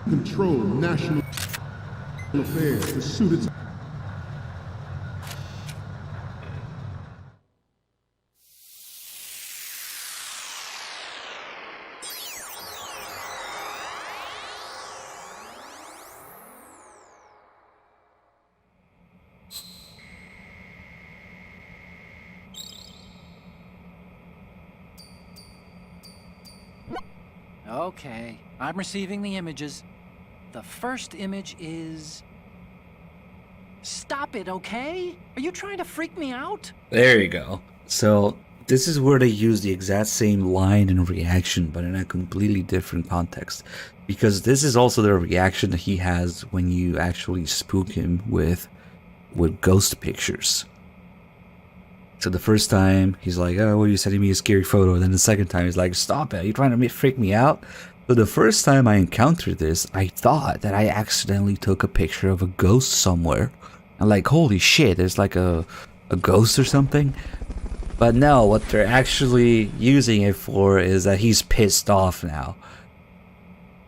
control national affairs to suit its... Okay, I'm receiving the images. The first image is... Stop it, okay? Are you trying to freak me out? There you go. So, this is where they use the exact same line and reaction, but in a completely different context. Because this is also the reaction that he has when you actually spook him with ghost pictures. So the first time, he's like, oh, well, you're sending me a scary photo. And then the second time, he's like, stop it, are you trying to freak me out? So the first time I encountered this, I thought that I accidentally took a picture of a ghost somewhere. I'm like, holy shit, there's like a ghost or something? But no, what they're actually using it for is that he's pissed off now.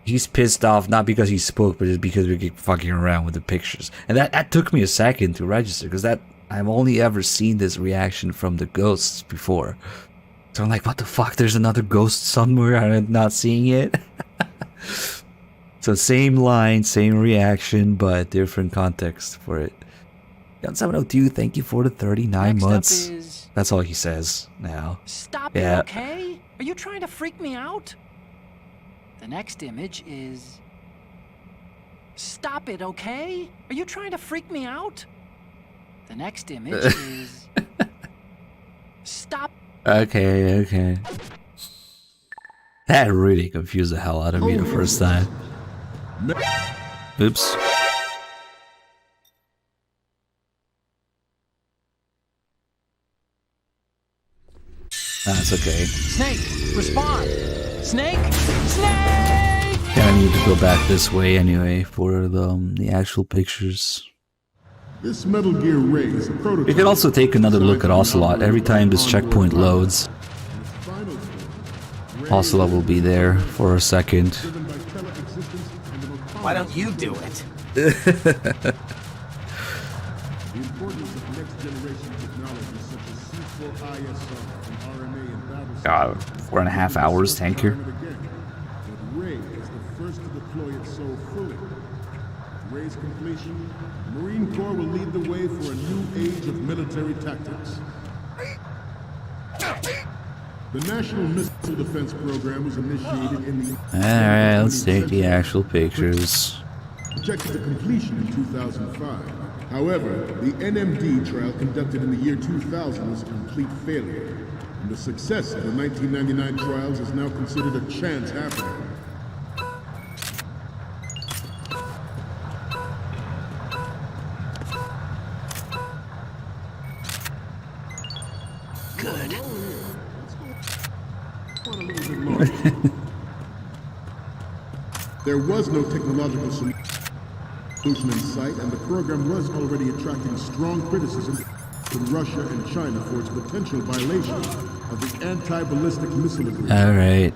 He's pissed off not because he spoke, but just because we keep fucking around with the pictures. And that took me a second to register, because I've only ever seen this reaction from the ghosts before. So I'm like, what the fuck? There's another ghost somewhere, I'm not seeing it. So same line, same reaction, but different context for it. Gun 702, thank you for the 39 months. That's all he says now. Stop it, okay? Are you trying to freak me out? The next image is... Stop it, okay? Are you trying to freak me out? The next image is... Stop. Okay. That really confused the hell out of me the first time. Oops. That's okay. Snake, respond! Snake! Snake! Kinda need to go back this way anyway for the actual pictures. This Metal Gear Ray is a prototype. You can also take another look at Ocelot every time this checkpoint loads. Ocelot will be there for a second. Why don't you do it? The importance of next generation technology such as C4ISR and RNA and battle 4.5 hours, tanker. But Ray is the first to deploy it so fully. With Ray's completion, the Marine Corps will lead the way for a new age of military tactics. The National Missile Defense Program was initiated in the... Alright, let's take the actual pictures. Projected to completion in 2005. However, the NMD trial conducted in the year 2000 was a complete failure, and the success of the 1999 trials is now considered a chance happening. Good. There was no technological solution in sight, and the program was already attracting strong criticism from Russia and China for its potential violation of the anti-ballistic missile agreement. Alright,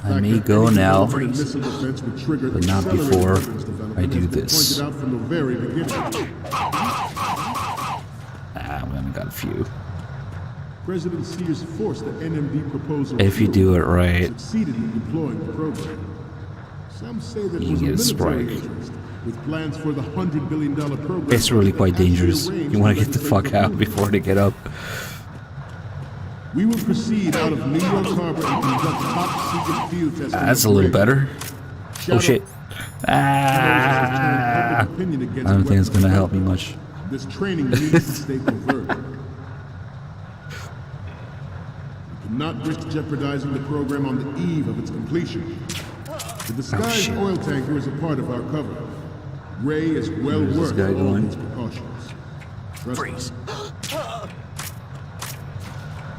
let me go now, Missile defense would trigger but not before I do this. Pointed out from the very beginning. We only got a few. President Sears forced the NMD proposal If you do it right, succeeded in deploying the program. Some say that you was a get a military strike. interest, with plans for the $100 billion program. It's really quite dangerous. You want to get the fuck out before they get up. We will proceed out of New York Harbor and conduct top secret field testing. That's a little better. Oh shit. I don't think it's gonna help me much. This training needs to stay covert. We cannot risk jeopardizing the program on the eve of its completion. The disguised oil tanker is a part of our cover. Ray is well worth all these precautions. Trust me.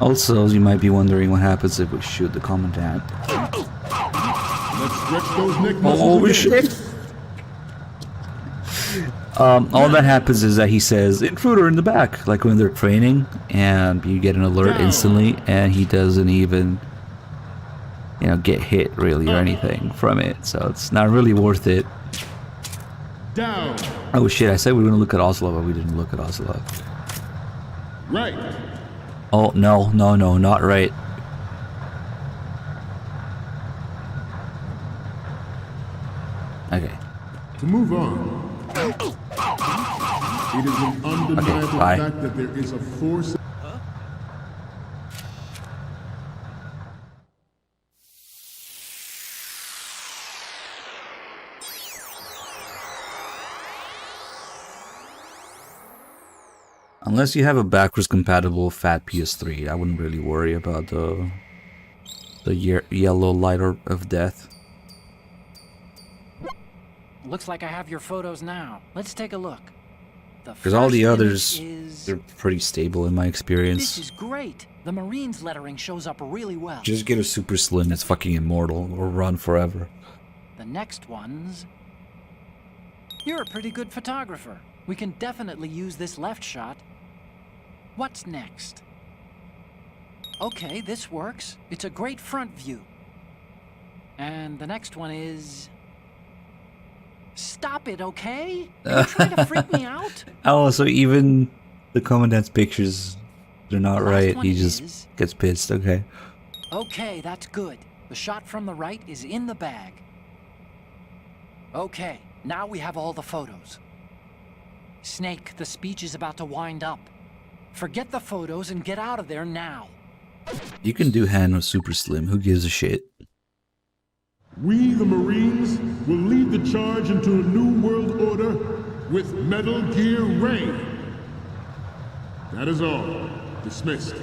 Also, you might be wondering what happens if we shoot the commandant. Let's stretch those neck muscles. Oh shit! All that happens is that he says, intruder in the back, like when they're training, and you get an alert instantly, and he doesn't even, you know, get hit really or anything from it, so it's not really worth it. Down. Oh shit, I said we were gonna look at Ocelot, but we didn't look at Ocelot. Right. Oh, no, not right. Okay. To move on, it is an undeniable fact that there is a force. Unless you have a backwards compatible fat PS3, I wouldn't really worry about the yellow light of death. Looks like I have your photos now. Let's take a look. Because all the others, they're pretty stable in my experience. This is great. The Marines lettering shows up really well. Just get a super slim that's fucking immortal or run forever. The next ones... You're a pretty good photographer. We can definitely use this left shot. What's next? Okay, this works. It's a great front view. And the next one is... Stop it, okay? Are you trying to freak me out? Oh, so even the Commandant's pictures, they're not right. He just gets pissed, okay. Okay, that's good. The shot from the right is in the bag. Okay, now we have all the photos. Snake, the speech is about to wind up. Forget the photos and get out of there now. You can do hand or super slim, who gives a shit? We, the Marines, will lead the charge into a new world order with Metal Gear Ray. That is all. Dismissed.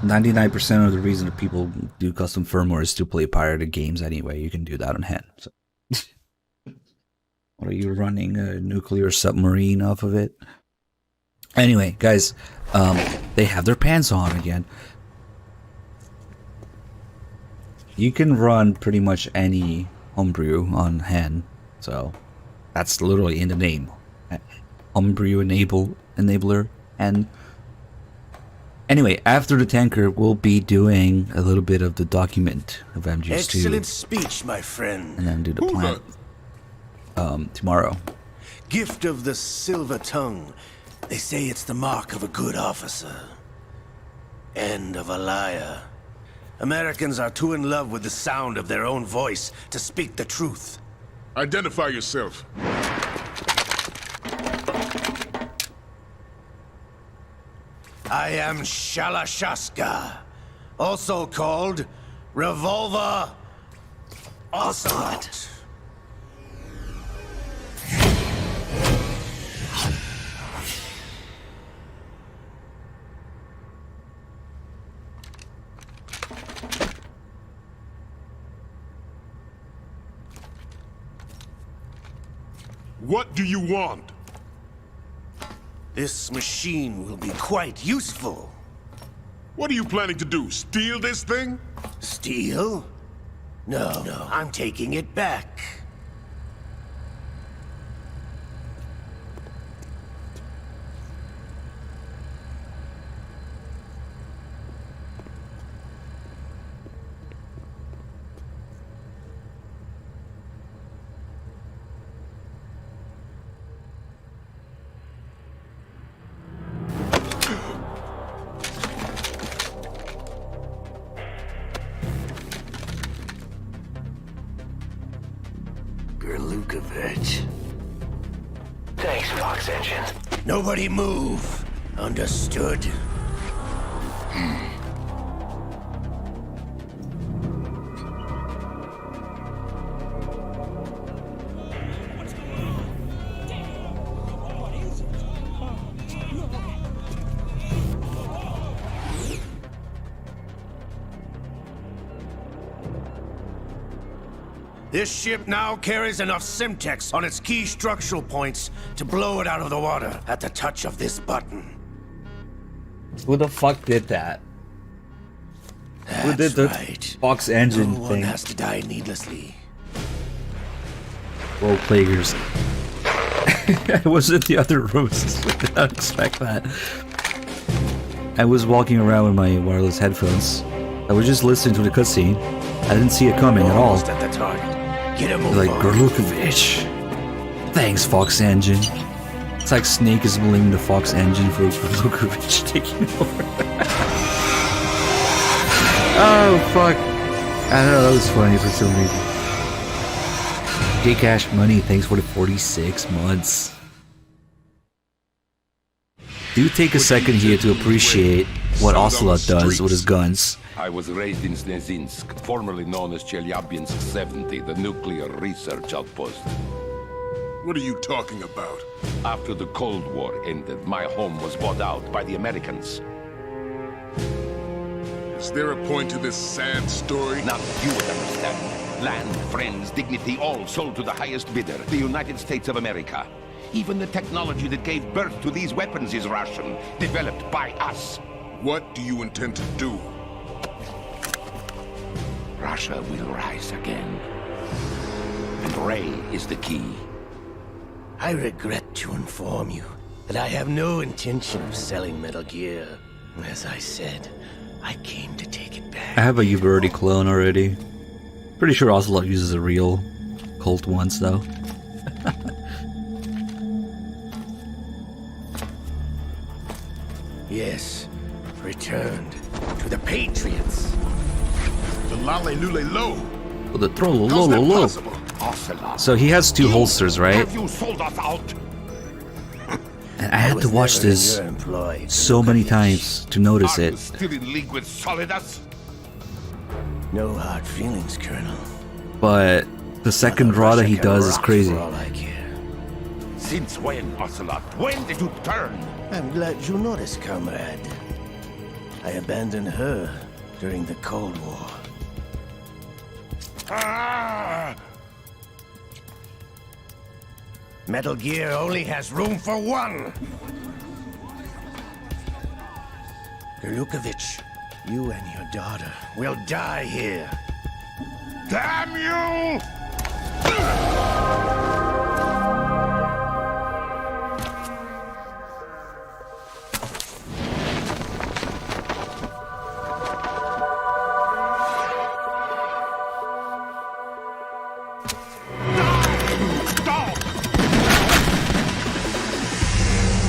99% of the reason that people do custom firmware is to play pirated games anyway. You can do that on hand. So. What are you running a nuclear submarine off of it? Anyway, guys, they have their pants on again. You can run pretty much any homebrew on hand, so that's literally in the name. Homebrew enabler. And anyway, after the tanker, we'll be doing a little bit of the document of MGS2. Excellent speech, my friend. And then do the plant tomorrow. Gift of the silver tongue. They say it's the mark of a good officer. End of a liar. Americans are too in love with the sound of their own voice to speak the truth. Identify yourself. I am Shalashaska, also called Revolver Ocelot. What do you want? This machine will be quite useful. What are you planning to do? Steal this thing? Steal? No, I'm taking it back. Thanks, Fox Engine. Nobody move. Understood? This ship now carries enough Simtex on its key structural points to blow it out of the water at the touch of this button. Who the fuck did that? That's Who did the right. Fox Engine No one thing? has to die needlessly. Role players. I was in the other rooms. I did not expect that. I was walking around with my wireless headphones. I was just listening to the cutscene. I didn't see it coming at all. Almost at the target. Get him over. Like, Gorlukovich. Thanks, Fox Engine. It's like Snake is blaming the Fox Engine for Gorlukovich taking over. Oh, fuck. I don't know, that was funny for some reason. J-Cash Money, thanks for the 46 months. Do take a second here to appreciate what Ocelot does with his guns. I was raised in Snezinsk, formerly known as Chelyabinsk 70, the nuclear research outpost. What are you talking about? After the Cold War ended, my home was bought out by the Americans. Is there a point to this sad story? Now you would understand. Land, friends, dignity, all sold to the highest bidder, the United States of America. Even the technology that gave birth to these weapons is Russian, developed by us. What do you intend to do? Russia will rise again. And Ray is the key. I regret to inform you that I have no intention of selling Metal Gear. As I said, I came to take it back. I have a Uberti clone already. Pretty sure Ocelot uses a real Colt once though. Yes, returned to the Patriots. The Lale Lule Lo. Oh, the Trollo Lolo Lo. Ocelot. So he has two holsters, right? Have you sold us out? And I had to watch this so many times to notice Are you it. still in league with Solidus? No hard feelings, Colonel. But the second draw that he does is crazy. For all I care. Since when, Ocelot? When did you turn? I'm glad you noticed, comrade. I abandoned her during the Cold War. Ah! Metal Gear only has room for one. Gurlukovich, you and your daughter will die here. Damn you!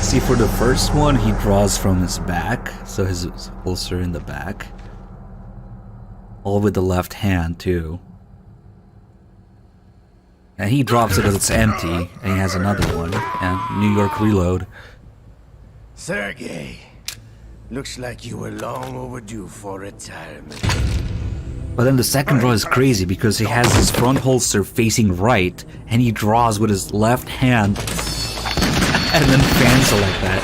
See, for the first one, he draws from his back, so his holster in the back. All with the left hand, too. And he drops it as it's empty, and he has another one. And New York reload. Sergei, looks like you were long overdue for retirement. But then the second draw is crazy because he has his front holster facing right, and he draws with his left hand, and then fans it like that.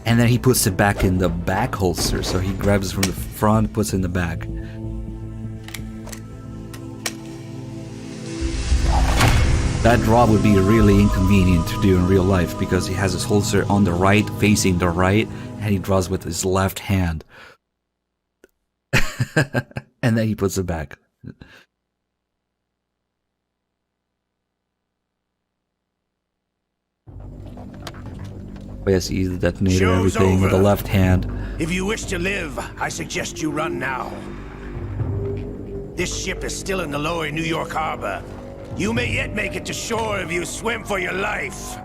And then he puts it back in the back holster, so he grabs it from the front, puts it in the back. That draw would be really inconvenient to do in real life because he has his holster on the right, facing the right, and he draws with his left hand. And then he puts it back. But yes, he's the detonator, Show's everything with the over. left hand. If you wish to live, I suggest you run now. This ship is still in the lower New York harbor. You may yet make it to shore if you swim for your life.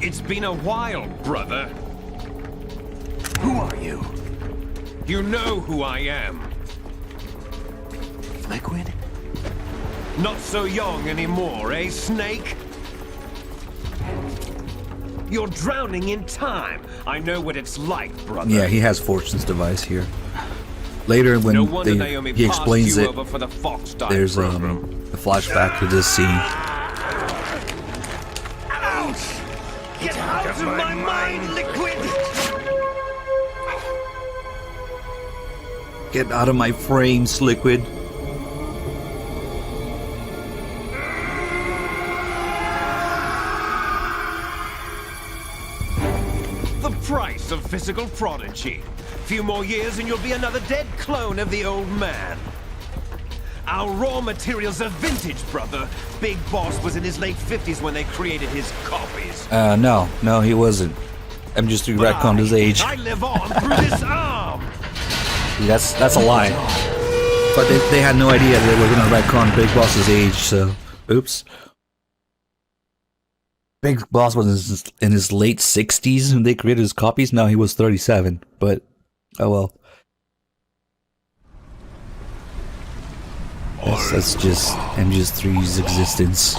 It's been a while, brother. Who are you? You know who I am. Liquid? Not so young anymore, eh, Snake? You're drowning in time. I know what it's like, brother. Yeah, he has Fortune's device here. Later, when No wonder Naomi he passed explains you it, over for the Fox dive there's program. a flashback to this scene. Get out of my mind, Liquid! Get out of my frames, Liquid. price of physical prodigy. Few more years and you'll be another dead clone of the old man. Our raw materials are vintage, brother. Big Boss was in his late 50s when they created his copies. No, he wasn't. MJ3 retconned his age. I live on through this arm. That's a lie. But they had no idea they were gonna retcon Big Boss's age, so oops. Big Boss was in his late 60s when they created his copies. Now he was 37, but oh well. That's just MGS3's existence.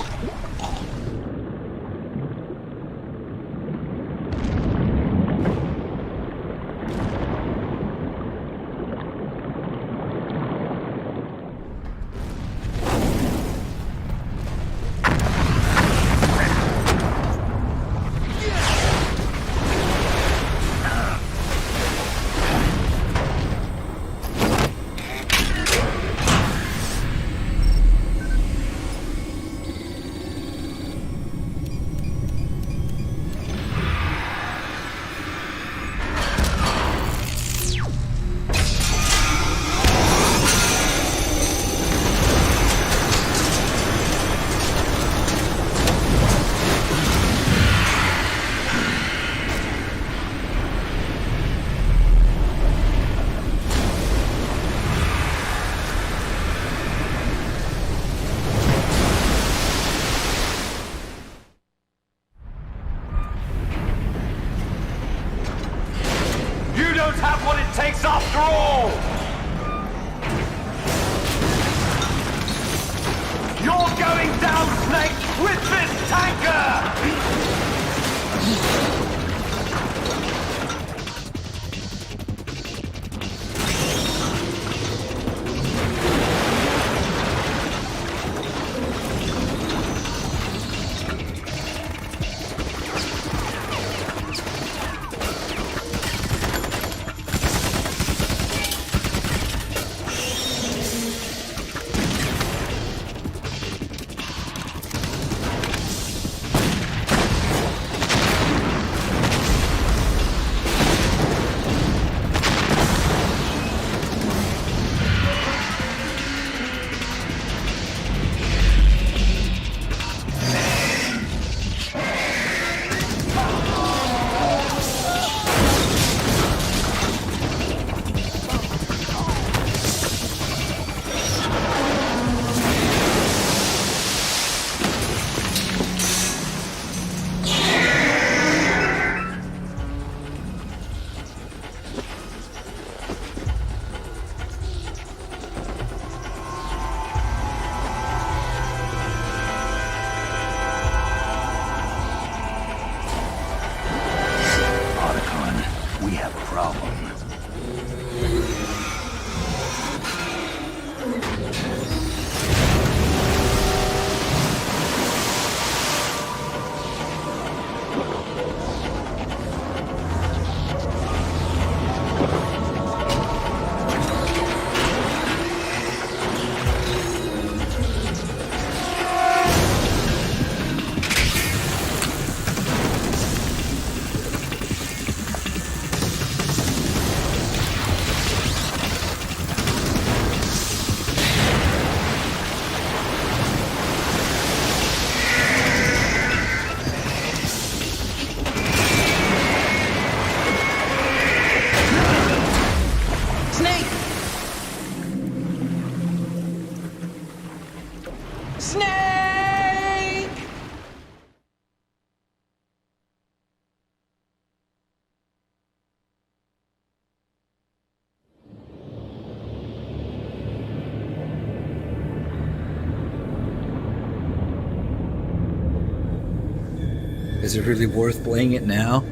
Is it really worth playing it now?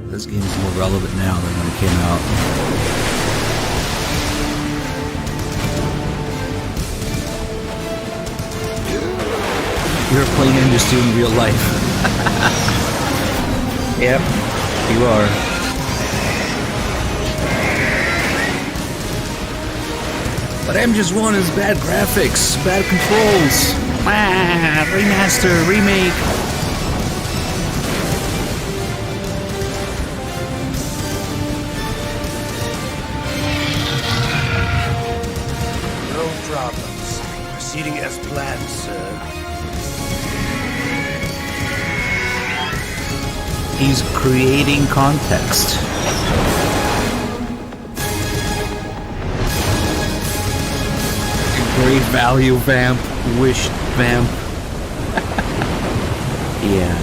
This game is more relevant now than when it came out. You're playing Industry in real life. Yep, you are. But MGS1 is bad graphics, bad controls. Remaster, remake. He's creating context. Great value vamp, wished vamp. Yeah.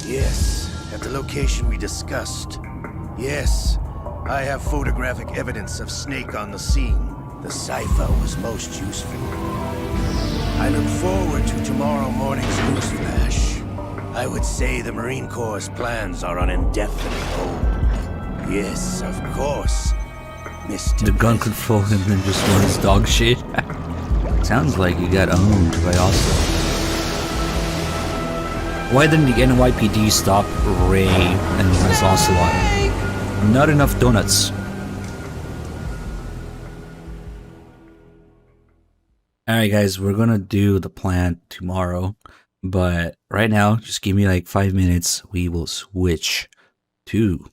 Yes, at the location we discussed. Yes, I have photographic evidence of Snake on the scene. The cipher was most useful. I look forward to tomorrow morning's news flash. I would say the Marine Corps' plans are on indefinite hold. Yes, of course, Mr. The gun control him and just runs dog shit. Sounds like you got owned by Ocelot. Why didn't the NYPD stop Ray and his Ocelot? Not enough donuts. Alright guys, we're gonna do the plan tomorrow, but right now, just give me like 5 minutes, we will switch to,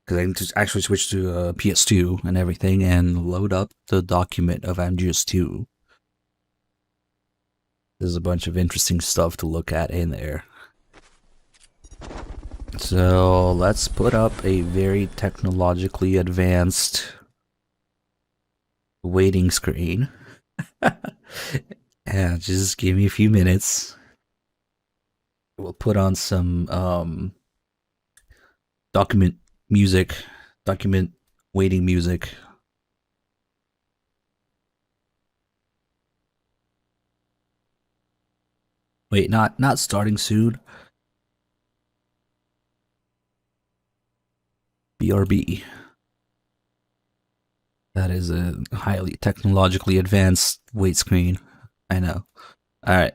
because I need to actually switch to PS2 and everything and load up the document of Amgios 2. There's a bunch of interesting stuff to look at in there. So let's put up a very technologically advanced waiting screen. Yeah, just give me a few minutes. We'll put on some document waiting music. Wait, not starting soon. BRB. That is a highly technologically advanced wait screen. I know. Alright.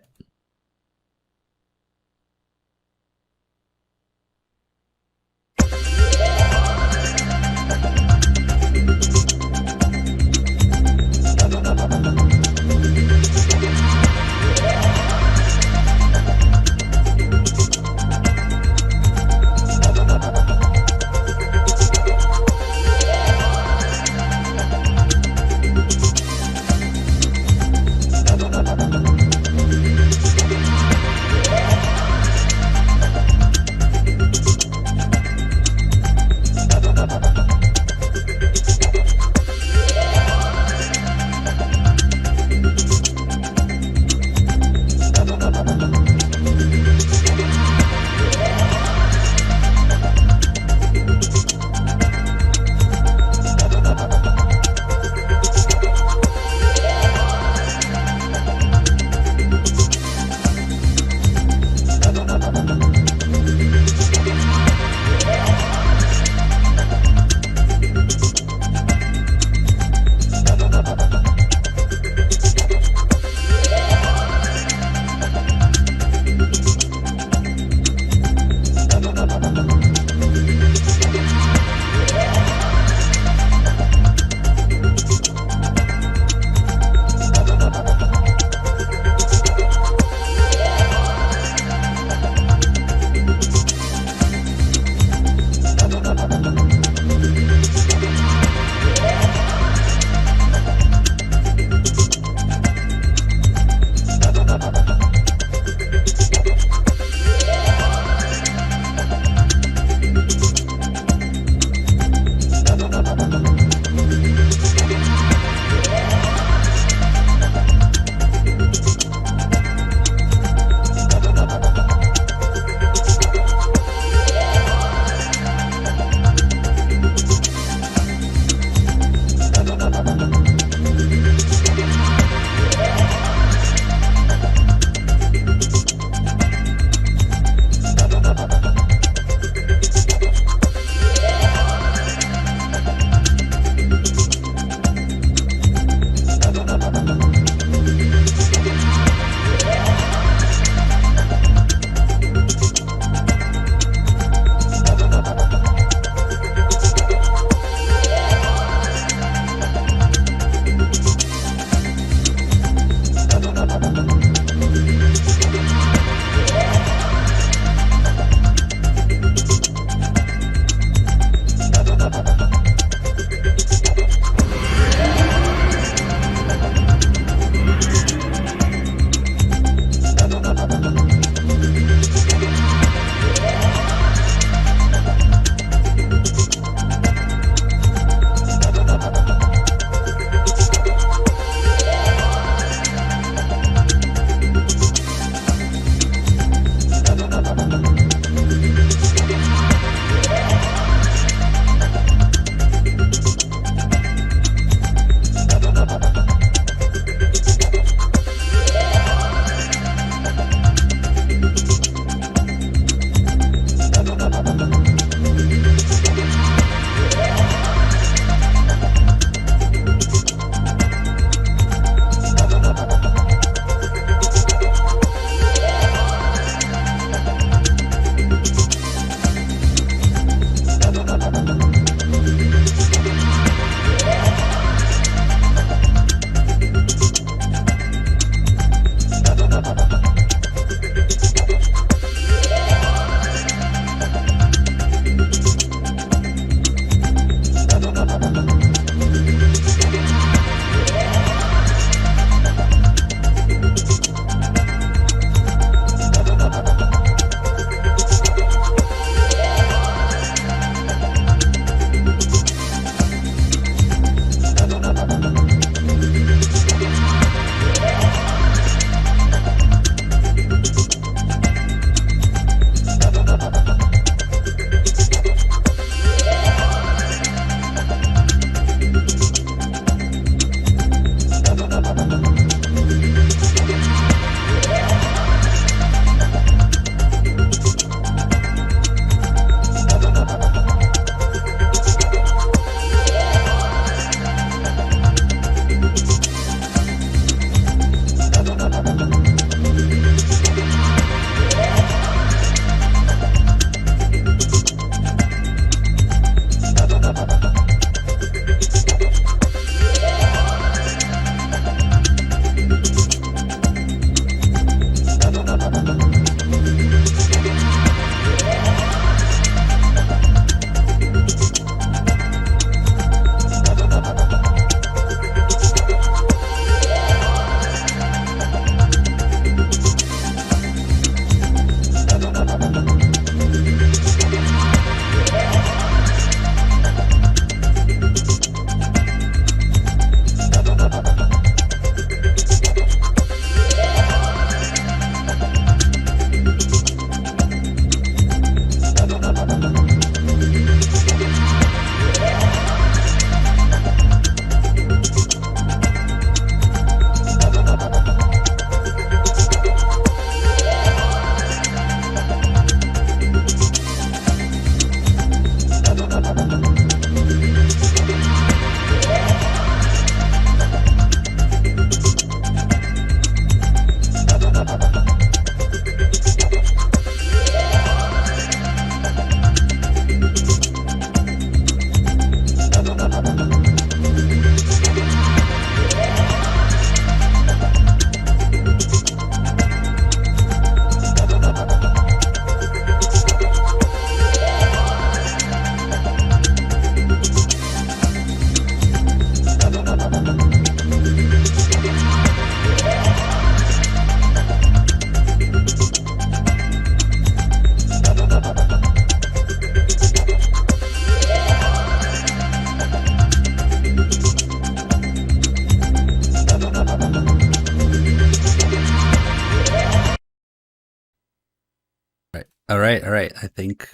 think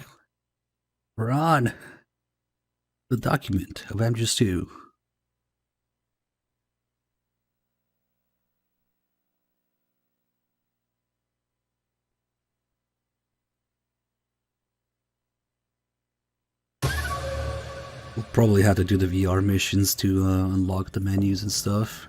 we're on the document of Amgis 2. We'll probably have to do the VR missions to unlock the menus and stuff.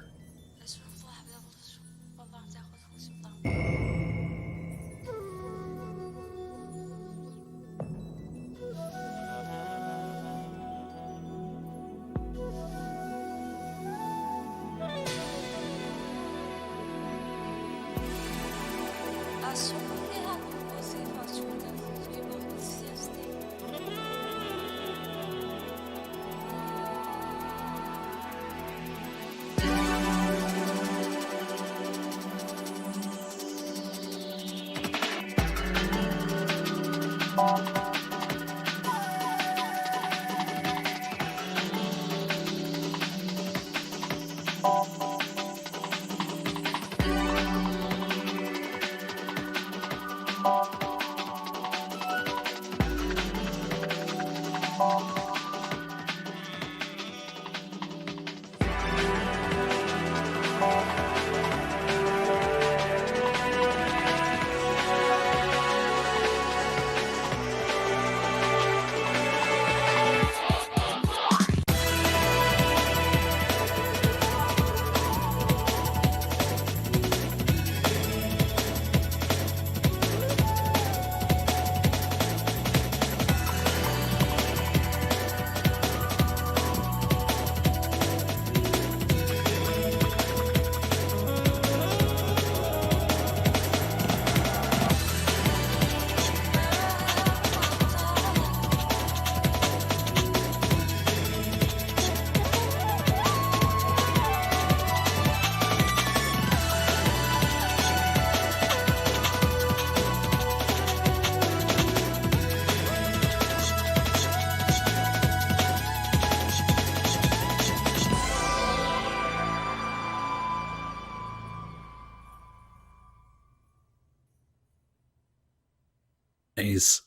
Nice.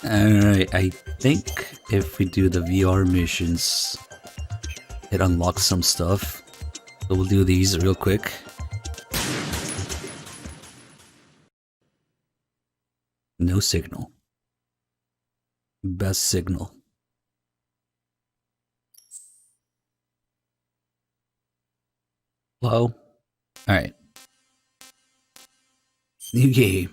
Alright, I think if we do the VR missions, it unlocks some stuff. So we'll do these real quick. No signal. Best signal. Hello? Alright. New game.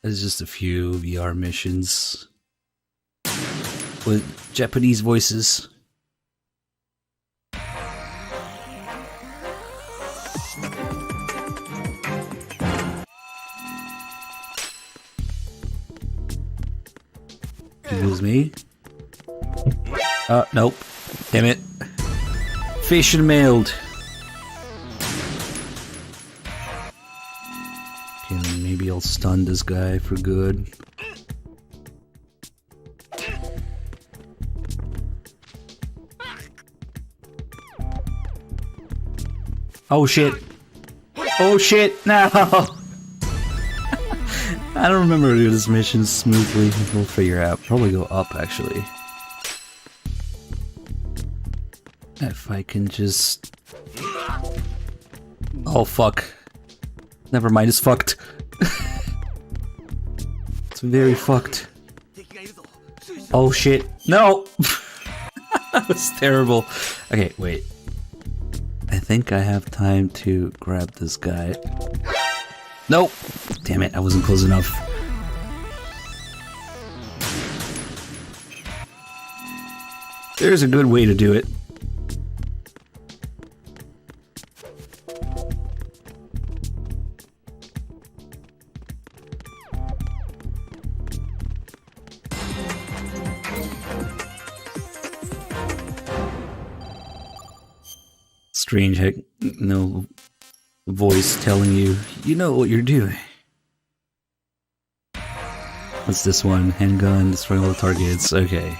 There's just a few VR missions with Japanese voices. It was me. Nope. Damn it. Fish and mailed. Okay, maybe I'll stun this guy for good. Oh shit. Oh shit, no! I don't remember to do this mission smoothly. We'll figure out. Probably go up, actually. If I can just... Oh fuck. Never mind, it's fucked. It's very fucked. Oh shit. No! That was terrible. Okay, wait. I think I have time to grab this guy. Nope! Damn it, I wasn't close enough. There's a good way to do it. Strange, heck, no voice telling you, you know what you're doing. What's this one? Handgun, destroying all the targets, okay.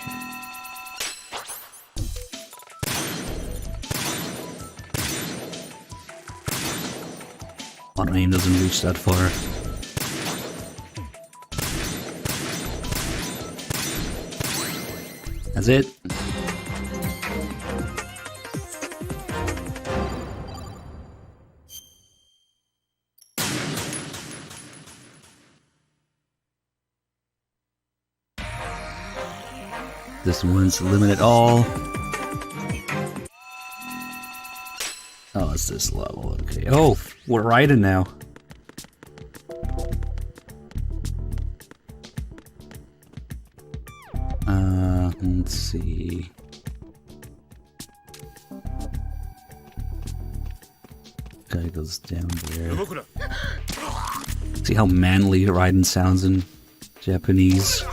My aim doesn't reach that far. That's it. This one's limited all. Oh, it's this level. Okay. Oh, we're riding now. Let's see. Guy goes down there. See how manly Raiden sounds in Japanese.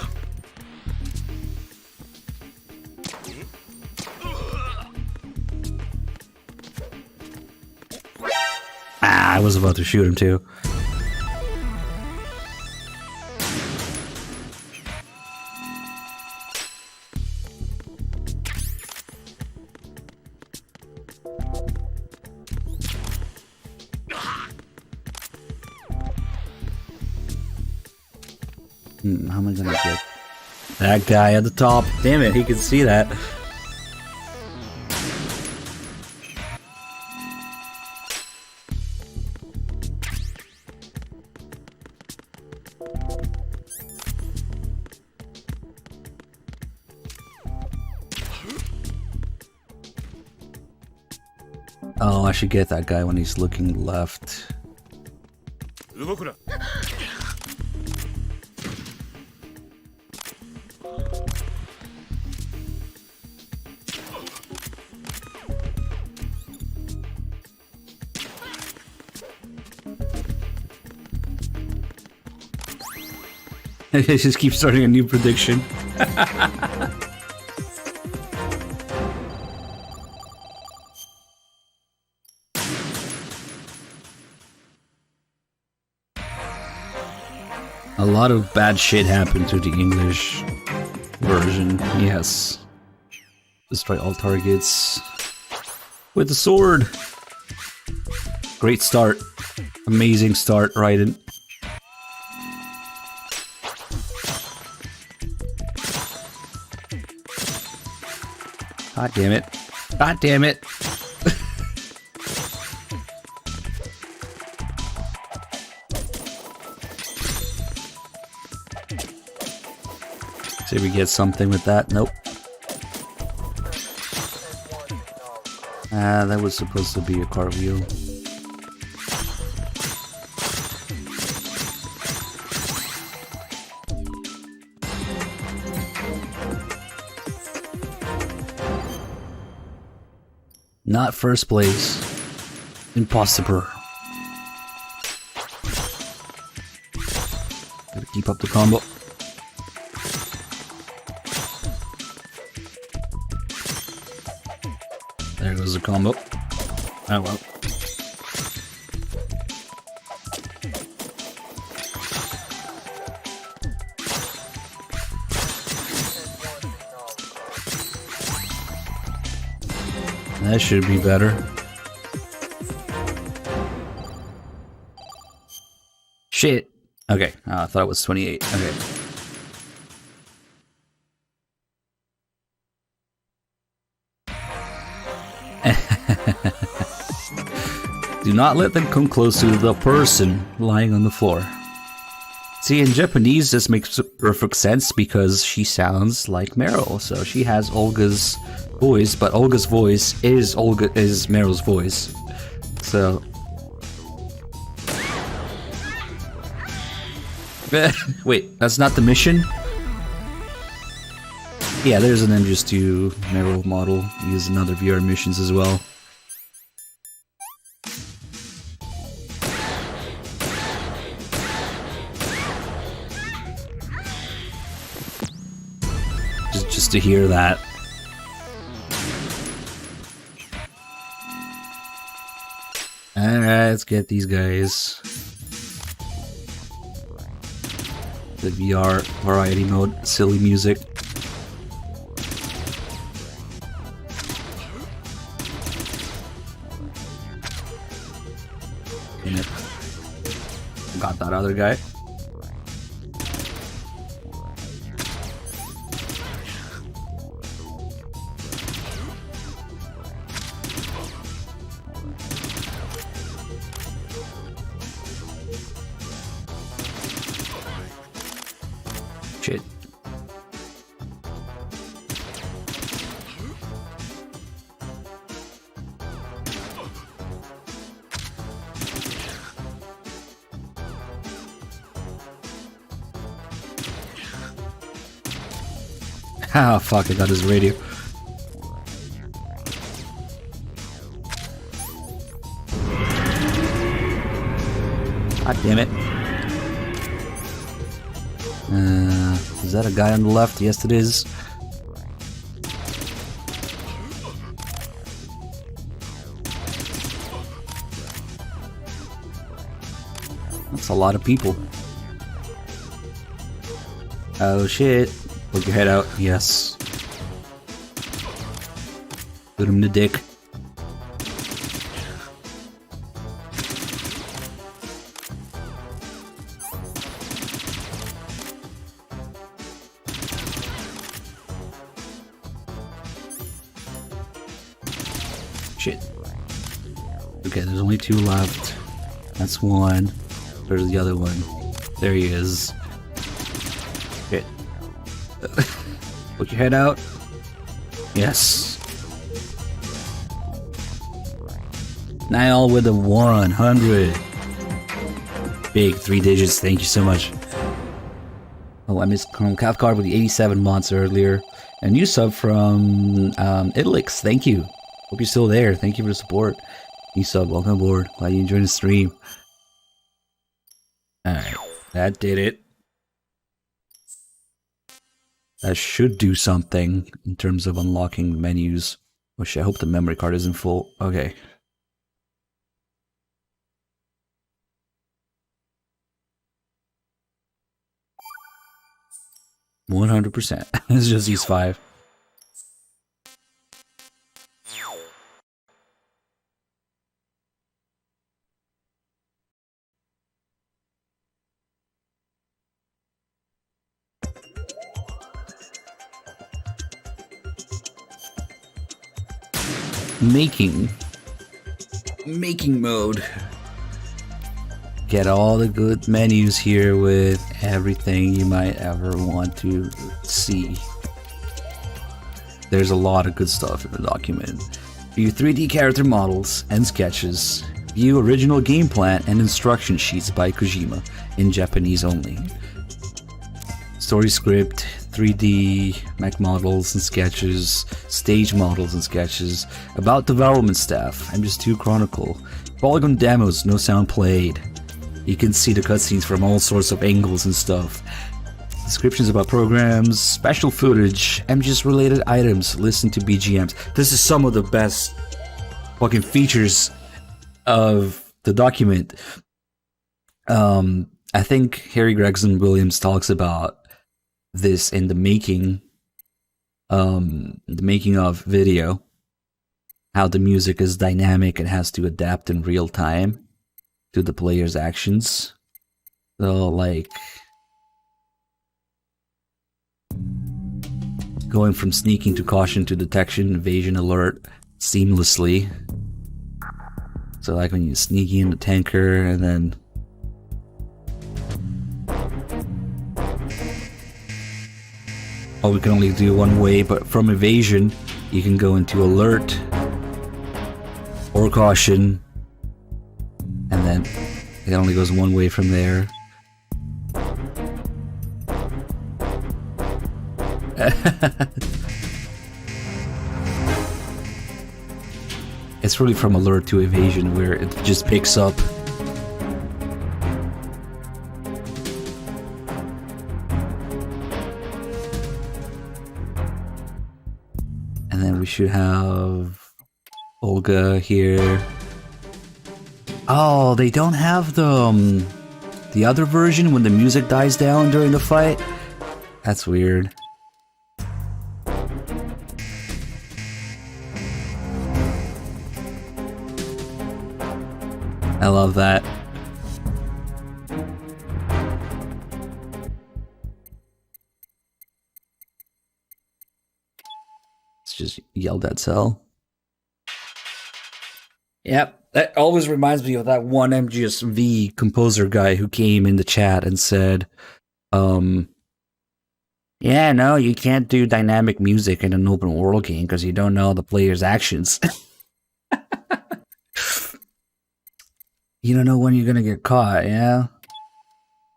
I was about to shoot him too. How am I gonna get that guy at the top? Damn it, he can see that. Oh, I should get that guy when he's looking left. I just keep starting a new prediction. A lot of bad shit happened to the English version. Yes. Destroy all targets with the sword. Great start. Amazing start, Raiden. God damn it. God damn it. See if we get something with that. Nope. That was supposed to be a cartwheel. Not first place. Impossible. Gotta keep up the combo. There goes the combo. Oh well. That should be better. Shit. Okay. I thought it was 28. Okay. Do not let them come close to the person lying on the floor. See, in Japanese, this makes perfect sense because she sounds like Meryl. So she has Olga's voice, but Olga's voice is Meryl's voice. So wait, that's not the mission? Yeah, there's an MGS2 Meryl model. Use in other VR missions as well. Just to hear that. Alright, let's get these guys. The VR variety mode, silly music. In it. Got that other guy. Shit. Ah, fuck, I got his radio. God damn it. Is that a guy on the left? Yes, it is. That's a lot of people. Oh shit. Poke your head out. Yes. Shoot him in the dick. Shit. Okay, there's only 2 left. That's one. There's the other one. There he is. Shit. Put your head out. Yes. Niall with a 100. Big 3 digits. Thank you so much. Oh, I missed Chrome Cathcard with the 87 months earlier. And new sub from Idlix. Thank you. Hope you're still there. Thank you for the support. New sub. Welcome aboard. Glad you enjoyed the stream. Alright. That did it. That should do something in terms of unlocking menus. Which I hope the memory card isn't full. Okay. %. It's just these 5. Making mode. Get all the good menus here with everything you might ever want to see. There's a lot of good stuff in the document. View 3D character models and sketches. View original game plan and instruction sheets by Kojima in Japanese only. Story script, 3D mech models and sketches, stage models and sketches, about development staff, MGS2 Chronicle, polygon demos, no sound played. You can see the cutscenes from all sorts of angles and stuff. Descriptions about programs, special footage, MGS related items, listen to BGMs. This is some of the best fucking features of the document. I think Harry Gregson Williams talks about this in the making of video, how the music is dynamic and has to adapt in real time to the player's actions. So like going from sneaking to caution to detection, evasion, alert seamlessly. So like when you sneak in the tanker and then we can only do one way, but from evasion you can go into alert or caution, and then it only goes one way from there. It's really from alert to evasion where it just picks up. And then we should have Olga here. Oh, they don't have the other version when the music dies down during the fight? That's weird. I love that. just yelled at Cell. Yep, that always reminds me of that one MGSV composer guy who came in the chat and said, yeah, no, you can't do dynamic music in an open world game because you don't know the player's actions. You don't know when you're gonna get caught, yeah?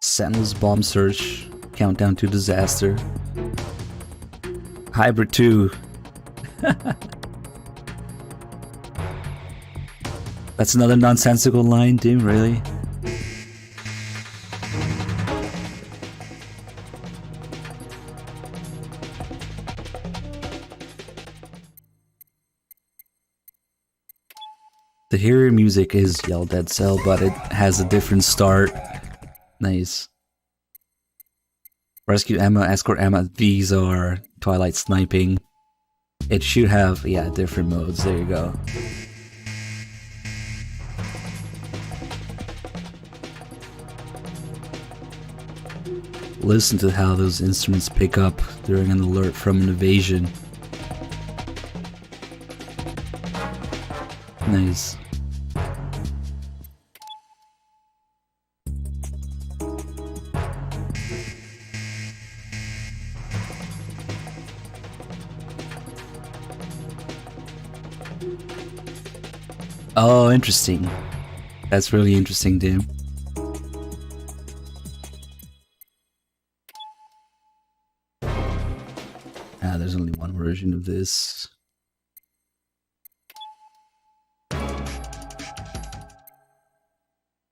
Sentinel's bomb search, countdown to disaster. Hybrid 2. That's another nonsensical line, dude, really? The hero music is Yell Dead Cell, but it has a different start. Nice. Rescue Emma, Escort Emma, these are Twilight Sniping. It should have, yeah, different modes, there you go. Listen to how those instruments pick up during an alert from an invasion. Nice. Oh, interesting. That's really interesting, dude. Ah, there's only one version of this.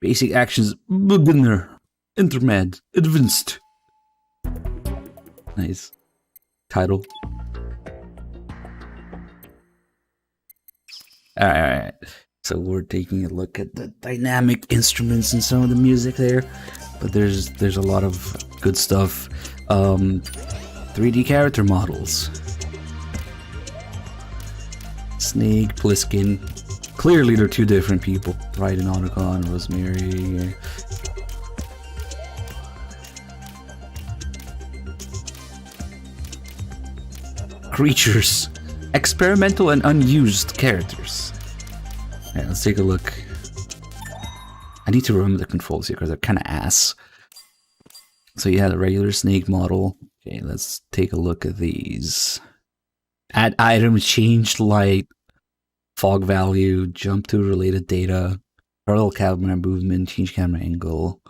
Basic actions, beginner, intermed, advanced. Nice. Title. Alright. So we're taking a look at the dynamic instruments and some of the music there. But there's a lot of good stuff. 3D character models. Snake, Pliskin. Clearly they're two different people. Raiden, Otacon, Rosemary. Creatures. Experimental and unused characters. Yeah, let's take a look. I need to remember the controls here because they're kind of ass. So you had a regular snake model. Okay, let's take a look at these. Add item, change light, fog value, jump to related data, parallel camera movement, change camera angle.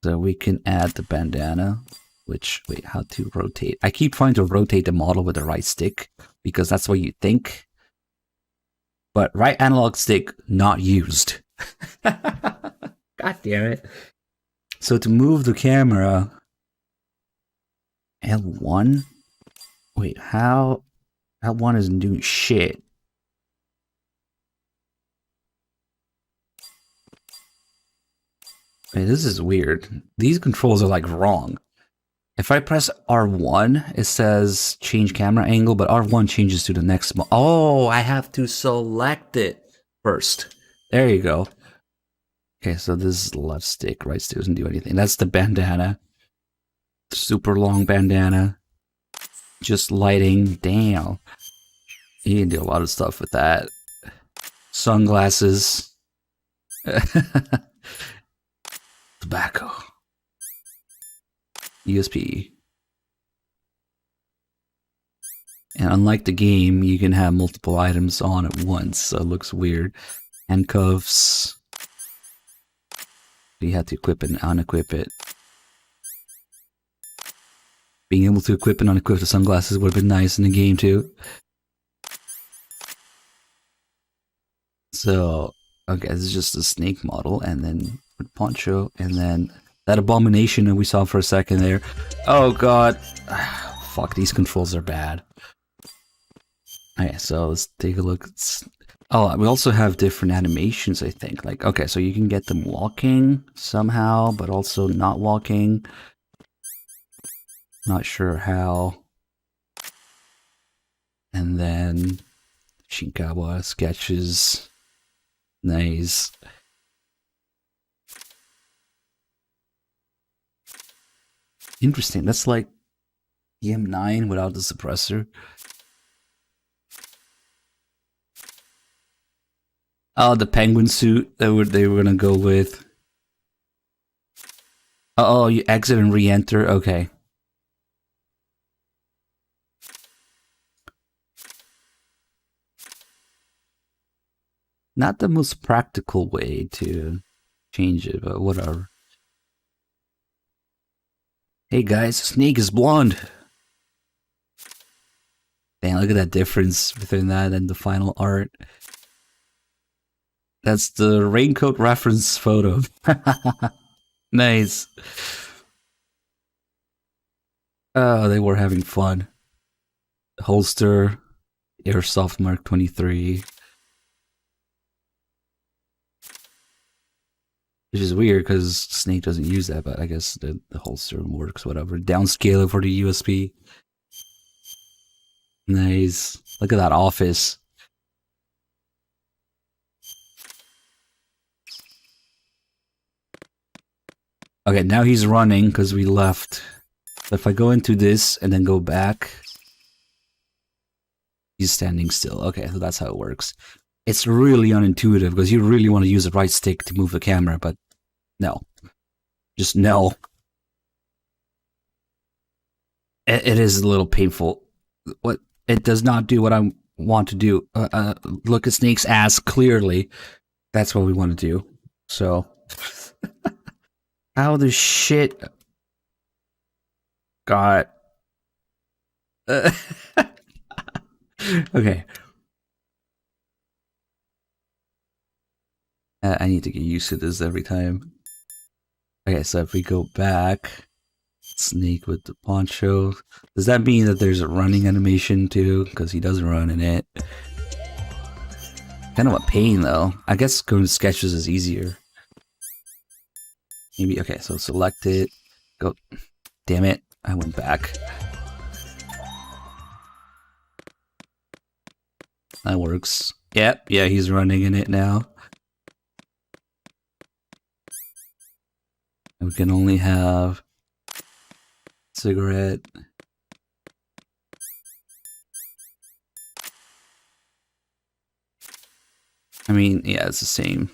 So we can add the bandana, which, wait, how to rotate? I keep trying to rotate the model with the right stick because that's what you think. But right analog stick not used. God damn it. So to move the camera, L1? Wait, how? L1 isn't doing shit. Wait, this is weird. These controls are like wrong. If I press R1, it says change camera angle, but R1 changes to the next. Oh, I have to select it first. There you go. Okay, so this is left stick, right stick doesn't do anything. That's the bandana. Super long bandana. Just lighting. Damn. You can do a lot of stuff with that. Sunglasses. Tobacco. USP. And unlike the game, you can have multiple items on at once, so it looks weird. Handcuffs. You have to equip it and unequip it. Being able to equip and unequip the sunglasses would have been nice in the game too. So, okay, this is just a snake model, and then poncho, and then that abomination that we saw for a second there. Oh god. Fuck, these controls are bad. Okay, so let's take a look. Oh, we also have different animations, I think. Like, okay, so you can get them walking somehow, but also not walking. Not sure how. And then Shinkawa sketches. Nice. Interesting. That's like, EM9 without the suppressor. Oh, the penguin suit that they were gonna go with. Oh, you exit and re-enter? Okay. Not the most practical way to change it, but whatever. Hey guys, Snake is blonde. Damn, look at that difference between that and the final art. That's the raincoat reference photo. Nice. Oh, they were having fun. Holster, Airsoft Mark 23. Which is weird because Snake doesn't use that, but I guess the holster works, whatever. Downscale it for the USB. Nice. Look at that office. Okay, now he's running because we left. If I go into this and then go back, he's standing still. Okay, so that's how it works. It's really unintuitive because you really want to use the right stick to move the camera, but no. Just no. It is a little painful. What it does not do what I want to do. Look at Snake's ass clearly. That's what we want to do. So, how the shit got? Okay. I need to get used to this every time. Okay, so if we go back, Snake with the poncho. Does that mean that there's a running animation too? Because he does run in it. Kind of a pain though. I guess going to sketches is easier. Maybe, okay, so select it. Go. Damn it, I went back. That works. Yep, yeah, he's running in it now. We can only have cigarette. I mean, yeah, it's the same.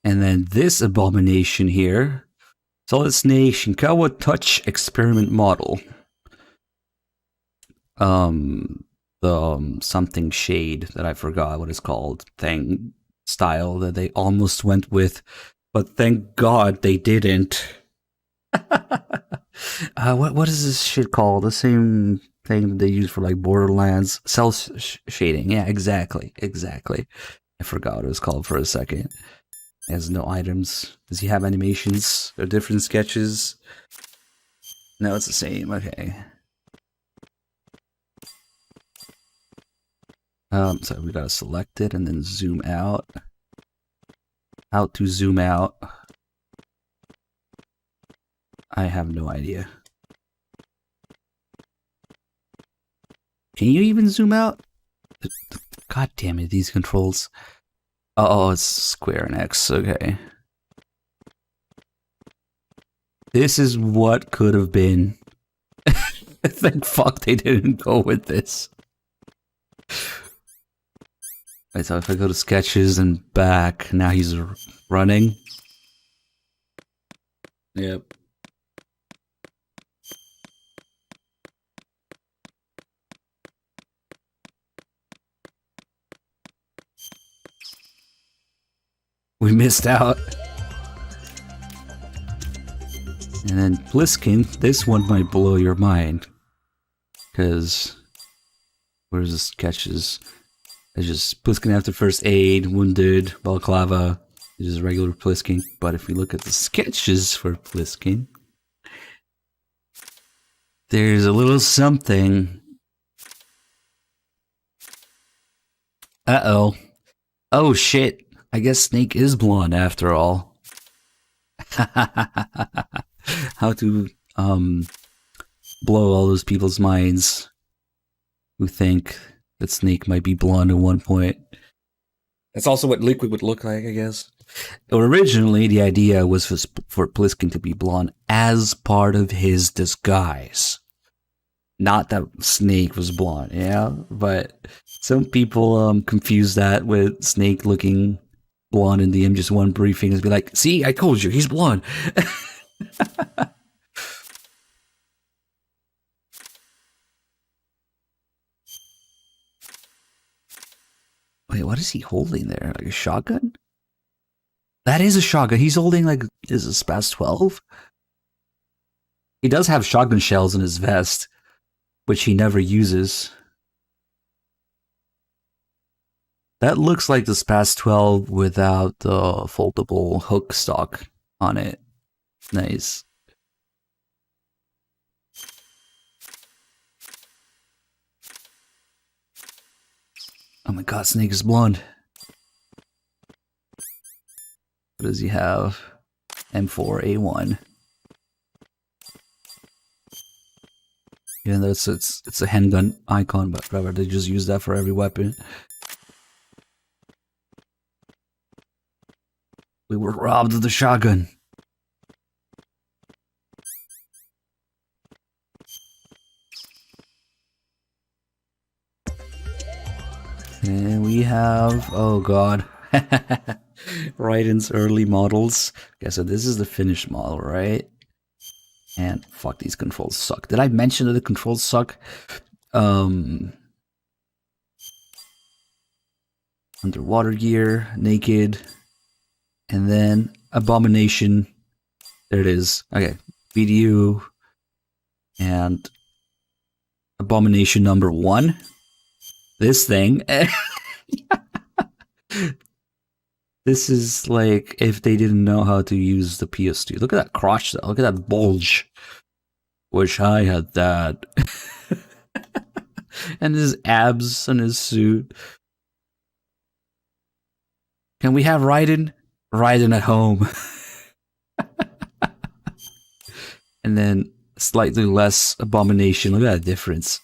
And then this abomination here. Solid Snake Shinkawa Touch Experiment Model. The something shade that I forgot what it's called thing style that they almost went with, but thank God they didn't. What is this shit called? The same thing that they use for like Borderlands cell shading. Yeah, exactly. I forgot what it was called for a second. It has no items. Does he have animations or different sketches? No, it's the same. Okay. So we gotta select it and then zoom out. How to zoom out? I have no idea. Can you even zoom out? God damn it, these controls. Oh, it's square and X, okay. This is what could have been. Thank fuck they didn't go with this. Right, so if I go to sketches and back, now he's running. Yep. We missed out. And then Pliskin, this one might blow your mind. Because where's the sketches? It's just Pliskin after first aid, wounded, balaclava, it's just regular Pliskin. But if we look at the sketches for Pliskin, there's a little something. Uh-oh. Oh shit. I guess Snake is blonde after all. How to blow all those people's minds who think that Snake might be blonde at one point. That's also what Liquid would look like, I guess. Originally, the idea was for Pliskin to be blonde as part of his disguise. Not that Snake was blonde, yeah? But some people confuse that with Snake looking blonde in the MGS1 briefing and be like, see, I told you, he's blonde. Wait, what is he holding there? Like a shotgun? That is a shotgun. He's holding like, is it SPAS 12? He does have shotgun shells in his vest, which he never uses. That looks like the SPAS 12 without the foldable hook stock on it. Nice. Oh my god, Snake is blonde. What does he have? M4A1. Even though it's a handgun icon, but whatever, they just use that for every weapon. We were robbed of the shotgun. And we have, oh god, Raiden's early models. Okay, so this is the finished model, right? And fuck, these controls suck. Did I mention that the controls suck? Underwater gear, naked, and then Abomination. There it is. Okay, BDU and Abomination number 1. This thing. This is like if they didn't know how to use the PS2. Look at that crotch though. Look at that bulge. Wish I had that. And his abs on his suit. Can we have Raiden? Raiden at home. And then slightly less Abomination. Look at that difference.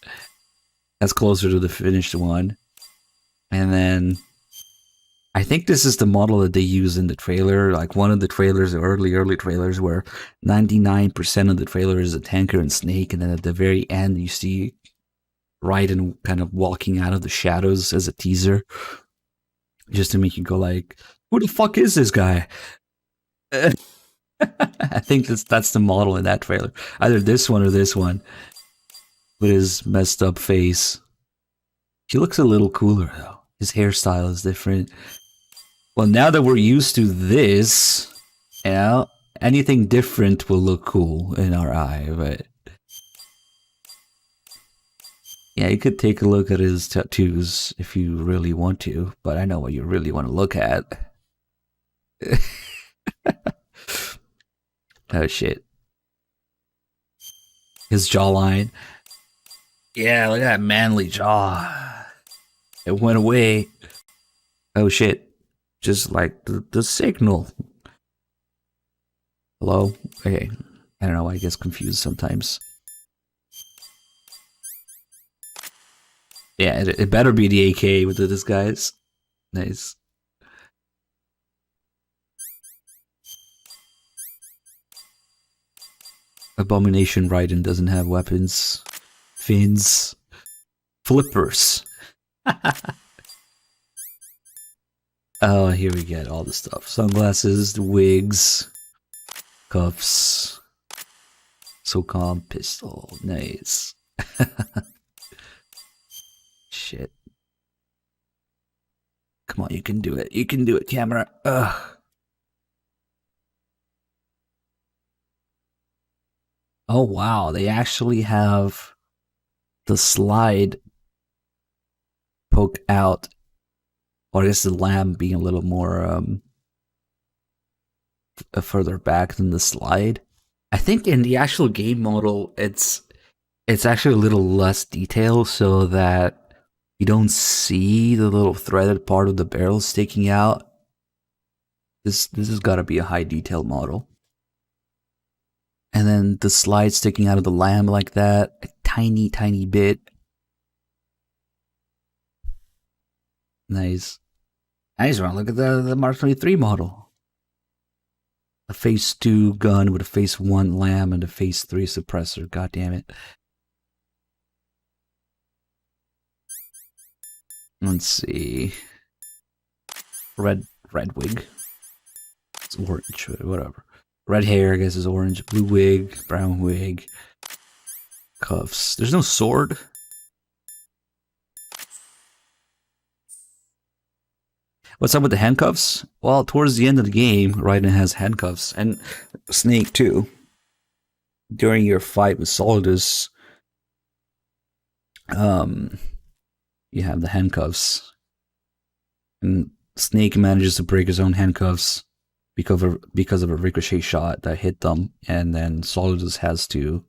That's closer to the finished one. And then I think this is the model that they use in the trailer. Like one of the trailers, the early trailers, where 99% of the trailer is a tanker and Snake, and then at the very end you see Raiden kind of walking out of the shadows as a teaser, just to make you go like, "Who the fuck is this guy?" I think that's the model in that trailer. Either this one or this one, with his messed up face. He looks a little cooler though. His hairstyle is different. Well, now that we're used to this, yeah, anything different will look cool in our eye, but yeah, you could take a look at his tattoos if you really want to, but I know what you really want to look at. Oh shit. His jawline. Yeah, look at that manly jaw. It went away. Oh shit. Just like the signal. Hello? Okay. I don't know, I get confused sometimes. Yeah, it better be the AK with the disguise. Nice. Abomination Raiden doesn't have weapons. Fins. Flippers. Oh, here we get all the stuff. Sunglasses, the wigs, cuffs, SOCOM pistol. Nice. Shit. Come on, you can do it. You can do it, camera. Ugh. Oh, wow. They actually have the slide poke out. Or I guess the lamb being a little more further back than the slide. I think in the actual game model, it's actually a little less detailed so that you don't see the little threaded part of the barrel sticking out. This has got to be a high detail model. And then the slide sticking out of the lamb like that, a tiny, tiny bit. Nice. Nice one. Look at the Mark 23 model. A phase 2 gun with a phase 1 lamb and a phase 3 suppressor. God damn it. Let's see. Red wig. It's orange, whatever. Red hair, I guess, is orange. Blue wig, brown wig. Cuffs. There's no sword. What's up with the handcuffs? Well, towards the end of the game, Raiden has handcuffs. And Snake, too. During your fight with Solidus, you have the handcuffs. And Snake manages to break his own handcuffs because of a ricochet shot that hit them. And then Solidus has to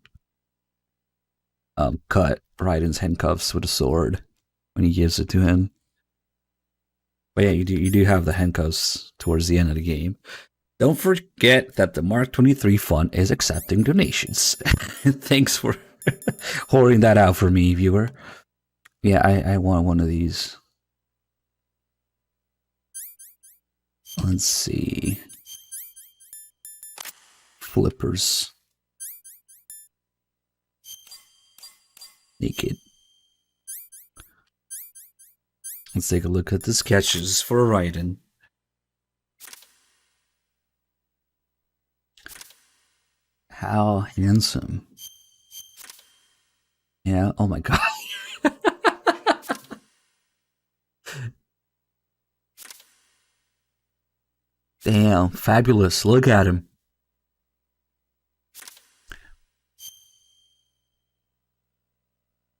cut Raiden's handcuffs with a sword when he gives it to him. But yeah, you do have the handcuffs towards the end of the game. Don't forget that the Mark 23 fund is accepting donations. Thanks for whoring that out for me, viewer. Yeah, I want one of these. Let's see. Flippers. Naked. Let's take a look at the sketches for Raiden. How handsome. Yeah, oh my god. Damn, fabulous. Look at him.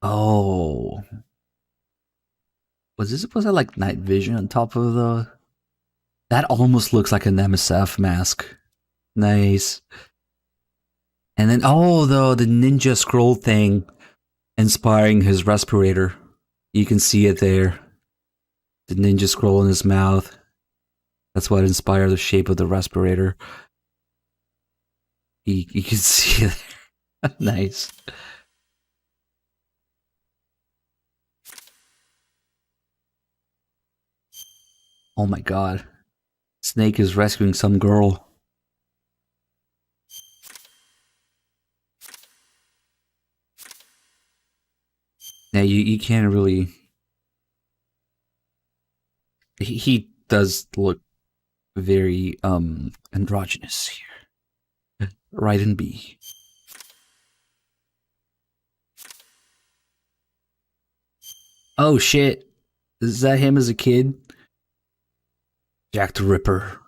Oh. Was that like night vision on top of the... That almost looks like an MSF mask. Nice. And then, the ninja scroll thing inspiring his respirator. You can see it there. The ninja scroll in his mouth. That's what inspired the shape of the respirator. You can see it there. Nice. Oh my god. Snake is rescuing some girl. Now you can't really... He does look very androgynous here. Raiden B. Oh shit. Is that him as a kid? Jack the Ripper.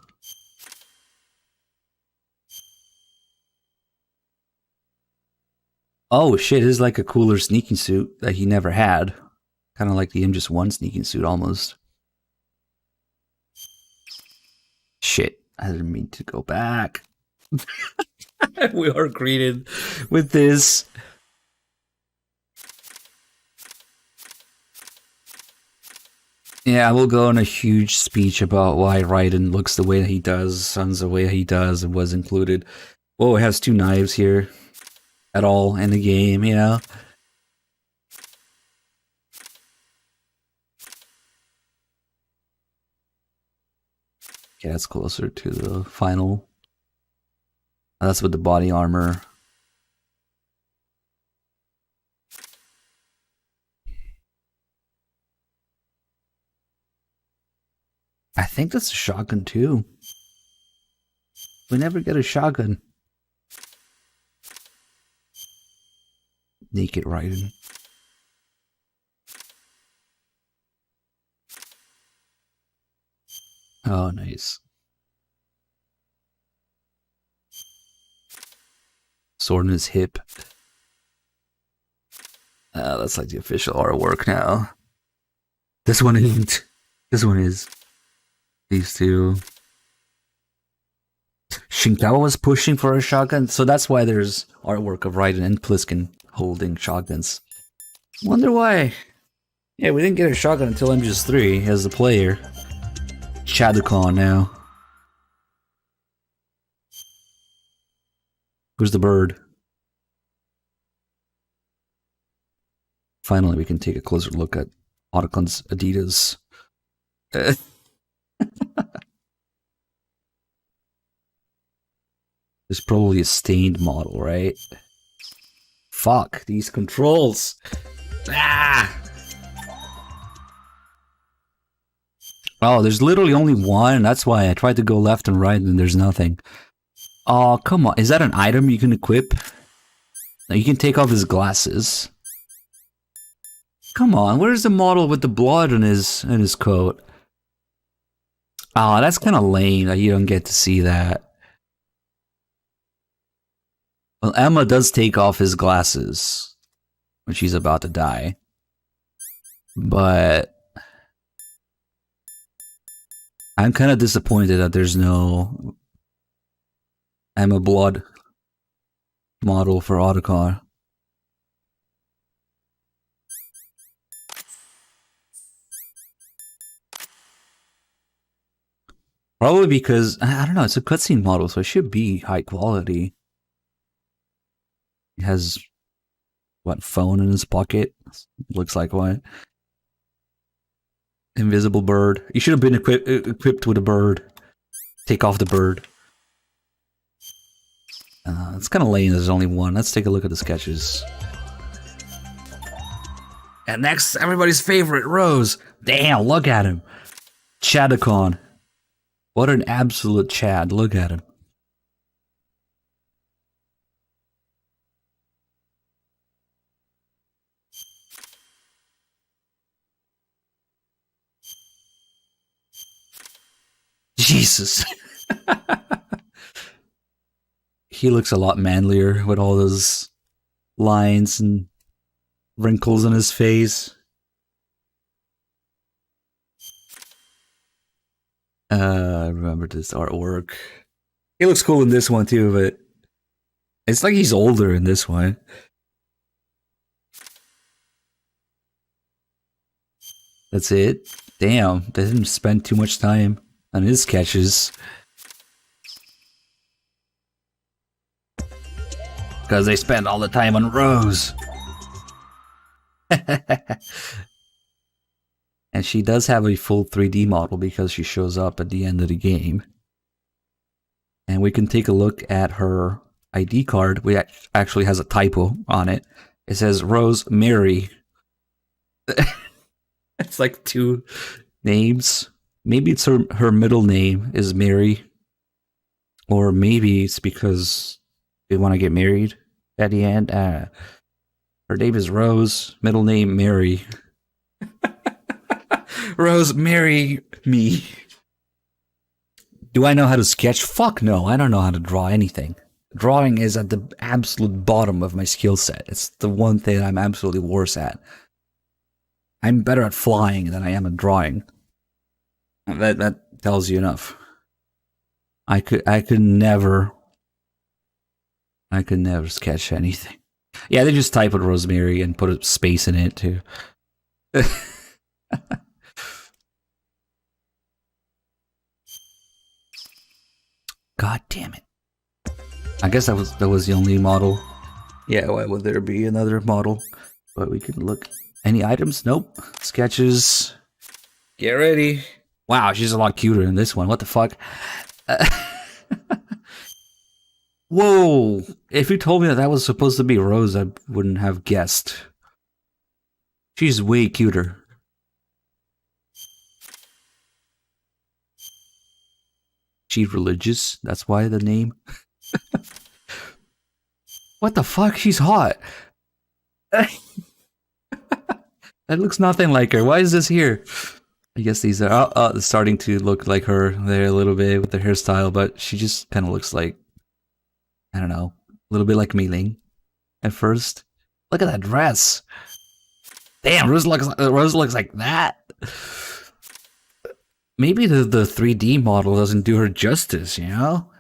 Oh shit, this is like a cooler sneaking suit that he never had. Kind of like the M1 sneaking suit almost. Shit, I didn't mean to go back. We are greeted with this. Yeah, I will go on a huge speech about why Raiden looks the way that he does, sounds the way he does, and was included. Oh, it has 2 knives here. At all in the game, you know? Okay, that's closer to the final. That's with the body armor. I think that's a shotgun too. We never get a shotgun. Naked Raiden. Oh, nice. Sword in his hip. That's like the official artwork now. This one isn't. This one is. These two. Shinkawa was pushing for a shotgun, so that's why there's artwork of Raiden and Pliskin holding shotguns. Wonder why. Yeah, we didn't get a shotgun until MGS3 as the player. Shadowcon now. Who's the bird? Finally, we can take a closer look at Otacon's Adidas. There's probably a stained model, right? Fuck, these controls! Ah! Oh, there's literally only one, that's why I tried to go left and right and there's nothing. Oh, come on. Is that an item you can equip? No, you can take off his glasses. Come on, where's the model with the blood in his coat? Oh, that's kind of lame that you don't get to see that. Well, Emma does take off his glasses when she's about to die. But I'm kind of disappointed that there's no Emma Blood model for Otacon. Probably because, I don't know, it's a cutscene model, so it should be high quality. He has, what, phone in his pocket? Looks like one. Invisible bird. You should have been equipped with a bird. Take off the bird. It's kind of lame there's only one. Let's take a look at the sketches. And next, everybody's favorite, Rose. Damn, look at him. Chadicon. What an absolute Chad. Look at him. Jesus. He looks a lot manlier with all those lines and wrinkles in his face. I remember this artwork. He looks cool in this one too, but it's like he's older in this one. That's it. Damn, they didn't spend too much time on his sketches. Because they spend all the time on Rose. And she does have a full 3D model because she shows up at the end of the game. And we can take a look at her ID card. We actually has a typo on it. It says Rose Mary. It's like two names. Maybe it's her middle name is Mary. Or maybe it's because they want to get married at the end. Her name is Rose, middle name Mary. Rose, marry me. Do I know how to sketch? Fuck no, I don't know how to draw anything. Drawing is at the absolute bottom of my skill set. It's the one thing I'm absolutely worse at. I'm better at flying than I am at drawing. That tells you enough. I could never sketch anything. Yeah, they just type with Rosemary and put a space in it too. God damn it. I guess that was the only model. Yeah, why would there be another model? But we can look. Any items? Nope. Sketches. Get ready. Wow, she's a lot cuter in this one. What the fuck? Whoa! If you told me that was supposed to be Rose, I wouldn't have guessed. She's way cuter. She's religious. That's why the name. What the fuck? She's hot. That looks nothing like her. Why is this here? I guess these are starting to look like her there a little bit with the hairstyle, but she just kind of looks like, I don't know, a little bit like Mei-Ling at first. Look at that dress. Damn, Rose looks like that. Maybe the 3D model doesn't do her justice, you know?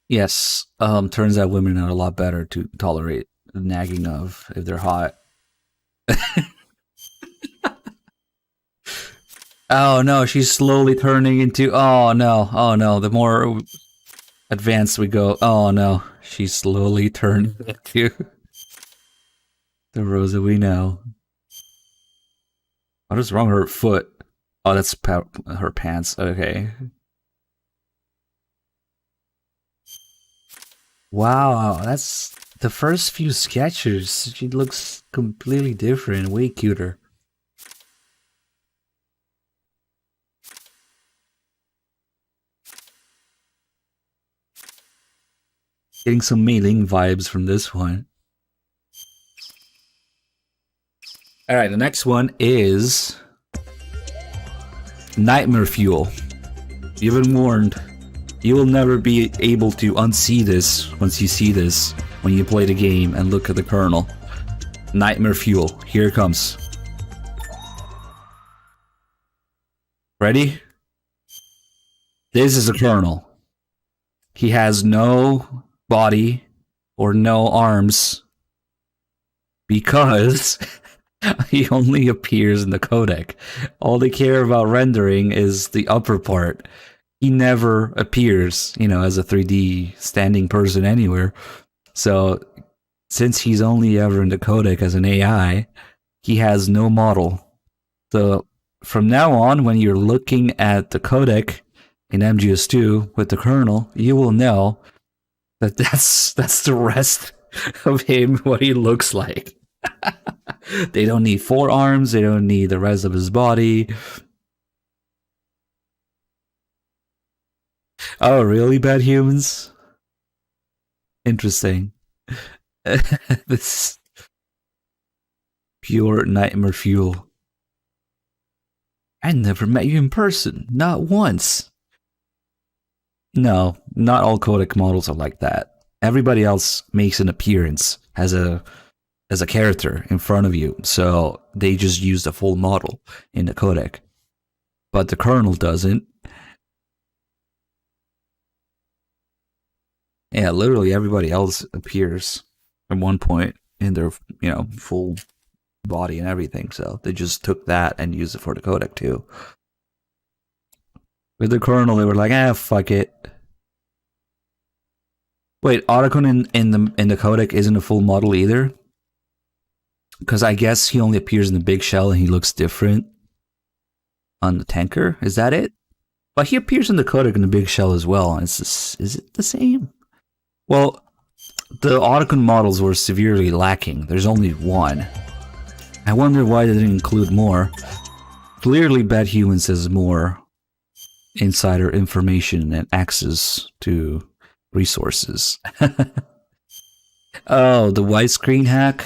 Yes, turns out women are a lot better to tolerate the nagging of if they're hot. Oh no, she's slowly turning into, oh no, the more advanced we go, oh no, she's slowly turning into the Rosa we know. What is wrong with her foot? Oh, that's her pants, okay. Wow, that's the first few sketches. She looks completely different, way cuter. Getting some Mei Ling vibes from this one. Alright, the next one is Nightmare Fuel. You've been warned. You will never be able to unsee this once you see this when you play the game and look at the kernel. Nightmare Fuel. Here it comes. Ready? This is a kernel. He has no body or no arms because he only appears in the codec. All they care about rendering is the upper part. He never appears, as a 3D standing person anywhere. So, since he's only ever in the codec as an AI, he has no model. So, from now on, when you're looking at the codec in MGS2 with the kernel, you will know that that's the rest of him, what he looks like. They don't need 4 arms, they don't need the rest of his body. Oh, really, bad humans? Interesting. This pure nightmare fuel. I never met you in person, not once. No, not all codec models are like that. Everybody else makes an appearance as a character in front of you, so they just use the full model in the codec. But the kernel doesn't. Yeah, literally everybody else appears at one point in their, full body and everything. So they just took that and used it for the codec too. With the kernel, they were like, fuck it. Wait, Otacon in the codec isn't a full model either? Because I guess he only appears in the big shell and he looks different on the tanker. Is that it? But he appears in the codec in the big shell as well. Is it the same? Well, the Otacon models were severely lacking. There's only one. I wonder why they didn't include more. Clearly, Bad Humans has more insider information and access to resources. Oh, the widescreen hack?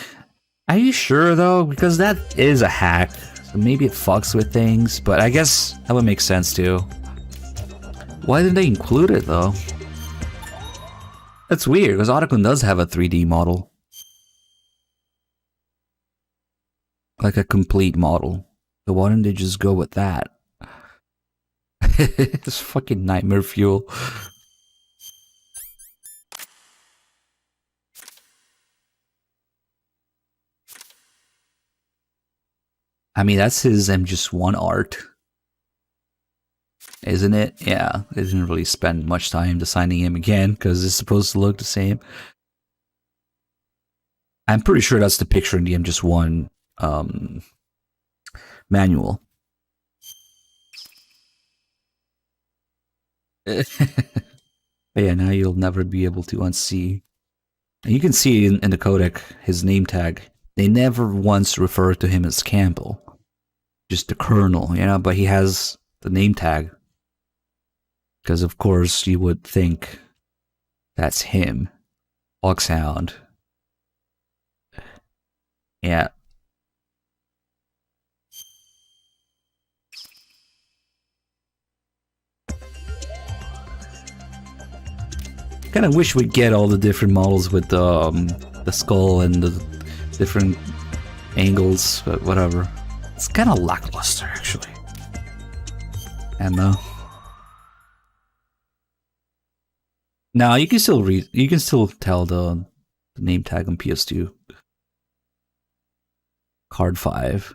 Are you sure though? Because that is a hack. So maybe it fucks with things, but I guess that would make sense too. Why didn't they include it though? That's weird, because Otacon does have a 3D model. Like a complete model. So why didn't they just go with that? It's fucking nightmare fuel. I mean, that's his MGS1 art. Isn't it? Yeah, they didn't really spend much time designing him again because it's supposed to look the same. I'm pretty sure that's the picture in the MGS1 manual. But yeah, now you'll never be able to unsee. And you can see in the codec his name tag. They never once refer to him as Campbell. Just the Colonel, but he has the name tag. Because of course you would think that's him. Oxhound. Yeah. Kind of wish we'd get all the different models with the skull and the different angles, but whatever. It's kind of lackluster, actually. And no, you can still read. You can still tell the name tag on PS2. Card 5.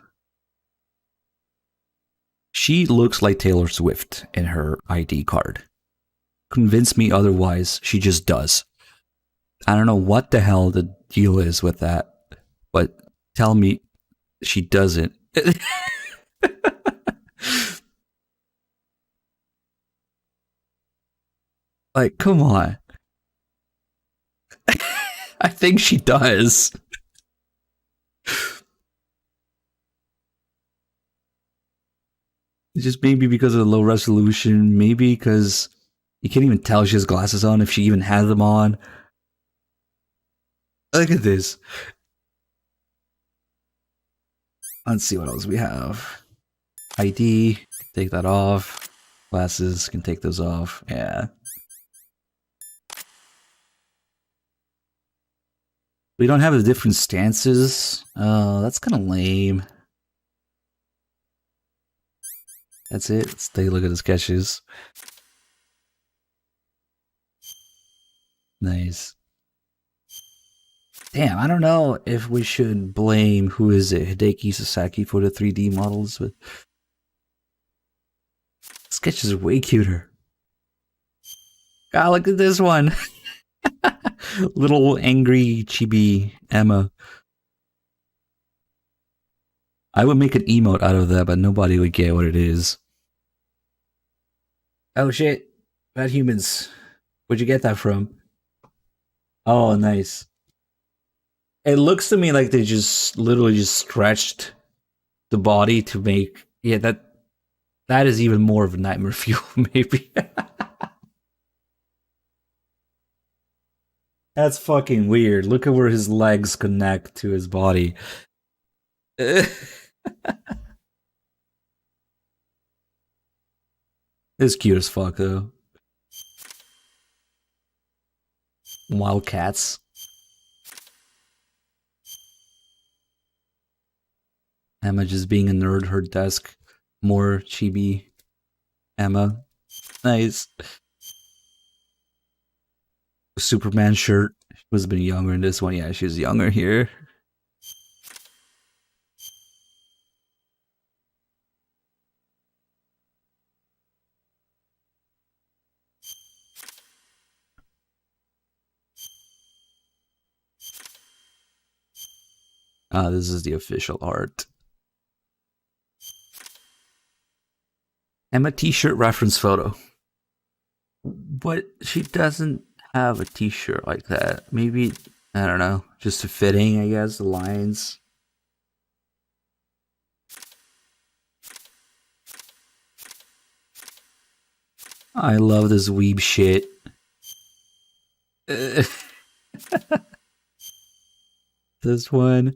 She looks like Taylor Swift in her ID card. Convince me otherwise, she just does. I don't know what the hell the deal is with that, but tell me she doesn't. Like, come on. I think she does. Just maybe because of the low resolution, maybe because you can't even tell she has glasses on if she even has them on. Look at this. Let's see what else we have. ID, take that off. Glasses, can take those off. Yeah. We don't have the different stances. That's kind of lame. That's it. Let's take a look at the sketches. Nice. Damn, I don't know if we should blame, who is it, Hideki Sasaki for the 3D models, but sketches are way cuter. God, look at this one. Little angry chibi Emma. I would make an emote out of that, but nobody would get what it is. Oh shit. Bad humans. Where'd you get that from? Oh, nice. It looks to me like they just literally just stretched the body to make... Yeah, that is even more of a nightmare fuel, maybe. That's fucking weird. Look at where his legs connect to his body. It's cute as fuck, though. Wildcats. Emma just being a nerd, her desk. More chibi Emma. Nice. Superman shirt. She must have been younger in this one. Yeah, she's younger here. This is the official art. Emma t-shirt reference photo. But she doesn't have a t-shirt like that. Maybe, I don't know, just a fitting, I guess, the lines. I love this weeb shit. This one.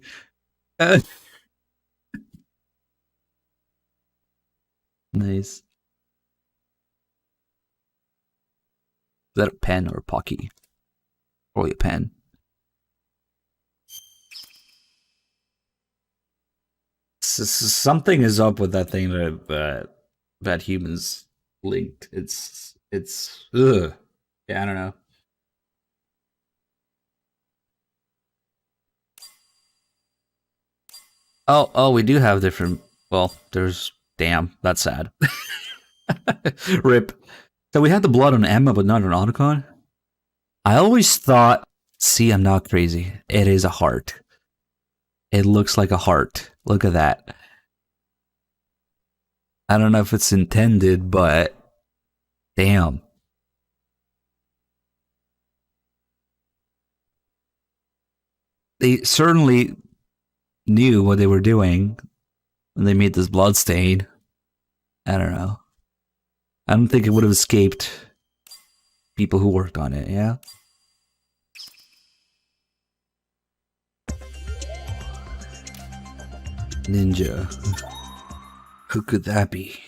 Nice. Is that a pen or a pocky? Probably a pen. Something is up with that thing that humans linked. It's ugh. Yeah, I don't know. Oh, we do have different. Well, there's. Damn, that's sad. Rip. So we had the blood on Emma, but not on Otacon. I always thought. See, I'm not crazy. It is a heart. It looks like a heart. Look at that. I don't know if it's intended, but damn. They certainly knew what they were doing when they made this blood stain. I don't know. I don't think it would have escaped people who worked on it, yeah? Ninja. Who could that be?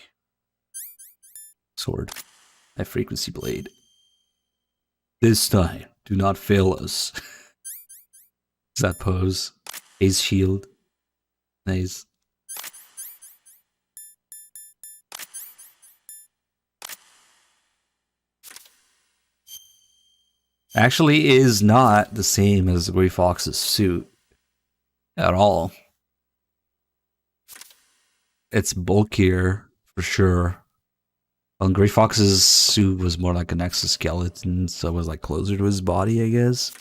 Sword. High frequency blade. This time, do not fail us. Is that pose? Ace shield. Nice. Actually is not the same as Gray Fox's suit. At all. It's bulkier, for sure. Well, Gray Fox's suit was more like an exoskeleton, so it was like closer to his body, I guess.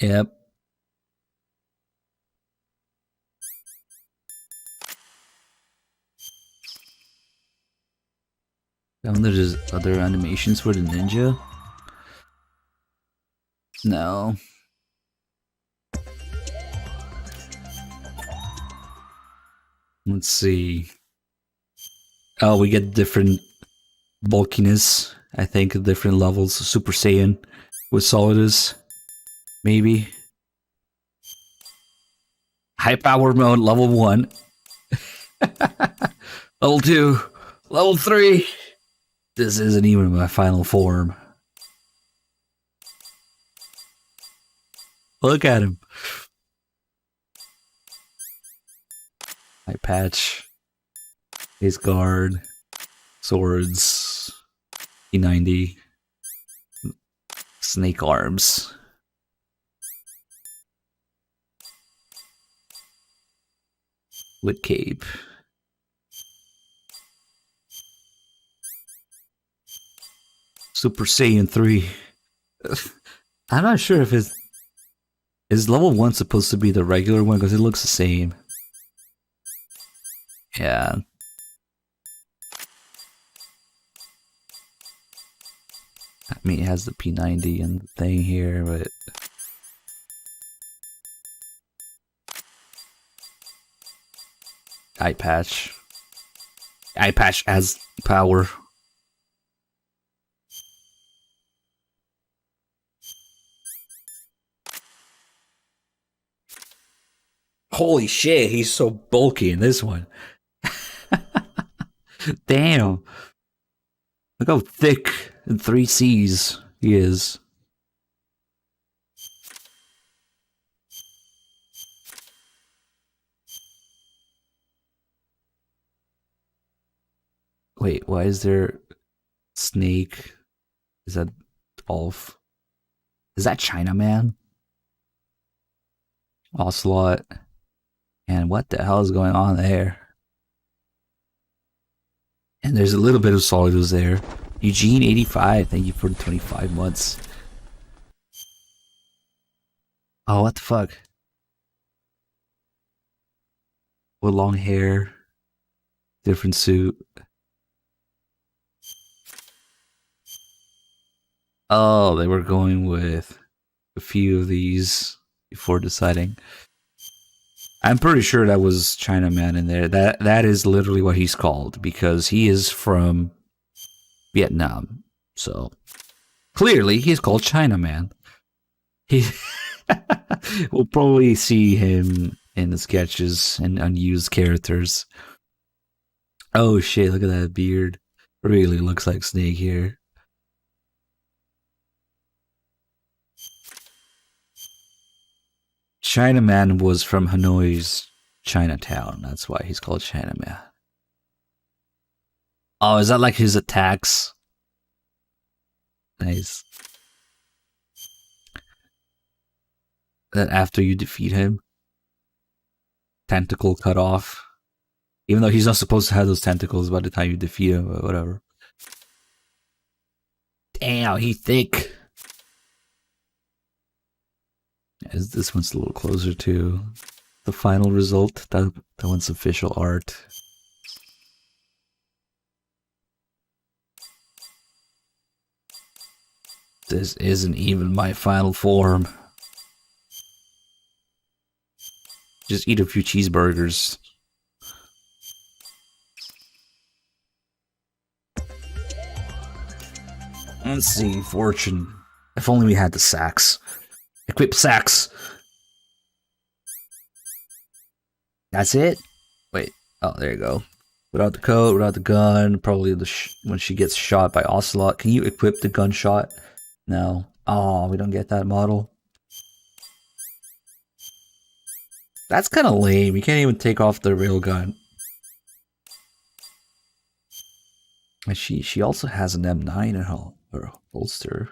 Yep. And there's other animations for the ninja. No. Let's see. Oh, we get different bulkiness. I think different levels. Super Saiyan with Solidus, maybe. High power mode, level 1. Level 2. Level 3. This isn't even my final form. Look at him. Eye patch. His guard. Swords. P90. Snake arms. With cape. Super Saiyan 3. I'm not sure if is level 1 supposed to be the regular one because it looks the same. Yeah. I mean, it has the P90 and the thing here, but eye patch. Eye patch has power. Holy shit, he's so bulky in this one. Damn. Look how thick in 3 C's he is. Wait, why is there Snake? Is that Olf? Is that Chinaman? Ocelot? And what the hell is going on there? And there's a little bit of Solidus there. Eugene 85, thank you for the 25 months. Oh, what the fuck? With long hair. Different suit. Oh, they were going with a few of these before deciding. I'm pretty sure that was Chinaman in there. That is literally what he's called because he is from Vietnam. So clearly he's called Chinaman. He we'll probably see him in the sketches and unused characters. Oh shit, look at that beard. Really looks like Snake here. Chinaman was from Hanoi's Chinatown. That's why he's called Chinaman. Oh, is that like his attacks? Nice. That after you defeat him, tentacle cut off. Even though he's not supposed to have those tentacles by the time you defeat him, but whatever. Damn, he's thick. This one's a little closer to the final result. That one's official art. This isn't even my final form. Just eat a few cheeseburgers. Let's see, fortune. If only we had the sacks. Equip sacks. That's it? Wait. Oh, there you go. Without the coat, without the gun, probably when she gets shot by Ocelot. Can you equip the gunshot? No. Oh, we don't get that model. That's kind of lame. You can't even take off the railgun. And she also has an M9 in her holster.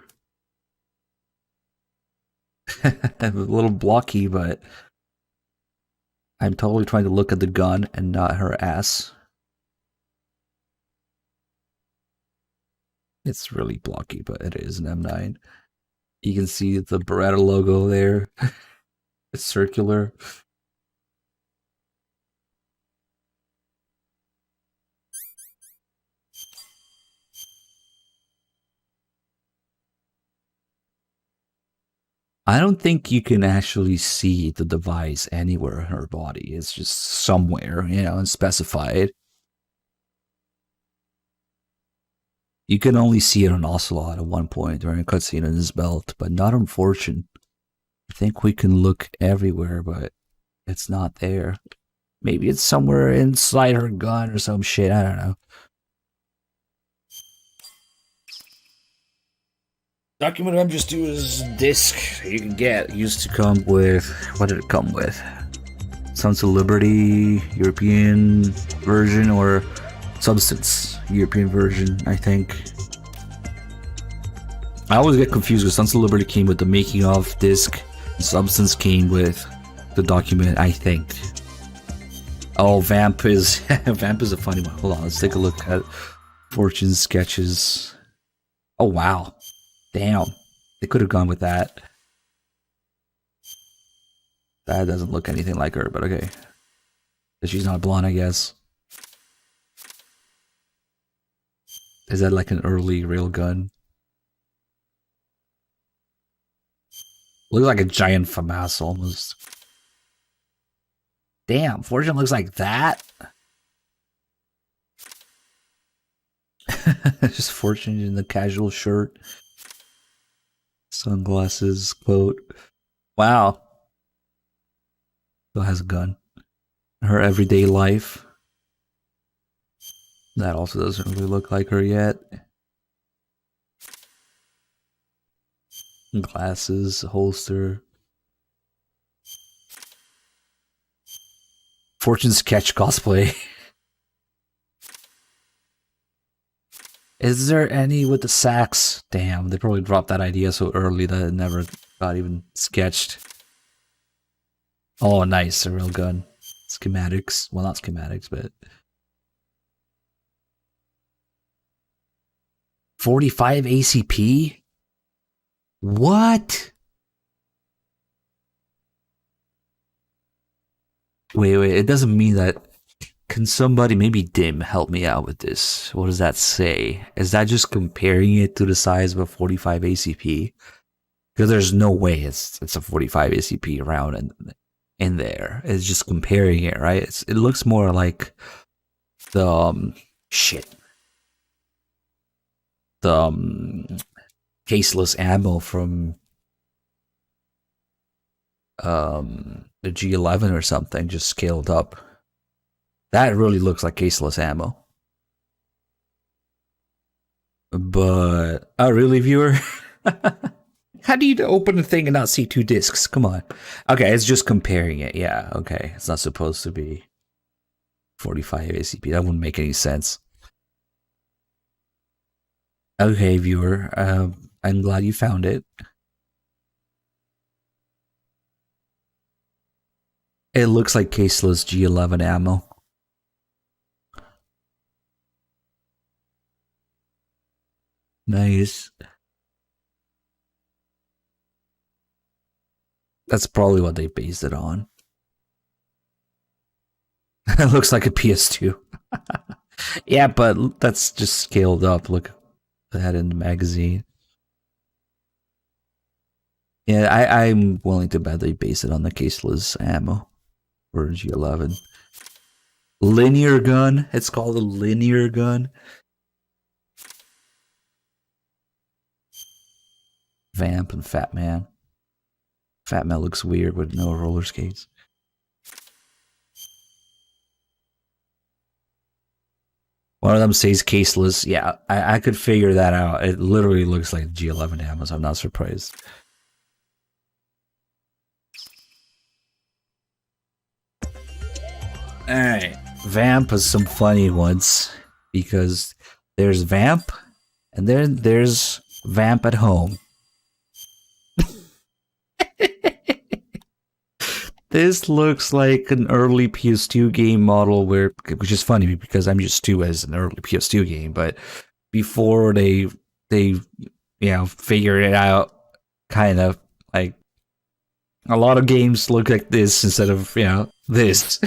A little blocky, but I'm totally trying to look at the gun and not her ass. It's really blocky, but it is an M9. You can see the Beretta logo there. It's circular. I don't think you can actually see the device anywhere in her body. It's just somewhere, you know, unspecified. You can only see it on Ocelot at one point during a cutscene in his belt, but not on Fortune. I think we can look everywhere, but it's not there. Maybe it's somewhere inside her gun or some shit, I don't know. Document I'm just doing is disc you can get. It used to come with, what did it come with? Sons of Liberty European version or Substance European version, I think. I always get confused with Sons of Liberty came with the making of disc, and Substance came with the document, I think. Oh, Vamp is Vamp is a funny one. Hold on, let's take a look at Fortune's sketches. Oh wow. Damn. They could have gone with that. That doesn't look anything like her, but okay. She's not blonde, I guess. Is that like an early railgun? Looks like a giant FAMAS almost. Damn, Fortune looks like that? Just Fortune in the casual shirt. Sunglasses, quote. Wow. Still has a gun. Her everyday life. That also doesn't really look like her yet. Glasses, holster. Fortune sketch cosplay. Is there any with the sax? Damn, they probably dropped that idea so early that it never got even sketched. Oh, nice, a real gun. Schematics. Well, not schematics, but... 45 ACP? What? Wait, it doesn't mean that... Can somebody, maybe Dim, help me out with this? What does that say? Is that just comparing it to the size of a 45 ACP? Because there's no way it's a 45 ACP round in there. It's just comparing it, right? It looks more like the caseless ammo from the G11 or something, just scaled up. That really looks like caseless ammo. But, oh really, viewer? How do you open a thing and not see two discs? Come on. Okay, it's just comparing it. Yeah, okay. It's not supposed to be 45 ACP. That wouldn't make any sense. Okay, viewer. I'm glad you found it. It looks like caseless G11 ammo. Nice. That's probably what they based it on. It looks like a PS2. Yeah, but that's just scaled up. Look at that in the magazine. Yeah, I'm willing to bet they base it on the caseless ammo for G11. Linear gun. It's called a linear gun. Vamp and Fat Man. Fat Man looks weird with no roller skates. One of them says caseless. Yeah, I could figure that out. It literally looks like G11 ammo, so I'm not surprised. Alright. Vamp has some funny ones. Because there's Vamp, and then there's Vamp at home. This looks like an early PS2 game model which is funny because I'm used to as an early PS2 game, but before they figured it out, kind of like a lot of games look like this instead of, this.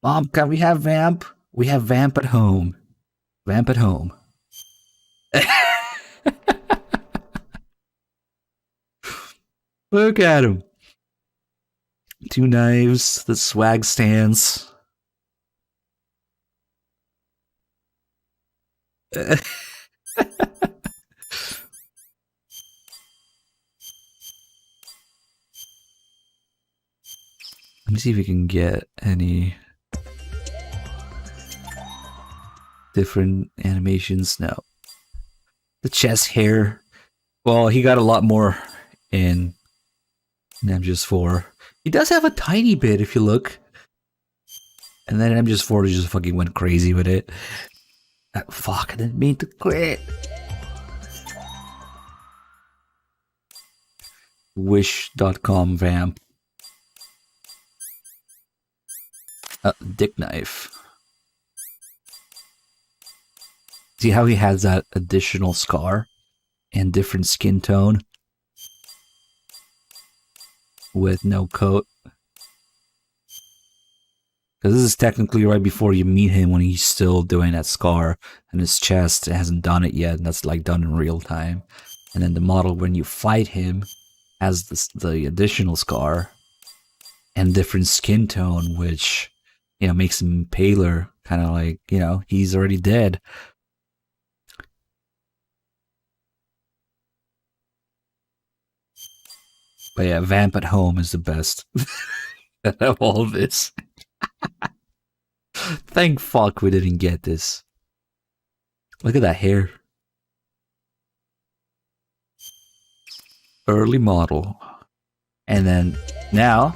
Mom, can we have Vamp? We have Vamp at home. Vamp at home. Look at him. 2 knives, the swag stance. Let me see if we can get any different animations. No. The chest hair. Well, he got a lot more in MGS4. He does have a tiny bit if you look. And then MGS4 just fucking went crazy with it. Fuck, I didn't mean to quit. Wish.com vamp. Dick knife. See how he has that additional scar and different skin tone with no coat? Because this is technically right before you meet him when he's still doing that scar and his chest hasn't done it yet, and that's like done in real time. And then the model when you fight him has the additional scar and different skin tone, which, you know, makes him paler, kind of like, you know, he's already dead. But yeah, Vamp at home is the best of all of this. Thank fuck we didn't get this. Look at that hair. Early model. And then now,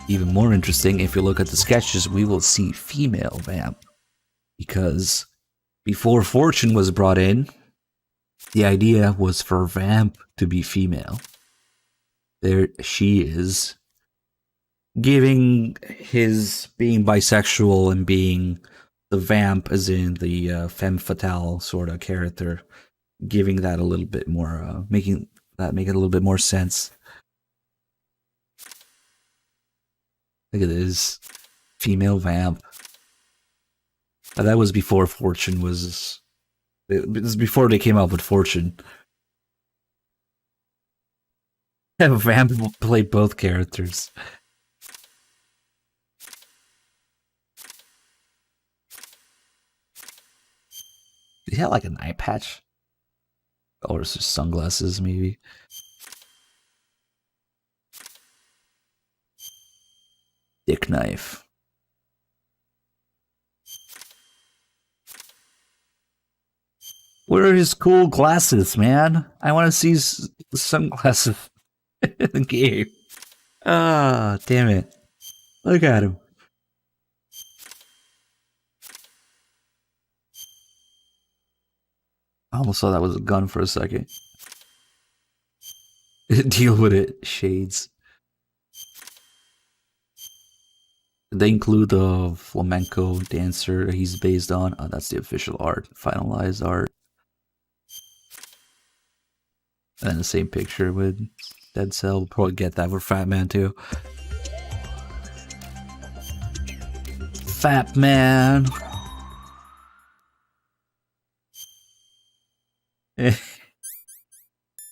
even more interesting, if you look at the sketches, we will see female Vamp. Because before Fortune was brought in, the idea was for Vamp to be female. There she is, giving his being bisexual and being the vamp, as in the femme fatale sort of character, giving that a little bit more, making that make it a little bit more sense. Look at this female vamp. That was before Fortune was. It was before they came out with Fortune. Vamp played both characters. Did he have like an eye patch? Or is it sunglasses, maybe? Dick knife. Where are his cool glasses, man? I want to see his sunglasses in the game. Ah, damn it. Look at him. I almost thought that was a gun for a second. Deal with it, shades. Did they include the flamenco dancer he's based on? Oh, that's the official art, finalized art. And the same picture with Dead Cell. We'll probably get that for Fat Man too. Fat Man.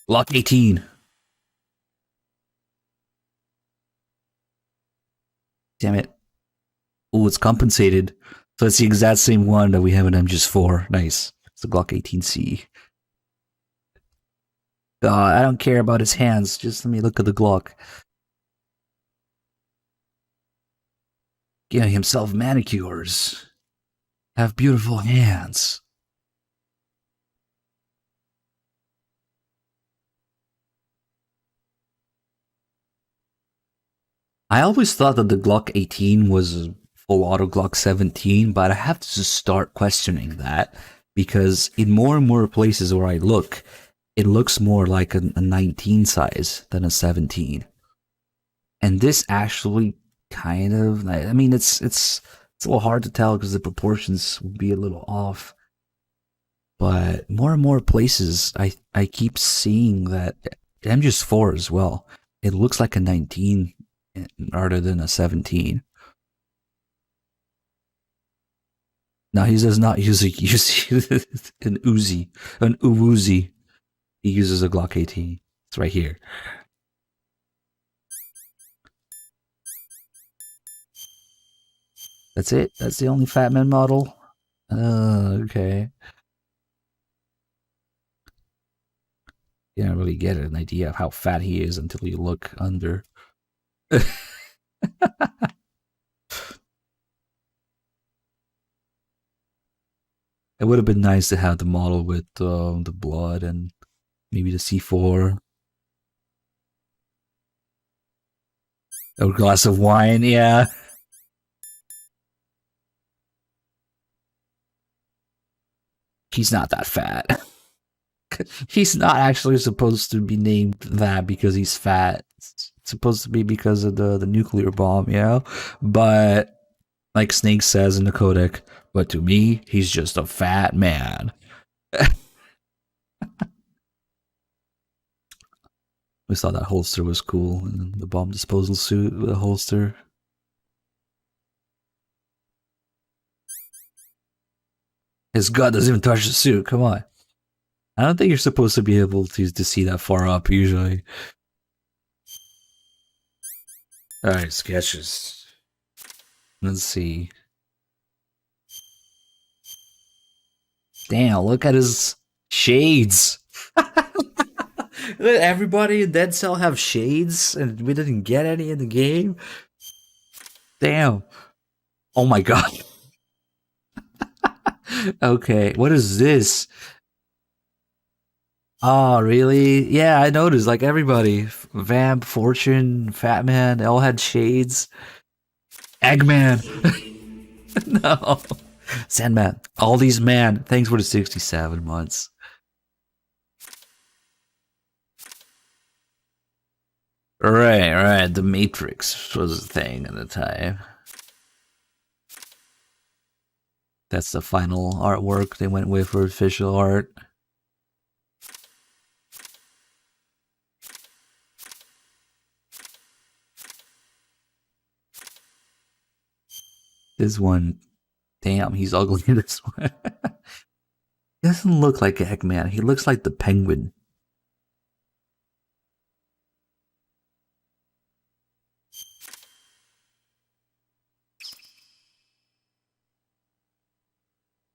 Lock 18. Damn it. Oh, it's compensated. So it's the exact same one that we have in MGS4. Nice. It's the Glock 18C. I don't care about his hands. Just let me look at the Glock. Getting himself manicures. Have beautiful hands. I always thought that the Glock 18 was full auto Glock 17, but I have to just start questioning that, because in more and more places where I look, it looks more like a 19 size than a 17. And this actually kind of, I mean, it's a little hard to tell because the proportions will be a little off. But more and more places, I keep seeing that MGS4 as well. It looks like a 19 rather than a 17. Now he does not use an Uzi. He uses a Glock 18. It's right here. That's it? That's the only Fat Man model? Okay. You don't really get an idea of how fat he is until you look under. It would have been nice to have the model with the blood and maybe the C4. A glass of wine, yeah. He's not that fat. He's not actually supposed to be named that because he's fat. It's supposed to be because of the nuclear bomb, you know? But, like Snake says in the codec, but to me, he's just a fat man. We thought that holster was cool, and the bomb disposal suit with a holster. His gun doesn't even touch the suit, come on. I don't think you're supposed to be able to see that far up, usually. Alright, sketches. Let's see. Damn, look at his shades. Everybody in Dead Cell have shades, and we didn't get any in the game? Damn. Oh my god. Okay, what is this? Oh, really? Yeah, I noticed, like, everybody. Vamp, Fortune, Fat Man, they all had shades. Eggman! No. Sandman. All these man. Thanks for the 67 months. Right. The Matrix was a thing at the time. That's the final artwork they went with for official art. This one, damn, he's ugly in this one. He doesn't look like Eggman. He looks like the Penguin.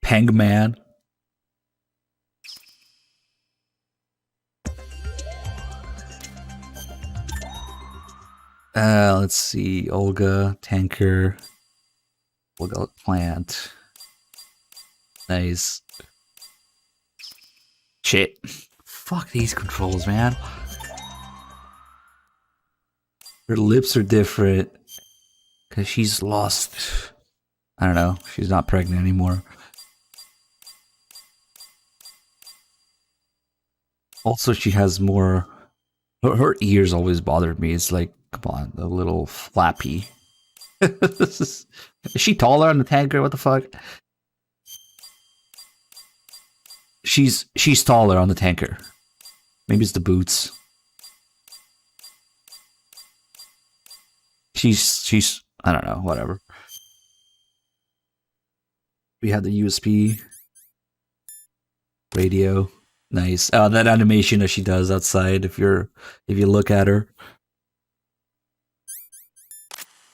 Pengman. Let's see. Olga, Tanker. Olga, Plant. Nice. Shit. Fuck these controls, man. Her lips are different. Because she's lost. I don't know. She's not pregnant anymore. Also, she has more... Her ears always bothered me. It's like, come on, a little flappy. Is she taller on the tanker? What the fuck? She's taller on the tanker. Maybe it's the boots. She's I don't know, whatever. We have the USB radio. Nice. Oh, that animation that she does outside if you look at her.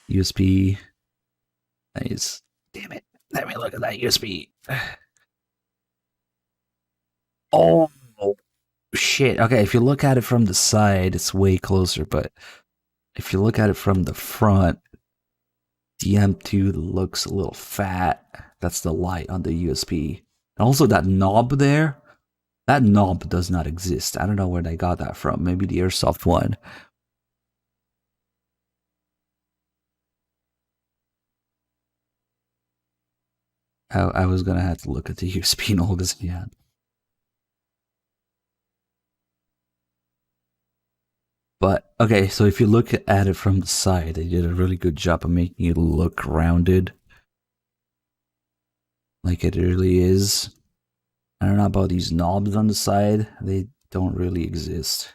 USB. Nice. Damn it. Let me look at that USB. Oh shit. Okay, if you look at it from the side, it's way closer, but if you look at it from the front, DM2 looks a little fat. That's the light on the USB. And also that knob there, that knob does not exist. I don't know where they got that from. Maybe the Airsoft one. I was gonna have to look at the USB in Olga's hand. But, okay, so if you look at it from the side, they did a really good job of making it look rounded. Like it really is. I don't know about these knobs on the side. They don't really exist.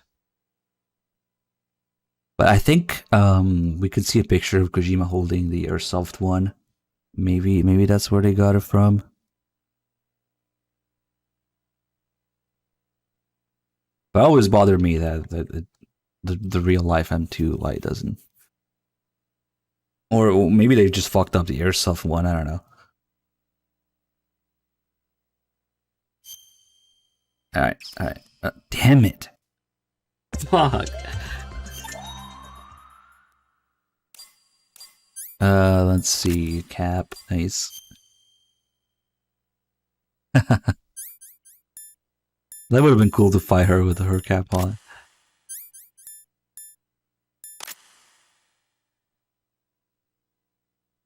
But I think we could see a picture of Kojima holding the Airsoft one. Maybe that's where they got it from. But it always bothered me that the real life M2 light doesn't Or maybe they just fucked up the airsoft one, I don't know. Alright, alright. Damn it. Fuck. Let's see. Cap. Nice. That would have been cool to fight her with her cap on.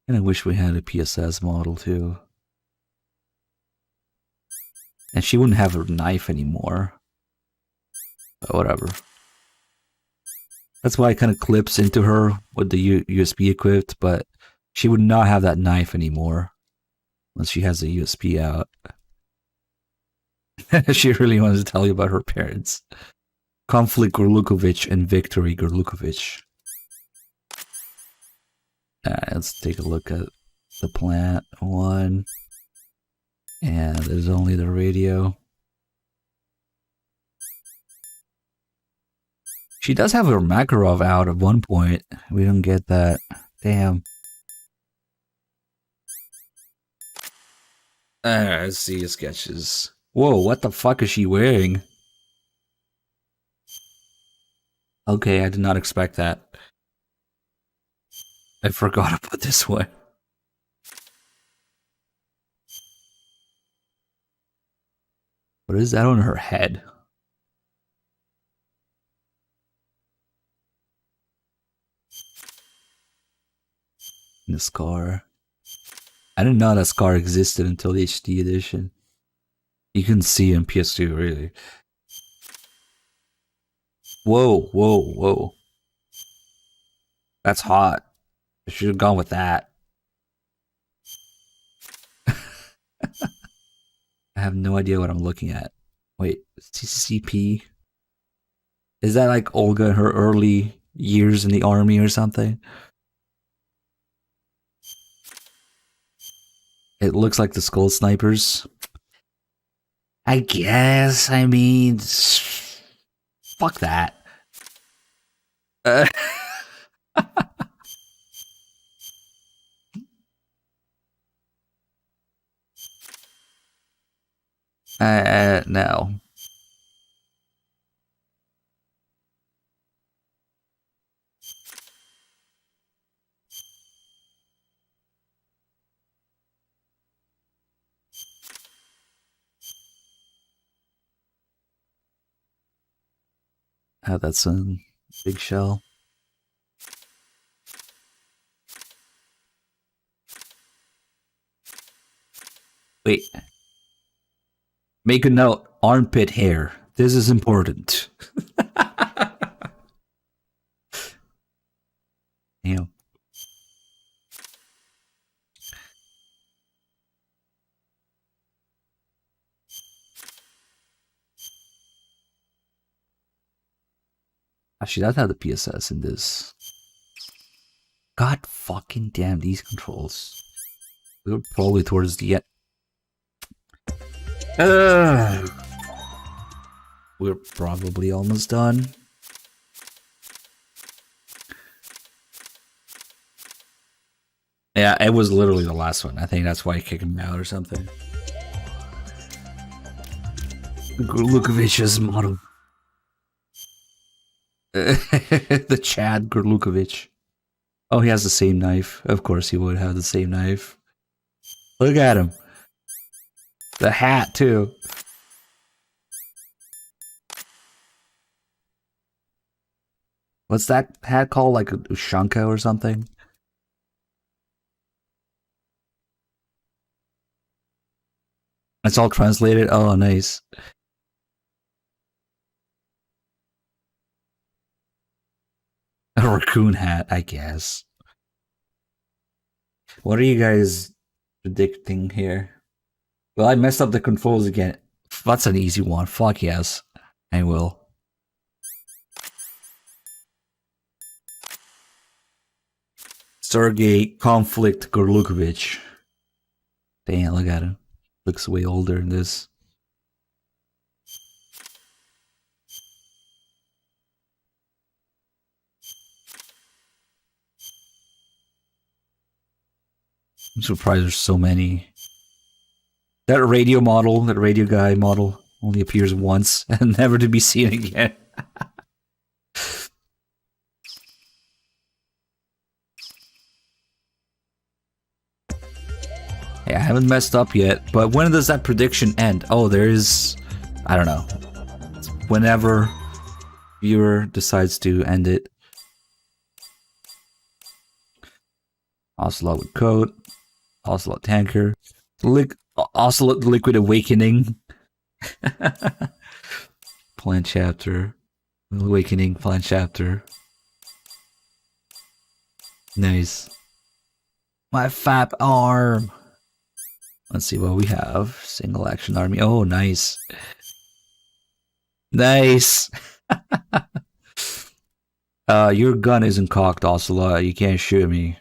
And I wish we had a PSS model too. And she wouldn't have her knife anymore. But whatever. That's why it kind of clips into her with the USB equipped, but she would not have that knife anymore once she has the USB out. She really wants to tell you about her parents. Conflict Gorlukovich and Victory Gorlukovich. Let's take a look at the plant one. And there's only the radio. She does have her Makarov out at one point. We don't get that. Damn. Let's see the sketches. Whoa, what the fuck is she wearing? Okay, I did not expect that. I forgot about this one. What is that on her head? The scar. I didn't know that scar existed until the HD edition. You can see in PS2, really. Whoa, whoa, whoa. That's hot. I should have gone with that. I have no idea what I'm looking at. Wait, CCP? Is that like Olga in her early years in the army or something? It looks like the Skull Snipers. I guess, I mean... Fuck that. No. That's a big shell. Wait. Make a note. Armpit hair. This is important. Damn. She does have the PSS in this. God fucking damn these controls. We're probably towards the end. We're probably almost done. Yeah, it was literally the last one. I think that's why I kicked him out or something. Gorlukovich's model. The Chad Gorlukovich. Oh, he has the same knife. Of course he would have the same knife. Look at him. The hat, too. What's that hat called? Like a Ushanka or something? It's all translated? Oh, nice. A raccoon hat, I guess. What are you guys predicting here? Well, I messed up the controls again. That's an easy one. Fuck yes. I will. Sergei Conflict Gorlukovich. Damn, look at him. Looks way older in this. I'm surprised there's so many. That radio model, that radio guy model, only appears once and never to be seen again. Hey, I haven't messed up yet, but when does that prediction end? Oh, there is... I don't know. Whenever viewer decides to end it. Ocelot with code. Ocelot tanker. Ocelot liquid awakening. Plan chapter. Awakening plan chapter. Nice. My fap arm. Let's see what we have. Single action army. Oh, nice. Nice. Your gun isn't cocked, Ocelot. You can't shoot me.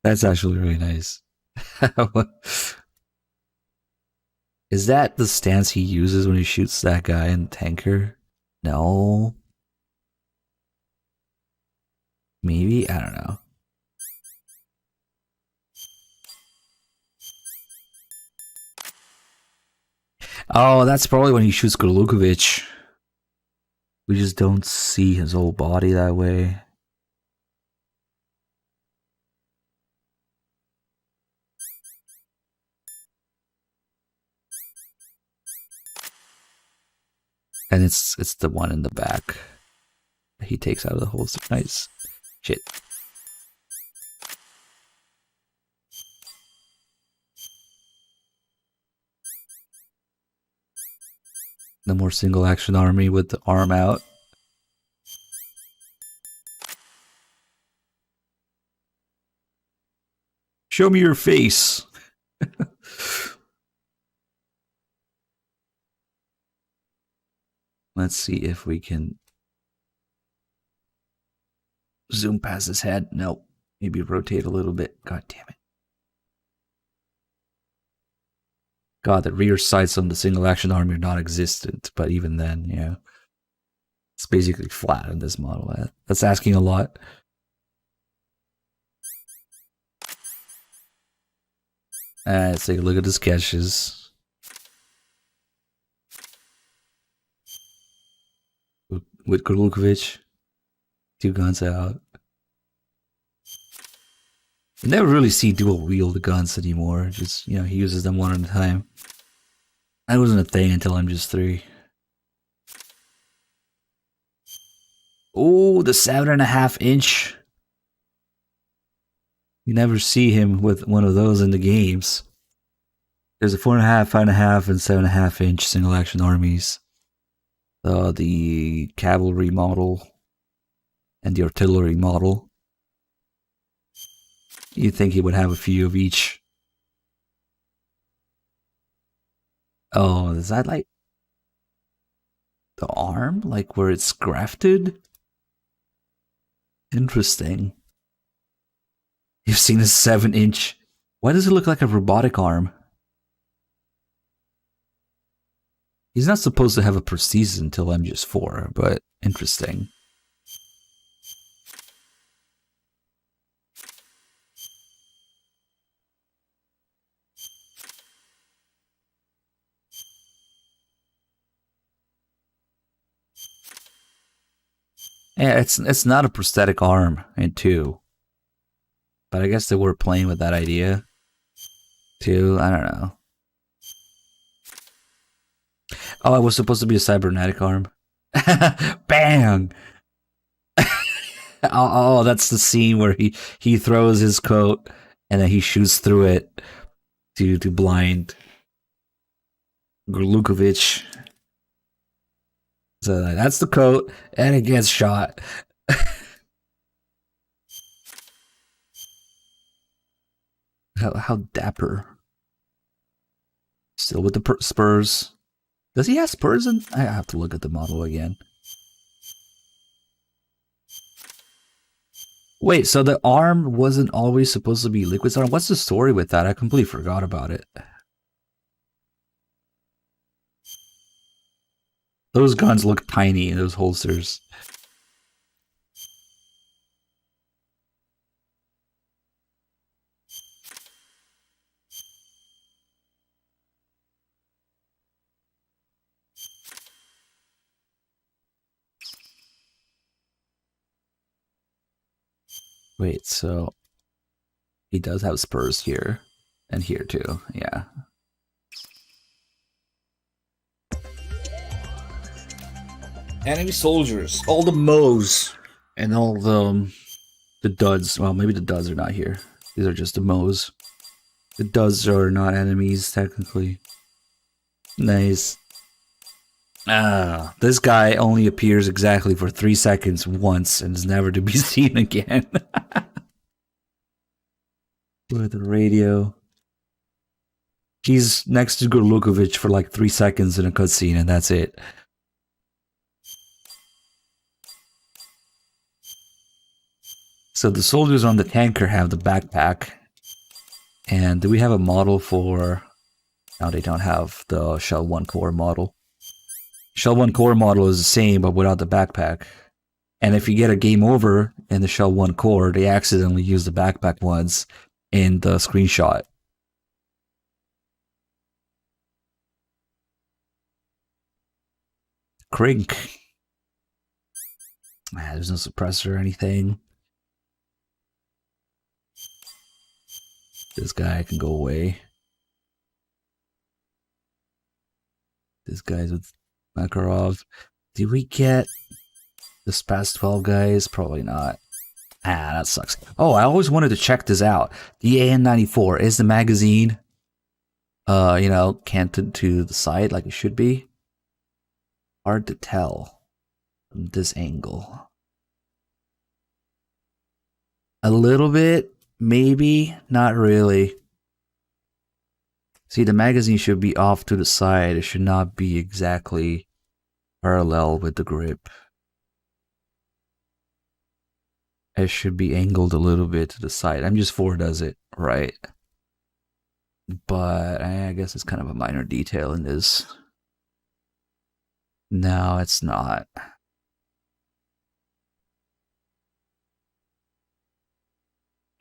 That's actually really nice. Is that the stance he uses when he shoots that guy in the tanker? No. Maybe? I don't know. Oh, that's probably when he shoots Gorlukovich. We just don't see his whole body that way. And it's the one in the back that he takes out of the holster. Nice. Shit. No more single action army with the arm out. Show me your face. Let's see if we can zoom past his head. Nope. Maybe rotate a little bit. God damn it. God, the rear sights on the single action army are non-existent, but even then, yeah. It's basically flat in this model. That's asking a lot. Let's take a look at the sketches. With Gorlukovich, 2 guns out. You never really see dual wield guns anymore. Just, you know, he uses them one at a time. That wasn't a thing until MGS3. Oh, the 7.5 inch. You never see him with one of those in the games. There's a 4.5, 5.5, and 7.5 inch single action armies. The cavalry model and the artillery model. You'd think he would have a few of each. Oh, is that like the arm? Like where it's grafted? Interesting. You've seen a 7-inch. Why does it look like a robotic arm? He's not supposed to have a prosthesis until MGS4, but interesting. Yeah, it's not a prosthetic arm in 2. But I guess they were playing with that idea too. I don't know. Oh, it was supposed to be a cybernetic arm. Bang! Oh, that's the scene where he throws his coat and then he shoots through it to blind Gorlukovich. So that's the coat, and it gets shot. How dapper. Still with the spurs. Does he have spurs in? I have to look at the model again. Wait, so the arm wasn't always supposed to be Liquid's arm? What's the story with that? I completely forgot about it. Those guns look tiny in those holsters. Wait, so he does have spurs here and here too. Yeah. Enemy soldiers, all the Moes and all the duds. Well, maybe the duds are not here. These are just the Moes. The duds are not enemies technically. Nice. Ah, this guy only appears exactly for 3 seconds once and is never to be seen again. With the radio. He's next to Gorlukovich for like 3 seconds in a cutscene and that's it. So the soldiers on the tanker have the backpack. And do we have a model for... No, they don't have the Shell 1 core model. Shell 1 core model is the same, but without the backpack. And if you get a game over in the Shell 1 core, they accidentally use the backpack ones in the screenshot. Crink. There's no suppressor or anything. This guy can go away. This guy's with Makarov. Did we get this past 12 guys? Probably not. Ah, that sucks. Oh, I always wanted to check this out. The AN-94, is the magazine, you know, canted to the side like it should be? Hard to tell from this angle. A little bit, maybe, not really. See, the magazine should be off to the side. It should not be exactly parallel with the grip. It should be angled a little bit to the side. M4 does it right. But I guess it's kind of a minor detail in this. No, it's not.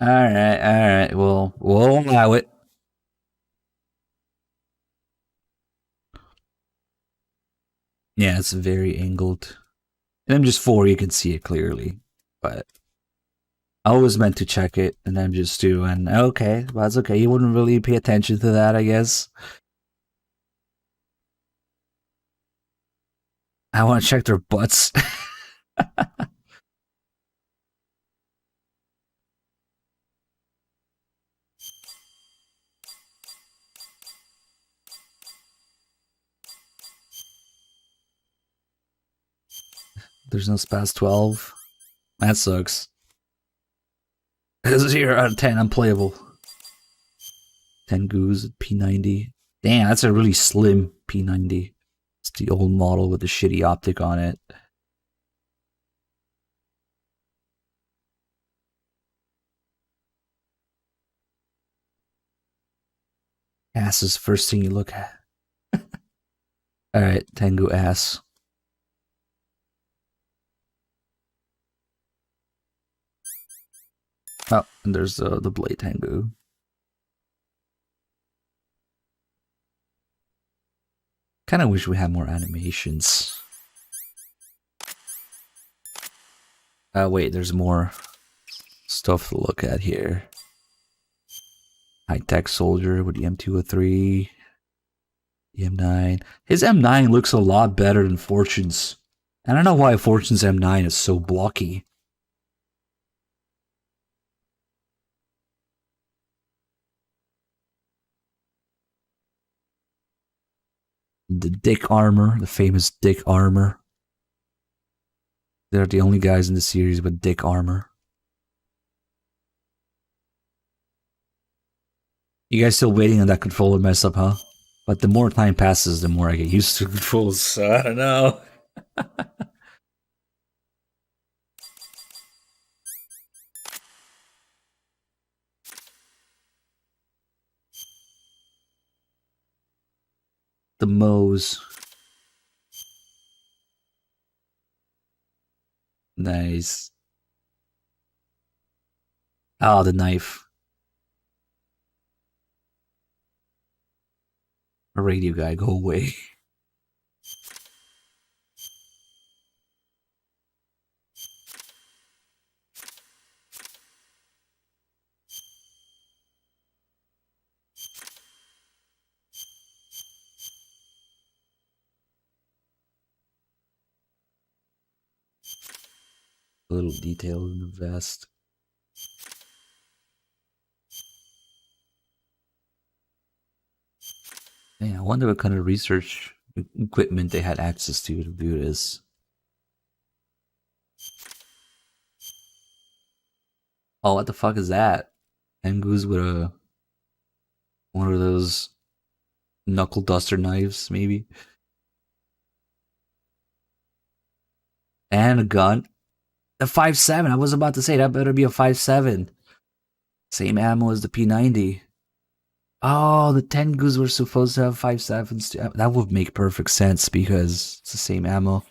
Alright, we'll allow it. Yeah, it's very angled. In M4 you can see it clearly, but I always meant to check it in M2, and okay, well, that's okay. You wouldn't really pay attention to that, I guess. I want to check their butts. There's no Spaz 12. That sucks. This is 0 out of 10, unplayable. 10 goos, P90. Damn, that's a really slim P90. It's the old model with the shitty optic on it. Ass is the first thing you look at. Alright, Tengu ass. Oh, and there's the Blade Tengu. Kind of wish we had more animations. Wait, there's more stuff to look at here. High-tech soldier with the M203. The M9. His M9 looks a lot better than Fortune's. I don't know why Fortune's M9 is so blocky. The Dick armor, the famous Dick armor. They're the only guys in the series with Dick armor. You guys still waiting on that controller mess up, huh? But the more time passes, the more I get used to controls, so I don't know. The Moes. Nice. Ah, the knife. A radio guy, go away. A little detail in the vest. Yeah, I wonder what kind of research equipment they had access to do this. Oh, what the fuck is that? Goose with one of those knuckle duster knives, maybe, and a gun. A 5.7. I was about to say that better be a 5.7. Same ammo as the P90. Oh, the Tengus were supposed to have 5.7s too. That would make perfect sense because it's the same ammo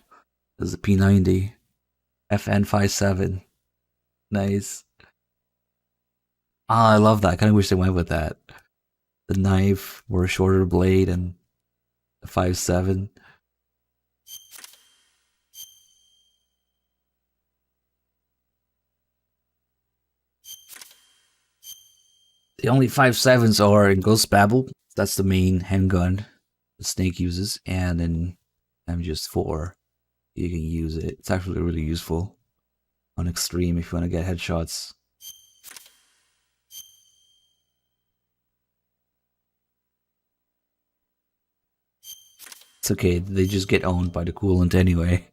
as the P90. FN 5.7. Nice. Ah, I love that. I kind of wish they went with that. The knife or a shorter blade and a 5.7. The only 5.7s are in Ghost Babel. That's the main handgun the Snake uses, and in MGS4, you can use it. It's actually really useful on Extreme if you want to get headshots. It's okay, they just get owned by the coolant anyway.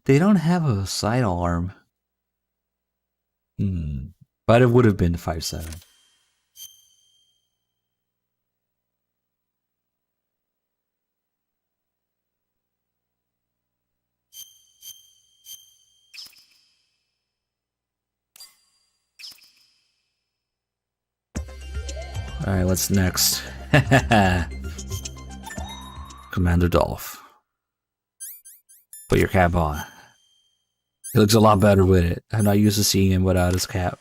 They don't have a sidearm. But it would have been 5.7. Alright, what's next? Commander Dolph. Put your cap on. He looks a lot better with it. I'm not used to seeing him without his cap.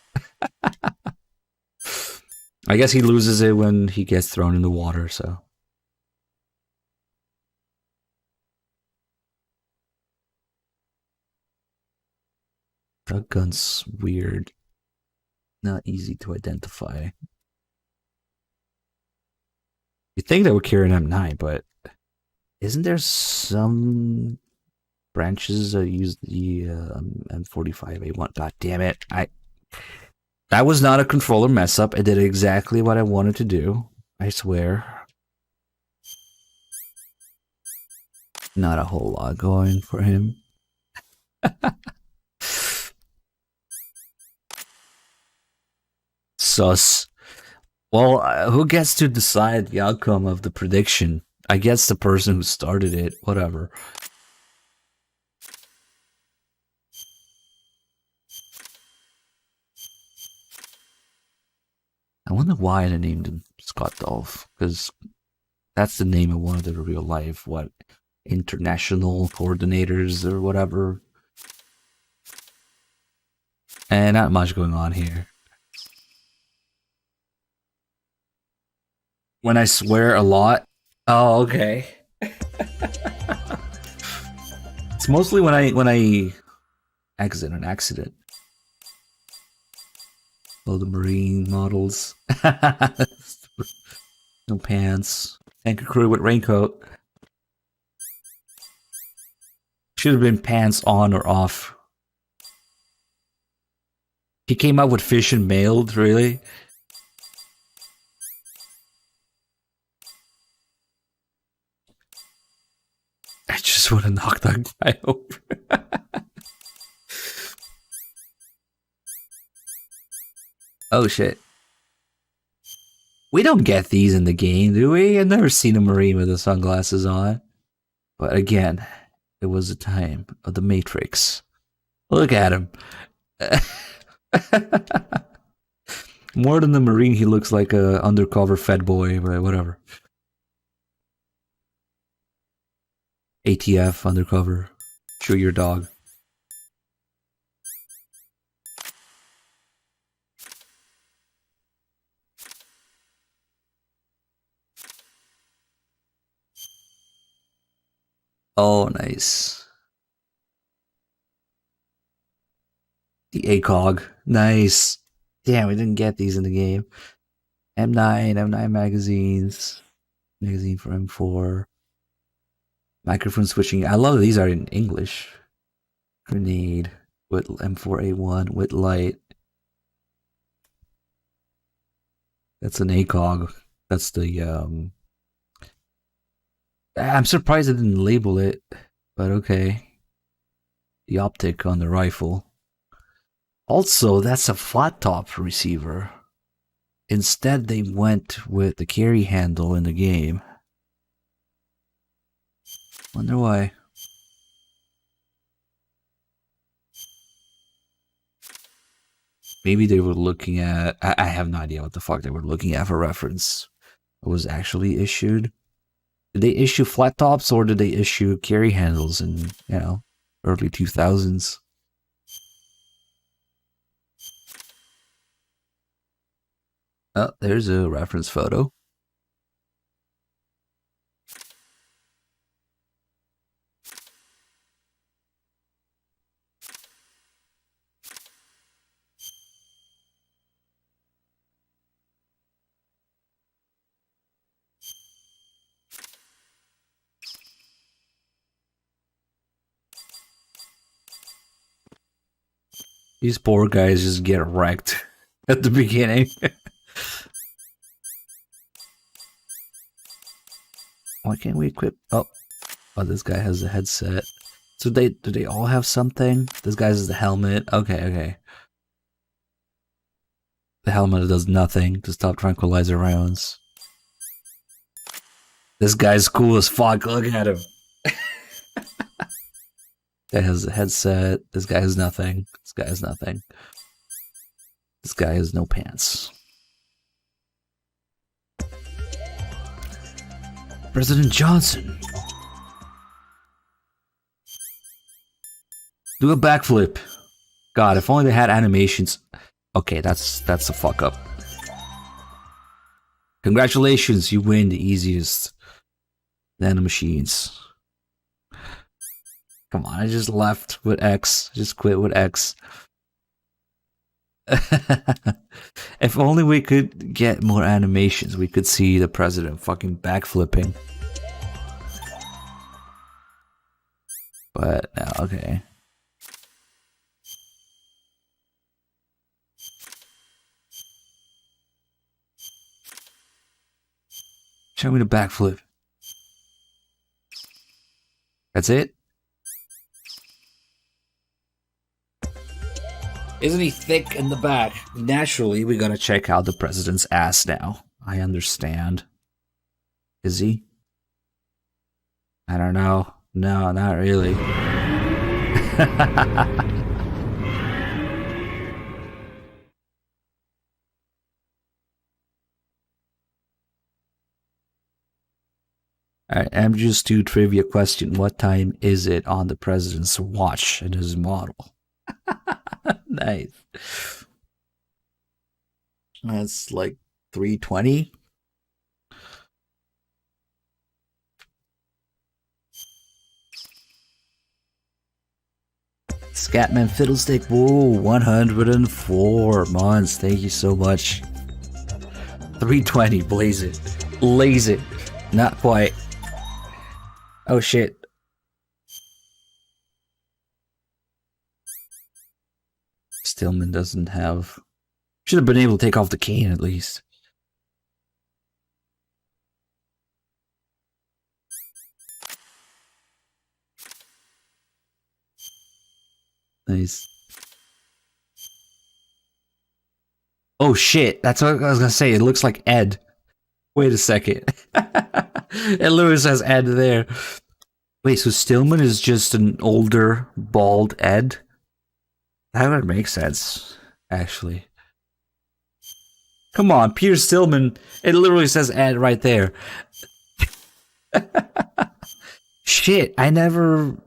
I guess he loses it when he gets thrown in the water, so. That gun's weird. Not easy to identify. You'd think that would carry an M9, but isn't there some branches that use the M45A1? God damn it. That was not a controller mess up. I did exactly what I wanted to do. I swear. Not a whole lot going for him. Sus. Well, who gets to decide the outcome of the prediction? I guess the person who started it. Whatever. I wonder why they named him Scott Dolph, because that's the name of one of the real life, international coordinators or whatever. And not much going on here. When I swear a lot. Oh, okay. It's mostly when I exit an accident. Oh, the Marine models. No pants. Anchor crew with raincoat. Should have been pants on or off. He came out with fish and mailed, really? I just want to knock that guy over. Oh shit. We don't get these in the game, do we? I've never seen a Marine with the sunglasses on. But again, it was a time of the Matrix. Look at him. More than the Marine, he looks like a undercover Fed boy, but whatever. ATF undercover. Shoot your dog. Oh, nice. The ACOG. Nice. Damn, we didn't get these in the game. M9 magazines. Magazine for M4. Microphone switching. I love these are in English. Grenade with M4A1 with light. That's an ACOG. That's the I'm surprised I didn't label it, but okay. The optic on the rifle. Also, that's a flat top receiver. Instead, they went with the carry handle in the game. Wonder why. Maybe they were looking at... I have no idea what the fuck they were looking at for reference. It was actually issued. Did they issue flat tops or did they issue carry handles in, you know, early 2000s? Oh, there's a reference photo. These poor guys just get wrecked at the beginning. Why can't we equip? Oh, this guy has a headset. So do they all have something? This guy has the helmet. Okay. The helmet does nothing to stop tranquilizer rounds. This guy's cool as fuck. Look at him. Guy has a headset. This guy has nothing. This guy has nothing. This guy has no pants. President Johnson. Do a backflip. God, if only they had animations. Okay, that's a fuck up. Congratulations, you win the easiest nanomachines. Come on, I just left with X. Just quit with X. If only we could get more animations, we could see the president fucking backflipping. But, no, okay. Show me the backflip. That's it? Isn't he thick in the back? Naturally, we gotta check out the president's ass now. I understand. Is he? I don't know. No, not really. Alright, MJ's2 trivia question. What time is it on the president's watch and his model? Nice. That's like 3:20. Scatman Fiddlestick, whoa, 104 months. Thank you so much. 3:20, blaze it. Laze it. Not quite. Oh shit. Stillman doesn't have... Should have been able to take off the cane at least. Nice. Oh shit, that's what I was gonna say. It looks like Ed. Wait a second. It literally says Ed there. Wait, so Stillman is just an older, bald Ed? That would make sense, actually. Come on, Peter Stillman. It literally says Ed right there. Shit, I never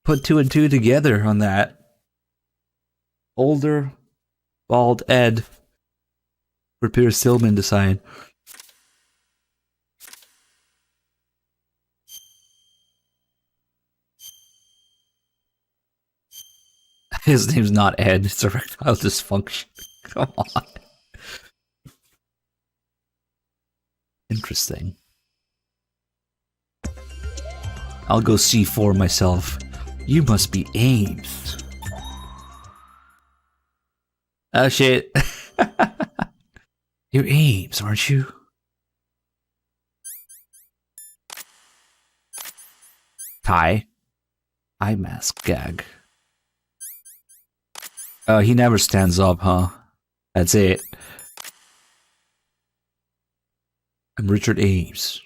put two and two together on that. Older, bald Ed. For Peter Stillman to sign. His name's not Ed, it's erectile dysfunction. Come on. Interesting. I'll go C4 myself. You must be Ames. Oh shit. You're Ames, aren't you? Tie. Eye mask gag. He never stands up, huh? That's it. I'm Richard Ames.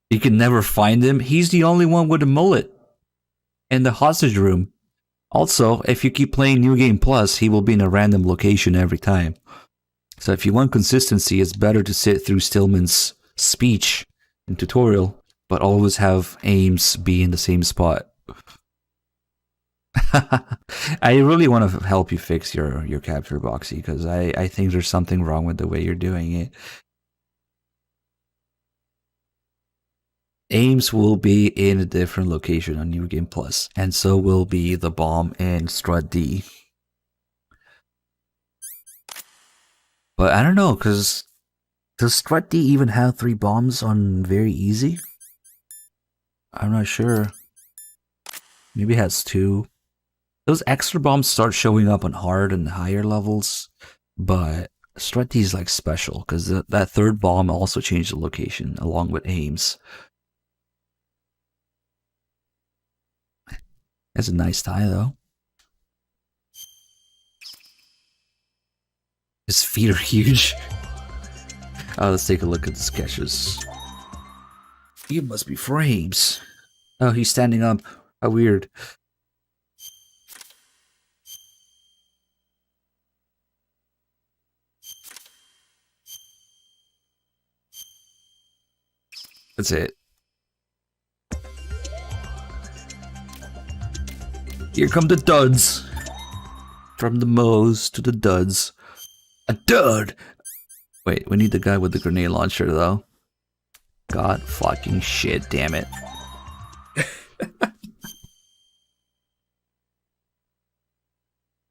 You can never find him. He's the only one with a mullet in the hostage room. Also, if you keep playing New Game Plus, he will be in a random location every time. So if you want consistency, it's better to sit through Stillman's speech and tutorial, but always have Ames be in the same spot. I really want to help you fix your capture, Boxy, because I think there's something wrong with the way you're doing it. Ames will be in a different location on New Game Plus, and so will be the bomb in Strut D. But I don't know, because does Strut D even have 3 bombs on very easy? I'm not sure. Maybe it has 2. Those extra bombs start showing up on hard and higher levels, but Strut D is like special, because that 3rd bomb also changed the location along with Ames. That's a nice tie, though. His feet are huge. Let's take a look at the sketches. You must be frames. Oh, he's standing up. How weird. That's it. Here come the duds. From the mows to the duds. A dud! Wait, we need the guy with the grenade launcher, though. God fucking shit, damn it.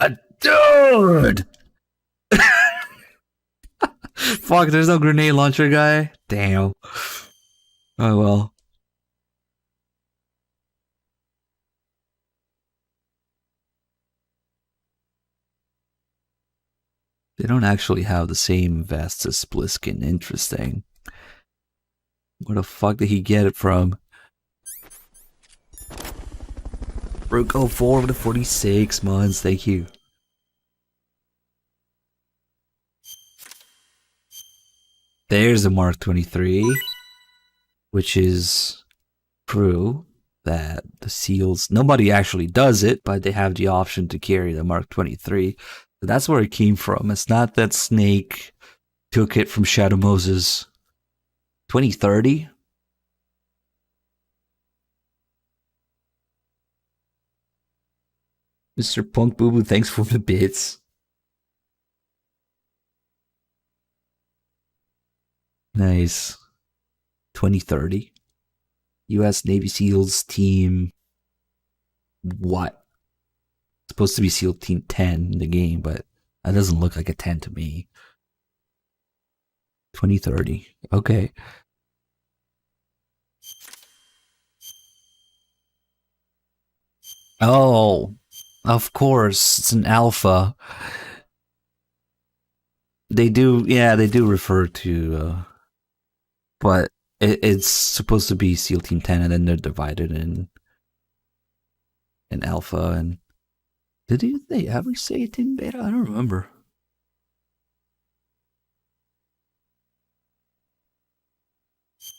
A dud! Fuck, there's no grenade launcher guy? Damn. Oh well. They don't actually have the same vests as Bliskin. Interesting. Where the fuck did he get it from? Rook 04 to 46 months, thank you. There's a Mark 23, which is true that the SEALs, nobody actually does it, but they have the option to carry the Mark 23. So that's where it came from. It's not that Snake took it from Shadow Moses. 2030? Mr. Punk Boo Boo, thanks for the bits. Nice. 2030. US Navy SEALs team. What? It's supposed to be SEAL Team 10 in the game, but that doesn't look like a 10 to me. 2030. Okay. Oh, of course. It's an alpha. They do, yeah, they do refer to, but it's supposed to be SEAL Team 10, and then they're divided in alpha. And did they ever say Team Beta? I don't remember.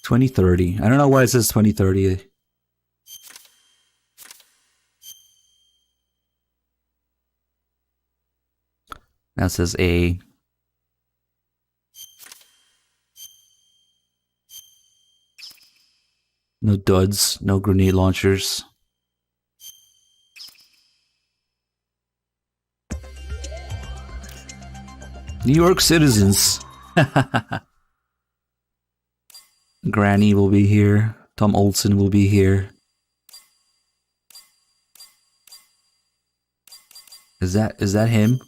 $2030. I don't know why it says 2030. Now it says A. No duds, no grenade launchers. New York citizens. Granny will be here. Tom Olsen will be here. Is that him?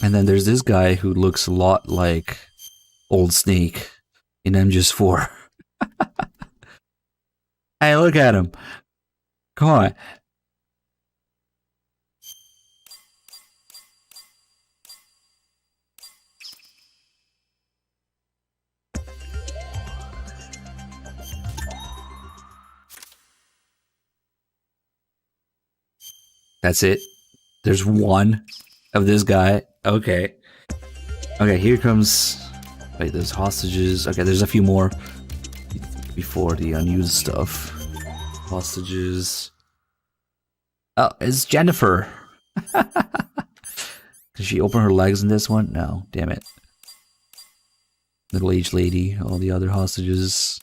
And then there's this guy who looks a lot like Old Snake in MGS4. Hey, look at him. Come on. That's it. There's one of this guy. Okay. Okay, here comes... Wait, there's hostages. Okay, there's a few more before the unused stuff. Hostages. Oh, it's Jennifer. Did she open her legs in this one? No, damn it. Middle-aged lady, all the other hostages.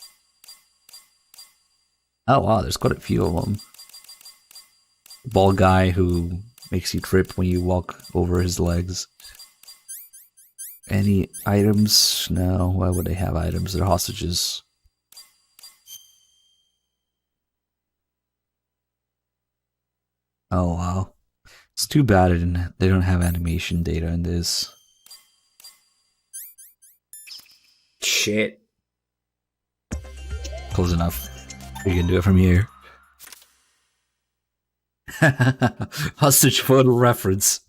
Oh wow, there's quite a few of them. Bald guy who makes you trip when you walk over his legs. Any items? No, why would they have items? They're hostages. Oh wow. It's too bad they don't have animation data in this. Shit. Close enough. You can do it from here. Hostage photo reference.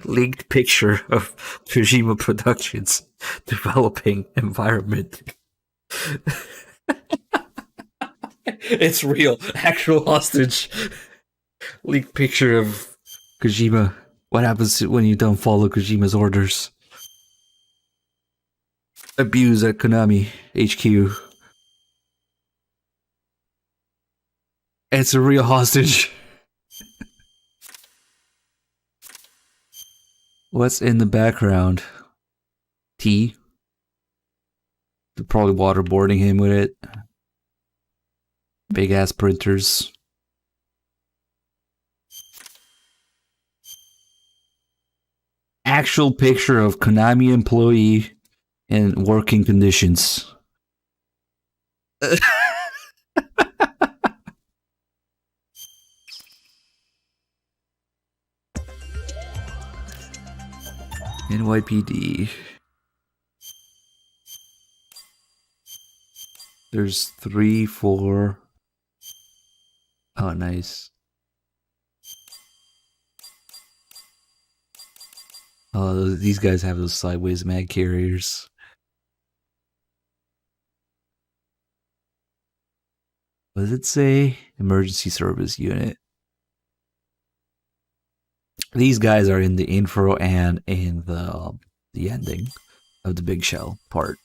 Linked picture of Kojima Productions developing environment. It's real. Actual hostage. Leaked picture of Kojima. What happens when you don't follow Kojima's orders? Abuse at Konami HQ. It's a real hostage. What's in the background? Tea? They're probably waterboarding him with it. Big ass printers. Actual picture of Konami employee in working conditions. NYPD. There's 3, 4. Oh, nice. Oh, these guys have those sideways mag carriers. What does it say? Emergency service unit. These guys are in the intro and in the ending of the Big Shell part.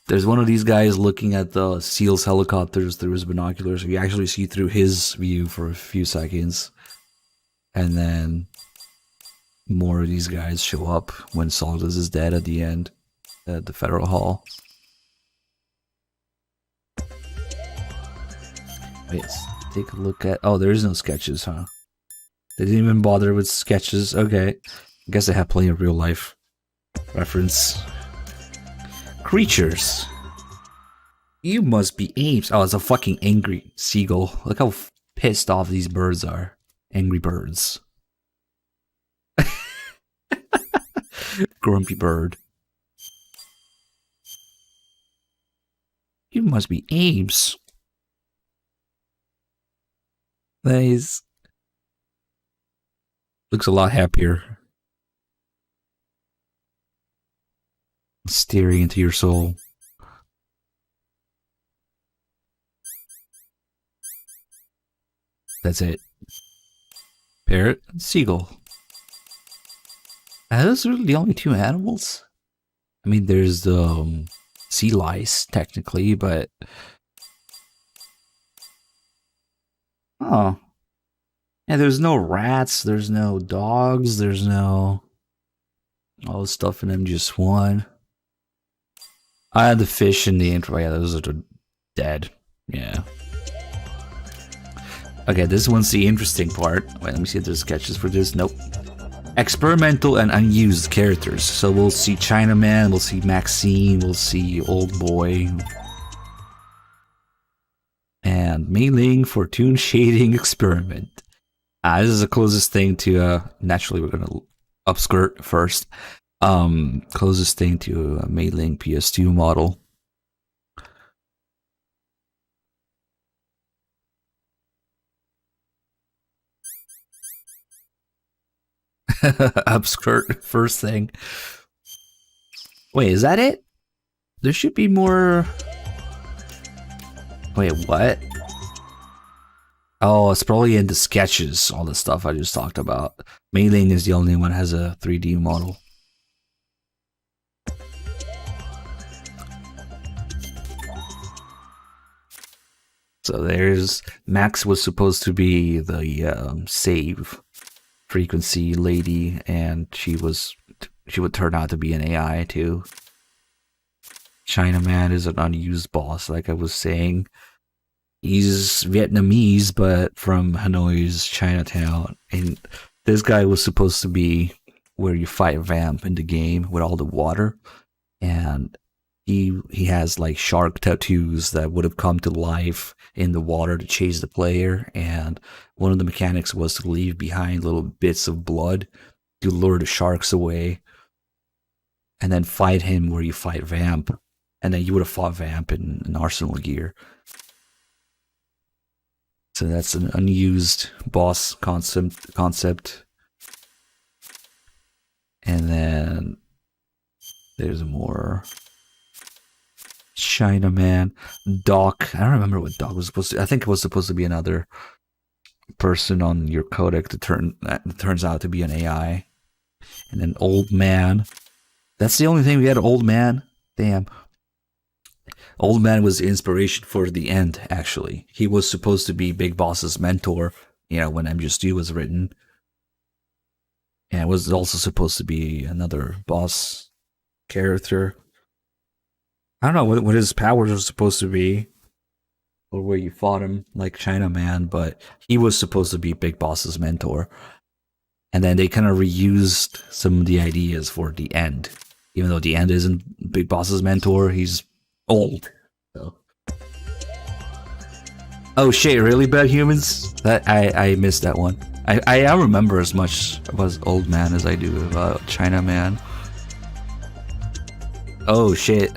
There's one of these guys looking at the SEALs helicopters through his binoculars. You actually see through his view for a few seconds. And then more of these guys show up when Solidus is dead at the end at the Federal Hall. Wait, let's take a look at... Oh, there is no sketches, huh? They didn't even bother with sketches. Okay. I guess they have plenty of real life reference. Creatures. You must be apes. Oh, it's a fucking angry seagull. Look how pissed off these birds are. Angry birds. Grumpy bird. You must be apes. Nice. Looks a lot happier. Staring into your soul. That's it. Parrot, seagull. Are those really the only two animals? I mean, there's the sea lice, technically, but... Oh. Yeah, there's no rats, there's no dogs, there's no... all the stuff in them just one. I had the fish in the intro. Yeah, those are dead. Yeah. Okay, this one's the interesting part. Wait, let me see if there's sketches for this. Nope. Experimental and unused characters. So we'll see Chinaman, we'll see Maxine, we'll see Old Boy. And Mei-Ling for Toon Shading Experiment. This is the closest thing to, naturally we're gonna upskirt first. Closest thing to a Mei-Ling PS2 model. Upskirt first thing. Wait, is that it? There should be more. Wait, what? Oh, it's probably in the sketches, all the stuff I just talked about. Mei-Ling is the only one that has a 3D model. So there's Max was supposed to be the save frequency lady, and she would turn out to be an AI too. Chinaman is an unused boss, like I was saying. He's Vietnamese, but from Hanoi's Chinatown. And this guy was supposed to be where you fight Vamp in the game with all the water. And he has like shark tattoos that would have come to life in the water to chase the player. And one of the mechanics was to leave behind little bits of blood to lure the sharks away. And then fight him where you fight Vamp. And then you would have fought Vamp in Arsenal gear. So that's an unused boss concept. And then there's more. Chinaman. Doc. I don't remember what Doc was supposed to. I think it was supposed to be another person on your codec that turns out to be an AI. And then Old Man. That's the only thing we had, Old Man. Damn. Old Man was the inspiration for the end, actually. He was supposed to be Big Boss's mentor, when MGS2 was written. And it was also supposed to be another boss character. I don't know what his powers were supposed to be, or where you fought him, like Chinaman, but he was supposed to be Big Boss's mentor. And then they kind of reused some of the ideas for the end. Even though the end isn't Big Boss's mentor, he's old. So. Oh shit, really, Bad Humans? That I missed that one. I remember as much about Old Man as I do about Chinaman. Oh shit.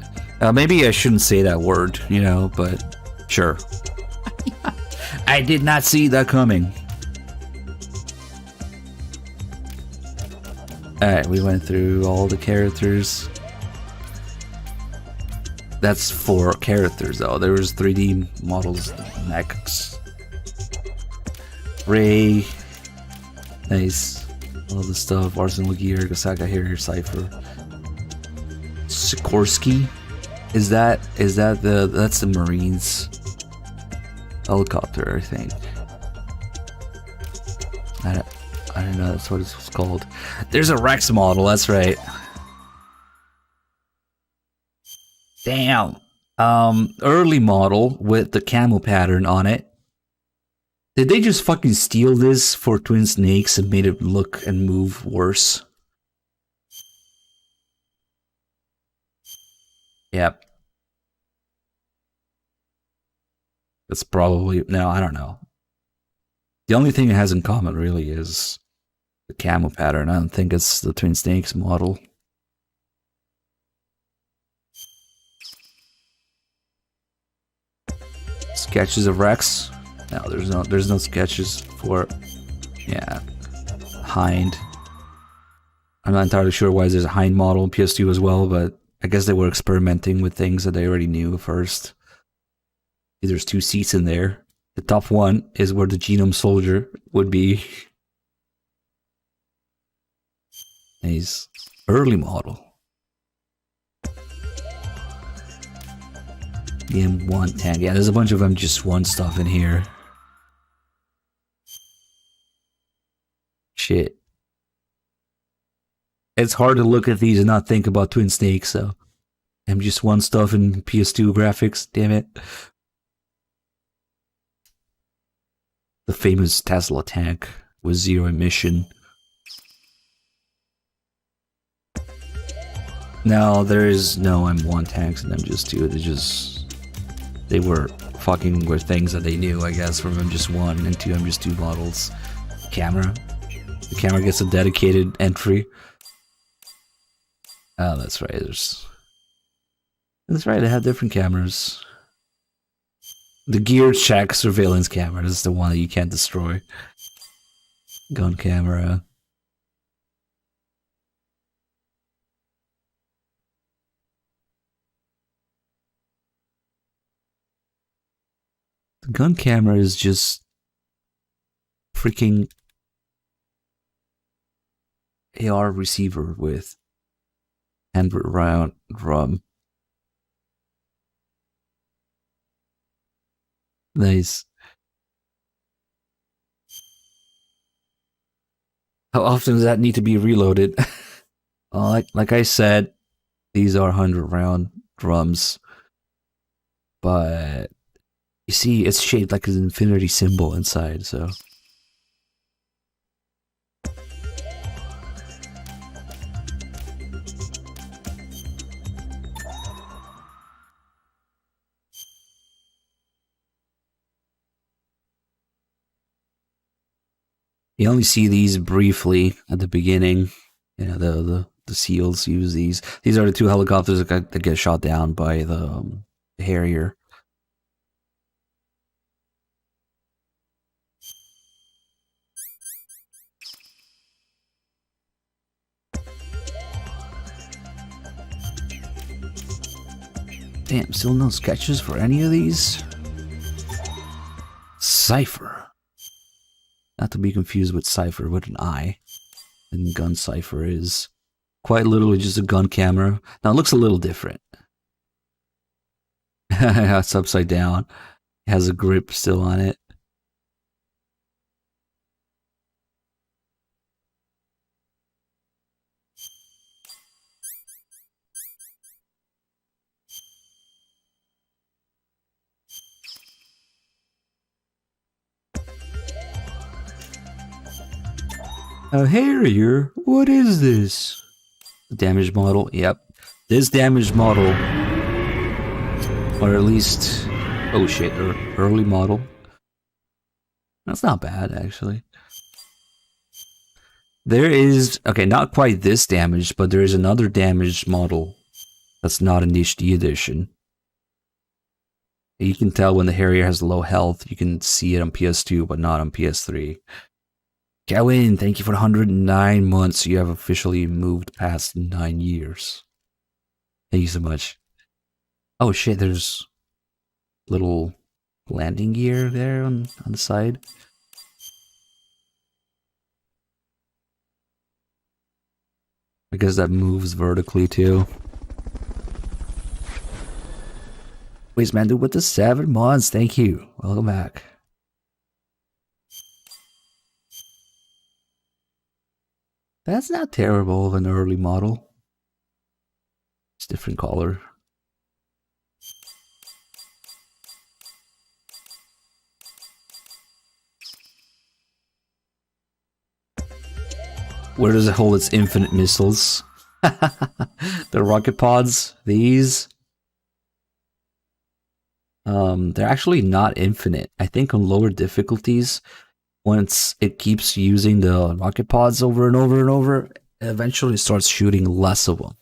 Maybe I shouldn't say that word, but sure. I did not see that coming. Alright, we went through all the characters. That's 4 characters though. There was 3D models next. Ray. Nice. All the stuff. Arsenal gear, Gasaka here, Cypher. Sikorsky? Is that that's the Marines helicopter, I think. I don't know, that's what it's called. There's a Rex model, that's right. Damn. Early model with the camo pattern on it. Did they just fucking steal this for Twin Snakes and made it look and move worse? Yep. That's probably... No, I don't know. The only thing it has in common really is the camo pattern. I don't think it's the Twin Snakes model. Sketches of Rex? No, there's no sketches for... Yeah. Hind. I'm not entirely sure why there's a Hind model in PS2 as well, but I guess they were experimenting with things that they already knew first. There's 2 seats in there. The top one is where the Genome Soldier would be. Nice. Early model. The M1 tank. Yeah, there's a bunch of MGS1 stuff in here. Shit. It's hard to look at these and not think about Twin Snakes, so... MGS1 stuff and PS2 graphics, damn it. The famous Tesla tank with 0 emission. No, there is no M1 tanks in MGS2. They were fucking with things that they knew, I guess, from MGS1 and 2 MGS2 models. Camera. The camera gets a dedicated entry. Oh, that's right. That's right. They have different cameras. The gear check surveillance camera is the one that you can't destroy. Gun camera. The gun camera is just freaking AR receiver with 100-round drum. Nice. How often does that need to be reloaded? Like I said, these are 100-round drums, but you see, it's shaped like an infinity symbol inside, so. You only see these briefly at the beginning. You know, the SEALs use these. These are the 2 helicopters that get shot down by the Harrier. Damn, still no sketches for any of these? Cipher. Not to be confused with Cipher with an I. And gun Cipher is quite literally just a gun camera. Now it looks a little different. It's upside down. It has a grip still on it. A Harrier? What is this? The damage model? Yep. This damage model, or at least, oh shit, early model. That's not bad, actually. There is, okay, not quite this damage, but there is another damaged model that's not in the HD edition. You can tell when the Harrier has low health. You can see it on PS2, but not on PS3. Gavin, thank you for 109 months. You have officially moved past 9 years. Thank you so much. Oh shit, there's little landing gear there on the side. I guess that moves vertically too. Wait, man, dude, with the 7 months, thank you. Welcome back. That's not terrible of an early model. It's different color. Where does it hold its infinite missiles? The rocket pods, these. They're actually not infinite. I think on lower difficulties, once it keeps using the rocket pods over and over and over, eventually it starts shooting less of them.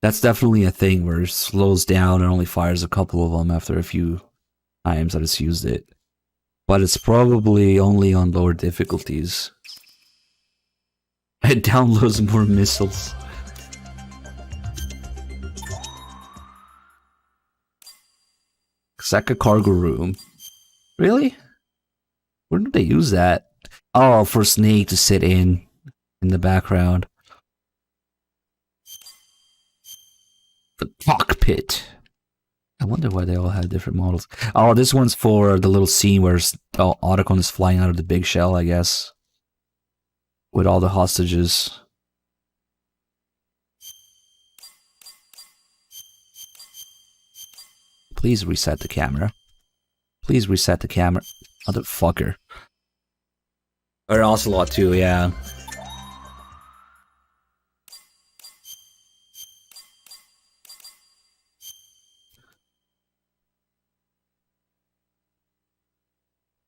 That's definitely a thing where it slows down and only fires a couple of them after a few times that it's used it. But it's probably only on lower difficulties. It downloads more missiles. Saka cargo room. Really? Where do they use that? Oh, for Snake to sit in the background. The cockpit. I wonder why they all have different models. Oh, this one's for the little scene where Otacon is flying out of the big shell, I guess. With all the hostages. Please reset the camera. Please reset the camera. Motherfucker. Or Ocelot too, yeah.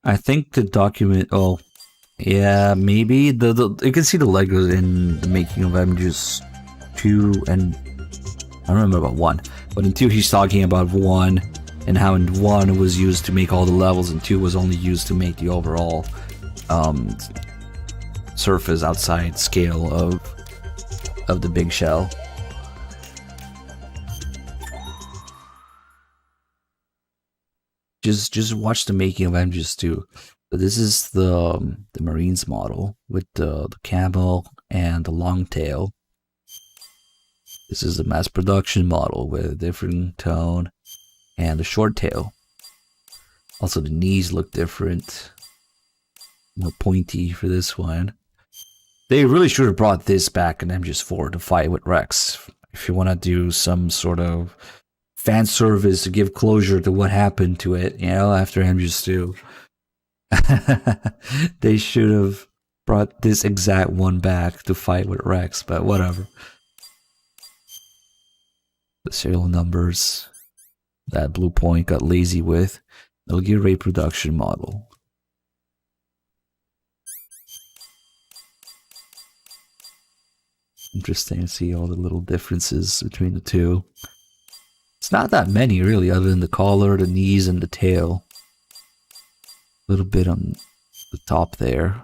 I think the document, oh, yeah, maybe. You can see the Legos in the making of Avengers 2 and I don't remember about 1, but in 2 he's talking about 1 and how in 1 it was used to make all the levels and 2 was only used to make the overall surface outside scale of the big shell. Just watch the making of MGS2. So this is the Marines model with the camel and the long tail. This is the mass production model with a different tone and the short tail. Also the knees look different, more pointy for this one. They really should have brought this back in MGS4 to fight with Rex. If you want to do some sort of fan service to give closure to what happened to it, you know, after MGS2. They should have brought this exact one back to fight with Rex, but whatever. The serial numbers that Blue Point got lazy with. Metal Gear Ray production model. Interesting to see all the little differences between the two. It's not that many really, other than the collar, the knees, and the tail. A little bit on the top there.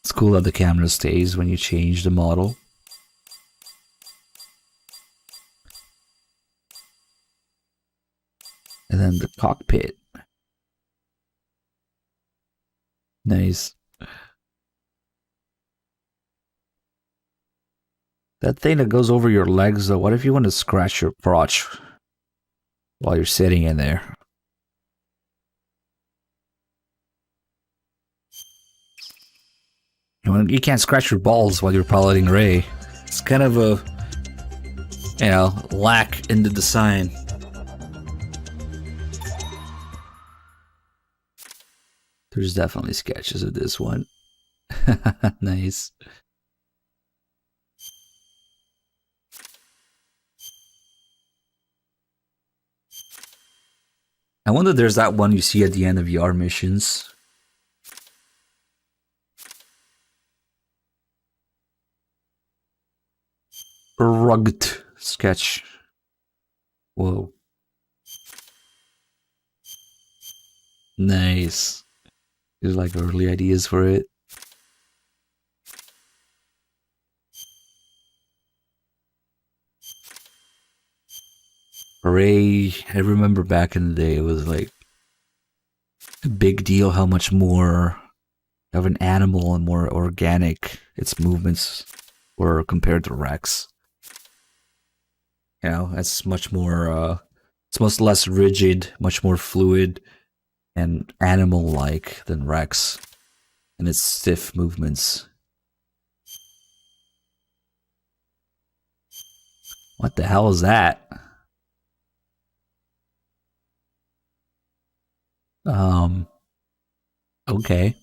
It's cool that the camera stays when you change the model. And then the cockpit. Nice. That thing that goes over your legs though, what if you want to scratch your crotch while you're sitting in there? You can't scratch your balls while you're piloting Ray. It's kind of a, you know, lack in the design. There's definitely sketches of this one. Nice. I wonder if there's that one you see at the end of VR missions. Rugged sketch. Whoa. Nice. There's like early ideas for it. Ray, I remember back in the day, it was like a big deal how much more of an animal and more organic its movements were compared to Rex. You know, it's much more, it's much less rigid, much more fluid and animal-like than Rex and its stiff movements. What the hell is that? Okay.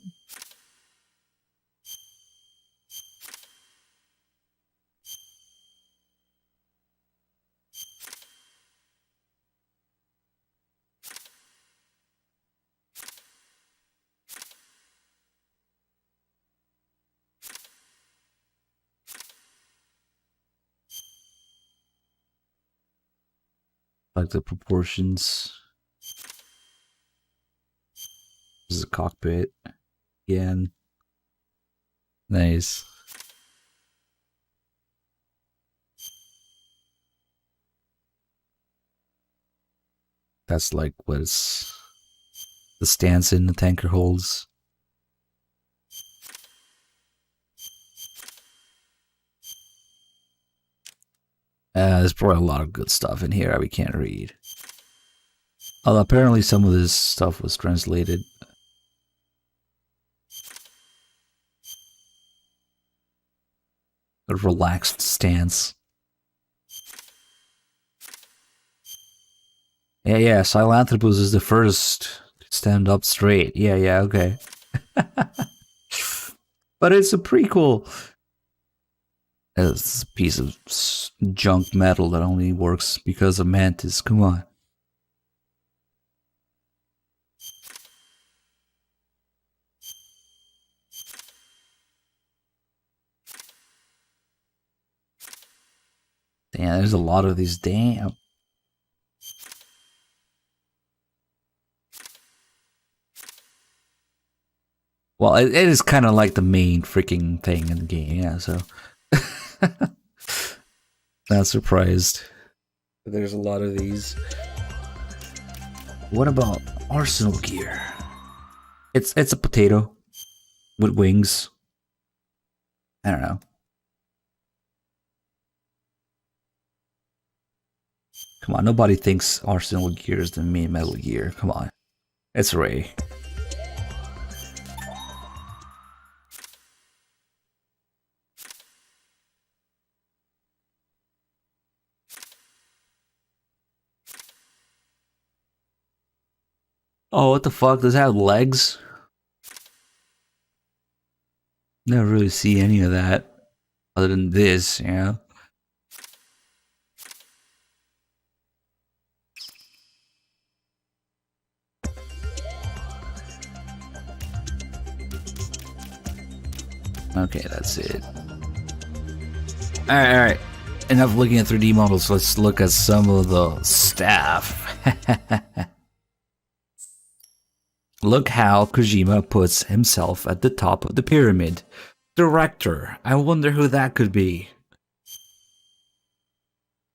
Like the proportions. This is a cockpit. Again. Nice. That's like what it's the stance in the tanker holds. There's probably a lot of good stuff in here that we can't read. Although apparently some of this stuff was translated. A relaxed stance. Yeah, Silanthropus is the first to stand up straight. Yeah, okay. But it's a prequel. It's a piece of junk metal that only works because of Mantis. Come on. Damn, there's a lot of these. Damn. Well, it is kind of like the main freaking thing in the game, yeah, so. Not surprised. There's a lot of these. What about arsenal gear? It's a potato with wings. I don't know. Come on, nobody thinks arsenal gear is the main Metal Gear. Come on. It's Ray. Oh, what the fuck? Does it have legs? Never really see any of that. Other than this, you know? Okay, that's it. Alright. Enough looking at 3D models, let's look at some of the staff. Look how Kojima puts himself at the top of the pyramid. Director. I wonder who that could be.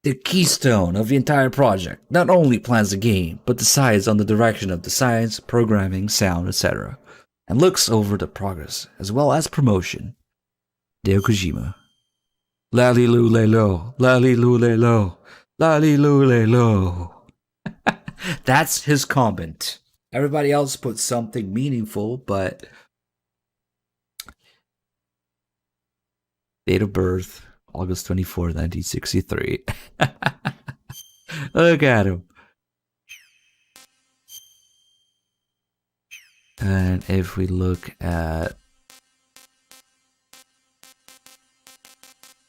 The keystone of the entire project. Not only plans the game, but decides on the direction of the science, programming, sound, etc. And looks over the progress, as well as promotion. Hideo Kojima. Lali-lu-le-lo, lali-lu-le-lo, lali-lu-le-lo. That's his comment. Everybody else put something meaningful, but date of birth, August 24th, 1963. Look at him. And if we look at...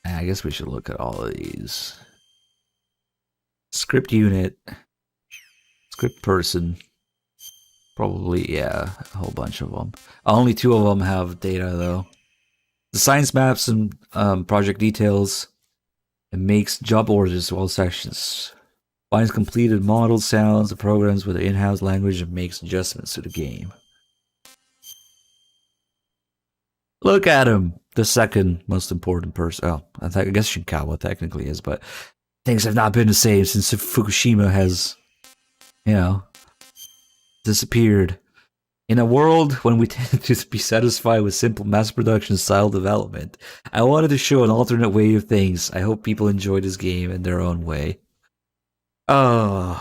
I guess we should look at all of these. Script unit. Script person. Probably, yeah, a whole bunch of them. Only 2 of them have data, though. The science maps and project details. It makes job orders to all sections. Finds completed model sounds, the programs with the in-house language, and makes adjustments to the game. Look at him! The second most important person. Oh, I guess Shinkawa technically is, but things have not been the same since Fukushima has, you know, disappeared. In a world when we tend to be satisfied with simple mass production style development, I wanted to show an alternate way of things. I hope people enjoy this game in their own way. Oh,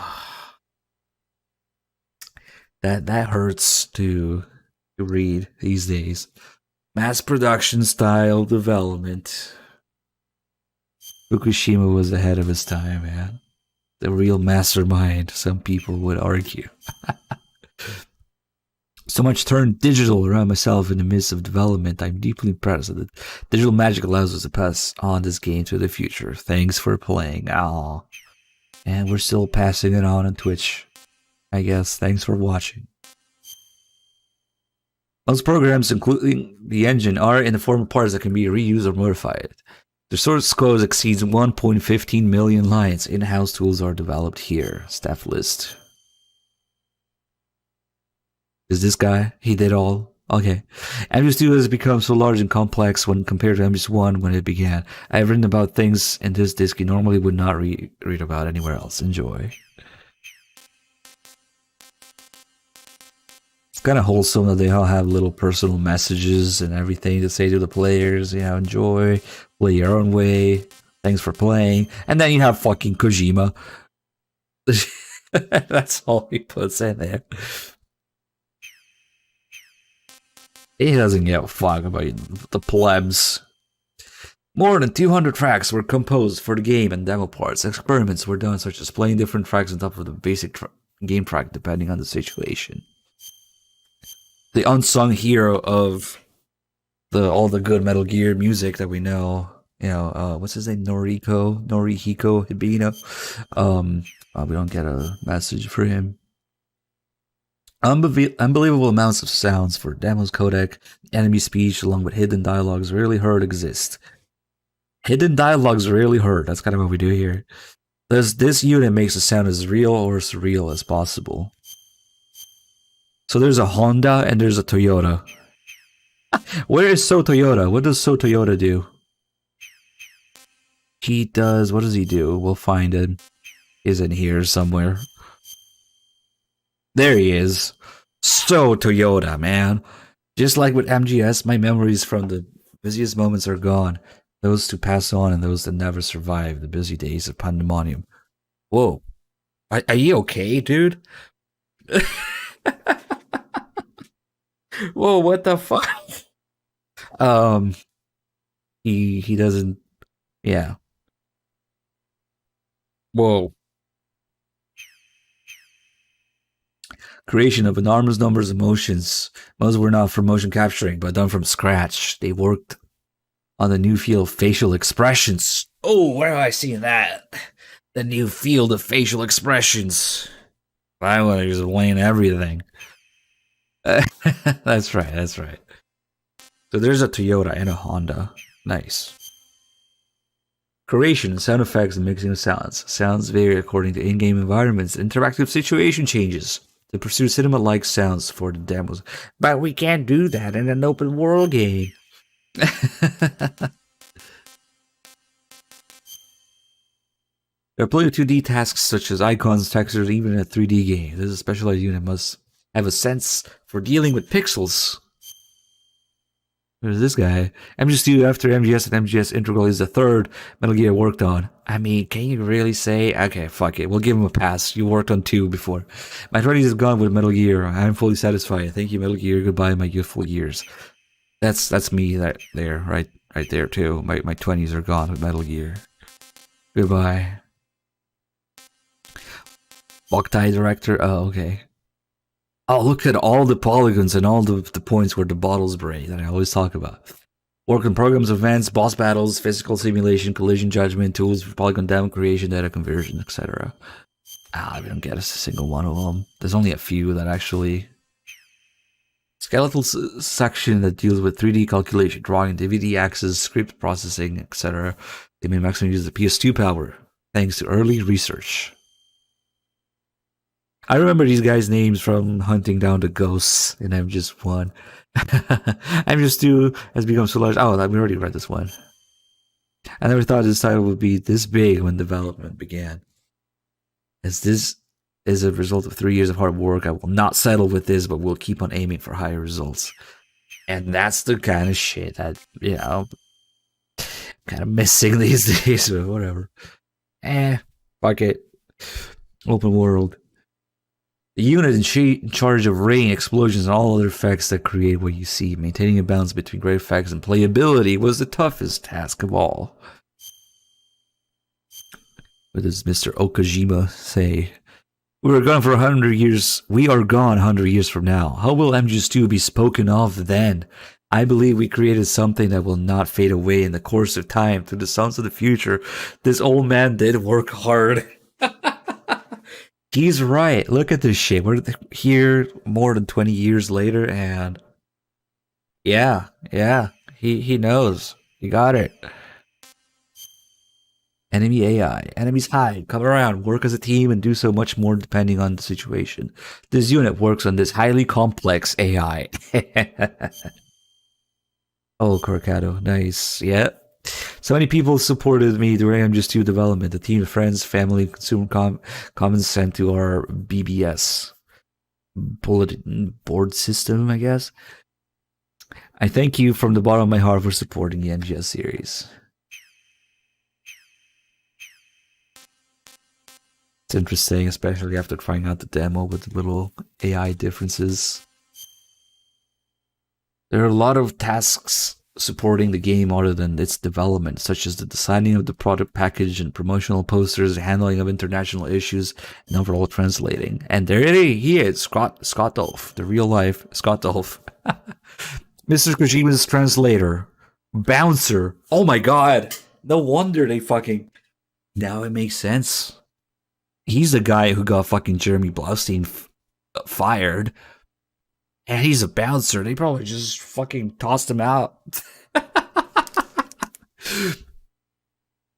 that hurts to read these days. Mass production style development. Fukushima was ahead of his time, man. The real mastermind, some people would argue. So much turned digital around myself in the midst of development. I'm deeply impressed that digital magic allows us to pass on this game to the future. Thanks for playing. Aw. And we're still passing it on Twitch, I guess. Thanks for watching. Most programs, including the engine, are in the form of parts that can be reused or modified. The source code exceeds 1.15 million lines. In-house tools are developed here. Staff list. Is this guy? He did all? Okay. MGS2 has become so large and complex when compared to MGS1 when it began. I have written about things in this disc you normally would not read about anywhere else. Enjoy. It's kind of wholesome that they all have little personal messages and everything to say to the players. You know, enjoy, play your own way, thanks for playing. And then you have fucking Kojima. That's all he puts in there. He doesn't give a fuck about the plebs. More than 200 tracks were composed for the game and demo parts. Experiments were done, such as playing different tracks on top of the basic game track, depending on the situation. The unsung hero of all the good Metal Gear music that we know, you know, what's his name? Norihiko Hibino. We don't get a message for him. Unbelievable amounts of sounds for demos codec, enemy speech, along with hidden dialogues rarely heard exist. Hidden dialogues rarely heard. That's kind of what we do here. This unit makes it sound as real or surreal as possible. So there's a Honda and there's a Toyota. Where is So Toyota? What does So Toyota do? He does... What does he do? We'll find him. He's in here somewhere. There he is. So Toyota, man. Just like with MGS, my memories from the busiest moments are gone. Those to pass on and those that never survive the busy days of pandemonium. Whoa. Are you okay, dude? Whoa, what the fuck? He doesn't... Yeah. Whoa. Creation of enormous numbers of motions. Most were not for motion capturing, but done from scratch. They worked on the new field of facial expressions. Oh, where have I seen that? The new field of facial expressions. I want to just win everything. That's right, that's right. So there's a Toyota and a Honda. Nice. Creation, sound effects, and mixing of sounds. Sounds vary according to in-game environments. Interactive situation changes to pursue cinema-like sounds for the demos. But we can't do that in an open world game. There are plenty of 2D tasks such as icons, textures, even in a 3D game. This is a specialized unit must have a sense for dealing with pixels. There's this guy. MGS2 after MGS and MGS Integral is the third Metal Gear worked on. I mean, can you really say? Okay, fuck it. We'll give him a pass. You worked on 2 before. My 20s is gone with Metal Gear. I'm fully satisfied. Thank you, Metal Gear. Goodbye, my youthful years. That's me right there too. My 20s are gone with Metal Gear. Goodbye. Boktai director. Oh, okay. Oh, look at all the polygons and all the points where the bottles break that I always talk about. Work on programs, events, boss battles, physical simulation, collision judgment, tools for polygon demo creation, data conversion, etc. I don't get a single one of them. There's only a few that actually... Skeletal section that deals with 3D calculation, drawing, DVD access, script processing, etc. They may maximum use the PS2 power, thanks to early research. I remember these guys' names from hunting down the ghosts in MGS1. MGS2 has become so large. Oh, we already read this one. I never thought this title would be this big when development began. As this is a result of 3 years of hard work, I will not settle with this, but will keep on aiming for higher results. And that's the kind of shit that, you know, kind of missing these days, but whatever. Fuck it. Open world. The unit in charge of rain, explosions, and all other effects that create what you see. Maintaining a balance between great effects and playability was the toughest task of all. What does Mr. Okajima say? We are gone for 100 years. We are gone 100 years from now. How will MGS2 be spoken of then? I believe we created something that will not fade away in the course of time through the sons of the future. This old man did work hard. He's right. Look at this shit. We're here more than 20 years later, and yeah, he knows. He got it. Enemy AI. Enemies hide, come around, work as a team, and do so much more depending on the situation. This unit works on this highly complex AI. Oh, Corcado. Nice. Yeah. So many people supported me during MGS2 development. The team of friends, family, consumer comments sent to our BBS bulletin board system, I guess. I thank you from the bottom of my heart for supporting the MGS series. It's interesting, especially after trying out the demo with the little AI differences. There are a lot of tasks supporting the game other than its development, such as the designing of the product package and promotional posters, handling of international issues, and overall translating. And there he is, Scott Dolph, the real life Scott Dolph. Mr. Kojima's translator. Bouncer. Oh my god. No wonder they fucking... Now it makes sense. He's the guy who got fucking Jeremy Blaustein fired. And he's a bouncer. They probably just fucking tossed him out.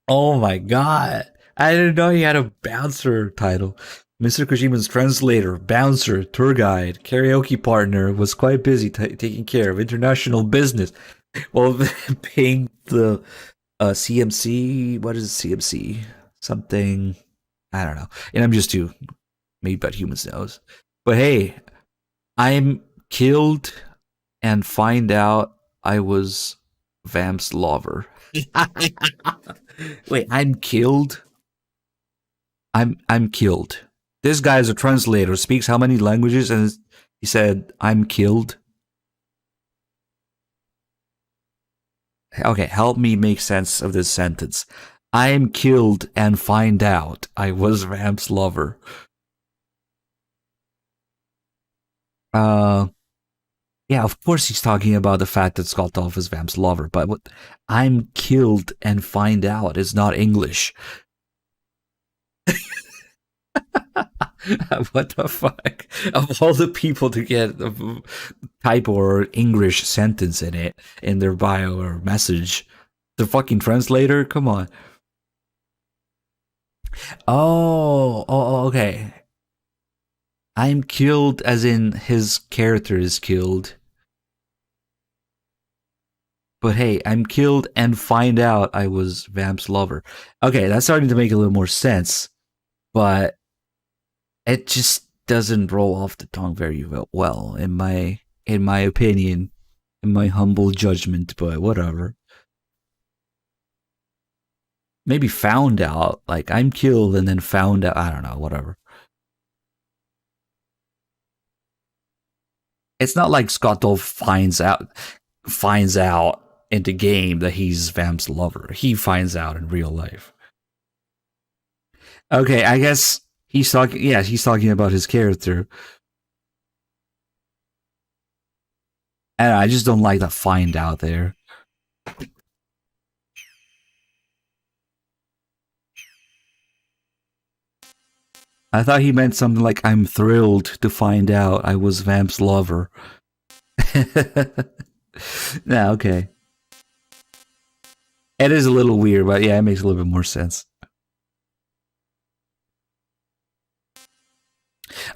Oh my god. I didn't know he had a bouncer title. Mr. Kojima's translator, bouncer, tour guide, karaoke partner was quite busy taking care of international business while paying the CMC. What is CMC? Something. I don't know. And I'm just too. Maybe but humans knows. But hey, I'm killed and find out I was Vamp's lover. Wait, I'm killed? I'm killed. This guy is a translator, speaks how many languages, and he said, I'm killed. Okay, help me make sense of this sentence. I'm killed and find out I was Vamp's lover. Yeah, of course he's talking about the fact that Skottolf is Vamp's lover, but what I'm killed and find out is not English. What the fuck? Of all the people to get a type or English sentence in it, in their bio or message, the fucking translator? Come on. Oh, okay. I'm killed as in his character is killed. But hey, I'm killed and find out I was Vamp's lover. Okay, that's starting to make a little more sense. But it just doesn't roll off the tongue very well, in my opinion, in my humble judgment, but whatever. Maybe found out, like I'm killed and then found out, I don't know, whatever. It's not like Skottolf finds out in the game that he's Vamp's lover. He finds out in real life. Okay, I guess he's talking about his character. And I just don't like the find out there. I thought he meant something like, I'm thrilled to find out I was Vamp's lover. Nah, okay. It is a little weird, but yeah, it makes a little bit more sense.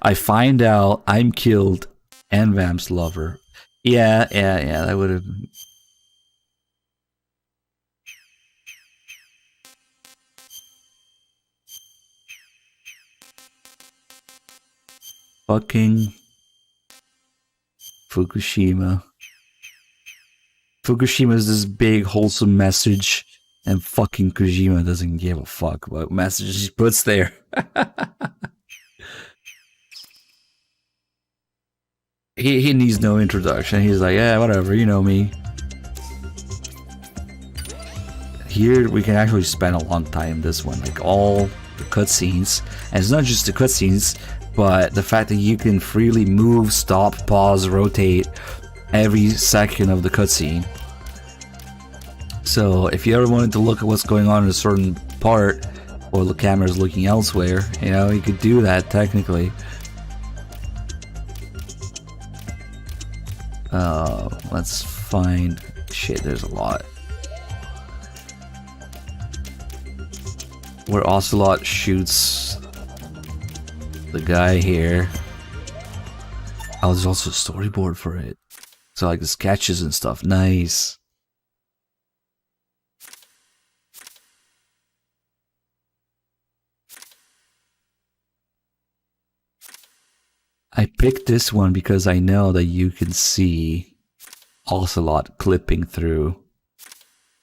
I find out I'm killed and Vamp's lover. Yeah, that would have... Fucking Fukushima. Fukushima is this big wholesome message, and fucking Kojima doesn't give a fuck what messages he puts there. He needs no introduction. He's like, yeah, whatever, you know me. Here we can actually spend a long time this one, like all the cutscenes, and it's not just the cutscenes, but the fact that you can freely move, stop, pause, rotate every second of the cutscene. So if you ever wanted to look at what's going on in a certain part, or the camera's looking elsewhere, you know, you could do that technically. Let's find... Shit, there's a lot. Where Ocelot shoots the guy here. Oh, there's also a storyboard for it. So like the sketches and stuff. Nice. I picked this one because I know that you can see Ocelot clipping through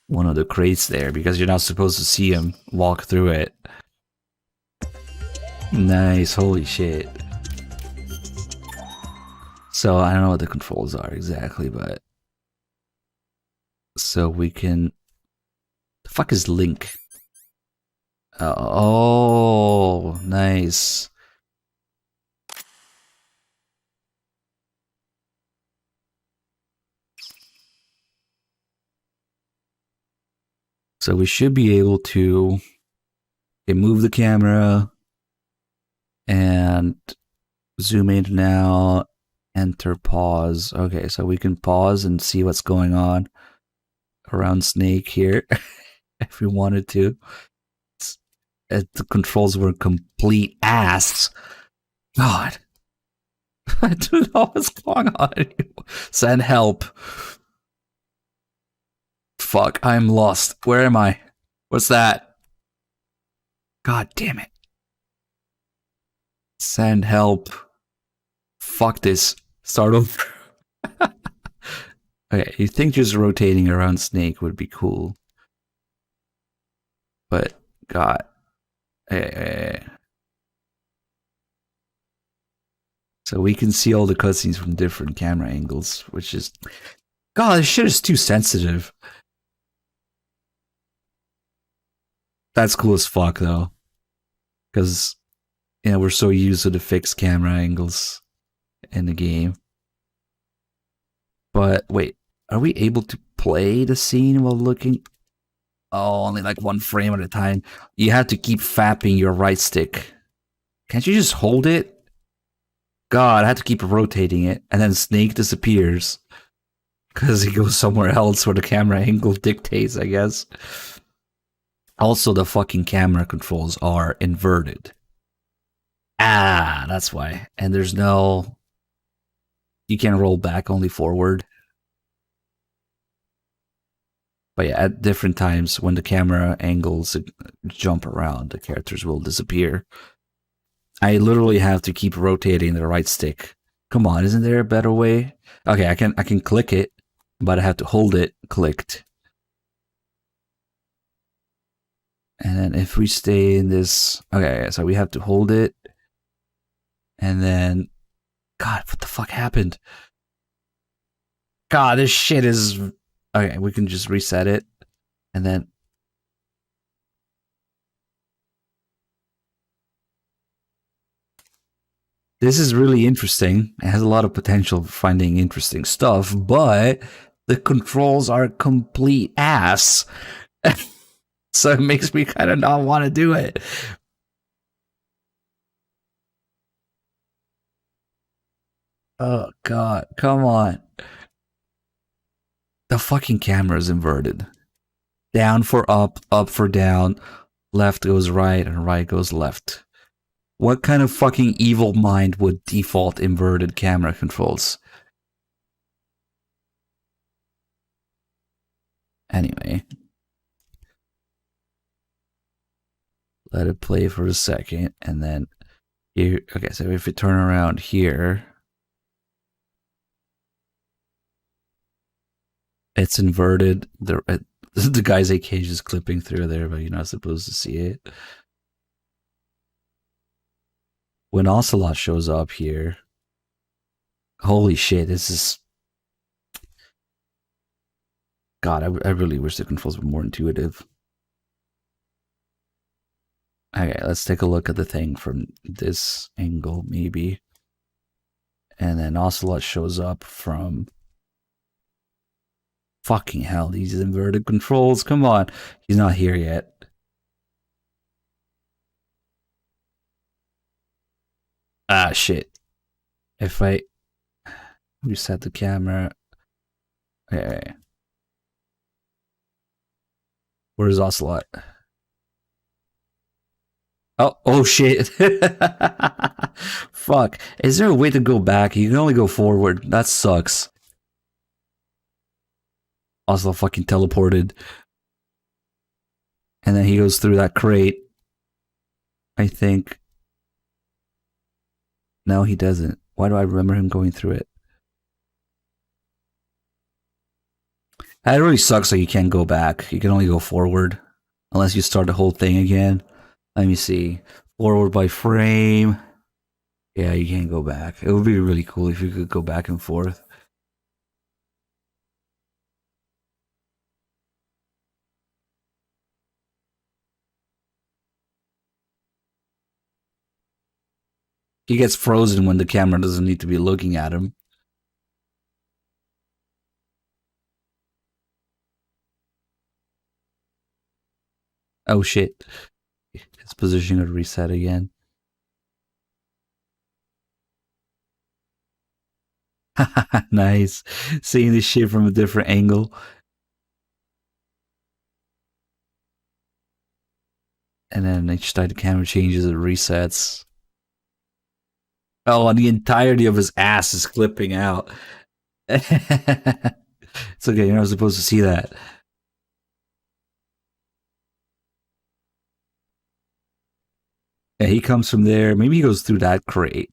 one of the crates there, because you're not supposed to see him walk through it. Nice, holy shit. So I don't know what the controls are exactly, but... So we can... The fuck is Link? Oh, nice. So we should be able to move the camera and zoom in now, enter pause. Okay, so we can pause and see what's going on around Snake here. if we wanted to. The controls were complete ass. God. I don't know what's going on anymore. Send help. Fuck, I'm lost. Where am I? What's that? God damn it. Send help. Fuck this. Start over. Okay, you think just rotating around Snake would be cool. But, God. So we can see all the cutscenes from different camera angles, which is... God, this shit is too sensitive. That's cool as fuck, though. Because, you know, we're so used to the fixed camera angles in the game. But, wait. Are we able to play the scene while looking? Oh, only like one frame at a time. You have to keep fapping your right stick. Can't you just hold it? God, I had to keep rotating it, and then Snake disappears. Because he goes somewhere else where the camera angle dictates, I guess. Also, the fucking camera controls are inverted. Ah, that's why. And there's no... You can't roll back, only forward. But yeah, at different times, when the camera angles jump around, the characters will disappear. I literally have to keep rotating the right stick. Come on, isn't there a better way? Okay, I can click it, but I have to hold it clicked. And then if we stay in this... Okay, so we have to hold it. And then... God, what the fuck happened? God, this shit is... Okay, we can just reset it. And then... This is really interesting. It has a lot of potential for finding interesting stuff, but the controls are complete ass. So it makes me kind of not want to do it. Oh, God. Come on. The fucking camera is inverted. Down for up for down, left goes right, and right goes left. What kind of fucking evil mind would default inverted camera controls? Anyway. Let it play for a second, and then here. Okay, so if we turn around here, it's inverted. The guy's AK is just clipping through there, but you're not supposed to see it. When Ocelot shows up here, holy shit, this is... God, I really wish the controls were more intuitive. Okay, let's take a look at the thing from this angle, maybe. And then Ocelot shows up from... Fucking hell, these inverted controls, come on. He's not here yet. Ah, shit. If I reset the camera... Okay. Where's Ocelot? Oh shit. Fuck. Is there a way to go back? You can only go forward. That sucks. Ocelot fucking teleported. And then he goes through that crate. I think. No, he doesn't. Why do I remember him going through it? That really sucks that you can't go back. You can only go forward. Unless you start the whole thing again. Let me see. Forward by frame. Yeah, you can't go back. It would be really cool if you could go back and forth. He gets frozen when the camera doesn't need to be looking at him. Oh shit. His position got reset again. Nice. Seeing this shit from a different angle. And then each time the camera changes, it resets. Oh, and the entirety of his ass is clipping out. It's okay, you're not supposed to see that. Yeah, he comes from there. Maybe he goes through that crate.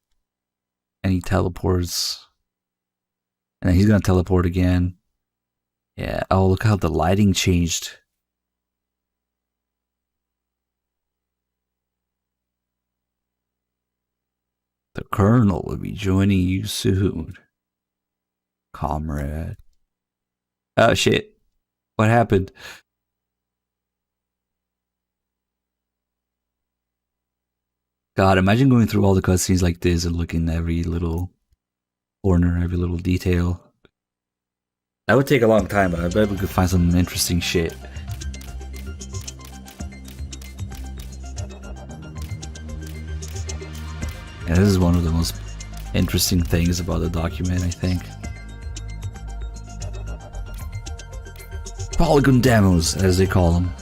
And he teleports. And then he's gonna teleport again. Yeah, oh, look how the lighting changed. The Colonel will be joining you soon, comrade. Oh shit. What happened? God, imagine going through all the cutscenes like this and looking at every little corner, every little detail. That would take a long time, but I bet we could find some interesting shit. And this is one of the most interesting things about the document, I think. Polygon demos, as they call them.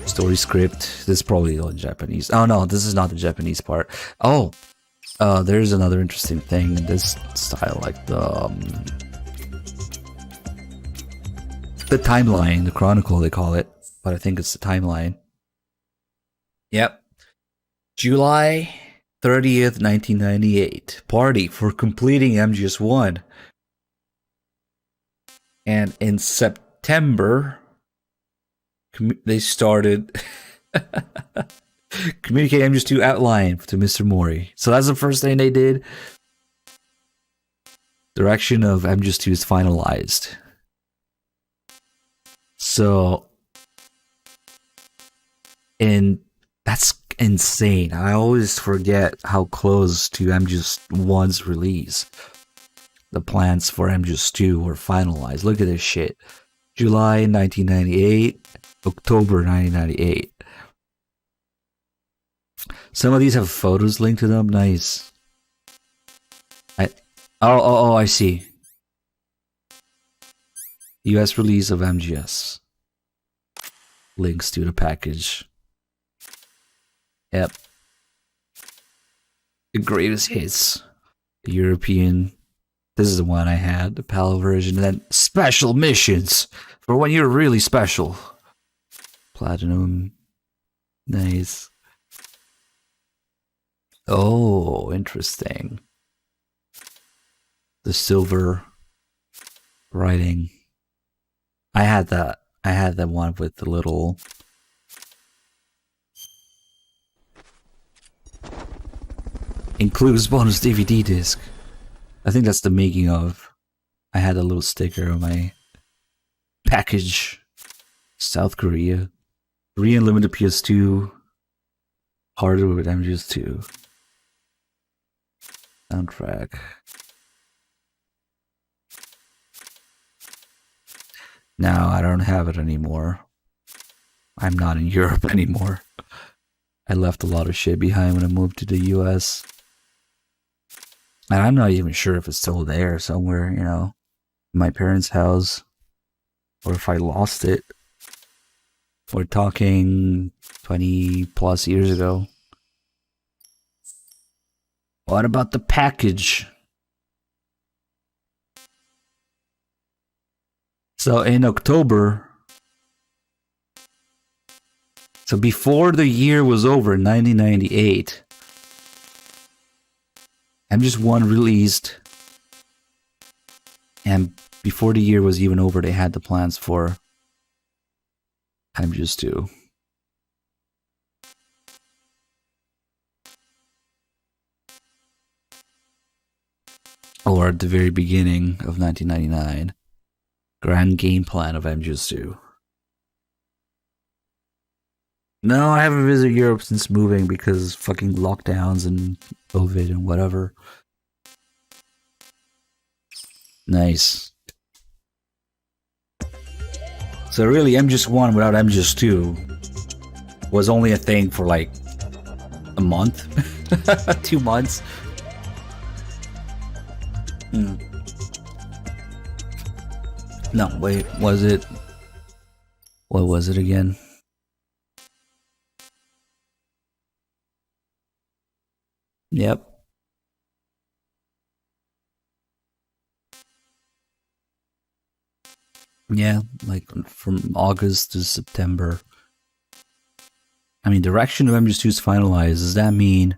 Story script. This is probably all Japanese. Oh no, this is not the Japanese part. Oh, there's another interesting thing in this style, like the timeline, the chronicle they call it, but I think it's the timeline. Yep. July 30th, 1998. Party for completing MGS1. And in September, they started communicate MGS2 outline to Mr. Mori. So that's the first thing they did. Direction of MGS2 is finalized. So, that's insane. I always forget how close to MGS1's release the plans for MGS2 were finalized. Look at this shit. July 1998, October 1998. Some of these have photos linked to them. Nice. I see. US release of MGS. Links to the package. Yep. The greatest hits. The European. This is the one I had, the PAL version. And then special missions for when you're really special. Platinum. Nice. Oh, interesting. The silver writing. I had that one with the little includes bonus DVD disc. I think that's the making of. I had a little sticker on my package. South Korea. Korean limited PS2. Hardware with MGS2. Soundtrack. Now I don't have it anymore. I'm not in Europe anymore. I left a lot of shit behind when I moved to the US. And I'm not even sure if it's still there somewhere, you know, in my parents' house. Or if I lost it. We're talking 20 plus years ago. What about the package? So in October, so before the year was over, 1998, MGS1 released, and before the year was even over, they had the plans for MGS2. Or at the very beginning of 1999. Grand game plan of MGS2. No, I haven't visited Europe since moving because fucking lockdowns and COVID and whatever. Nice. So really, MGS1 without MGS2 was only a thing for like a month, 2 months. No, wait, was it? What was it again? Yep. Yeah, like from August to September. I mean, direction of MGS2 is finalized. Does that mean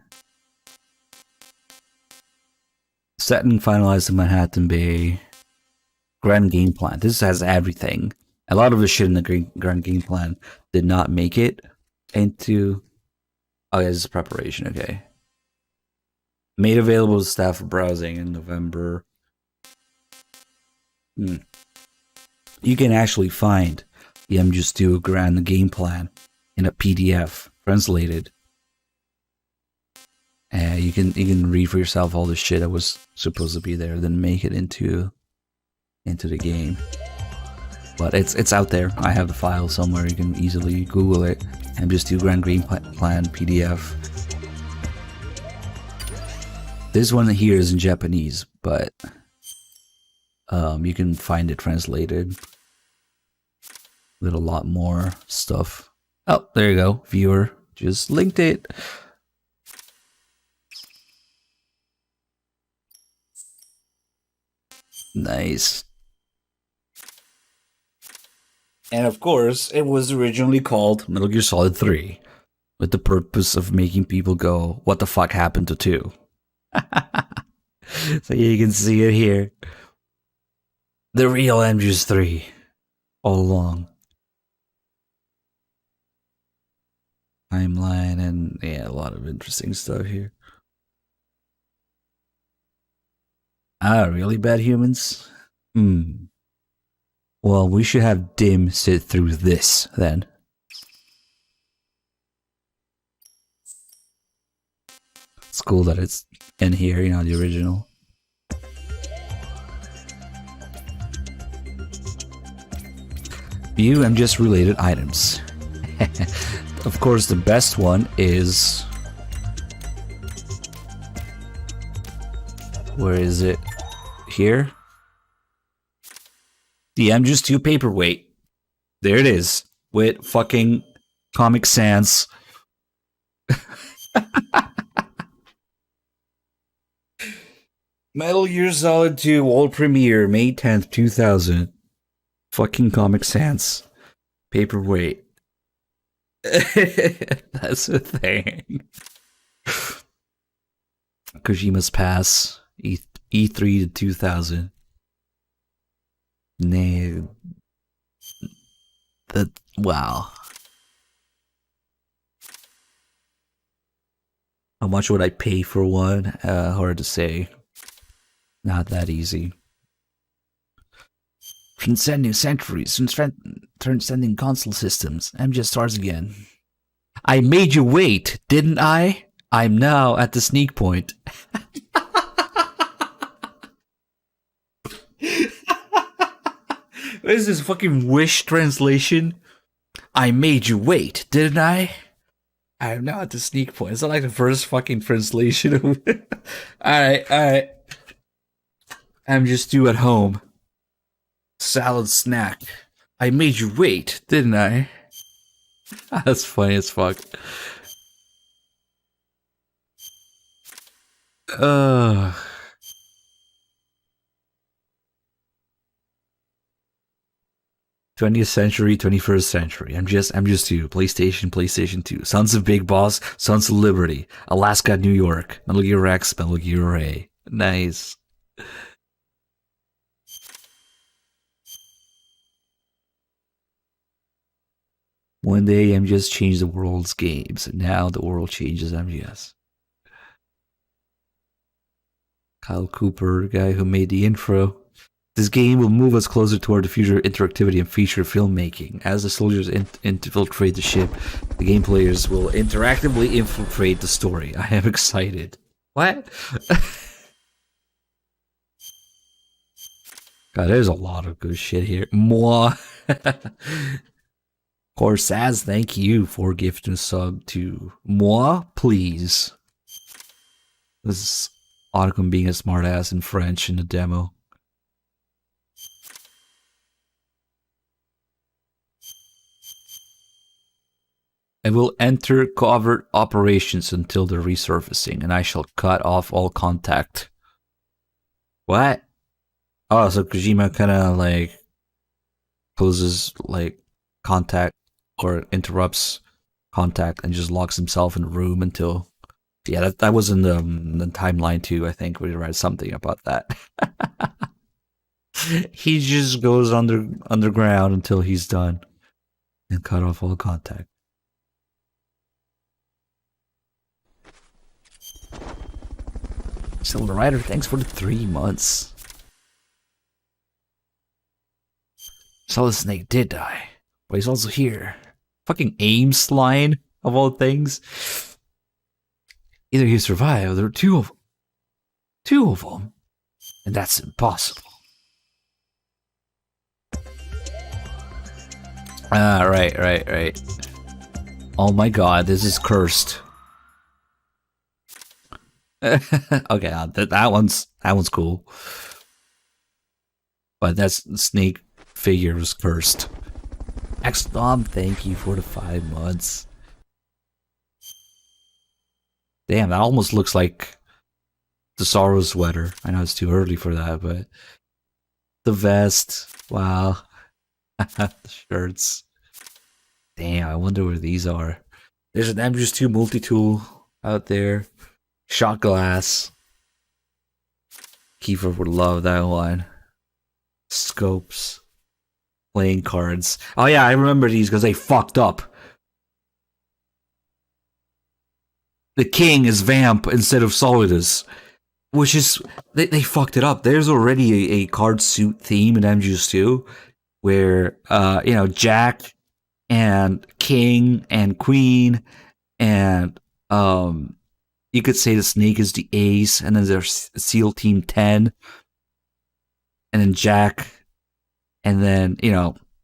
set and finalized in Manhattan Bay? Grand game plan. This has everything. A lot of the shit in the grand game plan did not make it into. Oh, yeah, this is preparation. Okay. Made available to staff for browsing in November. You can actually find the MGS2 grand game plan in a PDF translated. You can read for yourself all the shit that was supposed to be there, then make it into the game. But it's out there. I have the file somewhere. You can easily Google it. MGS2 grand game plan PDF. This one here is in Japanese, but you can find it translated with a lot more stuff. Oh, there you go, viewer. Just linked it. Nice. And of course, it was originally called Metal Gear Solid 3, with the purpose of making people go, what the fuck happened to 2? So you can see it here. The real MGS3 all along. Timeline and yeah, a lot of interesting stuff here. Really bad humans? Well, we should have Dim sit through this then. It's cool that it's in here, you know, the original. View MGS related items. Of course, the best one is... Where is it? Here? The MGS2 paperweight. There it is. With fucking Comic Sans. Metal Gear Solid 2 World Premiere, May 10th, 2000. Fucking Comic Sans. Paperweight. That's the thing. Kojima's Pass. E3 to 2000. Nah. Wow. How much would I pay for one? Hard to say. Not that easy. Transcending centuries, transcending console systems. MGS stars again. I made you wait, didn't I? I'm now at the sneak point. What is this fucking Wish translation? I made you wait, didn't I? I am now at the sneak point. It's not like the first fucking translation of it. Alright. I'm just due at home. Salad snack. I made you wait, didn't I? That's funny as fuck. 20th century, 21st century. I'm just you. PlayStation 2. Sons of Big Boss, Sons of Liberty. Alaska, New York. Metal Gear X, Metal Gear Ray. Nice. One day MGS changed the world's games, and now the world changes MGS. Kyle Cooper, the guy who made the intro. This game will move us closer toward the future of interactivity and feature filmmaking. As the soldiers infiltrate the ship, the game players will interactively infiltrate the story. I am excited. What? God, there's a lot of good shit here. Moi. Corsaz, thank you for gifting a sub to Moi, please. This is Otacon being a smartass in French in the demo. I will enter covert operations until the resurfacing, and I shall cut off all contact. What? Oh, so Kojima kind of like closes like contact or interrupts contact and just locks himself in a room until. Yeah, that was in the timeline too. I think we read something about that. He just goes underground until he's done and cut off all contact. Silver Rider, thanks for the 3 months. Solid Snake did die, but he's also here. Fucking Ames line, of all things. Either he survived, or two of them. And that's impossible. Ah, right. Oh my god, this is cursed. Okay, that one's cool. But that snake figure was cursed. XDom, thank you for the 5 months. Damn, that almost looks like the Sorrow sweater. I know it's too early for that, but the vest, wow. The shirts. Damn, I wonder where these are. There's an MGS2 multi-tool out there. Shot glass. Kiefer would love that one. Scopes. Playing cards. Oh yeah, I remember these because they fucked up. The king is Vamp instead of Solidus. Which is... They fucked it up. There's already a card suit theme in MGS2 where, Jack and King and Queen and, you could say the Snake is the ace, and then there's SEAL Team 10, and then Jack, and then,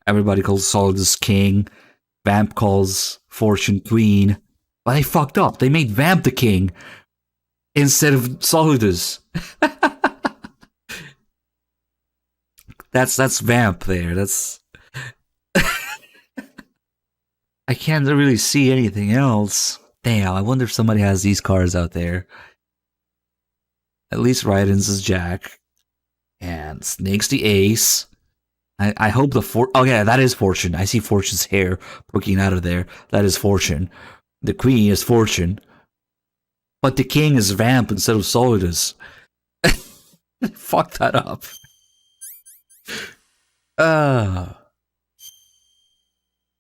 everybody calls Solidus King, Vamp calls Fortune Queen, but they fucked up. They made Vamp the king instead of Solidus. That's Vamp there. That's... I can't really see anything else. Damn, I wonder if somebody has these cards out there. At least Raiden's is Jack. And Snake's the ace. I hope the oh yeah, that is Fortune. I see Fortune's hair poking out of there. That is Fortune. The queen is Fortune. But the king is Vamp instead of Solidus. Fuck that up.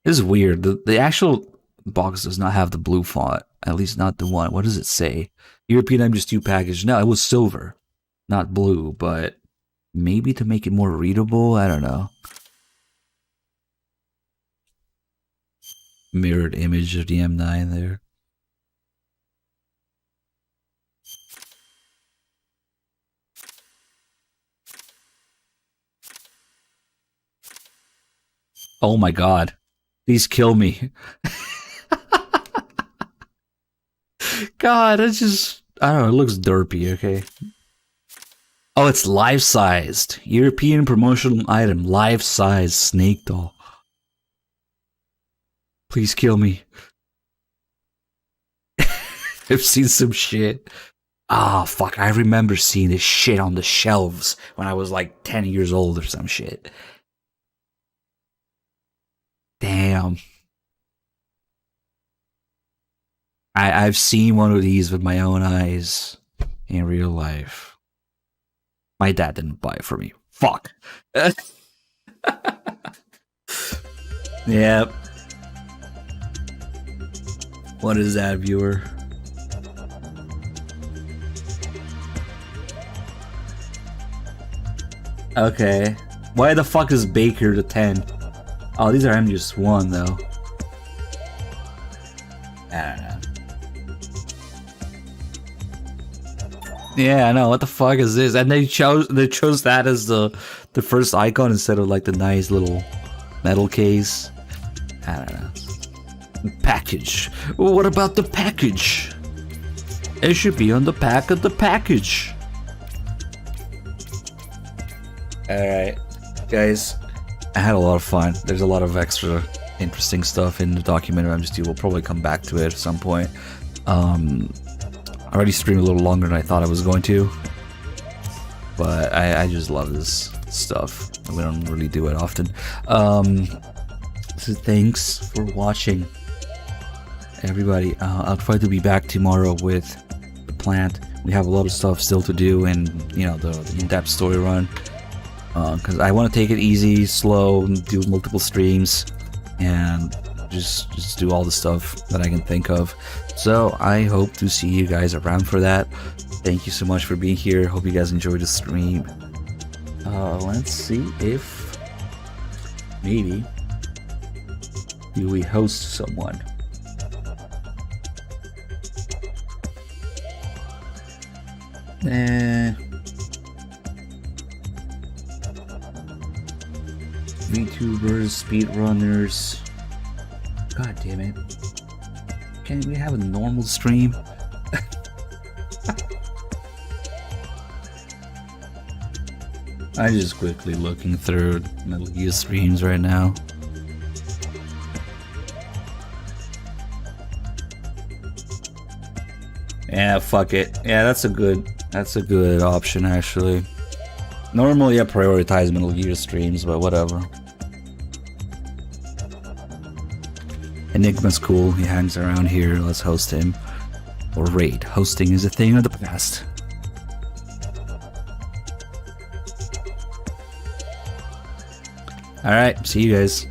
This is weird. The actual box does not have the blue font. At least not the one. What does it say? European MGS2 package. No, it was silver. Not blue, but maybe to make it more readable? I don't know. Mirrored image of the M9 there. Oh my god. Please kill me. God, it's just... I don't know, it looks derpy, okay? Oh, it's life-sized. European promotional item. Life-sized snake doll. Please kill me. I've seen some shit. Ah, fuck, I remember seeing this shit on the shelves when I was like 10 years old or some shit. Damn. I've seen one of these with my own eyes in real life. My dad didn't buy it for me. Fuck. Yep. What is that, viewer? Okay. Why the fuck is Baker the 10? Oh, these are MGS1 though. I don't know. Yeah, I know. What the fuck is this? And they chose that as the first icon instead of like the nice little metal case. I don't know. Package. What about the package? It should be on the back of the package. Alright. Guys, I had a lot of fun. There's a lot of extra interesting stuff in the documentary I'm just doing. We'll probably come back to it at some point. I already streamed a little longer than I thought I was going to, but I just love this stuff. We don't really do it often. So thanks for watching, everybody. I'll try to be back tomorrow with the plant. We have a lot of stuff still to do, and you know, the in-depth story run, because I want to take it easy, slow, do multiple streams, and just do all the stuff that I can think of. So I hope to see you guys around for that. Thank you so much for being here. Hope you guys enjoyed the stream. Let's see if maybe do we host someone. VTubers, speedrunners. God damn it. Can't we have a normal stream? I'm just quickly looking through Metal Gear streams right now. Yeah, fuck it. Yeah, that's a good option actually. Normally I prioritize Metal Gear streams, but whatever. Enigma's cool, he hangs around here, let's host him. Or raid. Hosting is a thing of the past. Alright, see you guys.